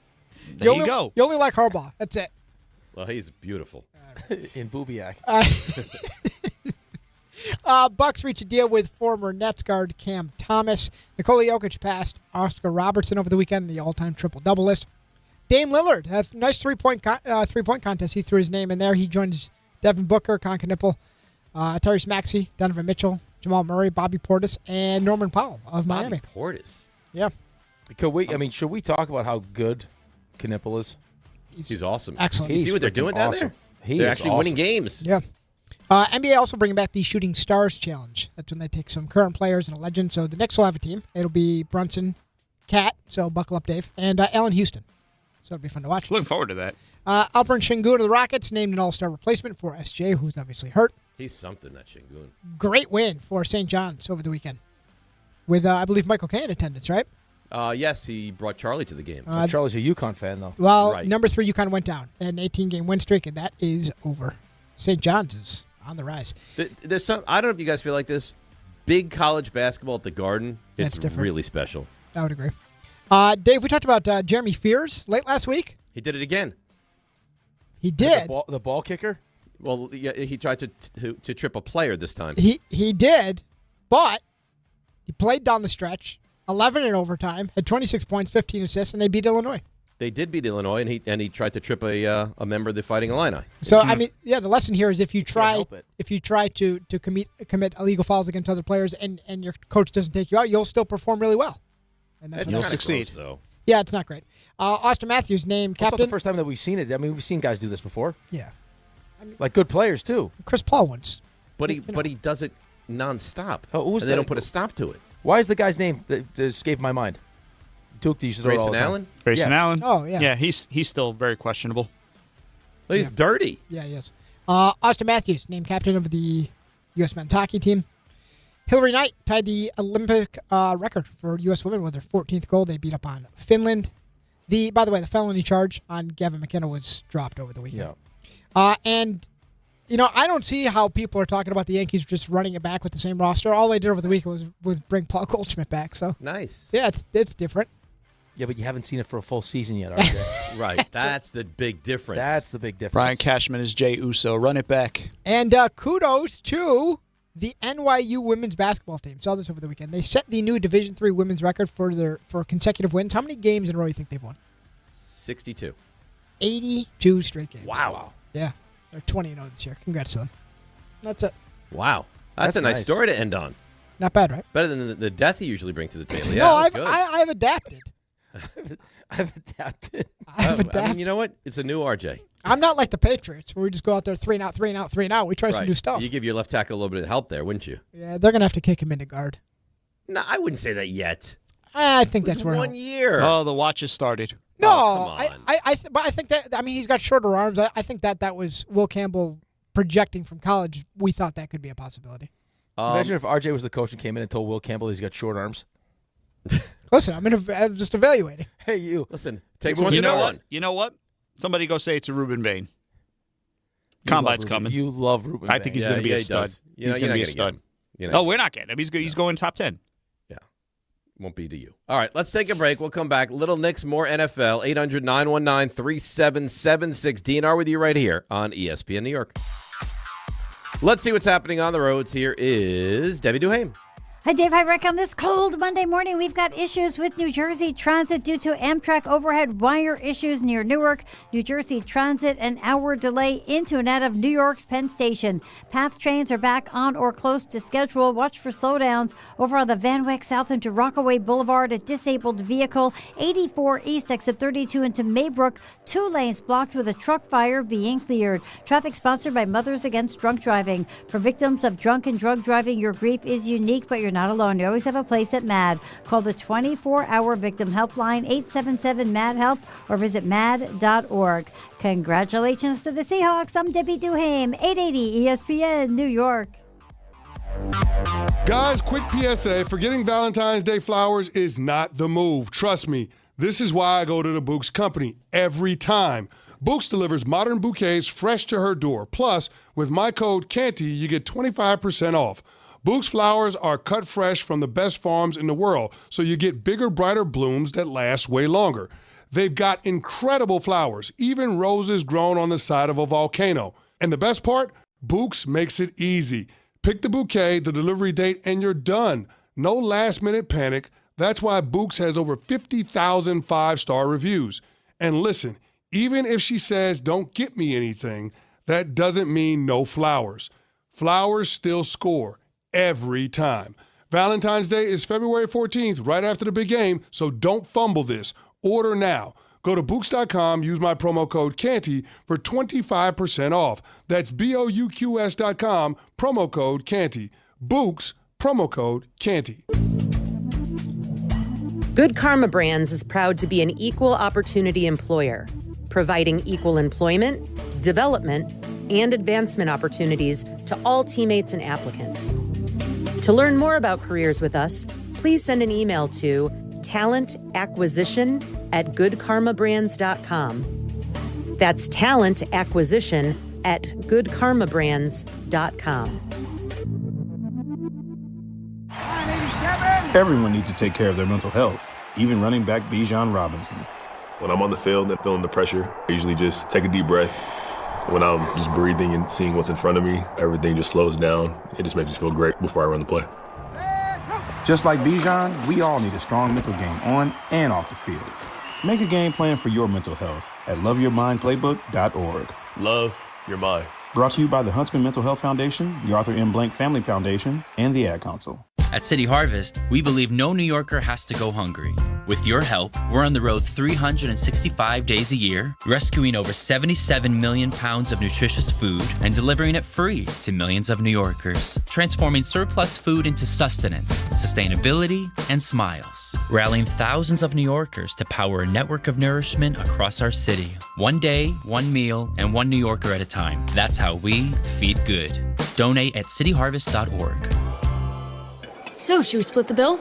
there you go. You only like Harbaugh. That's it. Well, he's beautiful. In Bubiak. Bucks reach a deal with former Nets guard Cam Thomas. Nikola Jokic passed Oscar Robertson over the weekend in the all-time triple-double list. Dame Lillard has a nice three-point contest. He threw his name in there. He joins Devin Booker, Conca Nipple, Tyrese Maxey, Donovan Mitchell, Jamal Murray, Bobby Portis, and Norman Powell of Miami. Portis. Yeah. Should we talk about how good Knipple is? He's awesome. Excellent. You see what they're doing down there? They're actually winning games. Yeah. NBA also bringing back the Shooting Stars Challenge. That's when they take some current players and a legend. So the Knicks will have a team. It'll be Brunson, Cat, so buckle up, Dave, and Allen Houston. So it'll be fun to watch. Looking forward to that. Alperen Şengün of the Rockets named an all-star replacement for SJ, who's obviously hurt. He's something, that Şengün. Great win for St. John's over the weekend with, I believe, Michael Kay in attendance, right? Yes, he brought Charlie to the game. Charlie's a UConn fan, though. Well, Right. number 3 UConn went down. An 18-game win streak, and that is over. St. John's is on the rise. There's some. I don't know if you guys feel like this. Big college basketball at the Garden. That's It's different. really special. I would agree. Dave, we talked about Jeremy Fears late last week. He did it again. He did. The ball kicker? Well, yeah, he tried to trip a player this time. He did, but he played down the stretch, 11 in overtime, had 26 points, 15 assists, and they beat Illinois. They did beat Illinois, and he tried to trip a member of the Fighting Illini. So I mean, yeah, the lesson here is if you try to commit illegal fouls against other players and your coach doesn't take you out, you'll still perform really well. And that's You'll succeed. Close, though. Yeah, it's not great. Austin Matthews named It's not captain. the first time that we've seen it. I mean, we've seen guys do this before. Yeah. Like good players, too. Chris Paul once. But he does it nonstop. Oh, who's and they that? don't put a stop to it. Why is the guy's name that escaped my mind? Duke, you should throw it all Grayson the time. Allen? Grayson Allen. Oh, yeah. Yeah, he's still very questionable. Well, he's dirty. Yeah, he is. Austin Matthews named captain of the U.S. men's hockey team. Hillary Knight tied the Olympic record for U.S. women with their 14th goal. They beat up on Finland. By the way, the felony charge on Gavin McKenna was dropped over the weekend. Yeah. And, I don't see how people are talking about the Yankees just running it back with the same roster. All they did over the weekend was bring Paul Goldschmidt back. So Nice. yeah, it's different. Yeah, but you haven't seen it for a full season yet, RJ. Right. That's the big difference. That's the big difference. Brian Cashman is Jay Uso. Run it back. And kudos to the NYU women's basketball team. Saw this over the weekend. They set the new Division III women's record for consecutive wins. How many games in a row do you think they've won? 62. 82 straight games. Wow. Yeah. They're 20-0 this year. Congrats to them. That's it. Wow. That's a nice story to end on. Not bad, right? Better than the death you usually bring to the table. Yeah, No, that's good. I've adapted. I've adapted. I've I adapted. mean, you know what? It's a new RJ. I'm not like the Patriots where we just go out there 3 and out, 3 and out, 3 and out. We try some new stuff. You give your left tackle a little bit of help there, wouldn't you? Yeah, they're going to have to kick him into guard. No, I wouldn't say that yet. I think that's It's where 1 year. Oh, the watch has started. No, Oh, come on. but I think that, I mean, he's got shorter arms. I think that was Will Campbell projecting from college. We thought that could be a possibility. Imagine if RJ was the coach and came in and told Will Campbell he's got short arms. Listen, I'm just evaluating. Hey, you. Listen, takes one to You know know what? one. You know what? Somebody go say it's a Reuben Bain. You Combine's love Reuben- coming. You love Reuben I think he's Yeah, going to be yeah, a he stud. does. He's going to be a stud. No, Oh, we're not getting him. He's going top 10. Yeah. Won't be to you. All right, let's take a break. We'll come back. Little Knicks, more NFL. 800-919-3776. DNR with you right here on ESPN New York. Let's see what's happening on the roads. Here is Debbie Duhame. Hi, Dave. Hi, Rick. On this cold Monday morning, we've got issues with New Jersey Transit due to Amtrak overhead wire issues near Newark. New Jersey Transit, an hour delay into and out of New York's Penn Station. PATH trains are back on or close to schedule. Watch for slowdowns over on the Van Wyck south into Rockaway Boulevard. A disabled vehicle, 84 East, exit 32 into Maybrook. 2 lanes blocked with a truck fire being cleared. Traffic sponsored by Mothers Against Drunk Driving. For victims of drunk and drug driving, your grief is unique, but you're not alone. You always have a place at MAD. Call the 24-hour victim helpline, 877-MAD-HELP, or visit mad.org. Congratulations to the Seahawks. I'm Debbie Duhame, 880 ESPN, New York. Guys, quick PSA, forgetting Valentine's Day flowers is not the move. Trust me, this is why I go to the Books Company every time. Books delivers modern bouquets fresh to her door. Plus, with my code CANTY, you get 25% off. Books flowers are cut fresh from the best farms in the world, so you get bigger, brighter blooms that last way longer. They've got incredible flowers, even roses grown on the side of a volcano. And the best part? Books makes it easy. Pick the bouquet, the delivery date, and you're done. No last-minute panic. That's why Books has over 50,000 five-star reviews. And listen, even if she says, "Don't get me anything," that doesn't mean no flowers. Flowers still score. Every time. Valentine's Day is February 14th, right after the big game, so don't fumble this. Order now. Go to Books.com, use my promo code CANTY for 25% off. That's BOUQS.com, promo code CANTY. Books, promo code CANTY. Good Karma Brands is proud to be an equal opportunity employer, providing equal employment, development, and advancement opportunities to all teammates and applicants. To learn more about careers with us, please send an email to talentacquisition@goodkarmabrands.com. That's talentacquisition@goodkarmabrands.com. Everyone needs to take care of their mental health, even running back Bijan Robinson. When I'm on the field and feeling the pressure, I usually just take a deep breath. When I'm just breathing and seeing what's in front of me, everything just slows down. It just makes me feel great before I run the play. Just like Bijan, we all need a strong mental game on and off the field. Make a game plan for your mental health at loveyourmindplaybook.org. Love your mind. Brought to you by the Huntsman Mental Health Foundation, the Arthur M. Blank Family Foundation, and the Ad Council. At City Harvest, we believe no New Yorker has to go hungry. With your help, we're on the road 365 days a year, rescuing over 77 million pounds of nutritious food and delivering it free to millions of New Yorkers, transforming surplus food into sustenance, sustainability, and smiles, rallying thousands of New Yorkers to power a network of nourishment across our city. One day, one meal, and one New Yorker at a time. That's how we feed good. Donate at cityharvest.org. So, should we split the bill?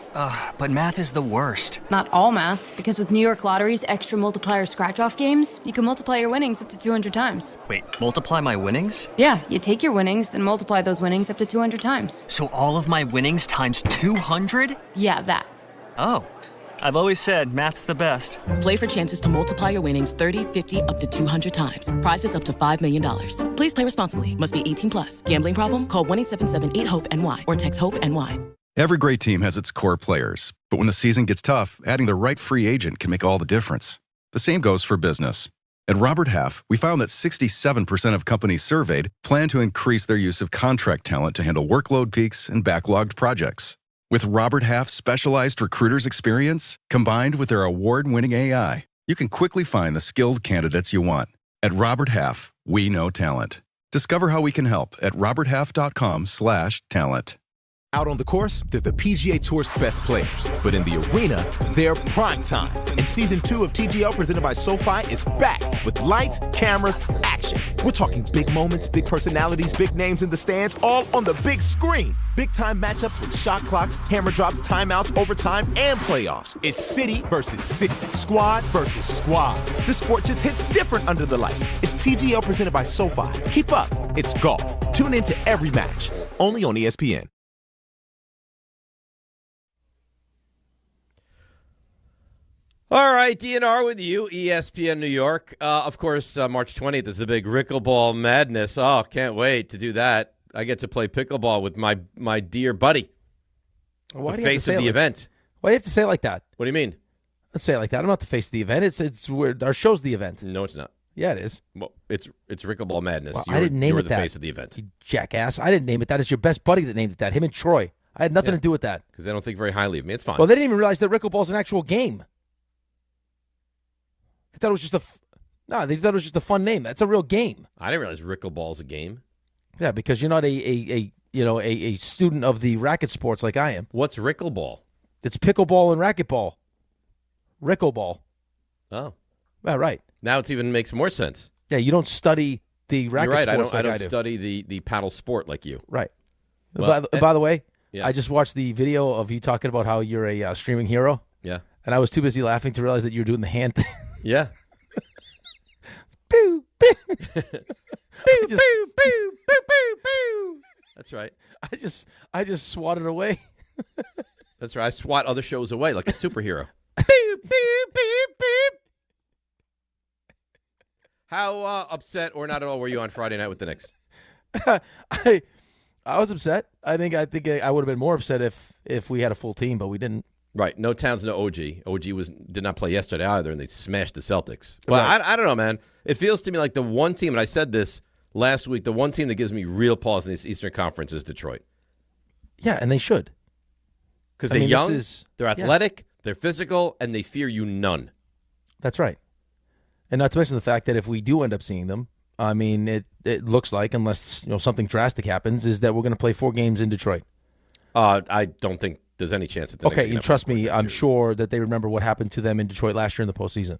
But math is the worst. Not all math, because with New York Lottery's extra multiplier scratch-off games, you can multiply your winnings up to 200 times. Wait, multiply my winnings? Yeah, you take your winnings, then multiply those winnings up to 200 times. So all of my winnings times 200? Yeah, that. Oh, I've always said math's the best. Play for chances to multiply your winnings 30, 50, up to 200 times. Prizes up to $5 million. Please play responsibly. Must be 18 plus. Gambling problem? Call 1-877-8-HOPE-NY or text HOPE-NY. Every great team has its core players, but when the season gets tough, adding the right free agent can make all the difference. The same goes for business. At Robert Half, we found that 67% of companies surveyed plan to increase their use of contract talent to handle workload peaks and backlogged projects. With Robert Half's specialized recruiters' experience, combined with their award-winning AI, you can quickly find the skilled candidates you want. At Robert Half, we know talent. Discover how we can help at roberthalf.com/talent. Out on the course, they're the PGA Tour's best players. But in the arena, they're prime time. And Season 2 of TGL presented by SoFi is back with lights, cameras, action. We're talking big moments, big personalities, big names in the stands, all on the big screen. Big-time matchups with shot clocks, hammer drops, timeouts, overtime, and playoffs. It's city versus city, squad versus squad. The sport just hits different under the lights. It's TGL presented by SoFi. Keep up. It's golf. Tune into every match. Only on ESPN. All right, DNR with you, ESPN New York. Of course, March 20th is the big Rickleball Madness. Oh, can't wait to do that. I get to play pickleball with my dear buddy. Why the do you have to face say of it the like- event. Why do you have to say it like that? What do you mean? Let's say it like that. I'm not the face of the event. It's our show's the event. No, it's not. Yeah, it is. Well, it's Rickleball Madness. Well, I didn't name you're it the that. face of the event. You jackass. I didn't name it that. It's your best buddy that named it that. Him and Troy. I had nothing to do with that. Because they don't think very highly of me. It's fine. Well, they didn't even realize that Rickleball's an actual game. They thought it was just they thought it was just a fun name. That's a real game. I didn't realize Rickleball's a game. Yeah, because you're not a student of the racket sports like I am. What's Rickleball? It's pickleball and racquetball. Rickleball. Oh. Yeah, right. Now it even makes more sense. Yeah, you don't study the racket You're right. sports I like I don't do. study the paddle sport like you. Right. Well, by the way, yeah. I just watched the video of you talking about how you're a streaming hero. Yeah. And I was too busy laughing to realize that you were doing the hand thing. Yeah. Boo, boo. Boo, boo, boo, boo, boo, boo. That's right. I just swatted away. That's right. I swat other shows away like a superhero. Beep, beep, beep, beep. How upset or not at all were you on Friday night with the Knicks? I was upset. I think I would have been more upset if we had a full team, but we didn't. Right. No Towns, no OG. OG did not play yesterday either, and they smashed the Celtics. Well, Right. I don't know, man. It feels to me like the one team, and I said this last week, the one team that gives me real pause in this Eastern Conference is Detroit. Yeah, and they should. Because I they're mean, young, they're athletic, they're physical, and they fear you none. That's right. And not to mention the fact that if we do end up seeing them, I mean, it looks like, unless something drastic happens, is that we're going to play 4 games in Detroit. I don't think there's any chance that. Okay, and trust me, I'm sure that they remember what happened to them in Detroit last year in the postseason.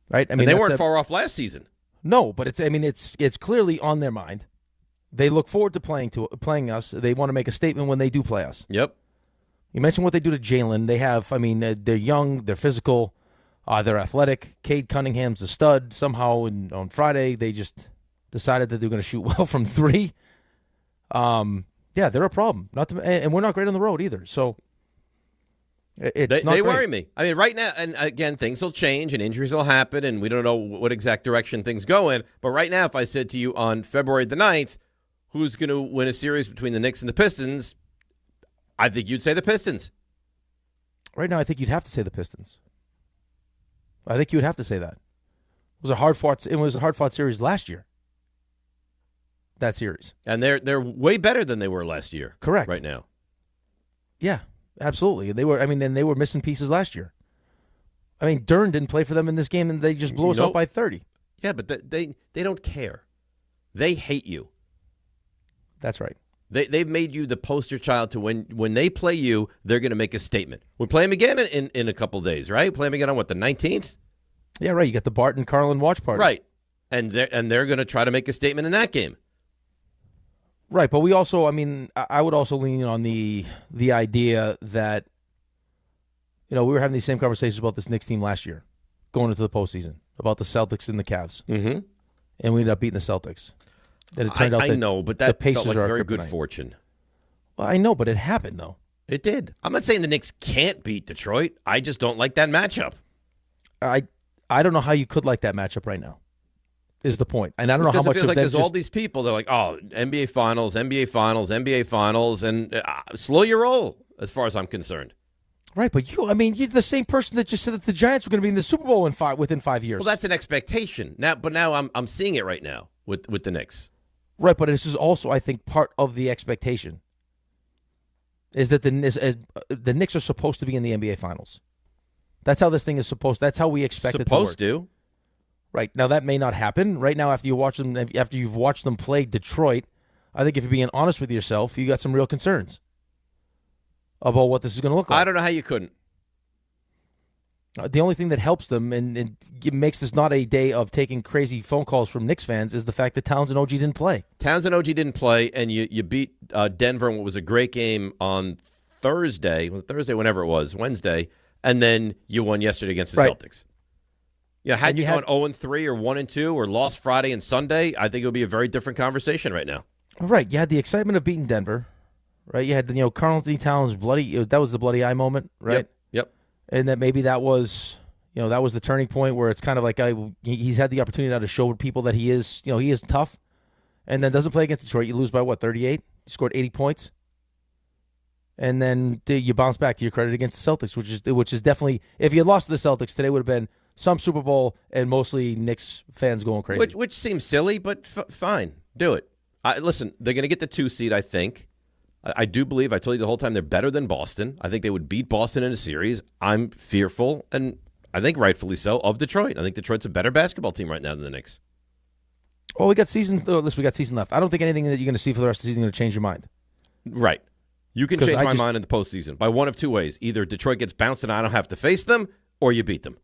Right? I mean, they weren't far off last season. No, but it's clearly on their mind. They look forward to playing us. They want to make a statement when they do play us. Yep. You mentioned what they do to Jalen. They have, they're young, they're physical, they're athletic. Cade Cunningham's a stud. Somehow on Friday, they just decided that they're going to shoot well from 3. Yeah, they're a problem. And we're not great on the road either. So it's not they great. worry me. I mean, right now, and again, things will change and injuries will happen, and we don't know what exact direction things go in. But right now, if I said to you on February the 9th, who's going to win a series between the Knicks and the Pistons, I think you'd say the Pistons. Right now, I think you'd have to say the Pistons. I think you would have to say that. It was a hard fought series last year. That series. And they're way better than they were last year. Correct. Right now. Yeah, absolutely. They were missing pieces last year. I mean, Dern didn't play for them in this game, and they just blew us out by 30. Yeah, but they don't care. They hate you. That's right. They've made you the poster child to when they play you, they're going to make a statement. We play them again in a couple of days, right? Play them again on the 19th? Yeah, right. You got the Barton Carlin watch party. Right. And they're going to try to make a statement in that game. Right, but we also, I would also lean on the idea that, we were having these same conversations about this Knicks team last year, going into the postseason, about the Celtics and the Cavs. Mm-hmm. And we ended up beating the Celtics. That it turned out I that know, but the that Pacers felt like are very kryptonite. good fortune. Well, I know, but it happened, though. It did. I'm not saying the Knicks can't beat Detroit. I just don't like that matchup. I don't know how you could like that matchup right now, is the point. And I don't know Because how it much feels of like them there's all these people. They're like, oh, NBA Finals, NBA Finals, NBA Finals, and slow your roll as far as I'm concerned. Right, but you're the same person that just said that the Giants were going to be in the Super Bowl within 5 years. Well, that's an expectation. Now I'm seeing it right now with the Knicks. Right, but this is also, I think, part of the expectation is that the Knicks are supposed to be in the NBA Finals. That's how this thing is supposed. That's how we expect it to work. Supposed to. Right now, that may not happen. Right now, after you've watched them play Detroit, I think if you're being honest with yourself, you got some real concerns about what this is going to look like. I don't know how you couldn't. The only thing that helps them and it makes this not a day of taking crazy phone calls from Knicks fans is the fact that Towns and OG didn't play. Towns and OG didn't play, and you beat Denver in what was a great game on Thursday, whenever it was, Wednesday, and then you won yesterday against the Celtics. Yeah, had you gone 0-3 or 1-2 or lost Friday and Sunday, I think it would be a very different conversation right now. Right, you had the excitement of beating Denver, right? You had Karl Anthony Towns that was the bloody eye moment, right? Yep. And that maybe that was, that was the turning point where it's kind of like he's had the opportunity now to show people that he is, he is tough, and then doesn't play against Detroit. You lose by 38? You scored 80 points. And then you bounce back to your credit against the Celtics, which is definitely, if you had lost to the Celtics, today would have been some Super Bowl and mostly Knicks fans going crazy. Which seems silly, but fine. Do it. Listen, they're going to get the 2 seed, I think. I do believe, I told you the whole time, they're better than Boston. I think they would beat Boston in a series. I'm fearful, and I think rightfully so, of Detroit. I think Detroit's a better basketball team right now than the Knicks. Oh, we got season left. I don't think anything that you're going to see for the rest of the season is going to change your mind. Right. You can change my mind in the postseason by one of 2 ways. Either Detroit gets bounced and I don't have to face them, or you beat them.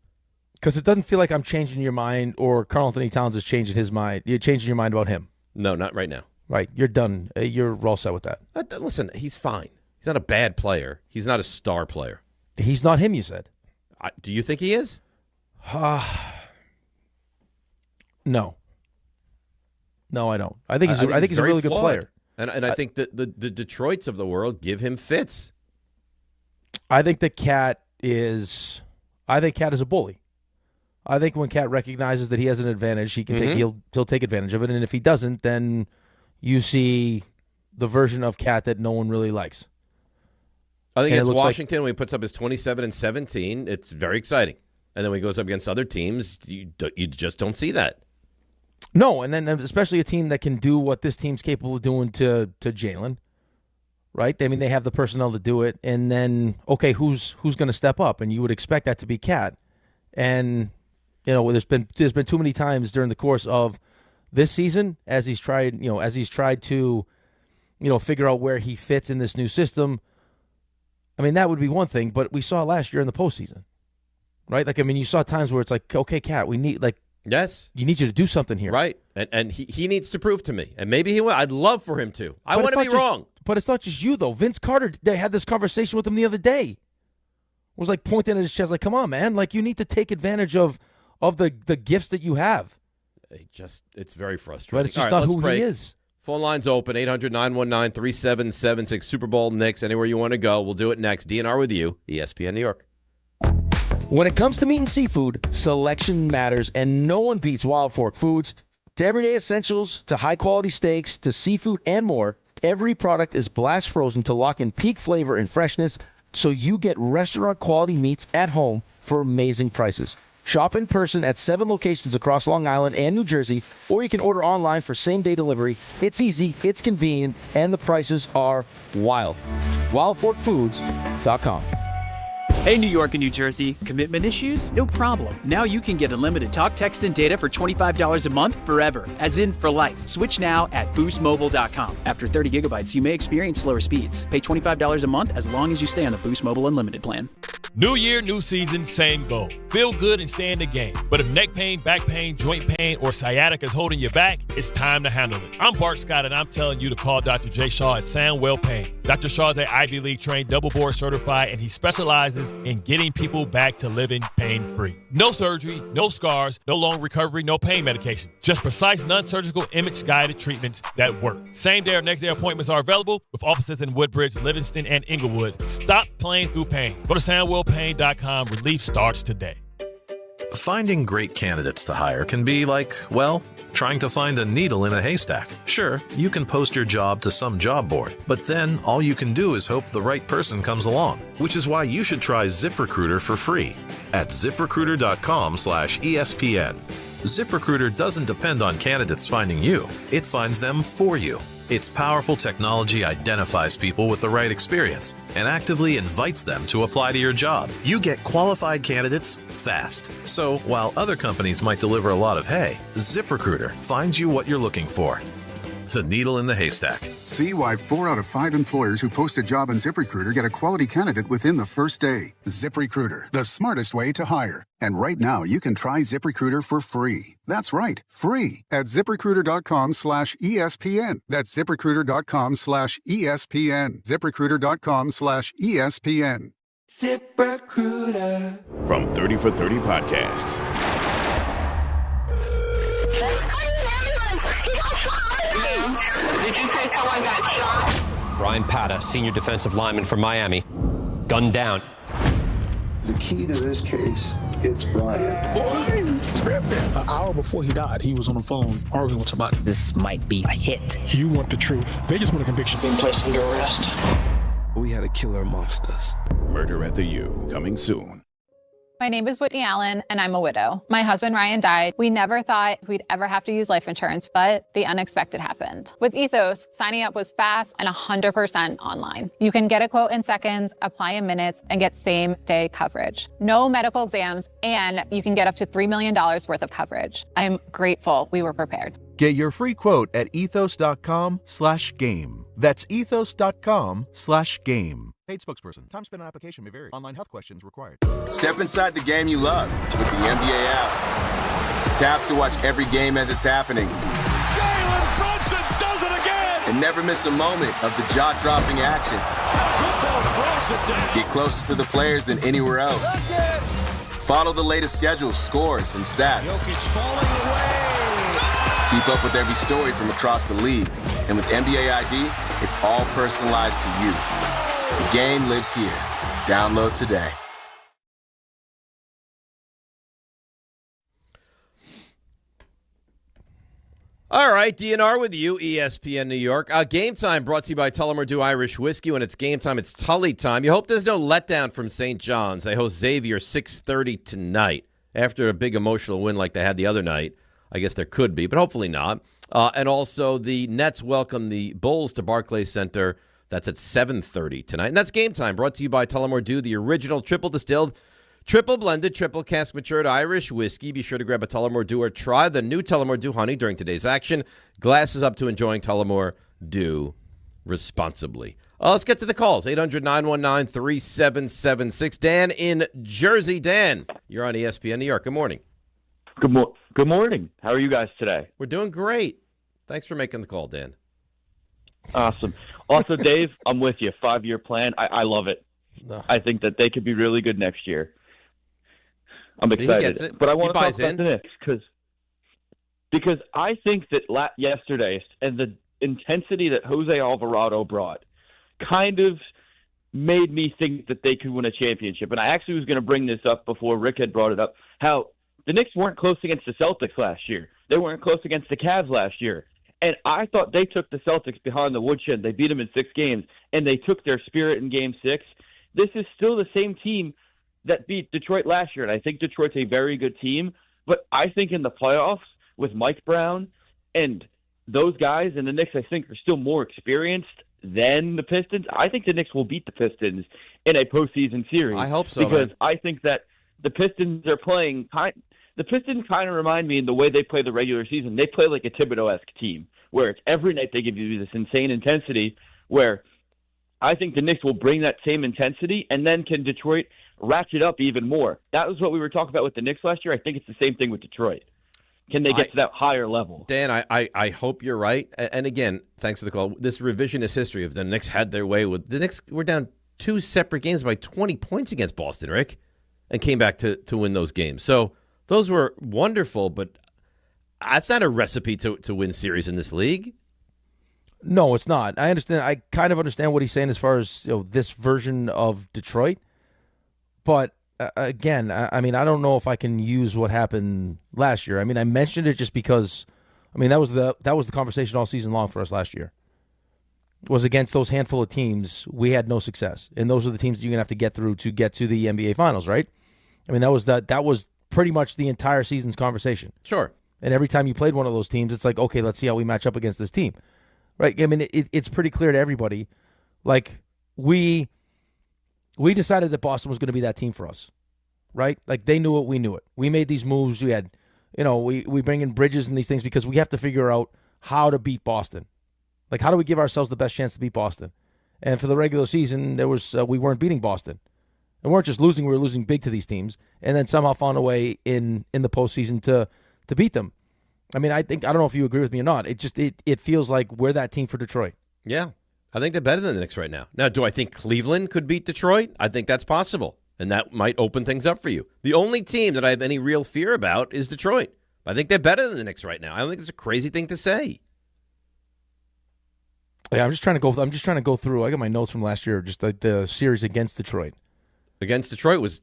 Because it doesn't feel like I'm changing your mind or Karl Anthony Towns is changing his mind. You're changing your mind about him. No, not right now. Right. You're done. You're all set with that. Listen, he's fine. He's not a bad player. He's not a star player. He's not him, you said. Do you think he is? No. No, I don't. I think he's a really good player. And I think that the Detroits of the world give him fits. I think that Cat is a bully. I think when Cat recognizes that he has an advantage, he can he'll take advantage of it. And if he doesn't, then you see the version of Cat that no one really likes. I think it's Washington when he puts up his 27 and 17. It's very exciting. And then when he goes up against other teams, you just don't see that. No, and then especially a team that can do what this team's capable of doing to Jalen, right? I mean, they have the personnel to do it. And then, okay, who's going to step up? And you would expect that to be Cat. And there's been too many times during the course of this season as he's tried to figure out where he fits in this new system. I mean, that would be one thing, but we saw it last year in the postseason, right? Like, I mean, you saw times where it's like, okay, Cat, we need yes, you need you to do something here, right? And he needs to prove to me, and maybe he will. I'd love for him to. I want to be wrong, but it's not just you though. Vince Carter, they had this conversation with him the other day. Was like pointing at his chest, like, "Come on, man! Like, you need to take advantage of the gifts that you have." It's very frustrating. But it's just not who he is. Phone lines open, 800-919-3776, Super Bowl, Knicks, anywhere you want to go. We'll do it next. DNR with you, ESPN New York. When it comes to meat and seafood, selection matters, and no one beats Wild Fork Foods. To everyday essentials, to high-quality steaks, to seafood, and more, every product is blast frozen to lock in peak flavor and freshness, so you get restaurant-quality meats at home for amazing prices. Shop in person at 7 locations across Long Island and New Jersey, or you can order online for same-day delivery. It's easy, it's convenient, and the prices are wild. WildForkFoods.com. Hey, New York and New Jersey, commitment issues? No problem. Now you can get unlimited talk, text, and data for $25 a month forever, as in for life. Switch now at boostmobile.com. After 30 gigabytes, you may experience slower speeds. Pay $25 a month as long as you stay on the Boost Mobile Unlimited plan. New year, new season, same goal. Feel good and stay in the game. But if neck pain, back pain, joint pain, or sciatica is holding you back, it's time to handle it. I'm Bart Scott, and I'm telling you to call Dr. J. Shaw at Soundwell Pain. Dr. Shaw is an Ivy League trained, double board certified, and he specializes in getting people back to living pain-free. No surgery, no scars, no long recovery, no pain medication. Just precise, non-surgical, image-guided treatments that work. Same-day or next-day appointments are available with offices in Woodbridge, Livingston, and Inglewood. Stop playing through pain. Go to SoundwellPain.com. Relief starts today. Finding great candidates to hire can be like, well, trying to find a needle in a haystack. Sure, you can post your job to some job board, but then all you can do is hope the right person comes along, which is why you should try ZipRecruiter for free at ZipRecruiter.com/ESPN. ZipRecruiter doesn't depend on candidates finding you. It finds them for you. Its powerful technology identifies people with the right experience and actively invites them to apply to your job. You get qualified candidates fast. So while other companies might deliver a lot of hay, ZipRecruiter finds you what you're looking for. The needle in the haystack. See why 4 out of 5 employers who post a job on ZipRecruiter get a quality candidate within the first day. ZipRecruiter, the smartest way to hire. And right now, you can try ZipRecruiter for free. That's right, free at ZipRecruiter.com/ESPN. That's ZipRecruiter.com/ESPN. ZipRecruiter.com/ESPN. ZipRecruiter. From 30 for 30 Podcasts. Did you say someone got shot? Brian Pata, senior defensive lineman from Miami, gunned down. The key to this case, it's Brian. An hour before he died, he was on the phone arguing with somebody. This might be a hit. You want the truth. They just want a conviction. Being placed under arrest. we had a killer amongst us. Murder at the U, coming soon. My name is Whitney Allen, and I'm a widow. My husband, Ryan, died. We never thought we'd ever have to use life insurance, but the unexpected happened. With Ethos, signing up was fast and 100% online. You can get a quote in seconds, apply in minutes, and get same-day coverage. No medical exams, and you can get up to $3 million worth of coverage. I'm grateful we were prepared. Get your free quote at ethos.com/game. That's ethos.com/game. Paid spokesperson. Time spent on application may vary. Online health questions required. Step inside the game you love with the NBA app. Tap to watch every game as it's happening. Jalen Brunson does it again! And never miss a moment of the jaw-dropping action. Get closer to the players than anywhere else. Follow the latest schedules, scores, and stats. Keep up with every story from across the league. And with NBA ID, it's all personalized to you. The game lives here. Download today. All right, DNR with you, ESPN New York. Game Time brought to you by Tullamore Dew Irish Whiskey. When it's game time, it's Tully time. You hope there's no letdown from St. John's. They host Xavier 6:30 tonight. After a big emotional win like they had the other night, I guess there could be, but hopefully not. And also the Nets welcome the Bulls to Barclays Center. That's at 7:30 tonight. And that's Game Time, brought to you by Tullamore Dew, the original triple distilled, triple blended, triple cask matured Irish whiskey. Be sure to grab a Tullamore Dew or try the new Tullamore Dew honey during today's action. Glasses up to enjoying Tullamore Dew responsibly. Let's get to the calls. 800-919-3776. Dan in Jersey. Dan, you're on ESPN New York. Good morning. Good morning. How are you guys today? We're doing great. Thanks for making the call, Dan. Awesome. Also, Dave, I'm with you. 5-year plan. I love it. I think that they could be really good next year. I'm excited. He gets it. But I want to talk buys about the Knicks because I think that yesterday and the intensity that Jose Alvarado brought kind of made me think that they could win a championship. And I actually was going to bring this up before Rick had brought it up, how the Knicks weren't close against the Celtics last year. They weren't close against the Cavs last year. And I thought they took the Celtics behind the woodshed. They beat them in 6 games, and they took their spirit in Game 6. This is still the same team that beat Detroit last year, and I think Detroit's a very good team. But I think in the playoffs with Mike Brown and those guys, and the Knicks, I think, are still more experienced than the Pistons. I think the Knicks will beat the Pistons in a postseason series. I hope so, because man. I think that the Pistons are playing the Pistons kind of remind me in the way they play the regular season. They play like a Thibodeau-esque team, where it's every night they give you this insane intensity, where I think the Knicks will bring that same intensity, and then can Detroit ratchet up even more? That was what we were talking about with the Knicks last year. I think it's the same thing with Detroit. Can they get to that higher level? Dan, I hope you're right. And again, thanks for the call. This revisionist history of the Knicks had their way with the Knicks were down 2 separate games by 20 points against Boston, Rick, and came back to win those games. So those were wonderful, but that's not a recipe to win series in this league. No, it's not. I understand. I kind of understand what he's saying as far as this version of Detroit. But again, I mean, I don't know if I can use what happened last year. I mean, I mentioned it just because, I mean, that was the conversation all season long for us last year. Was against those handful of teams, we had no success, and those are the teams that you're gonna have to get through to get to the NBA Finals, right? I mean, that was pretty much the entire season's conversation. Sure. And every time you played one of those teams, it's like, okay, let's see how we match up against this team, right? I mean, it's pretty clear to everybody. Like we decided that Boston was going to be that team for us, right? Like they knew it, we knew it. We made these moves. We had, we bring in Bridges and these things because we have to figure out how to beat Boston. Like, how do we give ourselves the best chance to beat Boston? And for the regular season, there was we weren't beating Boston. And we weren't just losing, we were losing big to these teams, and then somehow found a way in the postseason to beat them. I mean, I don't know if you agree with me or not. It feels like we're that team for Detroit. Yeah. I think they're better than the Knicks right now. Now, do I think Cleveland could beat Detroit? I think that's possible, and that might open things up for you. The only team that I have any real fear about is Detroit. I think they're better than the Knicks right now. I don't think it's a crazy thing to say. Yeah, I'm just trying to go through. I got my notes from last year, just like the series against Detroit. Against Detroit was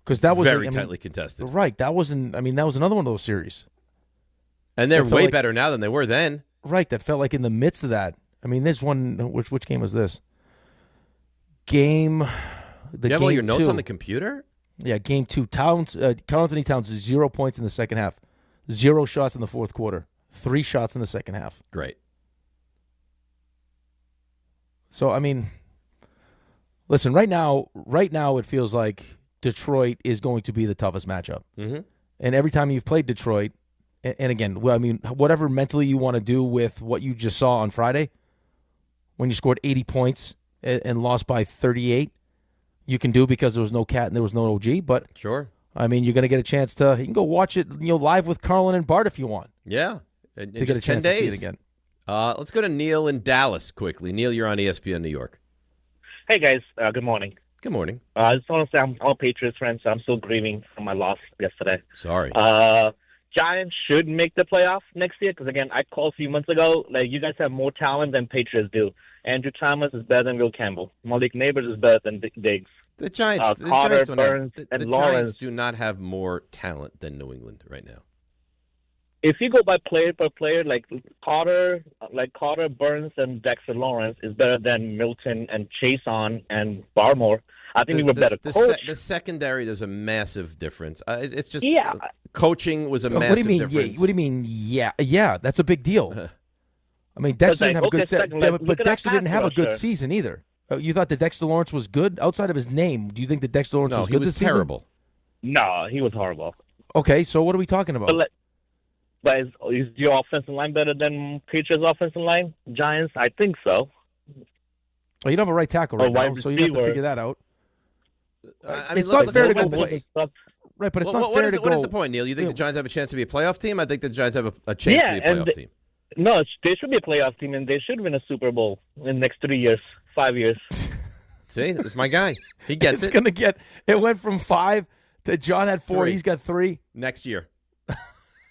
because that was very tightly contested. Right, that was another one of those series. And they're way better now than they were then. Right, that felt like in the midst of that. I mean, this one, which game was this? Game. You have all your notes on the computer? Yeah, game 2. Carl Anthony Towns is 0 points in the second half. 0 shots in the fourth quarter. 3 shots in the second half. Great. So, I mean, listen, right now it feels like Detroit is going to be the toughest matchup. Mm-hmm. And every time you've played Detroit, and again, well, I mean, whatever mentally you want to do with what you just saw on Friday, when you scored 80 points and lost by 38, you can do because there was no Cat and there was no OG. But sure, I mean, you're going to get a chance to. You can go watch it, live with Carlin and Bart if you want. Yeah, to get a chance to see it again. Let's go to Neil in Dallas quickly. Neil, you're on ESPN New York. Hey guys, good morning. Good morning. I just want to say I'm a Patriots fan, so I'm still grieving from my loss yesterday. Sorry. Giants should make the playoff next year because, again, I called a few months ago, like, you guys have more talent than Patriots do. Andrew Thomas is better than Will Campbell. Malik Neighbors is better than Diggs. The Giants, Carter, Burns, and the Lawrence. Giants do not have more talent than New England right now. If you go by player per player, like Carter, Burns, and Dexter Lawrence is better than Milton and Chason and Barmore. I think we were better coached. The secondary, there's a massive difference. It's just Yeah. Coaching was a massive What do you mean? difference. Yeah, what do you mean? Yeah, that's a big deal. I mean, Dexter didn't have a good season, but Dexter didn't have a good season either. You thought that Dexter Lawrence was good outside of his name? Do you think that Dexter Lawrence was good this season? terrible. No, he was horrible. Okay, so what are we talking about? But is your offensive line better than Patriots' offensive line? Giants, I think so. Well, you don't have a right tackle right now, so you have to figure that out. It's not fair to go play. Right, but it's not fair to go. What is the point, Neil? You think the Giants have a chance to be a playoff team? I think the Giants have a chance to be a playoff team. No, they should be a playoff team, and they should win a Super Bowl in the next 3 years, 5 years. See, that's my guy. He gets It's gonna get. It went from 5 to John had 4. 3. He's got 3 next year.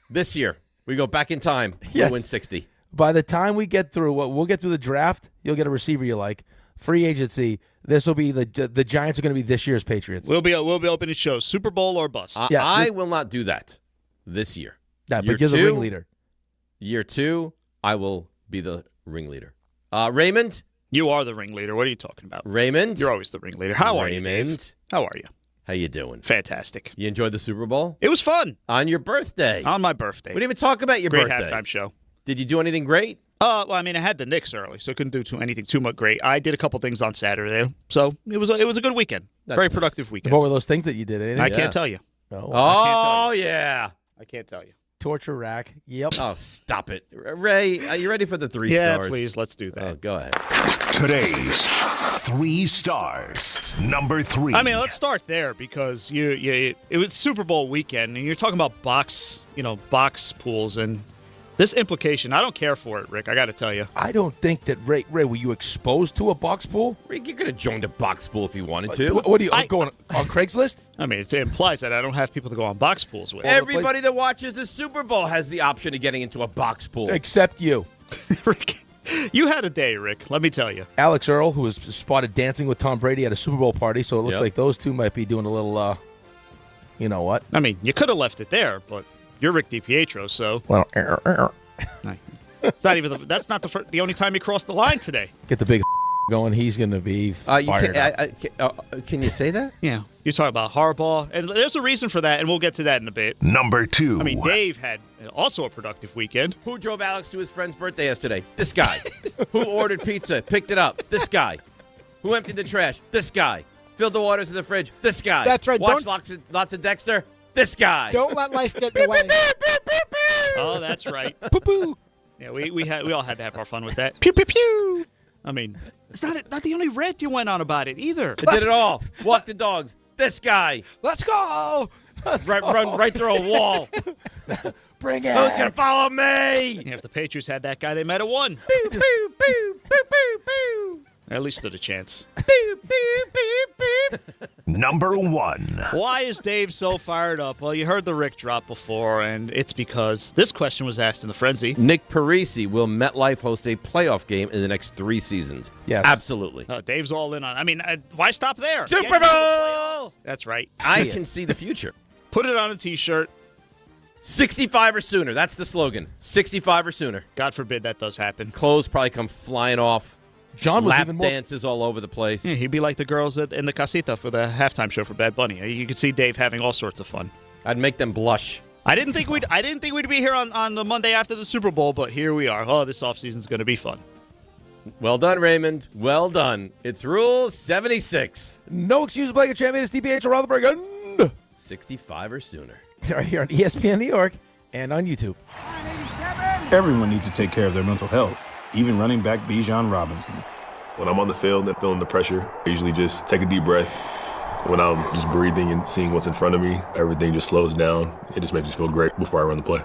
This year, we go back in time. Yes. We'll win 60. By the time we get through, we'll get through the draft. You'll get a receiver you like. Free agency. This will be the Giants are going to be this year's Patriots. We'll be opening shows, Super Bowl or bust. I will not do that this year. Yeah, but you're the ringleader. Year 2, I will be the ringleader. Raymond, you are the ringleader. What are you talking about? Raymond, you're always the ringleader. How are you, Dave? How are you? How you doing? Fantastic. You enjoyed the Super Bowl? It was fun. On your birthday. On my birthday. We didn't even talk about your birthday. birthday. Great halftime show. Did you do anything great? Well, I mean, I had the Knicks early, so I couldn't do anything too much great. I did a couple things on Saturday, so it was a good weekend. Very productive weekend. What were those things that you did? Anything? I can't tell you. No. Oh, yeah. I can't tell you. Torture rack. Yep. Oh, stop it. Ray, are you ready for the 3 stars? Yeah, please, let's do that. Oh, go ahead. Today's 3 stars. Number 3. I mean, let's start there because it was Super Bowl weekend, and you're talking about box pools and this implication. I don't care for it, Rick. I got to tell you. I don't think that Ray. Were you exposed to a box pool? Rick, you could have joined a box pool if you wanted to. What are you going on Craigslist? I mean, it implies that I don't have people to go on box pools with. Everybody that watches the Super Bowl has the option of getting into a box pool, except you. Rick, you had a day, Rick. Let me tell you. Alex Earl, who was spotted dancing with Tom Brady at a Super Bowl party, so it looks like those two might be doing a little. You know what? I mean, you could have left it there, but you're Rick DiPietro, so. Well, it's not even. That's not the only time he crossed the line today. Get the big going. He's going to be fired up. Can you say that? Yeah. You're talking about Harbaugh, and there's a reason for that, and we'll get to that in a bit. Number 2. I mean, Dave had also a productive weekend. Who drove Alex to his friend's birthday yesterday? This guy. Who ordered pizza, picked it up? This guy. Who emptied the trash? This guy. Filled the waters in the fridge? This guy. That's right. Watched lots of Dexter? This guy. Don't let life get in the way. Oh, that's right. Poo-poo. Yeah, we all had to have our fun with that. Pew, pew, pew. I mean, it's not the only rant you went on about it either. I did it all. Walk the dogs. This guy. Let's go. Run right through a wall. Bring it. Who's going to follow me? Yeah, if the Patriots had that guy, they might have won. Boo, boo, boo, boo, boo, boo. At least stood a chance. Boo, boo, boo, boo. Number 1. Why is Dave so fired up? Well, you heard the Rick drop before, and it's because this question was asked in the Frenzy. Nick Parisi, will MetLife host a playoff game in the next 3 seasons? Yes. Absolutely. Dave's all in on. I mean, why stop there? Super Bowl! That's right. I can see the future. Put it on a T-shirt. 65 or sooner. That's the slogan. 65 or sooner. God forbid that does happen. Clothes probably come flying off. John was lap even more dances all over the place. Yeah, he'd be like the girls in the casita for the halftime show for Bad Bunny. You could see Dave having all sorts of fun. I'd make them blush. I didn't think we'd be here on the Monday after the Super Bowl, but here we are. Oh, this offseason's going to be fun. Well done, Raymond. Well done. It's Rule 76. No excuses, playing a champion. It's DiPietro, Rothenberg. 65 or sooner. Right here on ESPN New York and on YouTube. Everyone needs to take care of their mental health, even running back Bijan Robinson. When I'm on the field and feeling the pressure, I usually just take a deep breath. When I'm just breathing and seeing what's in front of me, everything just slows down. It just makes me feel great before I run the play.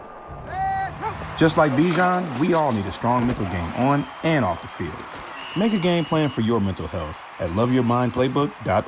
Just like Bijan, we all need a strong mental game on and off the field. Make a game plan for your mental health at loveyourmindplaybook.org.